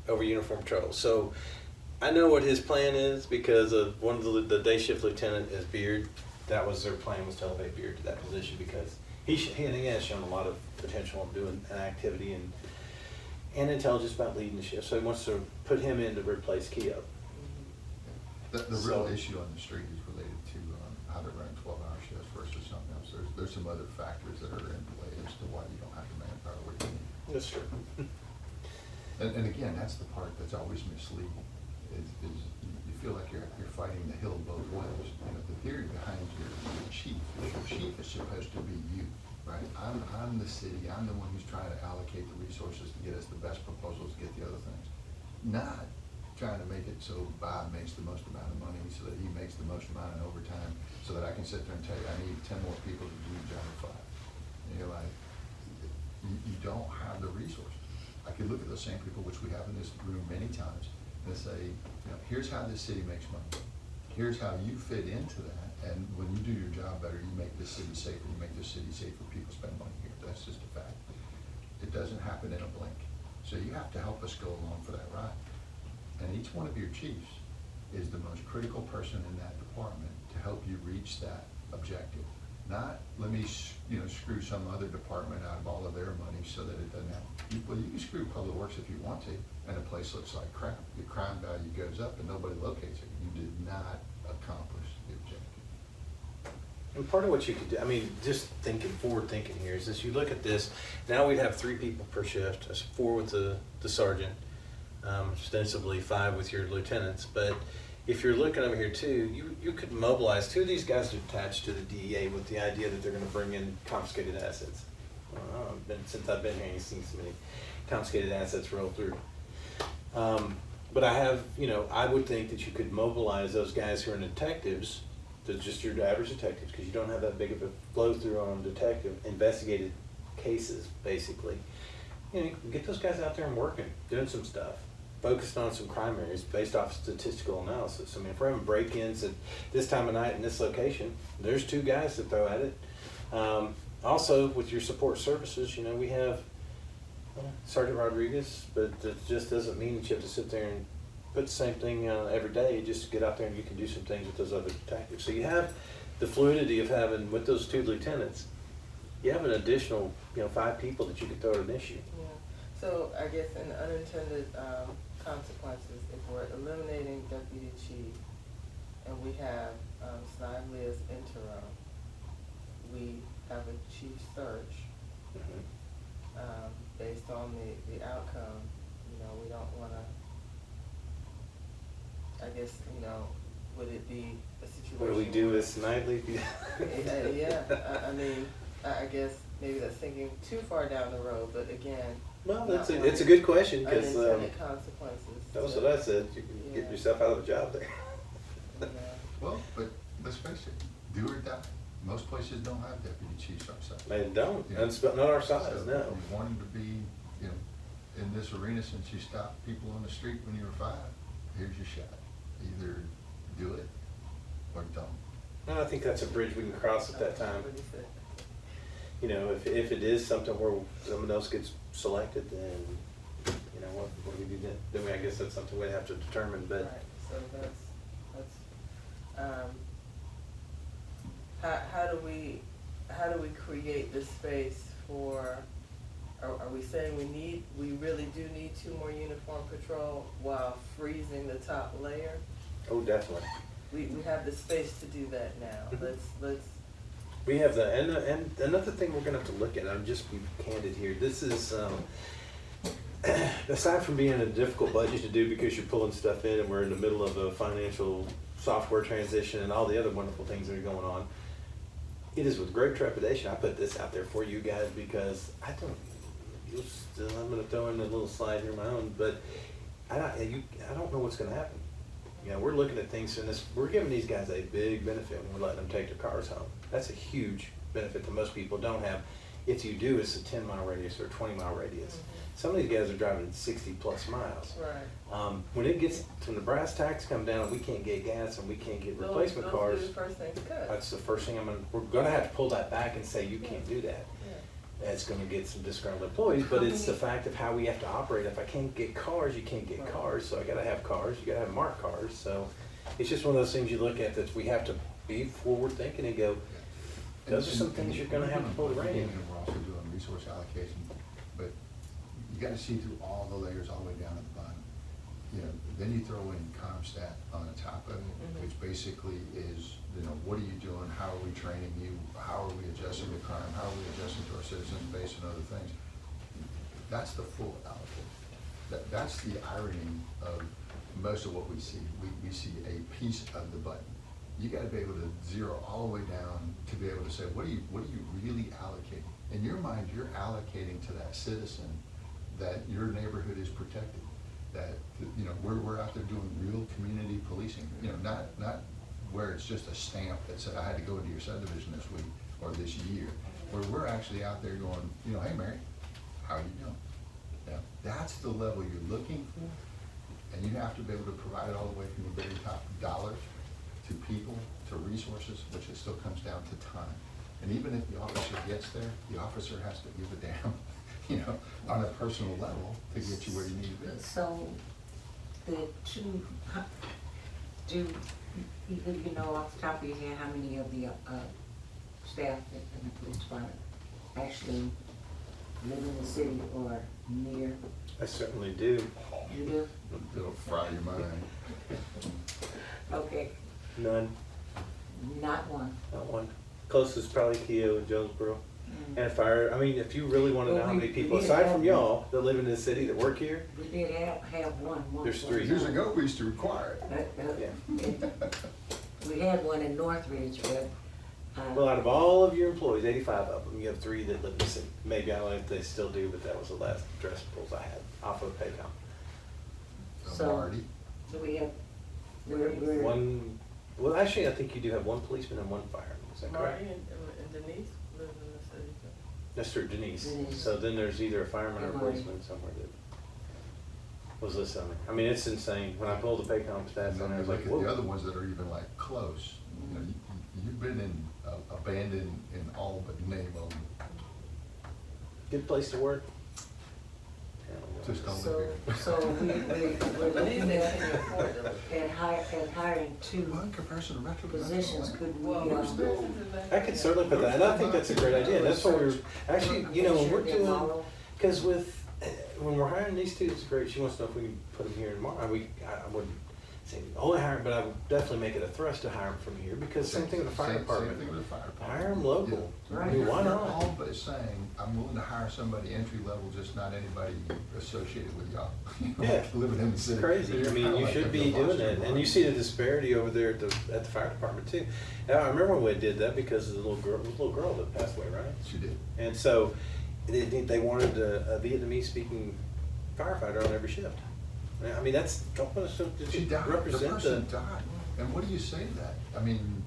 S13: over uniform patrol. So I know what his plan is because of one of the day shift lieutenant is Beard. That was their plan, was to elevate Beard to that position because he has shown a lot of potential in doing an activity and intelligence about leading the shift. So he wants to put him in to replace Keogh.
S3: The
S13: So-
S3: real issue on the street is related to how they're running 12-hour shifts versus something else. There's some other factors that are in play as to why you don't have the manpower where you need.
S13: That's true.
S3: And again, that's the part that's always misleading, is you feel like you're fighting the hill both ways. You know, the theory behind your chief is supposed to be you, right? I'm the city, I'm the one who's trying to allocate the resources to get us the best proposals, to get the other things. Not trying to make it so Bob makes the most amount of money, so that he makes the most amount in overtime, so that I can sit there and tell you, I need 10 more people to do the job of 5. And you're like, you don't have the resources. I could look at those same people, which we have in this room many times, and say, you know, here's how this city makes money. here's how you fit into that, and when you do your job better, you make this city safer, you make this city safer, people spend money here, that's just a fact. It doesn't happen in a blink, so you have to help us go along for that ride. And each one of your chiefs is the most critical person in that department to help you reach that objective. Not, let me, screw some other department out of all of their money so that it doesn't happen. Well, you can screw Public Works if you want to, and a place looks like crap. The crime value goes up and nobody locates it. You did not accomplish the objective.
S13: And part of what you could do, I mean, just forward thinking here, is as you look at this, now we'd have 3 people per shift, that's 4 with the sergeant, ostensibly 5 with your lieutenants, but if you're looking over here too, you could mobilize 2 of these guys attached to the DEA with the idea that they're gonna bring in confiscated assets. Since I've been here, you've seen so many confiscated assets roll through. But I would think that you could mobilize those guys who are detectives, just your average detectives, because you don't have that big of a flow through on detective investigated cases, basically. You can get those guys out there and working, doing some stuff, focused on some crime areas based off statistical analysis. I mean, if we're having break-ins at this time of night in this location, there's 2 guys to throw at it. Also, with your support services, we have Sergeant Rodriguez, but that just doesn't mean that you have to sit there and put the same thing every day. Just get out there and you can do some things with those other detectives. So you have the fluidity of having, with those 2 lieutenants, you have an additional, 5 people that you could throw at an issue.
S6: Yeah. So I guess in unintended consequences, if we're eliminating deputy chief and we have Snively as interim, we have a chief search. Based on the outcome, we don't wanna, I guess, would it be a situation?
S13: What do we do with Snidely?
S6: Yeah, I mean, I guess maybe that's thinking too far down the road, but again.
S13: Well, it's a good question, because
S6: unintended consequences.
S13: that was what I said, you can get yourself out of a job there.
S3: Well, but let's face it, do or die. Most places don't have deputy chiefs our size.
S13: They don't, not our size,
S3: So
S13: no.
S3: you wanted to be, in this arena since you stopped people on the street when you were 5, here's your shot. Either do it or don't.
S13: And I think that's a bridge we can cross at that time. If it is something where someone else gets selected, then, what do we do then? Then I guess that's something we'd have to determine, but.
S6: Right, so how do we create this space for, are we saying we really do need 2 more uniform patrol while freezing the top layer?
S13: Oh, definitely.
S6: We have the space to do that now. Let's.
S13: We have that, and another thing we're gonna have to look at, I'm just be candid here, this is, aside from being a difficult budget to do because you're pulling stuff in and we're in the middle of a financial software transition and all the other wonderful things that are going on, it is with great trepidation I put this out there for you guys, because I'm gonna throw in a little slide here of my own, but I don't know what's gonna happen. We're looking at things in this, we're giving these guys a big benefit when we're letting them take their cars home. That's a huge benefit that most people don't have. If you do, it's a 10-mile radius or a 20-mile radius. Some of these guys are driving 60+ miles.
S6: Right.
S13: When it gets to the brass tacks come down and we can't get gas and we can't get replacement
S6: those
S13: cars,
S6: are the first things cut.
S13: that's the first thing we're gonna have to pull that back and say, you can't do that. That's gonna get some disgruntled employees, but it's the fact of how we have to operate. If I can't get cars, you can't get cars, so I gotta have cars, you gotta have marked cars, so it's just one of those things you look at that we have to be forward thinking and go, those are some things you're gonna have to pull the rein in.
S3: We're also doing resource allocation, but you gotta see through all the layers all the way down at the bottom. Then you throw in CompStat on the top of it, which basically is, what are you doing, how are we training you, how are we adjusting to crime, how are we adjusting to our citizens base and other things. That's the full allocation. That's the irony of most of what we see. We see a piece of the button. You gotta be able to zero all the way down to be able to say, what are you really allocating? In your mind, you're allocating to that citizen that your neighborhood is protected. That, we're out there doing real community policing, not where it's just a stamp that said I had to go into your subdivision this week or this year, where we're actually out there going, hey Mary, how are you doing? That's the level you're looking for, and you have to be able to provide it all the way from the very top dollars to people, to resources, which it still comes down to time. And even if the officer gets there, the officer has to give a damn, you know, on a personal level to get you where you need to be.
S4: So, the two, do, either you know off the top of your head how many of the, staff in the police department actually live in the city or near?
S13: I certainly do.
S4: You do?
S3: It'll fry your mind.
S4: Okay,
S13: None,
S4: not one.
S13: not one. Closest probably Keogh and Jonesboro.
S4: Mm.
S13: And fire, I mean, if you really wanna know
S4: Well,
S13: how
S4: we-
S13: many people,
S4: we did
S13: aside
S4: have-
S13: from y'all, that live in this city that work here,
S4: We did have one.
S13: There's three.
S3: Years ago, we used to require it.
S13: yeah.
S4: We had one in Northridge, but,
S13: Well, out of all of your employees, 85 of them, you have 3 that live in the city. Maybe, I don't know if they still do, but that was the last address polls I had off of Paycom.
S4: So-
S3: Marty,
S4: so we have, we're.
S13: One, well, actually, I think you do have 1 policeman and 1 fireman, is that correct?
S6: Marty and Denise live in the city too.
S13: That's true, Denise.
S4: Denise.
S13: So then there's either a fireman or a
S4: And Marty.
S13: policeman somewhere that was listed on there. I mean, it's insane. When I pulled the Paycom
S3: and
S13: stats on
S3: then
S13: there, I
S3: you
S13: was
S3: look
S13: like,
S3: at
S13: whoa.
S3: the other ones that are even like close. You know, you've been in, abandoned in all but name of them.
S13: Good place to work.
S3: Just don't
S4: So,
S3: live here.
S4: so we're
S6: But these
S4: looking
S6: days,
S4: at,
S6: can you afford them?
S4: at hiring 2
S3: Well, in comparison to retro.
S4: positions, could we,
S6: Well, who's this? Is it
S13: I could certainly put that, and I think that's a great idea. And that's what we're, actually, you know, when we're doing,
S4: Tomorrow.
S13: because when we're hiring these two, it's great. She wants to know if we can put them here tomorrow. I wouldn't say only hire them, but I would definitely make it a thrust to hire them from here, because same thing with the fire
S3: Same
S13: department.
S3: thing with the fire department.
S13: Hire them local.
S3: Yeah.
S13: I mean, why
S3: You're
S13: not?
S3: all but saying, I'm willing to hire somebody entry level, just not anybody associated with y'all. You know,
S13: Yeah.
S3: Living in the city.
S13: Crazy. I
S3: You're
S13: mean,
S3: kinda
S13: you
S3: like
S13: should
S3: the
S13: be doing
S3: monster
S13: that, and you
S3: bar.
S13: see the disparity over there at the fire department too. Now, I remember when we did that because of the little girl that passed away, right?
S3: She did.
S13: And so they wanted a Vietnamese speaking firefighter on every shift. I mean, that's
S3: She died, the
S13: represent
S3: person died. And what do you say to that? I mean,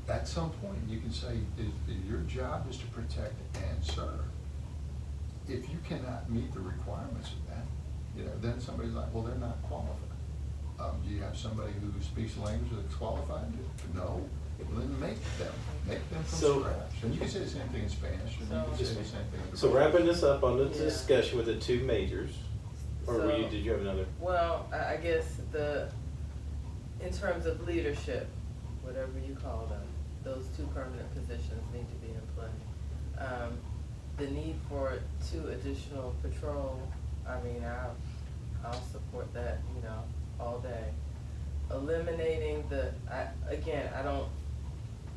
S3: at some point, you can say, your job is to protect and serve. If you cannot meet the requirements of that, you know, then somebody's like, well, they're not qualified. Do you have somebody who speaks the language that's qualified? No. Well, then make them from
S13: So-
S3: scratch. And you can say the same thing in Spanish, and you can say the same thing in.
S13: So wrapping this up on the
S6: Yeah.
S13: discussion with the 2 majors, or
S6: So-
S13: did you have another?
S6: Well, I guess in terms of leadership, whatever you call them, those 2 permanent positions need to be in play. The need for 2 additional patrol, I mean, I'll support that, you know, all day. Eliminating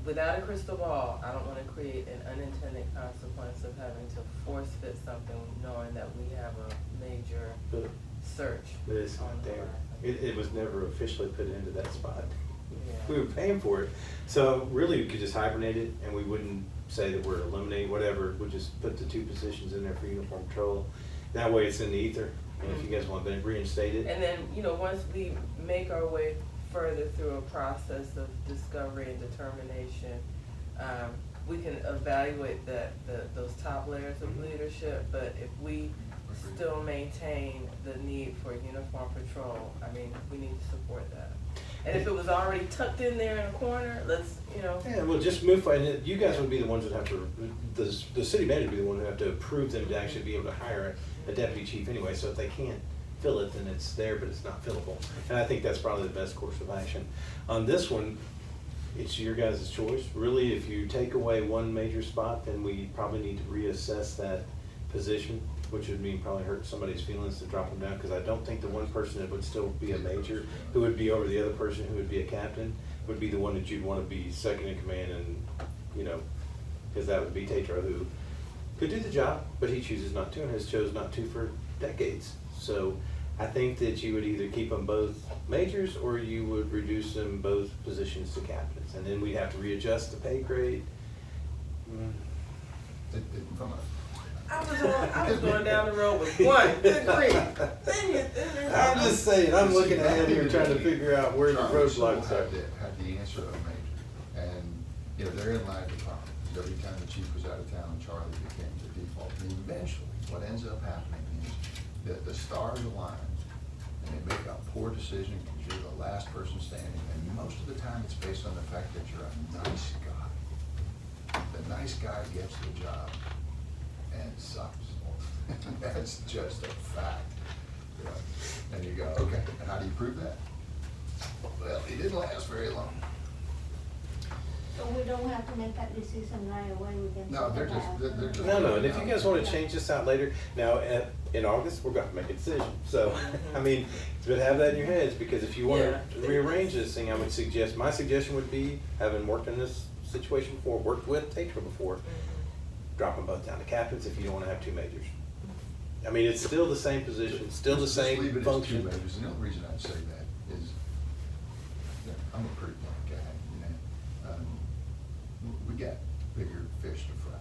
S6: without a crystal ball, I don't wanna create an unintended consequence of having to force fit something knowing that we have a major
S13: But
S6: search
S13: it's
S6: on
S13: not
S6: the
S13: there.
S6: horizon.
S13: It was never officially put into that spot.
S6: Yeah.
S13: We were paying for it. So really, we could just hibernate it, and we wouldn't say that we're eliminating whatever. We'd just put the 2 positions in there for uniform patrol. That way it's in the ether, and if you guys want to reinstate it.
S6: And then, you know, once we make our way further through a process of discovery and determination, we can evaluate those top layers of leadership, but if we still maintain the need for uniform patrol, I mean, we need to support that. And if it was already tucked in there in a corner, let's, you know.
S13: Yeah, well, just move, and you guys would be the ones that have to, the city manager would be the one who have to approve them to actually be able to hire a deputy chief anyway, so if they can't fill it, then it's there, but it's not fillable. And I think that's probably the best course of action. On this one, it's your guys' choice. Really, if you take away 1 major spot, then we probably need to reassess that position, which would mean probably hurt somebody's feelings to drop them down, because I don't think the 1 person that would still be a major, who would be over the other person who would be a captain, would be the one that you'd want to be second in command, and, you know, because that would be Tatro, who could do the job, but he chooses not to, and has chosen not to for decades. So I think that you would either keep them both majors, or you would reduce them both positions to captains, and then we'd have to readjust the pay grade.
S3: From a
S6: I was going down the road with 1, good grief.
S13: I'm just saying, I'm looking ahead here trying to figure out where the roadblocks are.
S3: Had the answer of major, and, you know, they're in line with Tom. Every time the chief was out of town, Charlie became the default. And eventually, what ends up happening is that the stars align, and they make a poor decision because you're the last person standing, and most of the time it's based on the fact that you're a nice guy. The nice guy gets the job, and it sucks. That's just a fact. You know? And you go, okay, and how do you prove that? Well, he didn't last very long.
S2: So we don't have to make that decision right away, we can.
S3: No,
S2: sort
S3: they're
S2: it
S3: just,
S2: out.
S3: they're just.
S13: No, and if you guys wanna change this out later, now, in August, we're gonna make a decision. So, I mean, but have that in your heads, because if you wanna
S6: Yeah.
S13: rearrange this thing, I would suggest, my suggestion would be, having worked in this situation before, worked with Tetra before, drop them both down to captains if you don't wanna have two majors. I mean, it's still the same position, still the
S3: Just leave
S13: same
S3: it as
S13: function.
S3: two majors. And the only reason I'd say that is, you know, I'm a pretty blunt guy, you know. We got bigger fish to fry.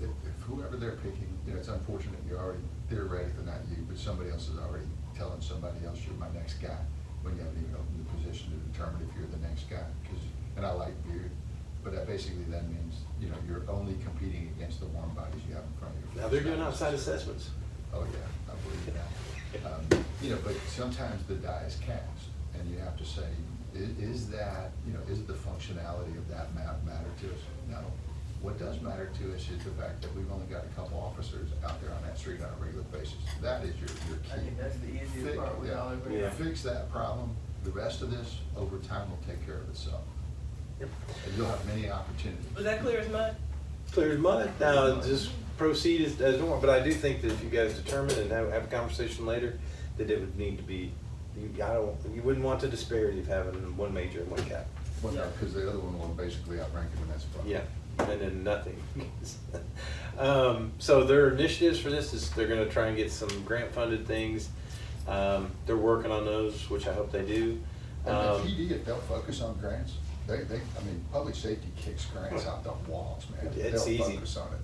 S3: If whoever they're picking, you know, it's unfortunate you're already, theoretically not you, but somebody else is already telling somebody else you're my next guy, when you haven't even opened the position to determine if you're the next guy. And I like beard, but that basically then means, you know, you're only competing against the warm bodies you have in front of you.
S13: Now, they're doing outside assessments.
S3: Oh, yeah, I believe that. You know, but sometimes the die is cast, and you have to say, is that, you know, is the functionality of that map matter to us? No. What does matter to us is the fact that we've only got a couple officers out there on that street on a regular basis. That is your key.
S6: I think that's the easiest part, we all agree.
S13: Yeah.
S3: Fix that problem, the rest of this, over time, will take care of itself.
S13: Yep.
S3: And you'll have many opportunities.
S6: Was that clear as mud?
S13: Clear as mud. Now, just proceed as normal, but I do think that if you guys determine and have a conversation later, that it would need to be, you wouldn't want the disparity of having one major and one cap.
S3: Well, no, because the other one will basically outrank him, and that's a problem.
S13: Yeah, and then nothing. So their initiatives for this is they're gonna try and get some grant-funded things. They're working on those, which I hope they do.
S3: And the PD, if they'll focus on grants, I mean, public safety kicks grants out the walls, man.
S13: It's
S3: They'll
S13: easy.
S3: focus on it.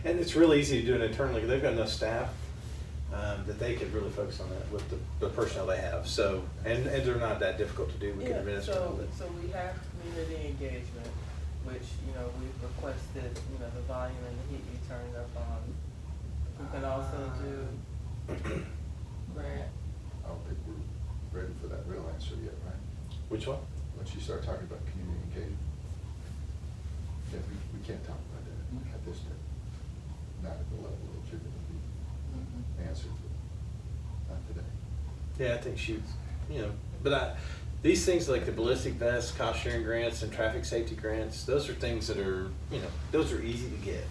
S13: And it's really easy to do it internally. They've got enough staff that they could really focus on that with the personnel they have. So, and they're not that difficult to do. We can administer them.
S6: So we have community engagement, which, you know, we've requested, you know, the volume and the heat be turned up on. We can also do grant.
S3: I don't think we're ready for that real answer yet, right?
S13: Which one?
S3: Once you start talking about community engagement. Yeah, we can't talk about that at this time. Not at the level that you're gonna be answered, not today.
S13: Yeah, I think but these things like the ballistic vests, cost sharing grants, and traffic safety grants, those are things that are, those are easy to get.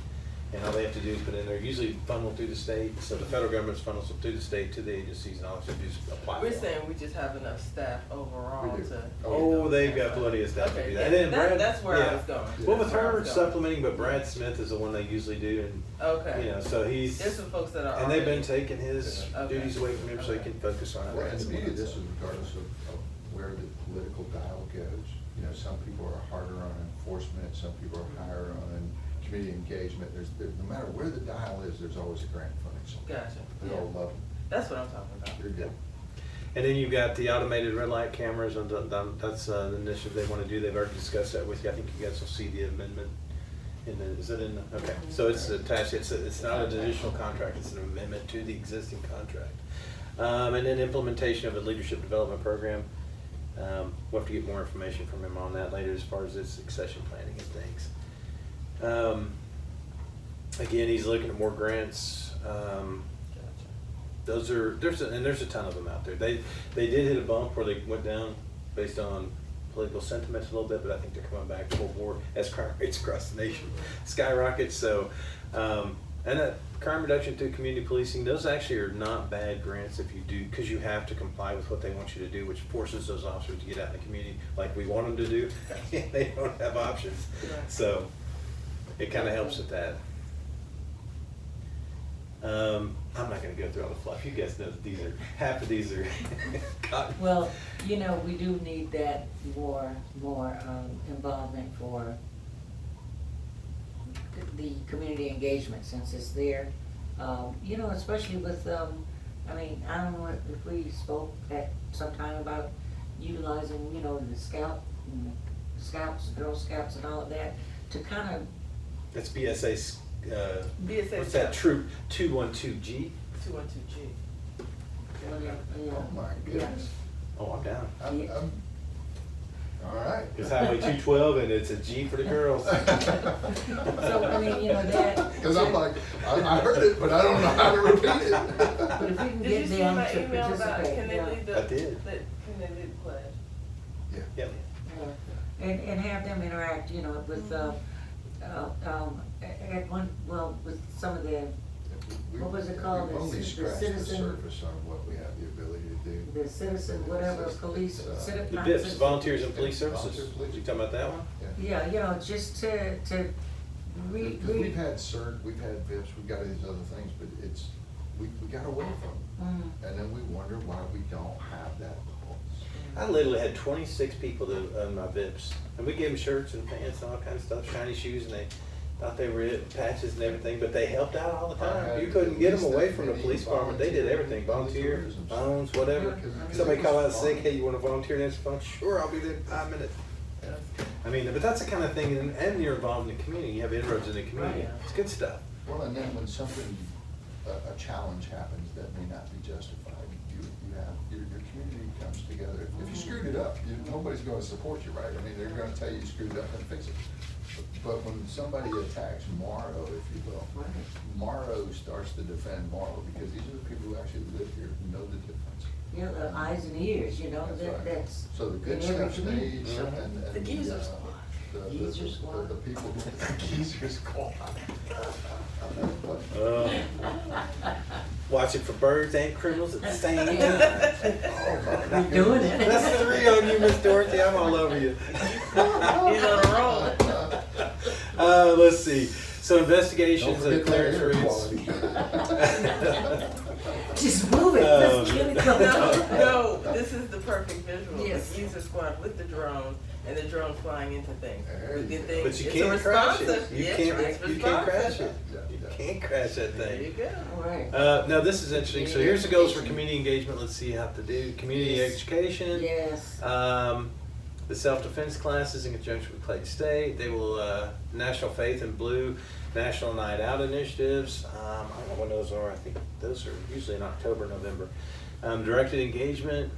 S13: And all they have to do is put in there, usually funneled through the state, so the federal government's funnels them through the state to the agencies, and all they have to do is apply.
S6: We're
S13: for them.
S6: saying we just have enough staff overall
S3: We do.
S6: to.
S13: Oh, they've got plenty of stuff to
S6: Okay,
S13: do
S6: yeah,
S13: that. And then Brad,
S6: that's where I
S13: yeah.
S6: was going.
S13: Well, with
S6: That's where I
S13: her
S6: was going.
S13: supplementing, but Brad Smith is the one they usually do, and
S6: Okay.
S13: so he's.
S6: There's some folks that are
S13: And they've been
S6: already-
S13: taking his
S6: Okay.
S13: duties away from him so he can focus on
S3: Well,
S13: grants.
S3: and the beauty of this is regardless of where the political dial goes. You know, some people are harder on enforcement, some people are higher on community engagement. No matter where the dial is, there's always a grant funding source.
S6: Gotcha.
S3: They all love them.
S6: That's what I'm talking about.
S3: You're good.
S13: And then you've got the automated red light cameras, and that's the initiative they want to do. They've already discussed that with you. I think you guys will see the amendment. Is it in the, okay, so it's attached, it's not an additional contract, it's an amendment to the existing contract. And then implementation of a leadership development program. We'll have to get more information from him on that later as far as his succession planning and things. Again, he's looking at more grants. There's a ton of them out there. They did hit a bump where they went down based on political sentiments a little bit, but I think they're coming back full bore as crime rates across the nation skyrocket. So, and that crime reduction through community policing, those actually are not bad grants if you do, because you have to comply with what they want you to do, which forces those officers to get out in the community like we want them to do. They don't have options. So it kind of helps with that. I'm not gonna go through all the fluff. You guys know that half of these are cotton.
S4: Well, we do need that more involvement for the community engagement since it's there. Especially with, I don't know if we spoke at some time about utilizing, the scouts, Girl Scouts and all of that to kind of.
S13: That's BSA.
S6: BSA
S13: What's that troop 212G?
S6: 212G.
S3: Oh, my goodness.
S13: Oh, I'm down.
S3: I'm, all right.
S13: It's Highway 212 and it's a G for the girls.
S4: So, I mean, you know, that.
S3: Because I'm like, I heard it, but I don't know how to repeat it.
S4: But if we can
S6: Did you
S4: get
S6: see
S4: them
S6: my
S4: to
S6: email about,
S4: participate,
S6: can they
S4: yeah.
S6: lead the?
S13: I did.
S6: Can they lead the pledge?
S3: Yeah.
S13: Yeah.
S4: And have them interact, you know, with, at one, well, with some of the, what was it called?
S3: We've only
S4: The
S3: scratched the
S4: citizen-
S3: surface on what we have the ability to do.
S4: the citizen, whatever, police,
S13: The
S4: not
S13: VIPs,
S4: citizen-
S13: Volunteers and Police
S3: Volunteer
S13: Services.
S3: police.
S13: You talking about that one?
S4: Yeah, you know, just to
S3: Because we've had CERT, we've had VIPs, we've got these other things, but it's, we got away from them. And then we wonder why we don't have that pulse.
S13: I literally had 26 people that on my VIPs, and we gave them shirts and pants and all kinds of stuff, shiny shoes, and they thought they were it, patches and everything, but they helped out all the
S3: I
S13: time.
S3: had
S13: You couldn't
S3: at
S13: get them
S3: least
S13: away
S3: that
S13: from the
S3: many
S13: police department. They did everything, volunteer,
S3: tourism.
S13: phones, whatever.
S3: Yeah, 'cause
S13: Somebody
S3: it
S13: call out
S3: was
S13: sick,
S3: fun.
S13: hey, you want to volunteer and answer the phone? Sure, I'll be there in 5 minutes. I mean, but that's the kind of thing, and you're involved in the community. You have inroads in the community.
S4: Right.
S13: It's good stuff.
S3: Well, and then when something, a challenge happens that may not be justified, you have, your community comes together. If you screwed it up, nobody's gonna support you, right? I mean, they're gonna tell you you screwed it up and fix it. But when somebody attacks Morrow, if you will, Morrow starts to defend Morrow because these are the people who actually live here, who know the difference.
S4: You know, the eyes and ears, you know,
S3: Right.
S4: that's.
S3: So the good
S4: in every
S3: stuff
S4: community.
S3: stays and.
S7: The geezer squad.
S4: Geezer squad.
S3: The people, the geezer squad.
S13: Watching for birds and criminals at the same time.
S4: You're doing it.
S13: That's 3 on you, Miss Dorothy. I'm all over you.
S6: He's on a roll.
S13: Let's see. So investigations
S3: Don't
S13: and
S3: forget
S13: clearance
S3: that air
S13: rates.
S4: Just move it, let's get it going.
S6: No, this is the perfect visual.
S4: Yes.
S6: The user squad with the drone and the drone flying into things.
S3: There
S6: With the
S3: you go.
S6: thing-
S13: But you
S6: it's a
S13: can't crash it.
S6: responsive-
S13: You
S6: yes,
S13: can't,
S6: it's
S13: you can't crash
S6: responsive.
S13: it. You can't crash that
S6: There you
S13: thing.
S6: go.
S4: All right.
S13: Now this is interesting. So here's the goals for community engagement. Let's see how to do community
S4: Yes.
S13: education.
S4: Yes.
S13: The self-defense classes in conjunction with Clayton State. They will National Faith in Blue, National Night Out initiatives. I don't know when those are. I think those are usually in October, November. Directed engagement.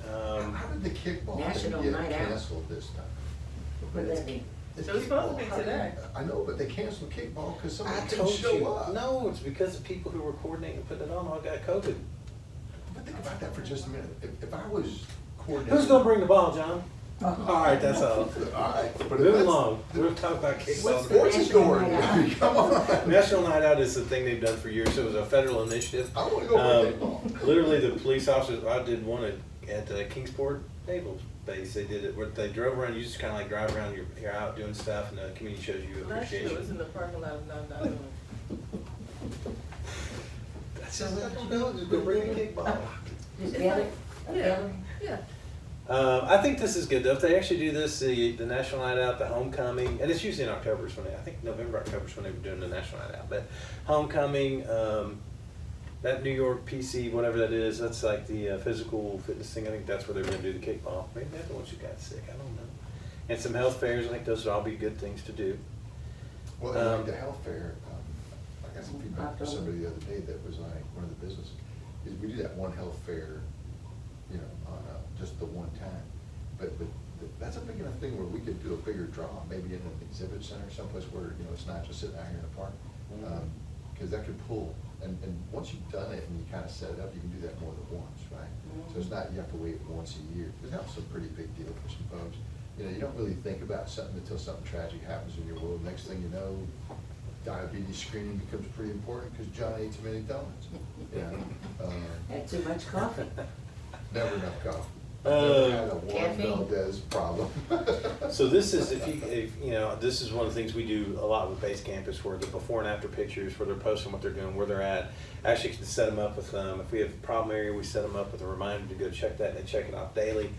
S3: How did the kickball
S4: National
S3: thing
S4: Night
S3: get
S4: Out.
S3: canceled this time?
S4: What does that mean?
S3: The
S6: It was supposed to be
S3: kickball, how did-
S6: today.
S3: I know, but they canceled kickball because somebody
S13: I
S3: didn't
S13: told
S3: show
S13: you.
S3: up.
S13: No, it's because the people who were coordinating and putting it on all got COVID.
S3: But think about that for just a minute. If I was coordinating.
S13: Who's gonna bring the ball, John? All right, that's all.
S3: All right, but if
S13: Moving
S3: that's-
S13: along. We'll talk about kickball.
S3: What sports is going? I mean, come on.
S13: National Night Out is the thing they've done for years. It was a federal initiative.
S3: I wanna go play kickball.
S13: Literally, the police officers, I did one at Kingsport Naval Base. They did it where they drove around. You just kind of like drive around. You're out doing stuff, and the community shows you
S6: Last year it was in
S13: appreciation.
S6: the parking lot of 991.
S13: That's just what I'm doing. Just go bring a kickball.
S4: Just gather, gather.
S6: Yeah.
S13: I think this is good though. If they actually do this, the National Night Out, the homecoming, and it's usually in October is when I think November, October is when they were doing the National Night Out. But homecoming, that New York PC, whatever that is, that's like the physical fitness thing. I think that's where they're going to do the kickball. Maybe they're the ones who got sick. I don't know. And some health fairs. I think those would all be good things to do.
S3: Well, and like the health fair, I got some feedback from somebody the other day that was like, one of the businesses, is we do that one health fair, you know, on just the one time. But that's a big enough thing where we could do a bigger draw, maybe in an exhibit center, someplace where, you know, it's not just sitting out here in the park. Because that could pull, and once you've done it and you kind of set it up, you can do that more than once, right? So it's not, you have to wait once a year. Because that was a pretty big deal for some folks. You know, you don't really think about something until something tragic happens in your world. Next thing you know, diabetes screening becomes pretty important because John ate too many donuts. You know,
S4: Had too much coffee.
S3: never enough coffee. Never had a Juan
S4: Caffeine.
S3: Valdez problem.
S13: So this is if you know, this is one of the things we do a lot with Base Campus, where the before and after pictures, where they're posting what they're doing, where they're at. Actually, can set them up with if we have a problem area, we set them up with a reminder to go check that and check it off daily.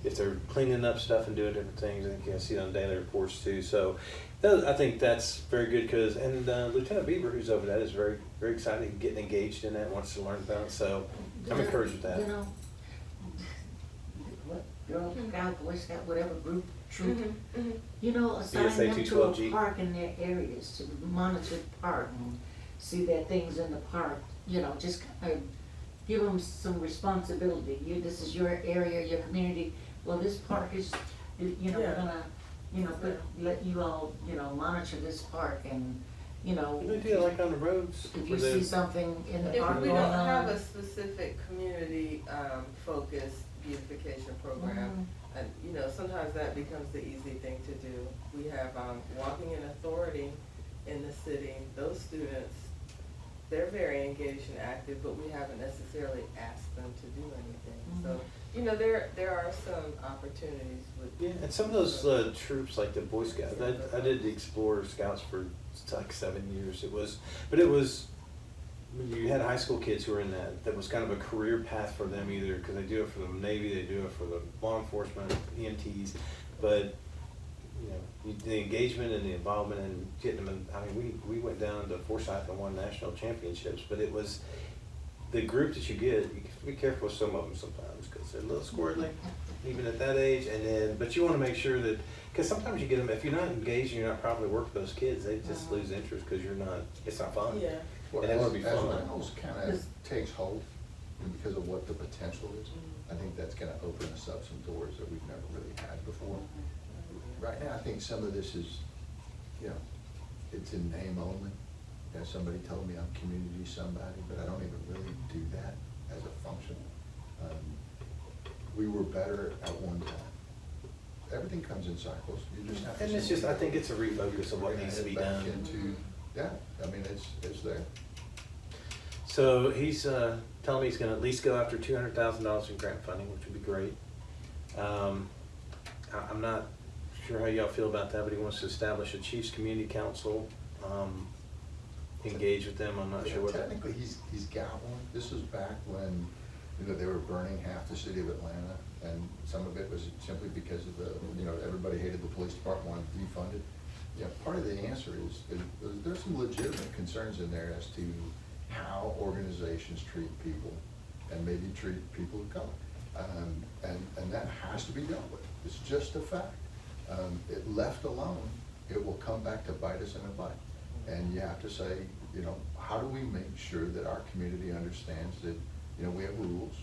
S13: If they're cleaning up stuff and doing different things, I think you can see it on daily reports too. So I think that's very good because, and Lieutenant Bieber, who's over that, is very, very excited and getting engaged in that, wants to learn about it. So I'm encouraged with that.
S4: You know, what, Girl Scout, Boy Scout, whatever group, troop, you know, assign
S13: CSA
S4: them to
S13: 212G.
S4: a park in their areas, to monitor the park and see that things in the park, you know, just kind of give them some responsibility. This is your area, your community. Well, this park is, you know, we're
S6: Yeah.
S4: gonna, you know, let you all, you know, monitor this park and, you know.
S13: They do it like on the roads.
S4: If you
S13: where they-
S4: see something in the
S6: If
S4: park
S6: we
S4: going
S6: don't
S4: on.
S6: have a specific community, focused beautification program, and, you know, sometimes that becomes the easy thing to do. We have, Walking in Authority in the city, those students, they're very engaged and active, but we haven't necessarily asked them to do anything. So, you know, there are some opportunities with.
S13: Yeah, and some of those troops, like the Boy Scouts, I did the Explorer Scouts for like 7 years. It was you had high school kids who were in that was kind of a career path for them, either because they do it for the Navy, they do it for the law enforcement, EMTs, but you know, the engagement and the involvement and getting them in, I mean, we went down to Forsyth and won national championships, but it was the group that you get, you have to be careful with some of them sometimes, because they're a little squirrely, even at that age, and then, but you want to make sure that, because sometimes you get them, if you're not engaged and you're not properly working with those kids, they just lose interest because it's not fun.
S6: Yeah.
S3: Well,
S13: And they want to be
S3: as
S13: fun.
S3: Reynolds kind of takes hold, and because of what the potential is, I think that's gonna open us up some doors that we've never really had before. Right now, I think some of this is, you know, it's in name only. You know, somebody told me I'm community somebody, but I don't even really do that as a function. We were better at one time. Everything comes in cycles, you just have to.
S13: And it's just, I think it's a refocus of what needs to be done.
S3: Yeah, I mean, it's there.
S13: So he's telling me he's gonna at least go after $200,000 in grant funding, which would be great. I'm not sure how y'all feel about that, but he wants to establish a Chiefs Community Council, engage with them, I'm not sure what.
S3: Technically, he's got one. This was back when, you know, they were burning half the city of Atlanta, and some of it was simply because of the, you know, everybody hated the police department, wanted to defund it. Yeah, part of the answer is there's some legitimate concerns in there as to how organizations treat people and maybe treat people of color. And that has to be dealt with. It's just a fact. It left alone, it will come back to bite us in the butt. And you have to say, you know, how do we make sure that our community understands that, you know, we have rules,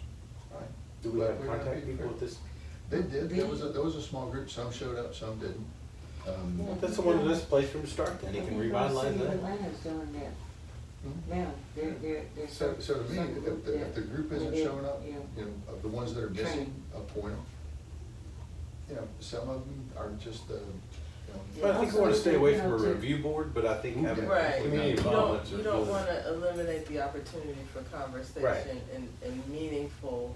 S3: right?
S13: Do we have
S3: But gotta
S13: contact
S3: be
S13: people
S3: fair.
S13: with this?
S3: They did. There was a small group. Some showed up, some didn't.
S13: Well, that's the one that's place for him to start, then he can revitalize
S4: City of
S13: that.
S4: Atlanta's doing that.
S3: Mhm.
S4: Now, they're.
S3: So to me,
S4: some group
S3: if the
S4: that-
S3: group isn't
S4: yeah,
S3: showing up,
S4: yeah.
S3: you know, of the ones that are missing,
S4: Training.
S3: appoint them. You know, some of them are just, you know.
S13: But I think we wanna stay away from a review board, but I think having
S6: Right,
S13: community
S6: you
S13: involvement
S6: don't,
S13: is
S6: you don't
S13: really-
S6: wanna eliminate the opportunity for conversation and meaningful,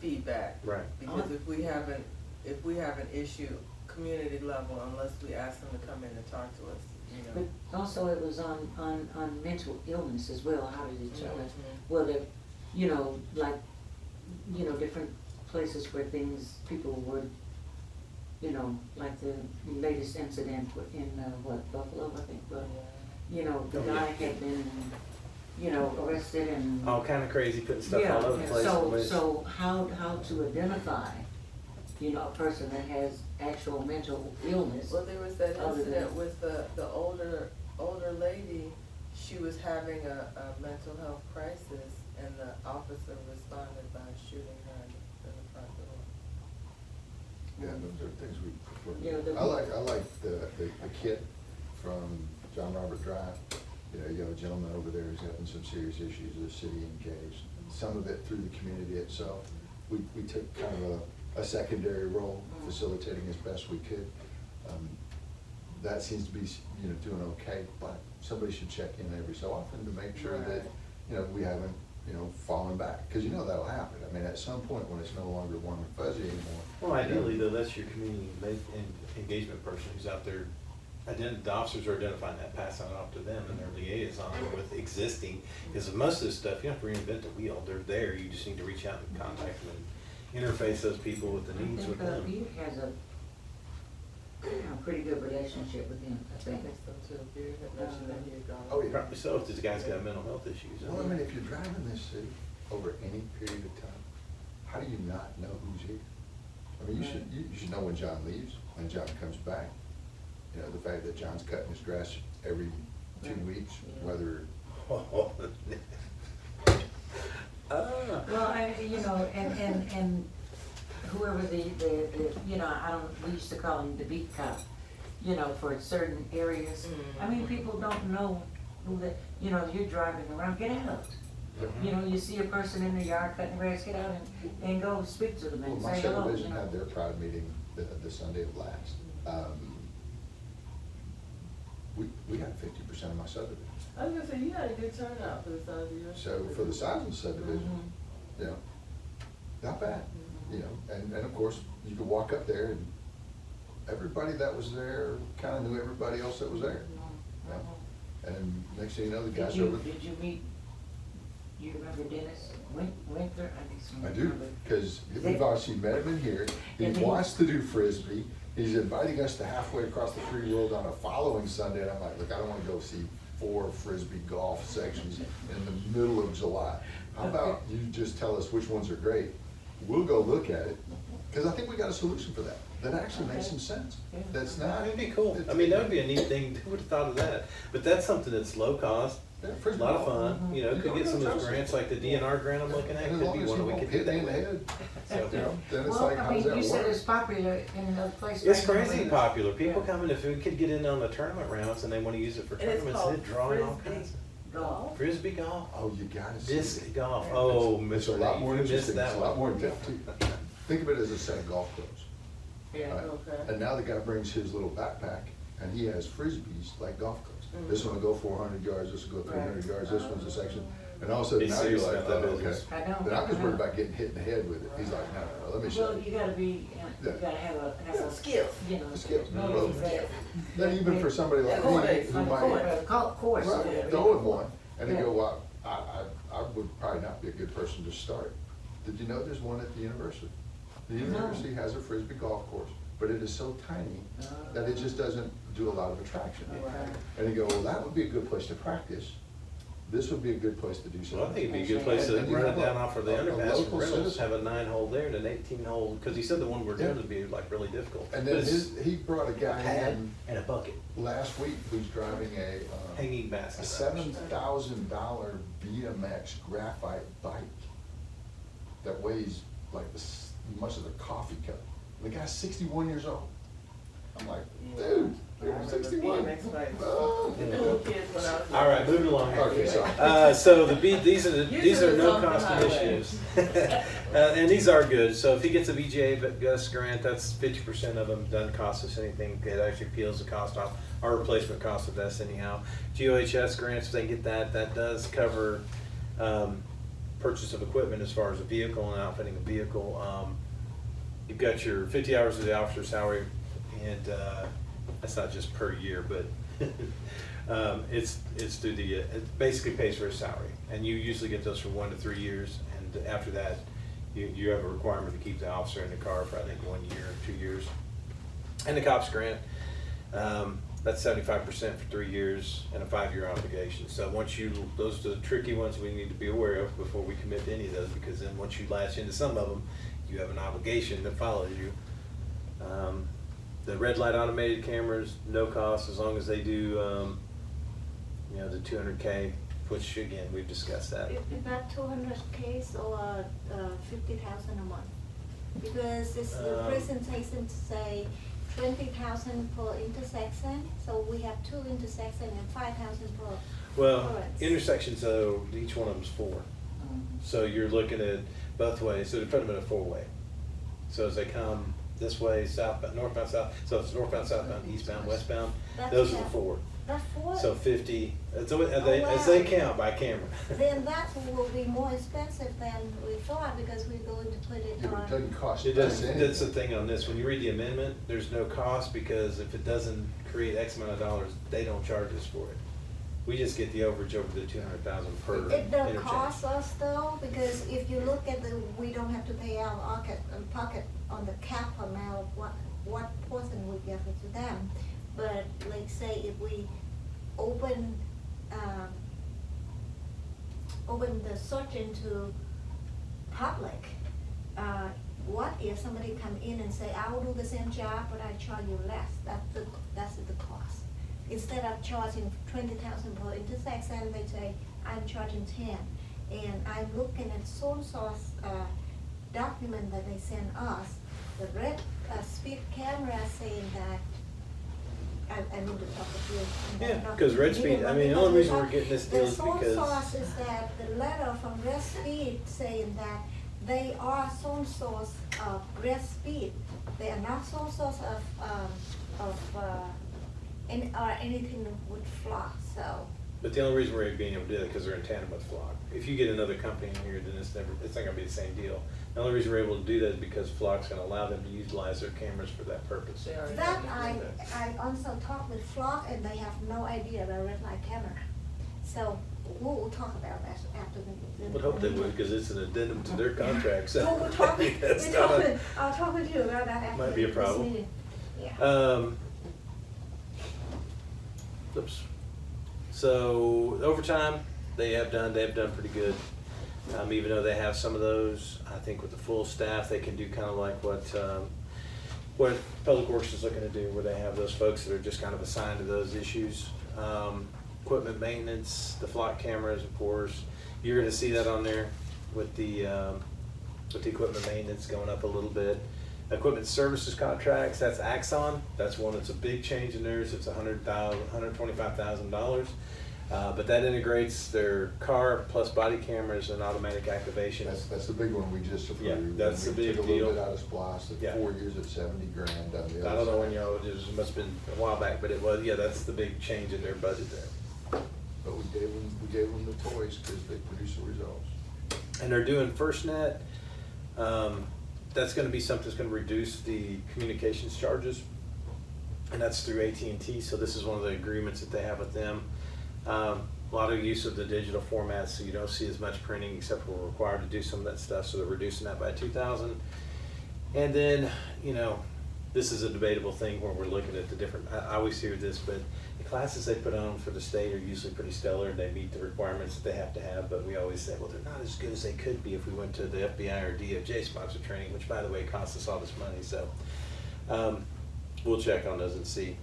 S6: feedback.
S13: Right.
S6: Because if we have an issue, community level, unless we ask them to come in and talk to us, you know.
S4: But also it was on mental illness as well, how to determine
S6: Mhm.
S4: whether, you know, like, you know, different places where things, people would, you know, like the latest incident in, Buffalo, I think, but, you know, the
S13: Oh,
S4: guy
S13: yeah.
S4: had been, you know, arrested and.
S13: All kind of crazy, putting stuff
S4: Yeah,
S13: all over the place.
S4: so how to identify, you know, a person that has actual mental illness?
S6: Well, there was that
S4: Other than-
S6: incident with the older lady, she was having a mental health crisis, and the officer responded by shooting her in the front door.
S3: Yeah, those are things we
S4: Yeah,
S3: prefer.
S4: the-
S3: I like the kit from John Robert Drive. You know, a gentleman over there who's having some serious issues, the city engaged. Some of it through the community itself. We took kind of a secondary role, facilitating as best we could. That seems to be, you know, doing okay, but somebody should check in every so often to make sure that, you know, we haven't, you know, fallen back. Because you know that'll happen. I mean, at some point when it's no longer warm and fuzzy anymore.
S13: Well, ideally though, that's your community engagement person who's out there. The officers are identifying that, passing it off to them and their liaison with existing, because most of this stuff, you don't have to reinvent the wheel, they're there, you just need to reach out and contact them and interface those people with the needs with
S4: I think,
S13: them.
S4: Butte has a pretty good relationship with him, I
S6: I
S4: think.
S6: think so too. You had mentioned that he had gone.
S3: Oh, yeah.
S13: Probably so, if this guy's got mental health issues.
S3: Well, I mean, if you're driving this city over any period of time, how do you not know who's here? I mean, you should know when John leaves, when John comes back. You know, the fact that John's cutting his grass every 2 weeks, whether,
S4: and whoever the, you know, we used to call him the beat cop, you know, for certain areas. I mean, people don't know who they, you know, you're driving around, get out. You know, you see a person in the yard cutting grass, get out and go speak to them
S3: Well,
S4: and
S3: my
S4: say hello,
S3: subdivision
S4: you know.
S3: had their pride meeting the Sunday of last. We got 50% of my subdivision.
S6: I was gonna say, you had a good turnout for the size of your.
S3: So for the size of the subdivision, you know, not bad, you know, and of course, you could walk up there and everybody that was there kinda knew everybody else that was there. You know? And next thing you know, the guys over.
S4: Did you meet, you remember Dennis Winter?
S3: I do, because we've actually met him in here, he
S4: And he-
S3: wants to do Frisbee, he's inviting us to halfway across the free world on a following Sunday, and I'm like, look, I don't wanna go see 4 Frisbee golf sections in the middle of July. How about you just tell us which ones are great, we'll go look at it, because I think we got a solution for that, that actually makes some sense, that's not.
S13: It'd be cool. I mean, that would be a neat thing. Who would have thought of that? But that's something that's low cost,
S3: Yeah,
S13: a
S3: Frisbee
S13: lot of
S3: golf.
S13: fun. You know,
S3: You
S13: could
S3: don't
S13: get some of
S3: know
S13: those
S3: trust
S13: grants
S3: it.
S13: like the DNR grant I'm looking at.
S3: And as
S13: Could
S3: long
S13: be
S3: as
S13: one
S3: you
S13: that we
S3: won't
S13: could
S3: hit
S13: do
S3: me in the
S13: that.
S3: head,
S13: So,
S3: you know, then it's
S4: Well,
S3: like,
S4: I
S3: how
S4: mean,
S3: does that
S4: you said
S3: work?
S4: it's popular in the place.
S13: It's
S4: right now.
S13: crazy popular. People come in, if we could get in on the tournament rounds and they want to use it for
S6: And it's
S13: tournaments,
S6: called
S13: they're drawing all
S6: Frisbee
S13: kinds.
S4: Golf.
S13: Frisbee golf,
S3: Oh, you gotta see
S13: disc
S3: it.
S13: golf. Oh,
S3: It's a
S13: Mr.
S3: lot
S13: Lee,
S3: more
S13: you missed
S3: interesting, it's
S13: that
S3: a lot more
S13: one.
S3: in depth too. Think of it as a set of golf clubs.
S4: Yeah.
S3: Right.
S6: Okay.
S3: And now the guy brings his little backpack and he has Frisbees like golf clubs. This one will go 400 yards, this will go 300 yards, this one's a section. And all of a sudden
S13: He's
S3: now you're
S13: serious
S3: like,
S13: about that
S3: oh, okay.
S13: business.
S4: I know.
S3: Then I'm just worried about getting hit in the head with it. He's like, no, let me show
S4: Well,
S3: you.
S4: you gotta be, you gotta have a,
S6: Skills.
S4: you know.
S3: Skills.
S4: know
S3: Well,
S4: that-
S3: Then even for somebody like
S6: Yeah,
S3: me who
S4: Like
S3: might.
S4: a course. or
S3: Right,
S4: whatever.
S3: go with one, and they
S4: Yeah.
S3: go, well, I would probably not be a good person to start. Did you know there's one at the university? The
S4: No.
S3: university has a Frisbee golf course, but it is so tiny that it just doesn't do a lot of attraction.
S4: Right.
S3: And they go, well, that would be a good place to practice. This would be a good place to do something.
S13: Well, I think it'd be a good place to
S3: And you
S13: run it
S3: have
S13: down off of the
S3: a
S13: underpass
S3: local
S13: and Reynolds,
S3: citizen.
S13: have a 9-hole there and an 18-hole, because he said the one we're doing
S3: Yeah.
S13: would be like really difficult.
S3: And
S13: But
S3: then
S13: it's
S3: he brought a
S13: a
S3: guy
S13: pad
S3: in
S13: and a bucket,
S3: last week who's driving a
S13: hanging basket.
S3: $7,000 BMX graphite bike that weighs like much of a coffee cup. The guy's 61 years old. I'm like, dude,
S6: I
S3: you're
S6: remember
S3: 61.
S6: BMX bikes.
S3: Oh.
S6: The little kids when I was.
S13: All right, moving along.
S3: Okay, sorry.
S13: So these are
S6: Usually
S13: no
S6: it's on the
S13: cost
S6: highway.
S13: initiatives, and these are good. So if he gets a VGA Gus grant, that's 50% of them. Doesn't cost us anything. It actually peels the cost off our replacement cost of this anyhow. GOHS grants, if they get that, that does cover purchase of equipment as far as a vehicle and outfitting a vehicle. You've got your 50 hours of the officer's salary, and that's not just per year, but it's through the, it basically pays for his salary. And you usually get those for 1 to 3 years, and after that, you have a requirement to keep the officer in the car for I think 1 year or 2 years. And the cops grant, that's 75% for 3 years and a 5-year obligation. So once those are the tricky ones we need to be aware of before we commit to any of those, because then once you latch into some of them, you have an obligation that follows you. The red light automated cameras, no cost as long as they do, the 200K, which again, we've discussed that.
S2: It's not 200K or 50,000 a month, because it's the presentation to say 20,000 per intersection, so we have 2 intersections and 5,000 per.
S13: Well,
S2: occurrence.
S13: intersections though, each one of them's 4. So you're looking at both ways, so they put them in a 4-way. So as they come this way, southbound, northbound, south, so it's northbound, southbound, eastbound, westbound,
S2: That's
S13: those are the
S2: yeah.
S13: 4.
S2: That's 4?
S13: So 50, as they
S2: wow.
S13: count by camera.
S2: Then that will be more expensive than we thought, because we're going to put it
S3: Yeah, but it
S2: on.
S3: doesn't cost
S13: It
S3: us
S13: does,
S3: anything.
S13: that's the thing on this, when you read the amendment, there's no cost, because if it doesn't create X amount of dollars, they don't charge us for it. We just get the overage over the 200,000 per
S2: It don't
S13: interchange.
S2: cost us though, because if you look at we don't have to pay out pocket on the cap amount, what portion we give it to them. But like say if we open the search into public, what if somebody come in and say, I will do the same job, but I charge you less, that's the cost. Instead of charging 20,000 per intersection, they say, I'm charging 10. And I'm looking at sole source document that they sent us, the red speed camera saying that, I need to talk with you.
S13: Yeah, 'cause red speed, I mean, the only reason we're getting this deal is
S2: The sole
S13: because-
S2: source is that the letter from Red Speed saying that they are sole source of Red Speed. They are not sole source or anything with Flock, so.
S13: But the only reason we're being able to do that because they're in tandem with Flock. If you get another company in here, then it's not gonna be the same deal. The only reason we're able to do that is because Flock's gonna allow them to utilize their cameras for that purpose.
S6: They already
S2: That
S6: have the agreement.
S2: I also talked with Flock and they have no idea about red light camera. So we'll talk about that after the.
S13: I would hope they would, because it's an addendum to their contract, so.
S2: We'll talk,
S13: That's not a-
S2: I'll talk with you about that after.
S13: Might be a
S2: this
S13: problem.
S2: meeting. Yeah.
S13: Oops. So overtime, they have done pretty good. Even though they have some of those, I think with the full staff, they can do kind of like what Public Works is looking to do, where they have those folks that are just kind of assigned to those issues. Equipment maintenance, the flock cameras, of course, you're gonna see that on there with the equipment maintenance going up a little bit. Equipment services contracts, that's Axon, that's one that's a big change in theirs, it's $125,000. But that integrates their car plus body cameras and automatic activation.
S3: That's the big one we just approved.
S13: Yeah, that's the big
S3: We took a little
S13: deal.
S3: bit out of Splice, the
S13: Yeah.
S3: 4 years at 70 grand on the
S13: I
S3: other
S13: don't know
S3: side.
S13: when y'all, it must've been a while back, but it was, yeah, that's the big change in their budget there.
S3: But we gave them the toys because they produce the results.
S13: And they're doing FirstNet. That's gonna be something that's gonna reduce the communications charges. And that's through AT&T, so this is one of the agreements that they have with them. A lot of use of the digital formats, so you don't see as much printing, except we're required to do some of that stuff, so they're reducing that by 2,000. And then, this is a debatable thing where we're looking at the different, I always hear this, but the classes they put on for the state are usually pretty stellar, they meet the requirements that they have to have, but we always say, well, they're not as good as they could be if we went to the FBI or DOJ sponsored training, which by the way, costs us all this money, so, we'll check on those and see.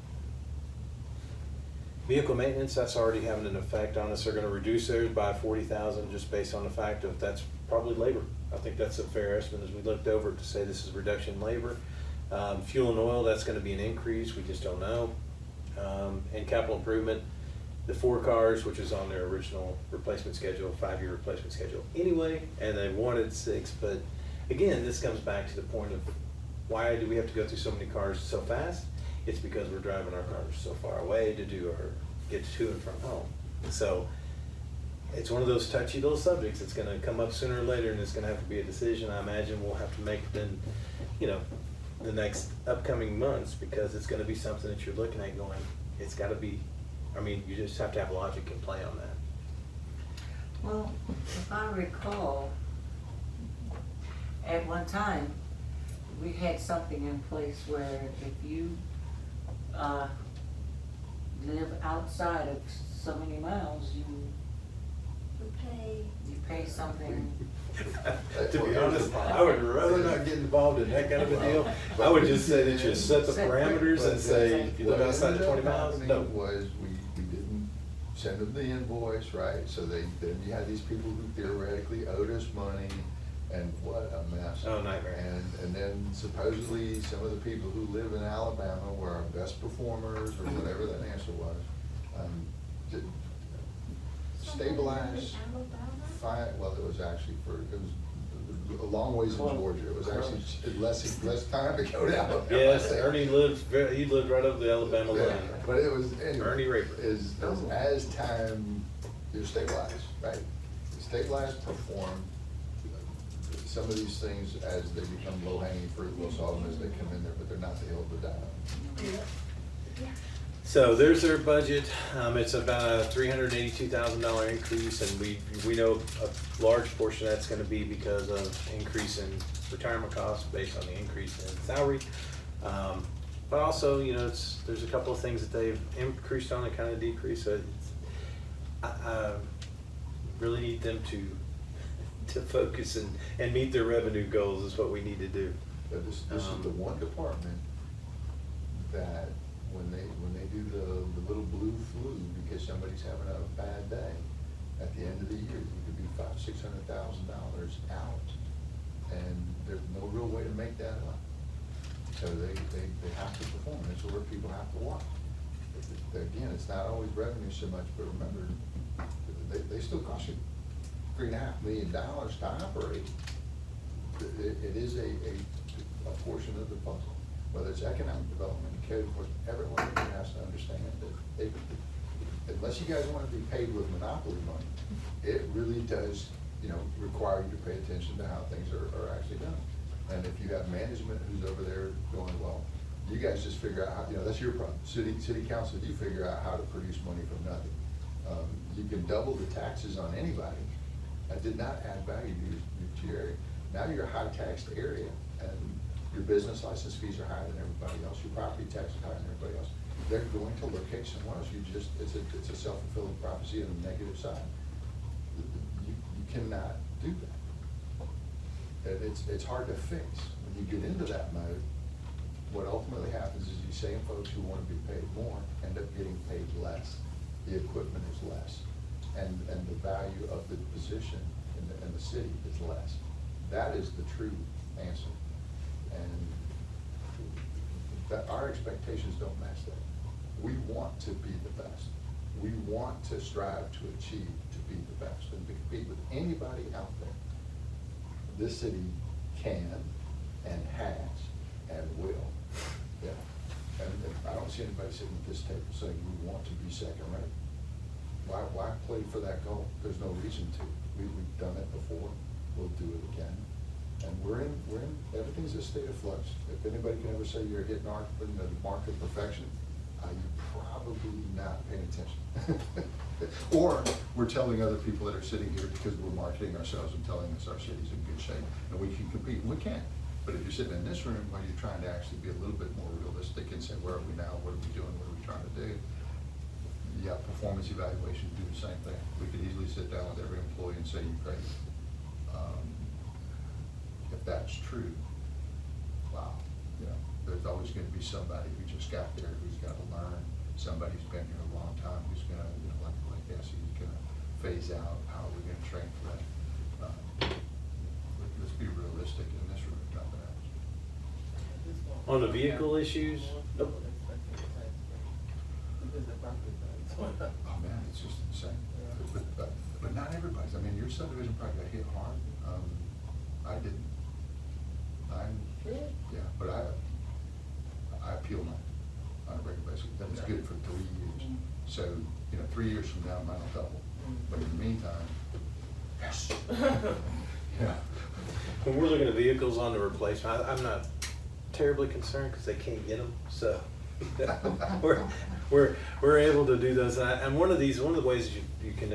S13: Vehicle maintenance, that's already having an effect on us. They're gonna reduce theirs by 40,000 just based on the fact of that's probably labor. I think that's a fair estimate as we looked over it to say this is reduction in labor. Fuel and oil, that's gonna be an increase, we just don't know. And capital improvement, the 4 cars, which is on their original replacement schedule, 5-year replacement schedule anyway, and they wanted 6, but again, this comes back to the point of why do we have to go through so many cars so fast? It's because we're driving our cars so far away to get to and from home. So it's one of those touchy little subjects. It's gonna come up sooner or later and it's gonna have to be a decision I imagine we'll have to make then, the next upcoming months, because it's gonna be something that you're looking at going, it's gotta be, you just have to have logic and play on that.
S4: Well, if I recall, at one time, we had something in place where if you live outside of so many miles, you pay something.
S13: To be honest, I would rather not get involved in that kind of a deal. I would just say that you set the parameters and say, if you live outside of 20 miles,
S3: What ended
S13: no.
S3: up happening was we didn't send them the invoice, right? So then you had these people who theoretically owed us money, and what a mess.
S13: Oh, nightmare.
S3: And then supposedly some of the people who live in Alabama were our best performers, or whatever that answer was, did stabilize. Well, it was actually it was a long ways in Georgia. It was actually less time to go to Alabama.
S13: Yes, Ernie he lived right over the Alabama
S3: Yeah,
S13: line.
S3: but it was, anyway.
S13: Ernie Raper.
S3: As time, you stabilize, right? Stabilize, perform. Some of these things, as they become low-hanging fruit, we'll solve them as they come in there, but they're not the hill to die on.
S13: So there's their budget. It's about a $382,000 increase, and we know a large portion of that's gonna be because of increase in retirement costs based on the increase in salary. But also, there's a couple of things that they've increased on and kind of decreased, so I really need them to focus and meet their revenue goals is what we need to do.
S3: But this is the one department that when they do the little blue flu because somebody's having a bad day, at the end of the year, you could be $500,000-$600,000 out and there's no real way to make that up. So they have to perform, it's where people have to watch. Again, it's not always revenue so much, but remember, they still cost you $3.5 million to operate. It is a portion of the puzzle, whether it's economic development, code enforcement, everyone has to understand that unless you guys want to be paid with monopoly money, it really does, require you to pay attention to how things are actually done. And if you have management who's over there going, well, you guys just figure out how, that's your problem. City council, you figure out how to produce money from nothing. You can double the taxes on anybody. That did not add value to your area. Now you're a high taxed area, and your business license fees are higher than everybody else. Your property tax is higher than everybody else. They're going to locate somewhere else. It's a self-fulfilling prophecy on the negative side. You cannot do that. And it's hard to fix. When you get into that mode, what ultimately happens is you same folks who want to be paid more end up getting paid less. The equipment is less, and the value of the position in the city is less. That is the true answer, and that our expectations don't match that. We want to be the best. We want to strive to achieve to be the best and to compete with anybody out there. This city can and has and will. Yeah. And I don't see anybody sitting at this table saying we want to be second rate. Why play for that goal? There's no reason to. We've done it before. We'll do it again. And we're in everything's a state of flux. If anybody can ever say you're hitting the mark of perfection, you're probably not paying attention. Or we're telling other people that are sitting here because we're marketing ourselves and telling us our city's in good shape and we can compete. And we can. But if you're sitting in this room while you're trying to actually be a little bit more realistic and say, where are we now? What are we doing? What are we trying to do? Yeah, performance evaluation do the same thing. We could easily sit down with every employee and say, you're great. If that's true, wow, there's always going to be somebody who just got there who's got to learn. Somebody who's been here a long time who's going to, like Essie, who's going to phase out. How are we going to train for that? Let's be realistic in this room, nothing else.
S13: On the vehicle issues, nope.
S3: Oh man, it's just insane. But not everybody's. I mean, your subdivision probably got hit hard. I didn't. Yeah, but I appeal mine on a regular basis. That was good for 3 years. So 3 years from now, mine will double. But in the meantime, yes. Yeah.
S13: When we're looking at vehicles on the replacement, I'm not terribly concerned because they can't get them. So we're able to do those. And one of the ways you can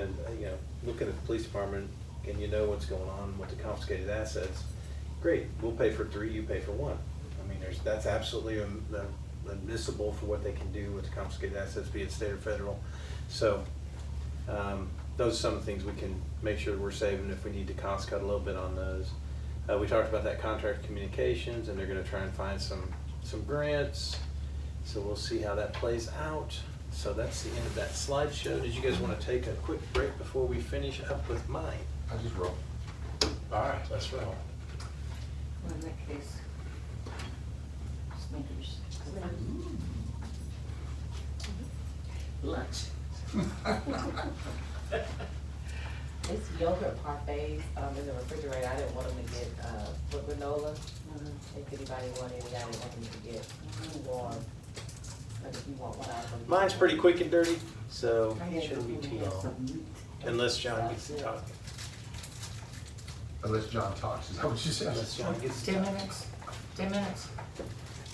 S13: look at the police department and what's going on with the confiscated assets. Great, we'll pay for 3, you pay for 1. I mean, that's absolutely admissible for what they can do with the confiscated assets, be it state or federal. So those are some of the things we can make sure we're saving if we need to cost cut a little bit on those. We talked about that contract communications, and they're going to try and find some grants. So we'll see how that plays out. So that's the end of that slideshow. Did you guys want to take a quick break before we finish up with mine?
S3: I just roll.
S13: All right, let's roll.
S4: Well, in that case, Snickers. Lunch.
S12: It's yogurt parfaits in the refrigerator. I didn't want them to get foot granola. If anybody wanted any, I didn't want them to get warm. But if you want one, I'll go.
S13: Mine's pretty quick and dirty, so it shouldn't be too long. Unless John gets to talk.
S3: Unless John talks, is that what you said?
S13: Unless John gets to
S4: 10
S13: talk.
S4: minutes? 10 minutes?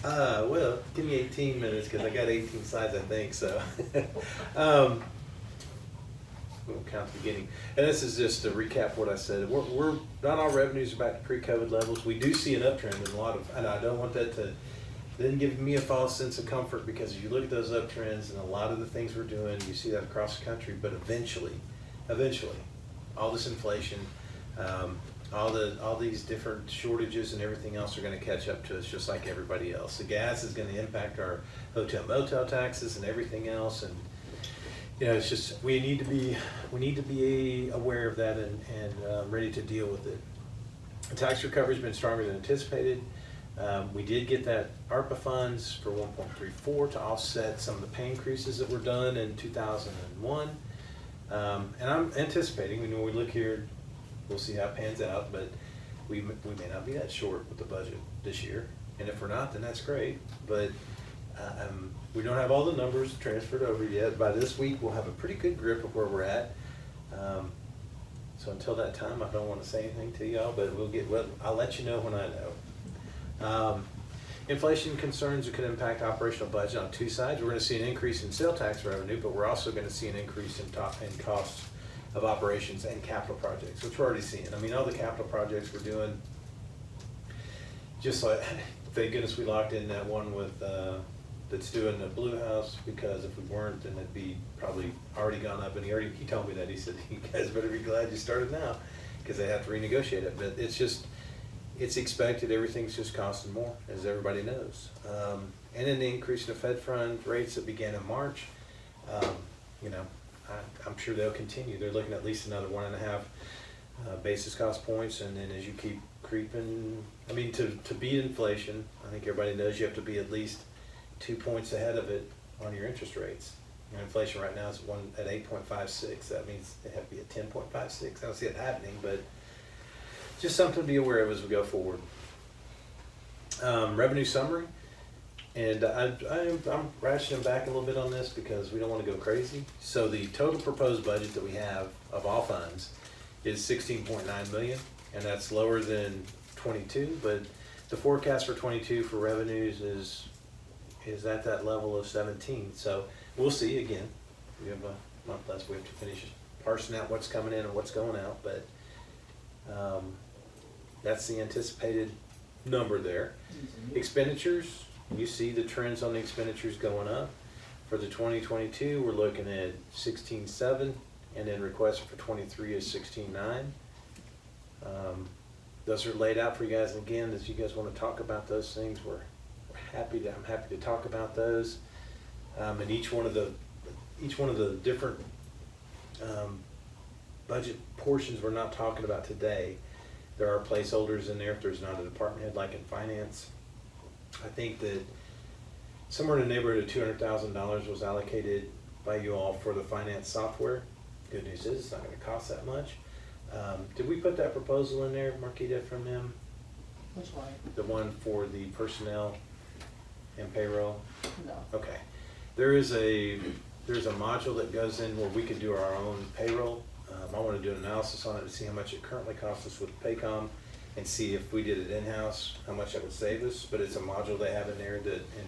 S13: Well, give me 18 minutes because I got 18 slides, I think, so. We'll count the beginning. And this is just to recap what I said. We're not all revenues are back to pre-COVID levels. We do see an uptrend in a lot of, and I don't want that to then give me a false sense of comfort, because if you look at those uptrends and a lot of the things we're doing, you see that across the country, but eventually, all this inflation, all these different shortages and everything else are going to catch up to us just like everybody else. The gas is going to impact our hotel motel taxes and everything else, and it's just we need to be aware of that and ready to deal with it. The tax recovery's been stronger than anticipated. We did get that ARPA funds for 1.34 to offset some of the pay increases that were done in 2001. And I'm anticipating, when we look here, we'll see how it pans out, but we may not be that short with the budget this year. And if we're not, then that's great. But we don't have all the numbers transferred over yet. By this week, we'll have a pretty good grip of where we're at. So until that time, I don't want to say anything to y'all, but I'll let you know when I know. Inflation concerns that could impact operational budget on two sides. We're going to see an increase in sales tax revenue, but we're also going to see an increase in costs of operations and capital projects, which we're already seeing. I mean, all the capital projects we're doing, just like, thank goodness we locked in that one with, that's doing the Blue House, because if we weren't, then it'd be probably already gone up, and he told me that, he said, you guys better be glad you started now, because they have to renegotiate it, but it's expected, everything's just costing more, as everybody knows. And then the increase in the Fed fund rates that began in March, I'm sure they'll continue. They're looking at least another 1.5 basis cost points, and then as you keep creeping, I mean, to beat inflation, I think everybody knows you have to be at least 2 points ahead of it on your interest rates. Inflation right now is at 8.56. That means they have to be at 10.56. I don't see it happening, but just something to be aware of as we go forward. Revenue summary, and I'm rationing back a little bit on this because we don't want to go crazy. So the total proposed budget that we have of all funds is 16.9 million, and that's lower than 22. But the forecast for 22 for revenues is at that level of 17. So we'll see again. We have a month less. We have to finish parsing out what's coming in and what's going out, but. That's the anticipated number there. Expenditures, you see the trends on the expenditures going up. For the 2022, we're looking at 16.7, and then requested for 23 is 16.9. Those are laid out for you guys. And again, as you guys want to talk about those things, I'm happy to talk about those. And each one of the different budget portions we're not talking about today. There are placeholders in there if there's not a department head like in finance. I think that somewhere in the neighborhood of $200,000 was allocated by you all for the finance software. Good news is it's not going to cost that much. Did we put that proposal in there, Marquita, from them?
S12: Which one?
S13: The one for the personnel and payroll?
S12: No.
S13: Okay. There's a module that goes in where we could do our own payroll. I want to do an analysis on it to see how much it currently costs us with Paycom, and see if we did it in-house, how much that would save us. But it's a module they have in there in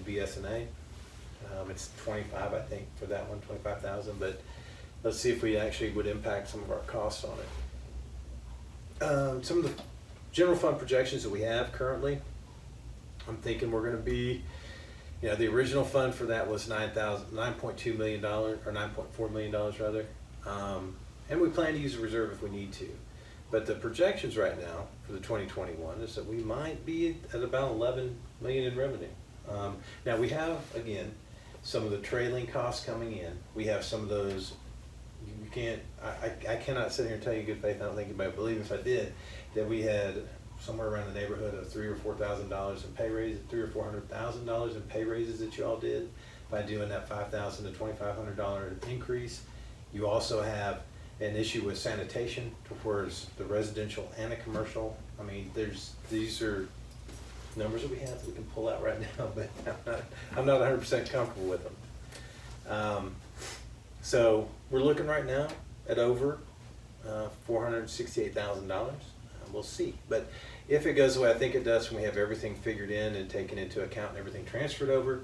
S13: BSNA. It's 25, I think, for that one, 25,000. But let's see if we actually would impact some of our costs on it. Some of the general fund projections that we have currently, I'm thinking we're going to be, the original fund for that was $9.2 million, or $9.4 million rather. And we plan to use a reserve if we need to. But the projections right now for the 2021 is that we might be at about 11 million in revenue. Now we have, again, some of the trailing costs coming in. We have some of those, I cannot sit here and tell you good faith, I don't think anybody would believe if I did, that we had somewhere around the neighborhood of $3,000 or $4,000 in pay raises, $300,000 or $400,000 in pay raises that you all did by doing that $5,000 to $2,500 increase. You also have an issue with sanitation towards the residential and the commercial. I mean, these are numbers that we have that we can pull out right now, but I'm not 100% comfortable with them. So we're looking right now at over $468,000. We'll see. But if it goes the way I think it does, when we have everything figured in and taken into account and everything transferred over,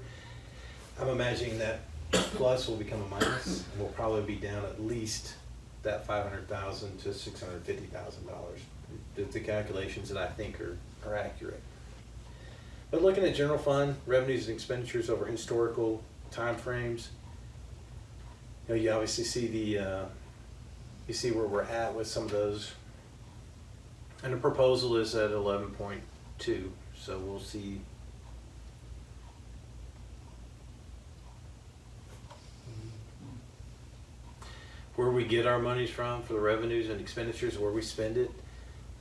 S13: I'm imagining that plus will become a minus, and we'll probably be down at least that $500,000 to $650,000. The calculations that I think are accurate. But looking at general fund revenues and expenditures over historical time frames, you obviously see you see where we're at with some of those. And the proposal is at 11.2, so we'll see. Where we get our monies from for the revenues and expenditures, where we spend it.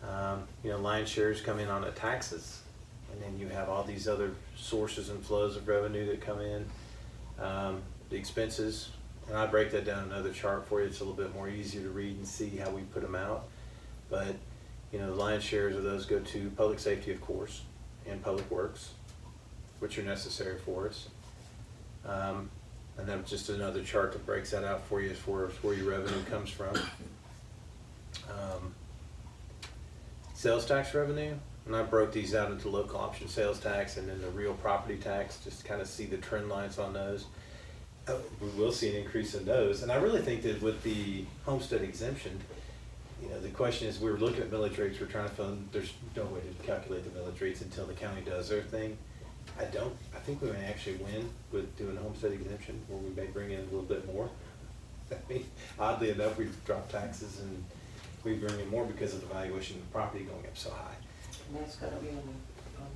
S13: You know, lion shares come in on the taxes, and then you have all these other sources and flows of revenue that come in. The expenses, and I break that down in another chart for you. It's a little bit more easier to read and see how we put them out. But, you know, the lion's shares of those go to public safety, of course, and public works, which are necessary for us. And then just another chart that breaks that out for you as far as where your revenue comes from. Sales tax revenue, and I broke these out into local option sales tax and then the real property tax, just to kind of see the trend lines on those. We will see an increase in those, and I really think that with the homestead exemption, you know, the question is, we were looking at millage rates, we're trying to find, there's no way to calculate the millage rates until the county does their thing. I think we may actually win with doing a homestead exemption, where we may bring in a little bit more. I mean, oddly enough, we've dropped taxes and we bring in more because of the valuation of the property going up so high.
S4: And that's gonna be on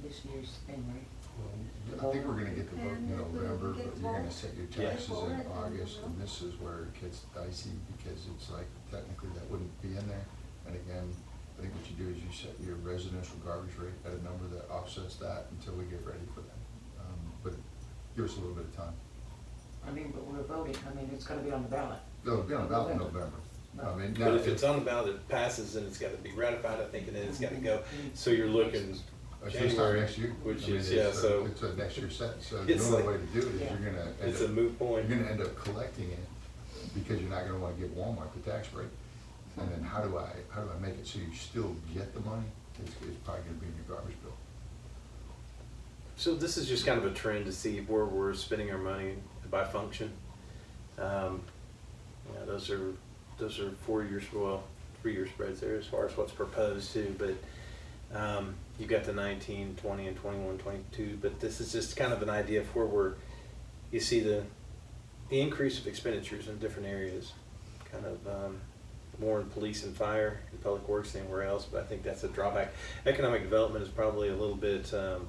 S4: this year's thing, right?
S3: I think we're gonna get the vote in November, but you're gonna set your taxes in August, and this is where it gets dicey, because it's like, technically that wouldn't be in there. And again, I think what you do is you set your residential garbage rate at a number that offsets that until we get ready for that. But give us a little bit of time.
S4: I mean, but we're voting, I mean, it's gonna be on the ballot.
S3: It'll be on the ballot in November. I mean, now,
S13: But if it's on the ballot, it passes, and it's gotta be ratified, I think, and then it's gotta go. So you're looking
S3: it's this time
S13: January,
S3: next year.
S13: which
S3: I mean,
S13: is,
S3: it's,
S13: so.
S3: It's a next year set, so the
S13: It's
S3: only
S13: like-
S3: way to do it is
S4: Yeah.
S3: you're gonna
S13: It's a moot point.
S3: You're gonna end up collecting it, because you're not gonna wanna give Walmart the tax break. And then how do I make it so you still get the money? It's probably gonna be in your garbage bill.
S13: So this is just kind of a trend to see where we're spending our money by function. Yeah, those are 4 years, well, 3-year spreads there as far as what's proposed too, but you got the 19, 20, and 21, 22, but this is just kind of an idea of where you see the increase of expenditures in different areas, kind of more in police and fire and public works than anywhere else, but I think that's a drawback. Economic development is probably a little bit a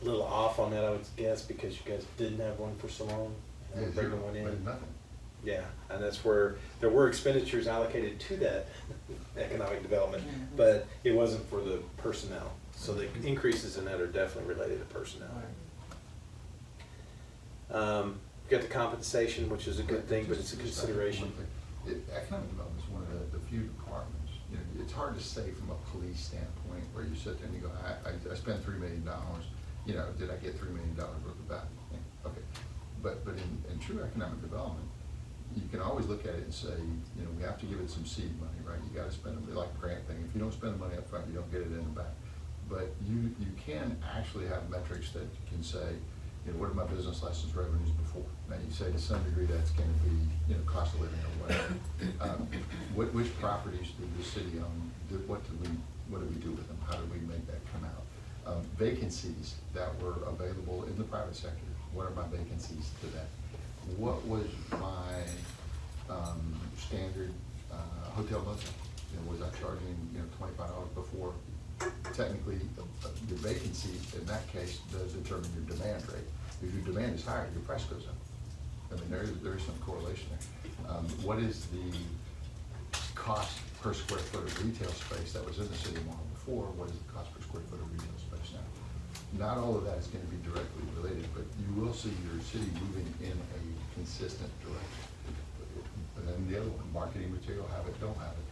S13: little off on that, I would guess, because you guys didn't have one for so long.
S3: Yeah,
S13: Bringing
S3: zero,
S13: one in.
S3: but nothing.
S13: Yeah, and that's where there were expenditures allocated to that economic development, but it wasn't for the personnel. So the increases in that are definitely related to personnel. Got the compensation, which is a good thing, but it's a consideration.
S3: Economic development is one of the few departments, you know, it's hard to say from a police standpoint, where you sit there and you go, I spent $3 million, you know, did I get $3 million worth of value? Yeah, okay, but in true economic development, you can always look at it and say, you know, we have to give it some seed money, right? You gotta spend it, like a grant thing, if you don't spend the money up front, you don't get it in the back. But you can actually have metrics that you can say, you know, what are my business license revenues before? Now, you say to some degree that's gonna be, you know, cost of living or whatever. Which properties do the city own? What do we do with them? How do we make that come out? Vacancies that were available in the private sector, what are my vacancies today? What was my standard hotel motel? You know, was I charging, you know, $25 before? Technically, your vacancy in that case does determine your demand rate. If your demand is higher, your price goes up. I mean, there is some correlation there. What is the cost per square foot of retail space that was in the city model before? What is the cost per square foot of retail space now? Not all of that is going to be directly related, but you will see your city moving in a consistent direction. But then the other one, marketing material, have it, don't have it,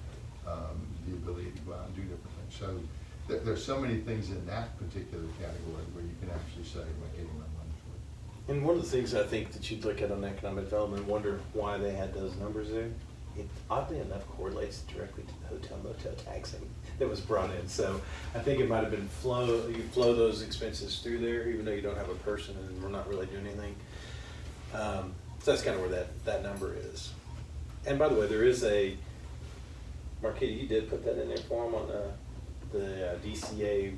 S3: the ability to go out and do different things. So there's so many things in that particular category where you can actually say, am I getting my money for it?
S13: And one of the things I think that you'd look at on economic development, wonder why they had those numbers there. It oddly enough correlates directly to the hotel motel taxing that was brought in. So I think it might have been you flow those expenses through there, even though you don't have a person and we're not really doing anything. So that's kind of where that number is. And by the way, there is a, Marquita, you did put that in there for them on the DCA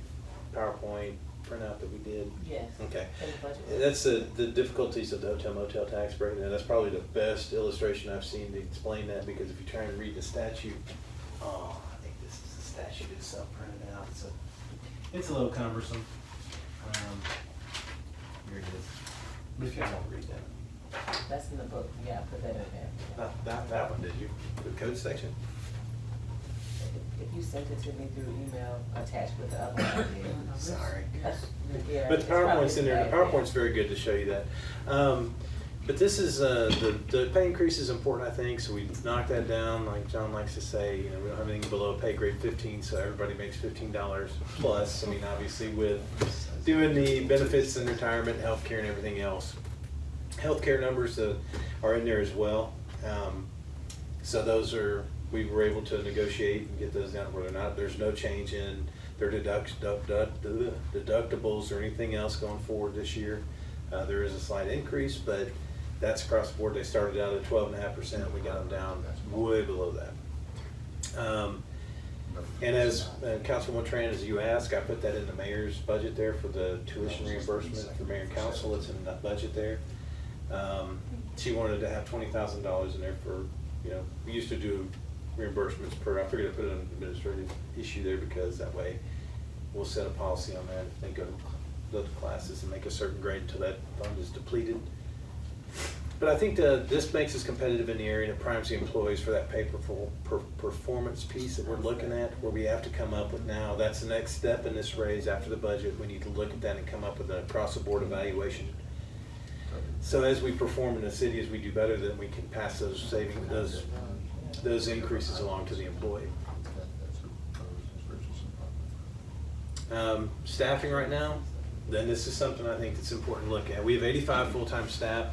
S13: PowerPoint printout that we did?
S12: Yes.
S13: Okay.
S12: In the budget.
S13: That's the difficulties of the hotel motel tax breakdown. That's probably the best illustration I've seen to explain that, because if you try and read the statute, I think this is the statute itself printed out. It's a little cumbersome. Here it is. But if you don't read that.
S12: That's in the book, yeah, I put that in there.
S13: Not that one, did you? The code section?
S12: If you sent it to me through email attached with the other one, yeah.
S13: Sorry.
S12: Yeah,
S13: But the
S12: it's probably
S13: PowerPoint's in there, and the
S12: bad, yeah.
S13: PowerPoint's very good to show you that. But this is, the pay increase is important, I think, so we knocked that down, like John likes to say, you know, we don't have anything below pay grade 15, so everybody makes $15 plus. I mean, obviously with doing the benefits and retirement, healthcare and everything else. Healthcare numbers are in there as well. So those are, we were able to negotiate and get those down where they're not, there's no change in their deductibles or anything else going forward this year. There is a slight increase, but that's across the board. They started out at 12.5%. We got them down way below that. And as Councilwoman Tran, as you asked, I put that in the mayor's budget there for the tuition reimbursement for mayor and council. It's in that budget there. She wanted to have $20,000 in there for, you know, we used to do reimbursements per, I figured I'd put it in an administrative issue there because that way we'll set a policy on that if they go to classes and make a certain grade until that fund is depleted. But I think this makes us competitive in the area and it primes the employees for that pay performance piece that we're looking at, where we have to come up with now. That's the next step in this raise after the budget. We need to look at that and come up with an across-the-board evaluation. So as we perform in the city, as we do better, then we can pass those savings, those increases along to the employee. Staffing right now, then this is something I think that's important to look at. We have 85 full-time staff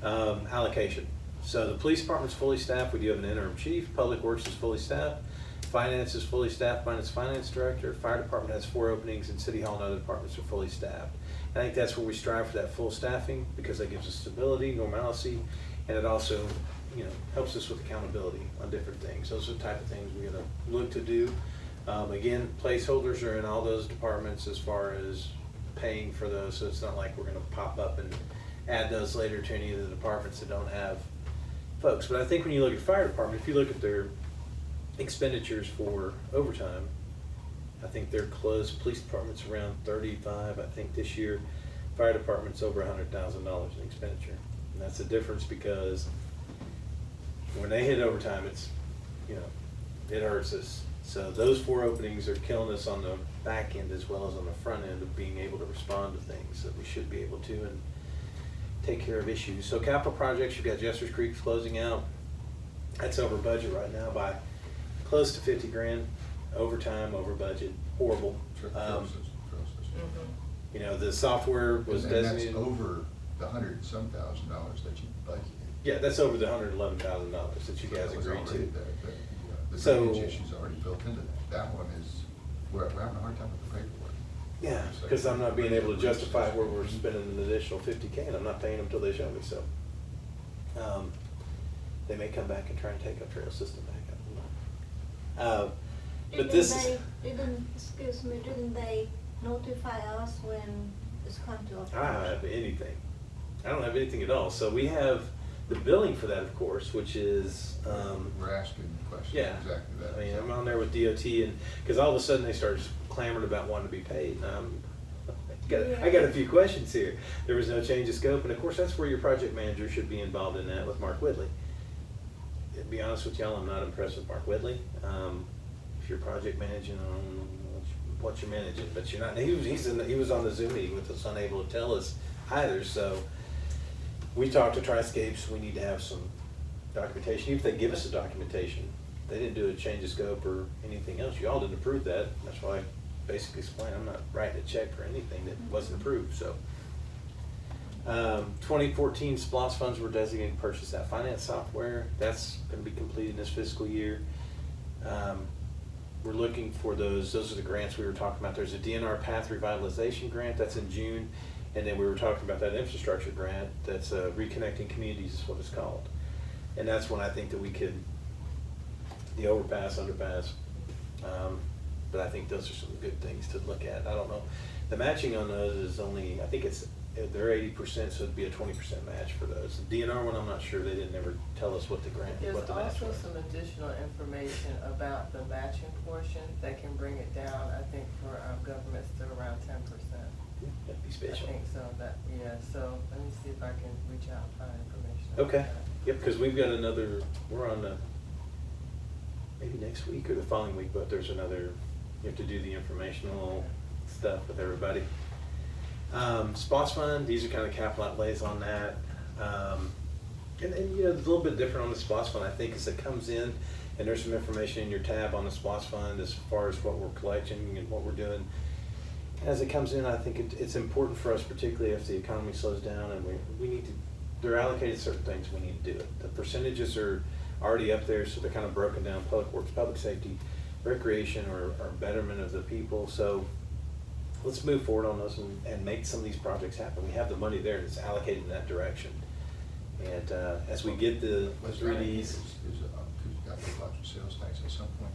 S13: allocation. So the police department's fully staffed. We do have an interim chief. Public Works is fully staffed. Finance is fully staffed by its finance director. Fire department has 4 openings, and City Hall and other departments are fully staffed. I think that's where we strive for that full staffing because that gives us stability, normalcy, and it also, you know, helps us with accountability on different things. Those are the type of things we're gonna look to do. Again, placeholders are in all those departments as far as paying for those, so it's not like we're gonna pop up and add those later to any of the departments that don't have folks. But I think when you look at fire department, if you look at their expenditures for overtime, I think they're close. Police department's around 35, I think this year. Fire department's over $100,000 in expenditure. And that's the difference because when they hit overtime, it's, you know, it hurts us. So those 4 openings are killing us on the back end as well as on the front end of being able to respond to things that we should be able to and take care of issues. So capital projects, you've got Jester's Creek closing out. That's over budget right now by close to 50 grand. Overtime, over budget, horrible. You know, the software was designated.
S3: And that's over the $100 and some thousand that you budgeted.
S13: Yeah, that's over the $111,000 that you guys agreed to.
S3: The
S13: So-
S3: drainage issue's already built into that. That one is, we're having a hard time with the paperwork.
S13: Yeah, because I'm not being able to justify where we're spending an additional 50K, and I'm not paying them till they show me, so. They may come back and try and take our trail system back up. But this is.
S2: Didn't they notify us when it's come to operation?
S13: I don't have anything. I don't have anything at all. So we have the billing for that, of course, which is,
S3: We're asking questions,
S13: yeah.
S3: exactly that.
S13: I mean, I'm on there with DOT and, because all of a sudden they started clamoring about wanting to be paid. And I got a few questions here. There was no change of scope, and of course, that's where your project manager should be involved in that with Mark Whitley. To be honest with y'all, I'm not impressed with Mark Whitley. If you're project managing, I don't know what you're managing, but you're not. He was on the Zoom meeting with us, unable to tell us either. So we talked to Triscapes. We need to have some documentation. Even if they give us the documentation, they didn't do a change of scope or anything else. You all didn't approve that. That's why I basically explained I'm not writing a check for anything that wasn't approved. So 2014 SPLOS funds were designated to purchase that finance software. That's going to be completed this fiscal year. We're looking for those are the grants we were talking about. There's a DNR Path Revitalization Grant, that's in June. And then we were talking about that infrastructure grant, that's Reconnecting Communities is what it's called. And that's when I think that we could, the overpass, underpass. But I think those are some good things to look at. I don't know. The matching on those is only, I think they're 80%, so it'd be a 20% match for those. The DNR one, I'm not sure. They didn't ever tell us what the grant, what the match
S6: There's also
S13: was.
S6: some additional information about the matching portion that can bring it down, I think, for governments to around 10%.
S13: That'd be special.
S6: I think so, so let me see if I can reach out and find information.
S13: Okay.
S6: about that.
S13: Yep, because we've got we're on the maybe next week or the following week, but there's another, you have to do the informational stuff with everybody. SPOS fund, these are kind of capital outlays on that. And you know, it's a little bit different on the SPOS fund, I think, as it comes in, and there's some information in your tab on the SPOS fund as far as what we're collecting and what we're doing. As it comes in, I think it's important for us, particularly if the economy slows down and we need to, they're allocated certain things, we need to do it. The percentages are already up there, so they're kind of broken down: public works, public safety, recreation, or betterment of the people. So let's move forward on those and make some of these projects happen. We have the money there that's allocated in that direction. And as we get the 3Ds.
S3: Got local option sales tax at some point.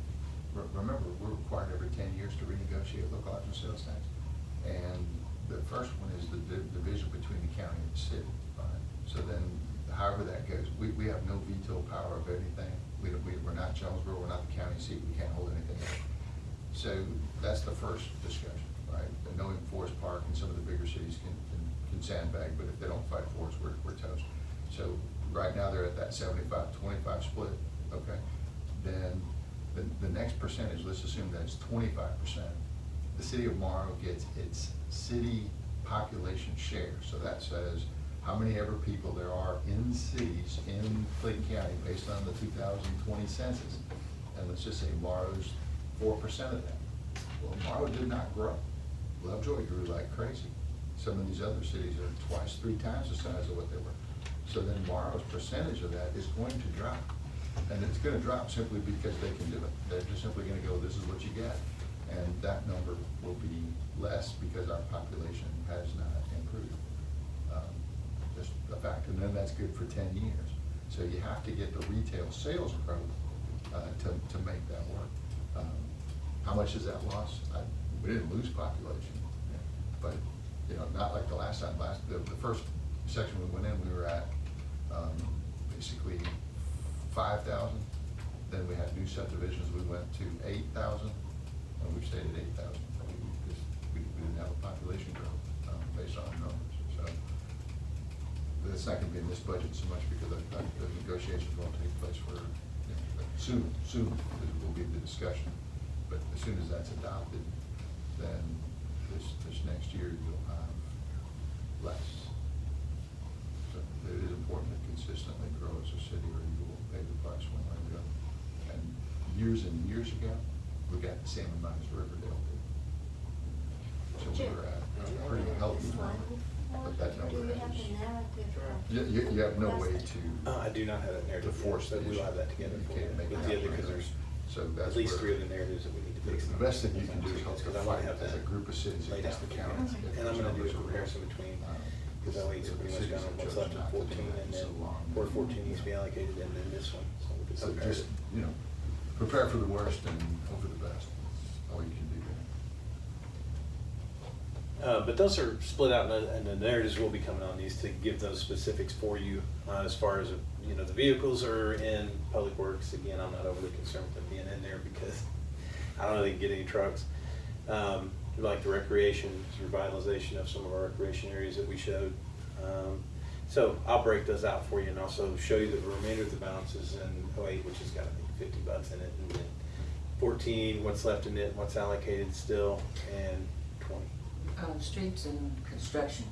S3: Remember, we're required every 10 years to renegotiate local option sales tax. And the first one is the division between the county and the city. Right? So then, however that goes, we have no veto power of anything. We're not Jonesboro, we're not the county seat, we can't hold anything up. So that's the first discussion, right? And knowing Forest Park and some of the bigger cities can sandbag, but if they don't fight for us, we're toast. So right now they're at that 75-25 split, okay? Then the next percentage, let's assume that's 25%. The city of Morrow gets its city population share. So that says how many ever people there are in cities in Clayton County based on the 2020 census. And let's just say Morrow's 4% of that. Well, Morrow did not grow. Lovejoy grew like crazy. Some of these other cities are twice, 3 times the size of what they were. So then Morrow's percentage of that is going to drop. And it's gonna drop simply because they can do it. They're just simply gonna go, this is what you get. And that number will be less because our population has not improved. Just a fact, and then that's good for 10 years. So you have to get the retail sales growth to make that work. How much is that loss? We didn't lose population, but you know, not like the last time. The first section we went in, we were at basically 5,000. Then we had new subdivisions. We went to 8,000, and we've stayed at 8,000. We didn't have a population growth based on our numbers. So that's not going to be in this budget so much because the negotiations won't take place for soon. Soon will be the discussion. But as soon as that's adopted, then this next year you'll have less. So it is important to consistently grow as a city, or you will pay the price one way or the other. And years ago, we got the same amount as Riverdale did. So we were at a pretty healthy number, but that number
S2: Do you have
S3: is.
S2: the narrative?
S3: You have no way to.
S13: I do not have that narrative.
S3: To force
S13: but
S3: the
S13: we'll
S3: issue.
S13: have that together
S3: You
S13: for
S3: can't
S13: you.
S3: make it
S13: With the other,
S3: happen.
S13: because there's
S3: So that's
S13: at least
S3: where
S13: 3 of the narratives that we need to
S3: The
S13: fix.
S3: best thing you can do is help
S13: Because
S3: to
S13: I want
S3: fight
S13: to have
S3: as a
S13: that
S3: group of cities
S13: laid
S3: against
S13: out.
S3: the county.
S13: And I'm gonna do a comparison between, because that way it's pretty much done on what's left in 14, and then where 14 needs to be allocated, and then this one. So we can
S3: So
S13: compare
S3: just,
S13: it.
S3: prepare for the worst and hope for the best. That's all you can do there.
S13: But those are split out, and the narratives will be coming on these to give those specifics for you. As far as, the vehicles are in Public Works. Again, I'm not overly concerned with them being in there because I don't know if they can get any trucks. Like the recreation, revitalization of some of our recreation areas that we showed. So I'll break those out for you and also show you the remainder of the balances in 08, which has got $50 in it, and then 14, what's left in it, what's allocated still, and 20.
S4: Streets and construction,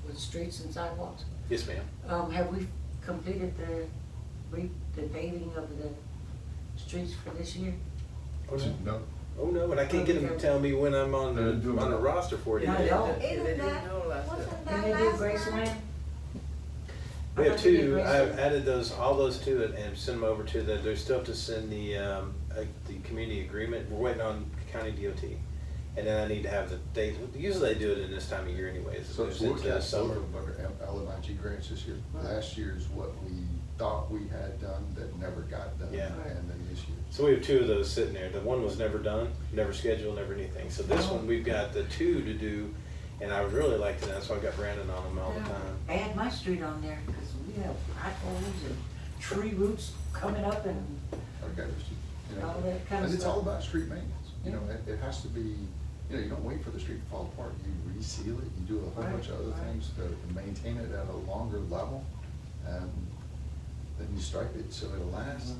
S4: with streets and sidewalks.
S13: Yes, ma'am.
S4: Have we completed the paving of the streets for this year?
S13: Oh, no.
S3: No.
S13: Oh, no, and I can't get them to tell me when I'm on the roster for it.
S4: No,
S13: either.
S4: no.
S2: Isn't that, wasn't that
S4: Didn't they do
S2: last
S4: Graceland?
S2: time?
S13: We have
S4: I thought they did
S13: 2,
S4: Graceland.
S13: I've added all those to it and send them over to they still have to send the community agreement. We're waiting on county DOT. And then I need to have the date, usually they do it in this time of year anyways.
S3: So
S13: It's
S3: we'll
S13: into
S3: catch both
S13: summer.
S3: of them under LMIG grants this year. Last year's what we thought we had done that never got done.
S13: Yeah.
S3: And then this year.
S13: So we have 2 of those sitting there. The one was never done, never scheduled, never anything. So this one, we've got the 2 to do, and I would really like to, that's why I got Brandon on them all the time.
S4: Add my street on there, because we have potholes and tree roots coming up and
S3: Okay.
S4: all that kind of
S3: And it's all
S4: stuff.
S3: about street maintenance. It has to be, you don't wait for the street to fall apart. You reseal it, you do a whole
S4: Right,
S3: bunch of other
S4: right.
S3: things to maintain it at a longer level. Then you stripe it so it'll last.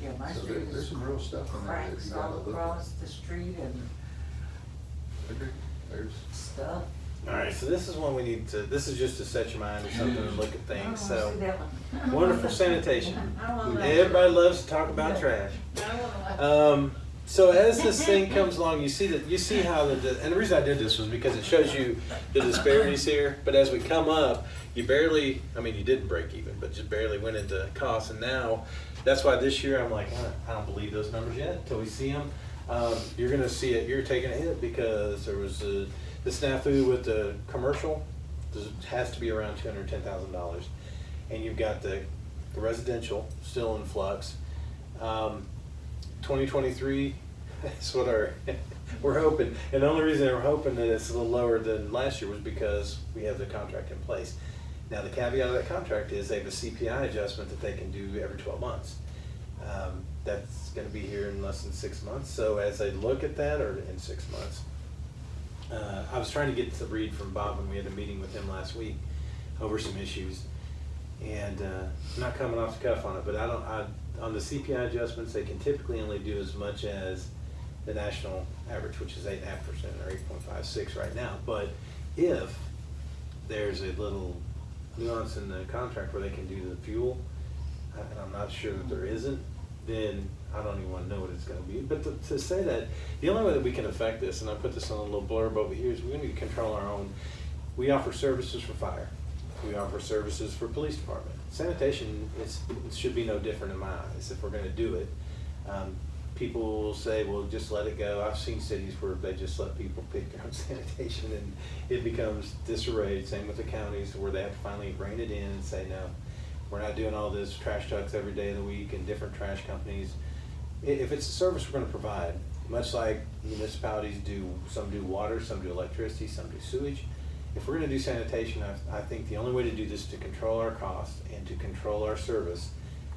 S4: Yeah, my
S3: So
S4: street
S3: there's
S4: is
S3: some real stuff in there that
S4: cracks
S3: you gotta
S4: all
S3: look at.
S4: across the street and
S3: Okay, there's,
S4: stuff.
S13: All right, so this is one we need to, this is just to set your mind to something and look at
S4: I don't
S13: things,
S4: wanna
S13: so.
S4: see that one.
S13: Wonderful sanitation.
S4: I don't wanna-
S13: Everybody loves to talk about trash.
S4: I don't wanna-
S13: So as this thing comes along, you see how and the reason I did this was because it shows you the disparities here. But as we come up, you barely, I mean, you didn't break even, but just barely went into costs. And now, that's why this year I'm like, I don't believe those numbers yet until we see them. You're gonna see it. You're taking a hit because there was the snafu with the commercial. It has to be around $210,000, and you've got the residential still in flux. 2023, that's what we're hoping. And the only reason we're hoping that it's a little lower than last year was because we have the contract in place. Now, the caveat of that contract is they have a CPI adjustment that they can do every 12 months. That's gonna be here in less than 6 months. So as they look at that, or in 6 months, I was trying to get the read from Bob, and we had a meeting with him last week over some issues. And I'm not coming off the cuff on it, but on the CPI adjustments, they can typically only do as much as the national average, which is 8.5% or 8.56 right now. But if there's a little nuance in the contract where they can do the fuel, and I'm not sure that there isn't, then I don't even want to know what it's going to be. But to say that, the only way that we can affect this, and I put this on a little blurb over here, is we need to control our own. We offer services for fire. We offer services for police department. Sanitation, it should be no different in my eyes if we're gonna do it. People will say, well, just let it go. I've seen cities where they just let people pick their own sanitation and it becomes disarray. Same with the counties where they have to finally rein it in and say, no, we're not doing all this trash trucks every day of the week and different trash companies. If it's a service we're gonna provide, much like municipalities do, some do water, some do electricity, some do sewage. If we're gonna do sanitation, I think the only way to do this to control our costs and to control our service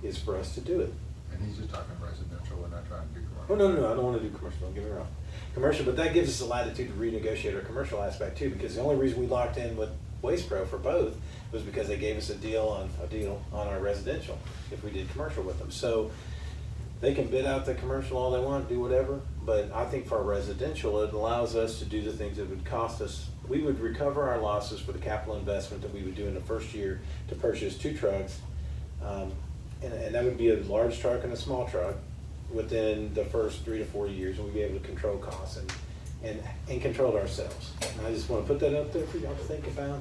S13: is for us to do it.
S3: and he's just talking residential, we're not trying to be
S13: Oh,
S3: commercial.
S13: no, I don't wanna do commercial, don't get me wrong. Commercial, but that gives us the latitude to renegotiate our commercial aspect too, because the only reason we locked in with Waste Pro for both was because they gave us a deal on our residential if we did commercial with them. So they can bid out the commercial all they want, do whatever, but I think for our residential, it allows us to do the things that would cost us. We would recover our losses for the capital investment that we would do in the first year to purchase 2 trucks. And that would be a large truck and a small truck within the first 3 to 4 years, and we'd be able to control costs and control ourselves. And I just wanna put that up there for y'all to think about.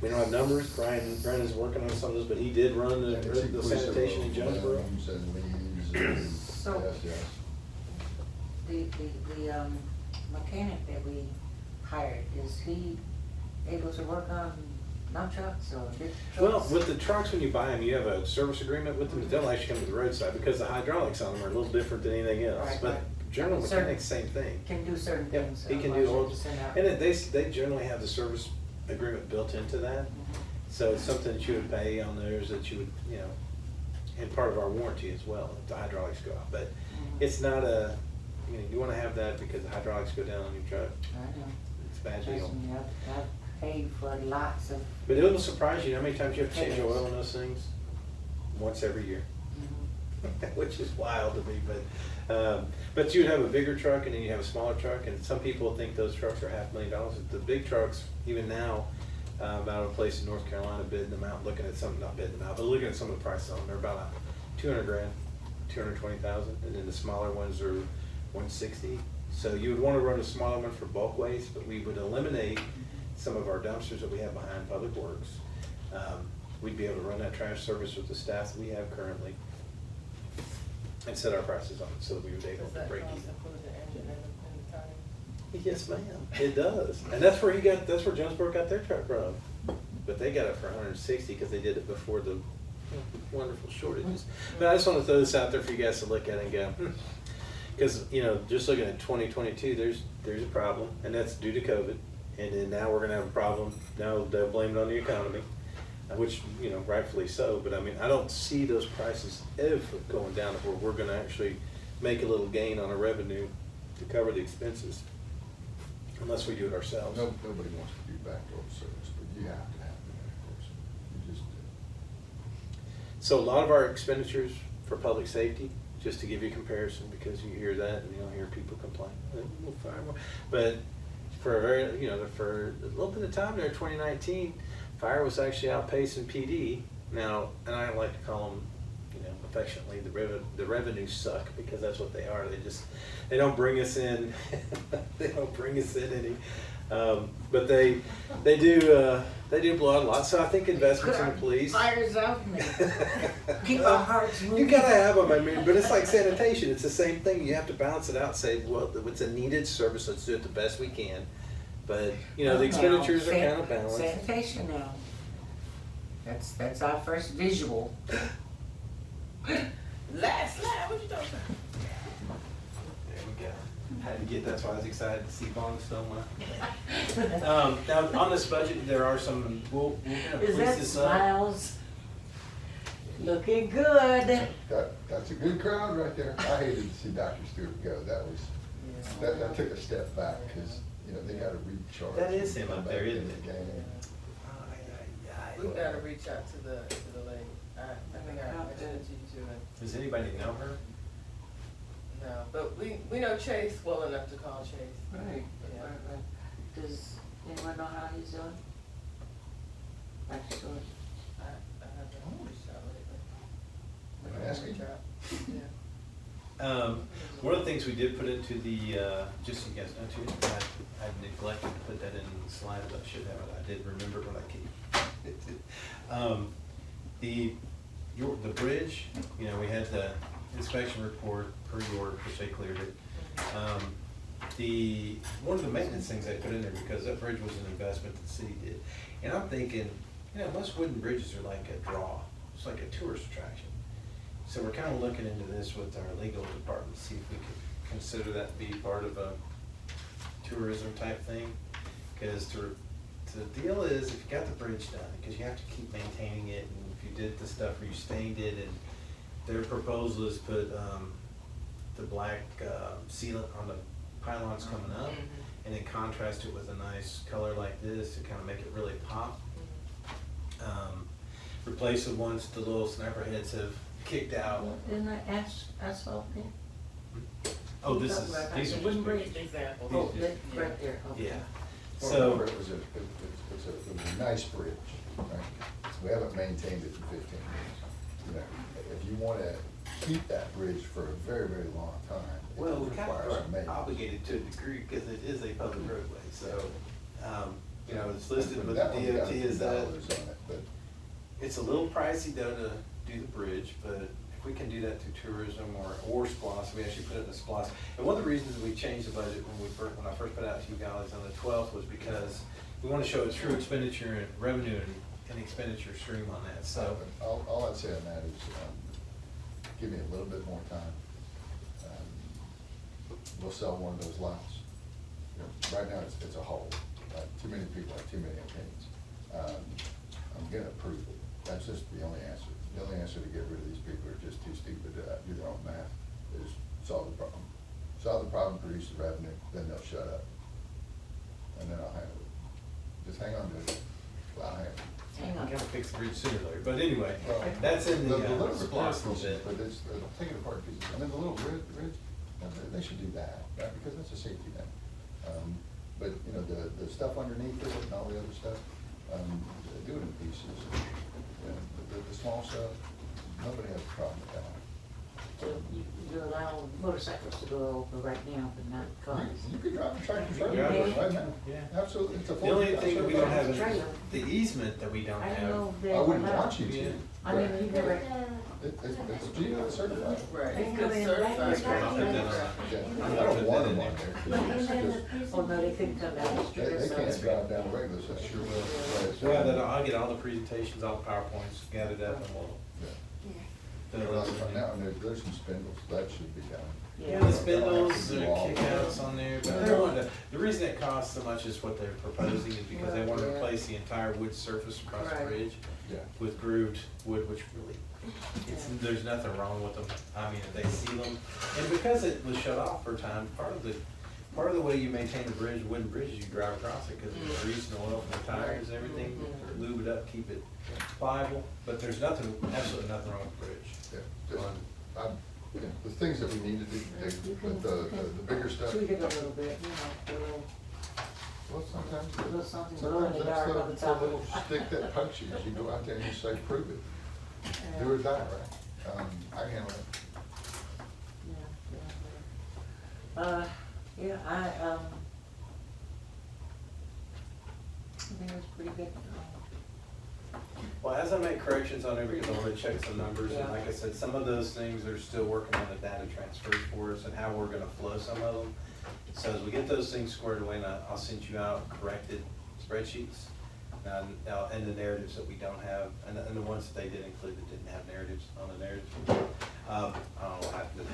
S13: We don't have numbers, Brandon's working on some of those, but he did run the sanitation in Jonesboro.
S3: Loans and liens and,
S4: So-
S3: yes.
S4: The mechanic that we hired, is he able to work on dump trucks or big
S13: Well,
S4: trucks?
S13: with the trucks, when you buy them, you have a service agreement with them, but they'll actually come to the roadside, because the hydraulics on them are a little different than anything else.
S4: Right,
S13: But
S4: right.
S13: general
S4: Certain-
S13: mechanics, same thing.
S4: Can do certain
S13: Yep,
S4: things.
S13: he can
S4: otherwise
S13: do
S4: you
S13: all,
S4: have to send out-
S13: and they generally have the service agreement built into that. So it's something that you would pay on theirs that you would, and part of our warranty as well, if the hydraulics go out. But it's not you wanna have that because the hydraulics go down on your truck.
S4: I know.
S13: It's a bad
S4: Trust
S13: deal.
S4: me, I've paid for lots of.
S13: But it will surprise you how many times you have to change oil on those things? Once every year. Which is wild to me, but you'd have a bigger truck and then you have a smaller truck, and some people think those trucks are $500,000. The big trucks, even now, out of a place in North Carolina bidding them out, looking at some, not bidding them out, but looking at some of the prices on them, they're about $200,000, $220,000, and then the smaller ones are $160,000. So you would want to run a smaller one for bulk waste, but we would eliminate some of our dumpsters that we have behind Public Works. We'd be able to run that trash service with the staff that we have currently and set our prices on it so that we would be able
S6: Does
S13: to
S6: that
S13: break
S6: cost
S13: even.
S6: include the engine and the tire?
S13: Yes, ma'am, it does. And that's where Jonesboro got their truck from. But they got it for $160 because they did it before the wonderful shortages. But I just want to throw this out there for you guys to look at and go, because, just looking at 2022, there's a problem, and that's due to COVID. And then now we're gonna have a problem. Now they'll blame it on the economy, which, rightfully so. But I mean, I don't see those prices ever going down to where we're gonna actually make a little gain on our revenue to cover the expenses, unless we do it ourselves.
S3: Nobody wants to do backdoor service, but you have to have it, of course. You just do.
S13: So a lot of our expenditures for public safety, just to give you a comparison, because you hear that and you'll hear people complain. We'll fire more. But for a very, for a little bit of time there, 2019, fire was actually outpacing PD. Now, and I like to call them, affectionately, the revenue suck, because that's what they are. They don't bring us in. They don't bring us in any. But they do blow out a lot. So I think investments in the police.
S4: Fires out me. Keep our hearts moving.
S13: You gotta have them. I mean, but it's like sanitation. It's the same thing. You have to balance it out and say, well, it's a needed service. Let's do it the best we can. But the expenditures are kind of balanced.
S4: Sanitation now. That's our first visual.
S12: Last slide, what you talking about?
S13: There we go. Had to get, that's why I was excited to see Bong Stoma. Now, on this budget, there are some, we'll kind of
S4: Is
S13: police
S4: that
S13: this up.
S4: smiles? Looking good.
S3: That's a good crowd right there. I hated to see Dr. Stewart go. That took a step back, because, they gotta recharge.
S13: That is him
S3: come
S13: up
S3: back
S13: there,
S3: in
S13: isn't
S3: the
S13: it?
S3: game.
S6: We've gotta reach out to the lady. I think I mentioned it to you too.
S13: Does anybody know her?
S6: No, but we know Chase well enough to call Chase.
S4: Right,
S6: Yeah.
S4: right. Does anyone know how he's doing? Actually.
S6: I haven't reached out lately. We
S3: Can I
S6: can
S3: ask
S6: reach
S3: him?
S6: out. Yeah.
S13: One of the things we did put into the, just so you guys know too, I neglected to put that in the slide, but I should have it. I did remember when I came. The bridge, we had the inspection report per your, which they cleared it. One of the maintenance things I put in there, because that bridge was an investment the city did. And I'm thinking, most wooden bridges are like a draw. It's like a tourist attraction. So we're kind of looking into this with our legal department, to see if we could consider that to be part of a tourism type thing. Because the deal is, if you got the bridge done, because you have to keep maintaining it, and if you did the stuff where you stained it, and their proposal is put the black sealant on the pylons coming up, and then contrast it with a nice color like this to kind of make it really pop. Replace the ones the little snapper heads have kicked out.
S4: Didn't I asphalt there?
S13: Oh, these are
S4: Wooden
S13: just
S4: bridge.
S13: pictures.
S6: Example.
S4: Oh, that right there, okay.
S13: Yeah.
S3: Well,
S13: So,
S3: remember, it was a nice bridge, right? We haven't maintained it in 15 years. If you want to keep that bridge for a very, very long time, it
S13: well, we kind
S3: requires
S13: of
S3: maintenance.
S13: are obligated to a degree, because it is a public roadway, so, it's listed with the
S3: That one's got
S13: DOT as that.
S3: $2 on it, but
S13: It's a little pricey though to do the bridge, but if we can do that through tourism or SPOS, we actually put it in the SPOS. And one of the reasons we changed the budget when I first put it out to you guys on the 12th was because we want to show a true expenditure and revenue and expenditure stream on that, so.
S3: all I'd say on that is, give me a little bit more time. We'll sell one of those lots. Right now, it's a hole. Too many people have too many opinions. I'm gonna approve it. That's just the only answer. The only answer to get rid of these people who are just too stupid to do their own math is solve the problem. Solve the problem, produce the revenue, then they'll shut up. And then I'll handle it. Just hang on to it. Well, I'll handle it.
S4: Hang on.
S13: Gotta fix the bridge sooner or later, but anyway,
S3: Well,
S13: that's in the
S3: little
S13: SPOS a little
S3: pieces,
S13: bit.
S3: but it's, take it apart pieces. I mean, the little bridge, they should do that, right? Because that's a safety net. But, the stuff underneath it and all the other stuff, do it in pieces. The small stuff, nobody has a problem with that.
S4: So you allow motorcycles to go over right now, but not cars.
S3: You could drive a tractor trailer
S13: Yeah.
S3: right now.
S13: Yeah.
S3: Absolutely. It's a
S13: The only thing that we don't have
S4: Trailer.
S13: is the easement that we don't
S4: I
S13: have.
S4: know they
S3: I wouldn't
S4: allow.
S3: want you
S13: Yeah.
S3: to.
S4: I mean, you never,
S3: It's GDOT certified.
S6: Right.
S4: They
S6: It's
S4: come in
S6: certified.
S4: black.
S13: I'll put that on.
S3: Yeah, I don't want them on there. It's just-
S4: oh no, they couldn't come down the street.
S3: They
S4: so-
S3: can't drive down the regular side. Sure will.
S13: So I'll get all the presentations, all the PowerPoints gathered up, and we'll.
S3: Now, there's some spindles, that should be done.
S13: Yeah, the spindles, the kickouts on there, but they want to, the reason it costs so much is what they're proposing is because they want to replace the entire wood surface across the
S6: Right.
S13: bridge
S3: Yeah.
S13: with grooved wood, which really, there's nothing wrong with them. I mean, if they seal them, and because it was shut off for a time, part of the way you maintain the bridge, wooden bridges, you drive across it because of the grease and oil from the tires and everything, lube it up, keep it pliable, but there's absolutely nothing wrong with the bridge.
S3: Yeah, just the things that we need to do, but the bigger stuff.
S4: Tweak it a little bit, you know, a little,
S3: Well, sometimes,
S4: a little something glow in
S3: sometimes
S4: the dark on the
S3: that's the
S4: top.
S3: little stick that pokes you, you go out there and you say, prove it. Do or die, right? I can handle it.
S4: Yeah, I think it was pretty good.
S5: Well, as I make corrections on there, because I want to check some numbers, and
S4: Yeah.
S5: like I said, some of those things are still working on the data transfers for us and how we're gonna flow some of them. So as we get those things squared away, and I'll send you out corrected spreadsheets, and the narratives that we don't have, and the ones that they did include that didn't have narratives on the narratives. I don't know what happened to them.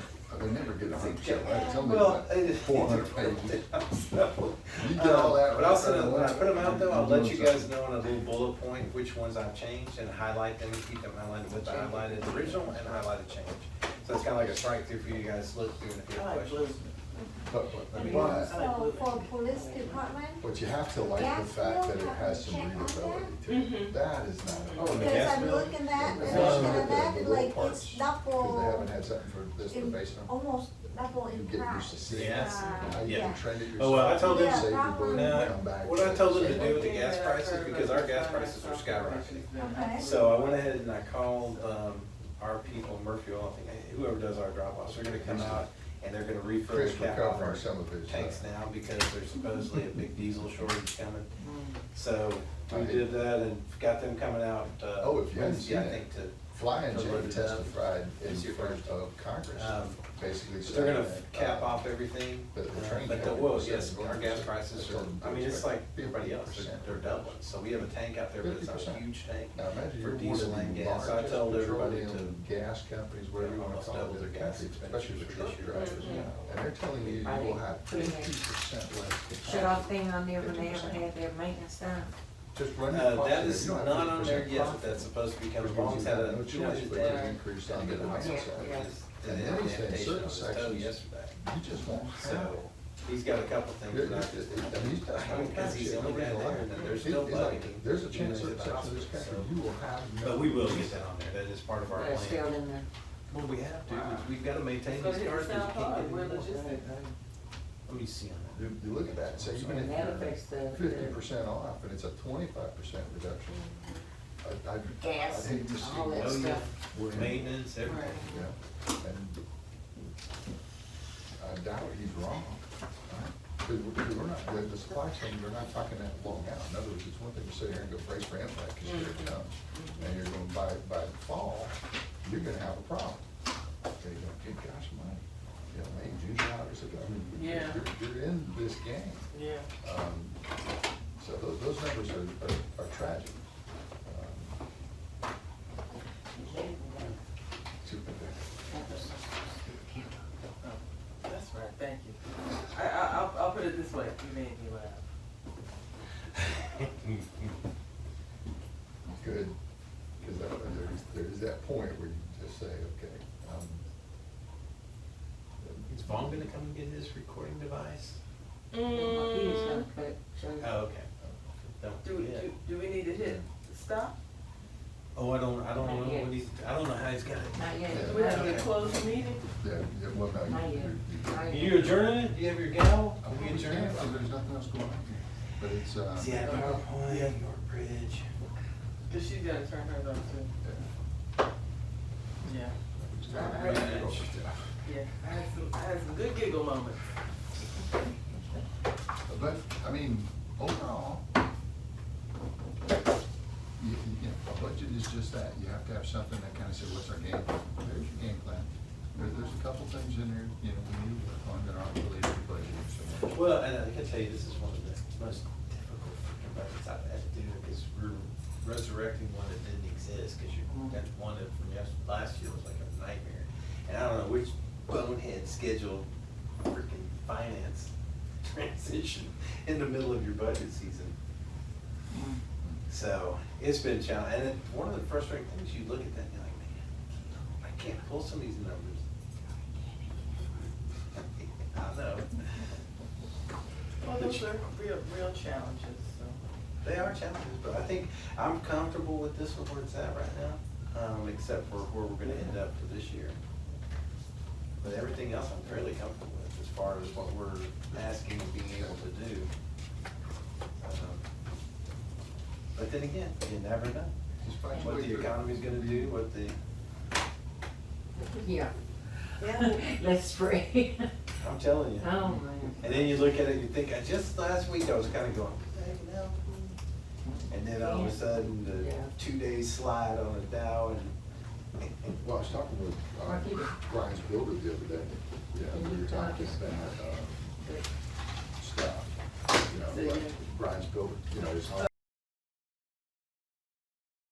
S3: They never get 100% right, it's only
S5: Well,
S3: like 400 pages.
S5: So,
S3: You get all that
S5: But I'll
S3: right
S5: send
S3: right
S5: it, when I
S3: away.
S5: put them out though, I'll
S3: You're
S5: let
S3: doing
S5: you guys
S3: something.
S5: know in a little bullet point which ones I've changed and highlight them and keep them highlighted with the highlighted original and highlighted change. So it's kind of like a strike through for you guys to look through and if you
S6: I
S5: have
S6: like blue.
S5: questions.
S3: But
S2: So for police department,
S3: but you have to like the fact that it has some readability to it. That is not.
S5: Oh, the
S2: because
S5: gas
S2: I'm
S5: bill?
S2: looking at,
S3: The
S2: and
S3: gas
S2: looking
S3: bill,
S2: at that,
S3: the
S2: and
S3: little
S2: like
S3: parts,
S2: it's
S3: Because they haven't
S2: double,
S3: had something for this to
S2: in,
S3: base it on.
S2: almost double
S3: You
S2: in
S3: get used to
S2: price.
S3: seeing it.
S5: Yes.
S3: Now you
S5: Yeah.
S3: can trend it yourself.
S5: Oh, well, I told them-
S3: You save your
S2: Yeah,
S3: book,
S5: Now,
S3: come back,
S5: what I told them to
S3: say,
S5: do with the gas prices, because our gas prices are skyrocketing.
S2: Okay.
S5: So I went ahead and I called, our people, Murphy Oil, I think, whoever does our drop-offs, they're gonna come out and they're gonna refill the
S3: Chris
S5: cap off
S3: recovering
S5: our
S3: some of his,
S5: tanks now because there's supposedly a big diesel shortage coming.
S4: Mm.
S5: So we did that and got them coming out,
S3: Oh, if you hadn't
S5: Wednesday,
S3: seen
S5: I
S3: it.
S5: think, to,
S3: Flying
S5: to
S3: J
S5: load it up.
S3: testified in
S5: It's your
S3: front
S5: first.
S3: of Congress, basically
S5: so they're gonna
S3: saying that,
S5: cap off everything.
S3: the train
S5: But the,
S3: company
S5: well,
S3: was
S5: yes,
S3: saying
S5: our gas
S3: 1%.
S5: prices
S3: I
S5: are,
S3: told them to
S5: I mean, it's
S3: expect
S5: like everybody else,
S3: 50%.
S5: they're doubling. So we have a tank out there, but it's not a
S3: 50%.
S5: huge tank
S3: Now imagine
S5: for
S3: you're one
S5: diesel
S3: of
S5: and
S3: the
S5: gas. So I
S3: largest
S5: told everybody
S3: petroleum
S5: to,
S3: gas companies, whatever you wanna
S5: almost
S3: call
S5: double
S3: it,
S5: their
S3: in the
S5: gas
S3: country, especially
S5: expenditures
S3: for
S5: for this
S3: truck
S5: year.
S3: drivers. And they're telling you
S4: Are
S3: you will
S4: they
S3: have
S4: putting
S3: 50% less.
S4: Shut off thing on there when they ever
S3: 50%.
S4: had their maintenance done.
S3: Just run your costs
S5: that
S3: there.
S5: is
S3: You don't have
S5: not on there
S3: 50%
S5: yet, but
S3: profit.
S5: that's supposed to become,
S3: Which
S5: Bong's
S3: means you
S5: had
S3: have
S5: a,
S3: no
S5: you know,
S3: choice
S5: his
S3: but to
S5: dad.
S3: increase on the
S5: did a
S3: demand
S5: hospital,
S3: side.
S5: yes, did
S3: And
S5: an
S3: then he said
S5: amputation
S3: certain
S5: of his toe
S3: sections,
S5: yesterday.
S3: you just won't have.
S5: So, he's got a couple things that I just didn't because he's the only guy there, and then there's no budgeting.
S3: There's a chance
S5: at
S3: certain
S5: the
S3: sections of this
S5: hospital,
S3: country, you will have.
S5: so. But we will get that on there, that is part of our
S4: They're still
S5: plan.
S4: in the.
S5: Well, we have to, we've gotta maintain
S6: It's gonna
S5: these
S6: hit
S5: cars,
S6: the
S5: because you
S6: sound
S5: can't get
S6: hard, we're
S5: any more.
S6: logistics.
S5: Let me see on that.
S3: You look at that, and say even
S4: And
S3: if
S4: that affects the.
S3: you're 50% off, and it's a 25% reduction. I'd
S4: Gas,
S3: hate to see
S4: all that
S5: Oh, yeah.
S4: stuff.
S3: We're in-
S5: Maintenance, everything.
S3: Yeah, and I doubt he's wrong. Because we're not, the supply chain, we're not talking that long out. In other words, it's one thing to sit here and go brace for impact, because here it comes. And you're going, by the fall, you're gonna have a problem. Okay, you're going, good gosh, my, you know, May, June, August ago.
S6: Yeah.
S3: You're in this game.
S6: Yeah.
S3: So those numbers are tragic. Super.
S6: That's right, thank you. I'll put it this way, you made me laugh.
S3: Good, because there's that point where you just say, okay,
S5: Is Vaughn gonna come and get his recording device?
S4: He's gonna put, show you.
S5: Oh, okay. Don't forget.
S6: Do we need to hit stop?
S5: Oh, I don't know
S4: Not yet.
S5: what he's, I don't know how he's got it.
S4: Not yet.
S3: Yeah.
S6: Do we have to close the meeting?
S3: yeah, well, no,
S4: Not yet. Not yet.
S5: You adjourning it? Do you have your gavel?
S3: I'm
S5: Are we adjourning?
S3: There's nothing else going on here, but it's,
S5: See, at PowerPoint, York Bridge.
S6: Cause she's gotta turn hers on too. Yeah. Yeah, I had some good giggle moments.
S3: But, I mean, overall, you know, a budget is just that. You have to have something that kind of says, what's our game plan? There's your game plan. There's a couple things in there, you know, we need to work on that aren't related to budgeting so much.
S5: Well, and I can tell you, this is one of the most difficult freaking budgets I've had to do, because we're resurrecting one that didn't exist, because that one that from last year was like a nightmare. And I don't know which bonehead scheduled freaking finance transition in the middle of your budget season. So, it's been challenging, and then one of the frustrating things, you look at that and you're like, man, I can't pull some of these numbers. I know.
S6: Well, those are real challenges, so.
S5: They are challenges, but I think I'm comfortable with this one where it's at right now, except for where we're gonna end up for this year. But everything else I'm fairly comfortable with as far as what we're asking and being able to do. But then again, you never know. What the economy's gonna do, what the,
S4: Yeah,
S2: Yeah.
S4: let's pray.
S5: I'm telling you.
S4: Oh, man.
S5: And then you look at it, you think, just last week I was kinda going, "Hey, no." And then all of a sudden, the
S4: Yeah.
S5: 2 day slide on the Dow and.
S3: Well, I was talking with Brian's builder the other day, we were talking about stuff, like Brian's builder, his home.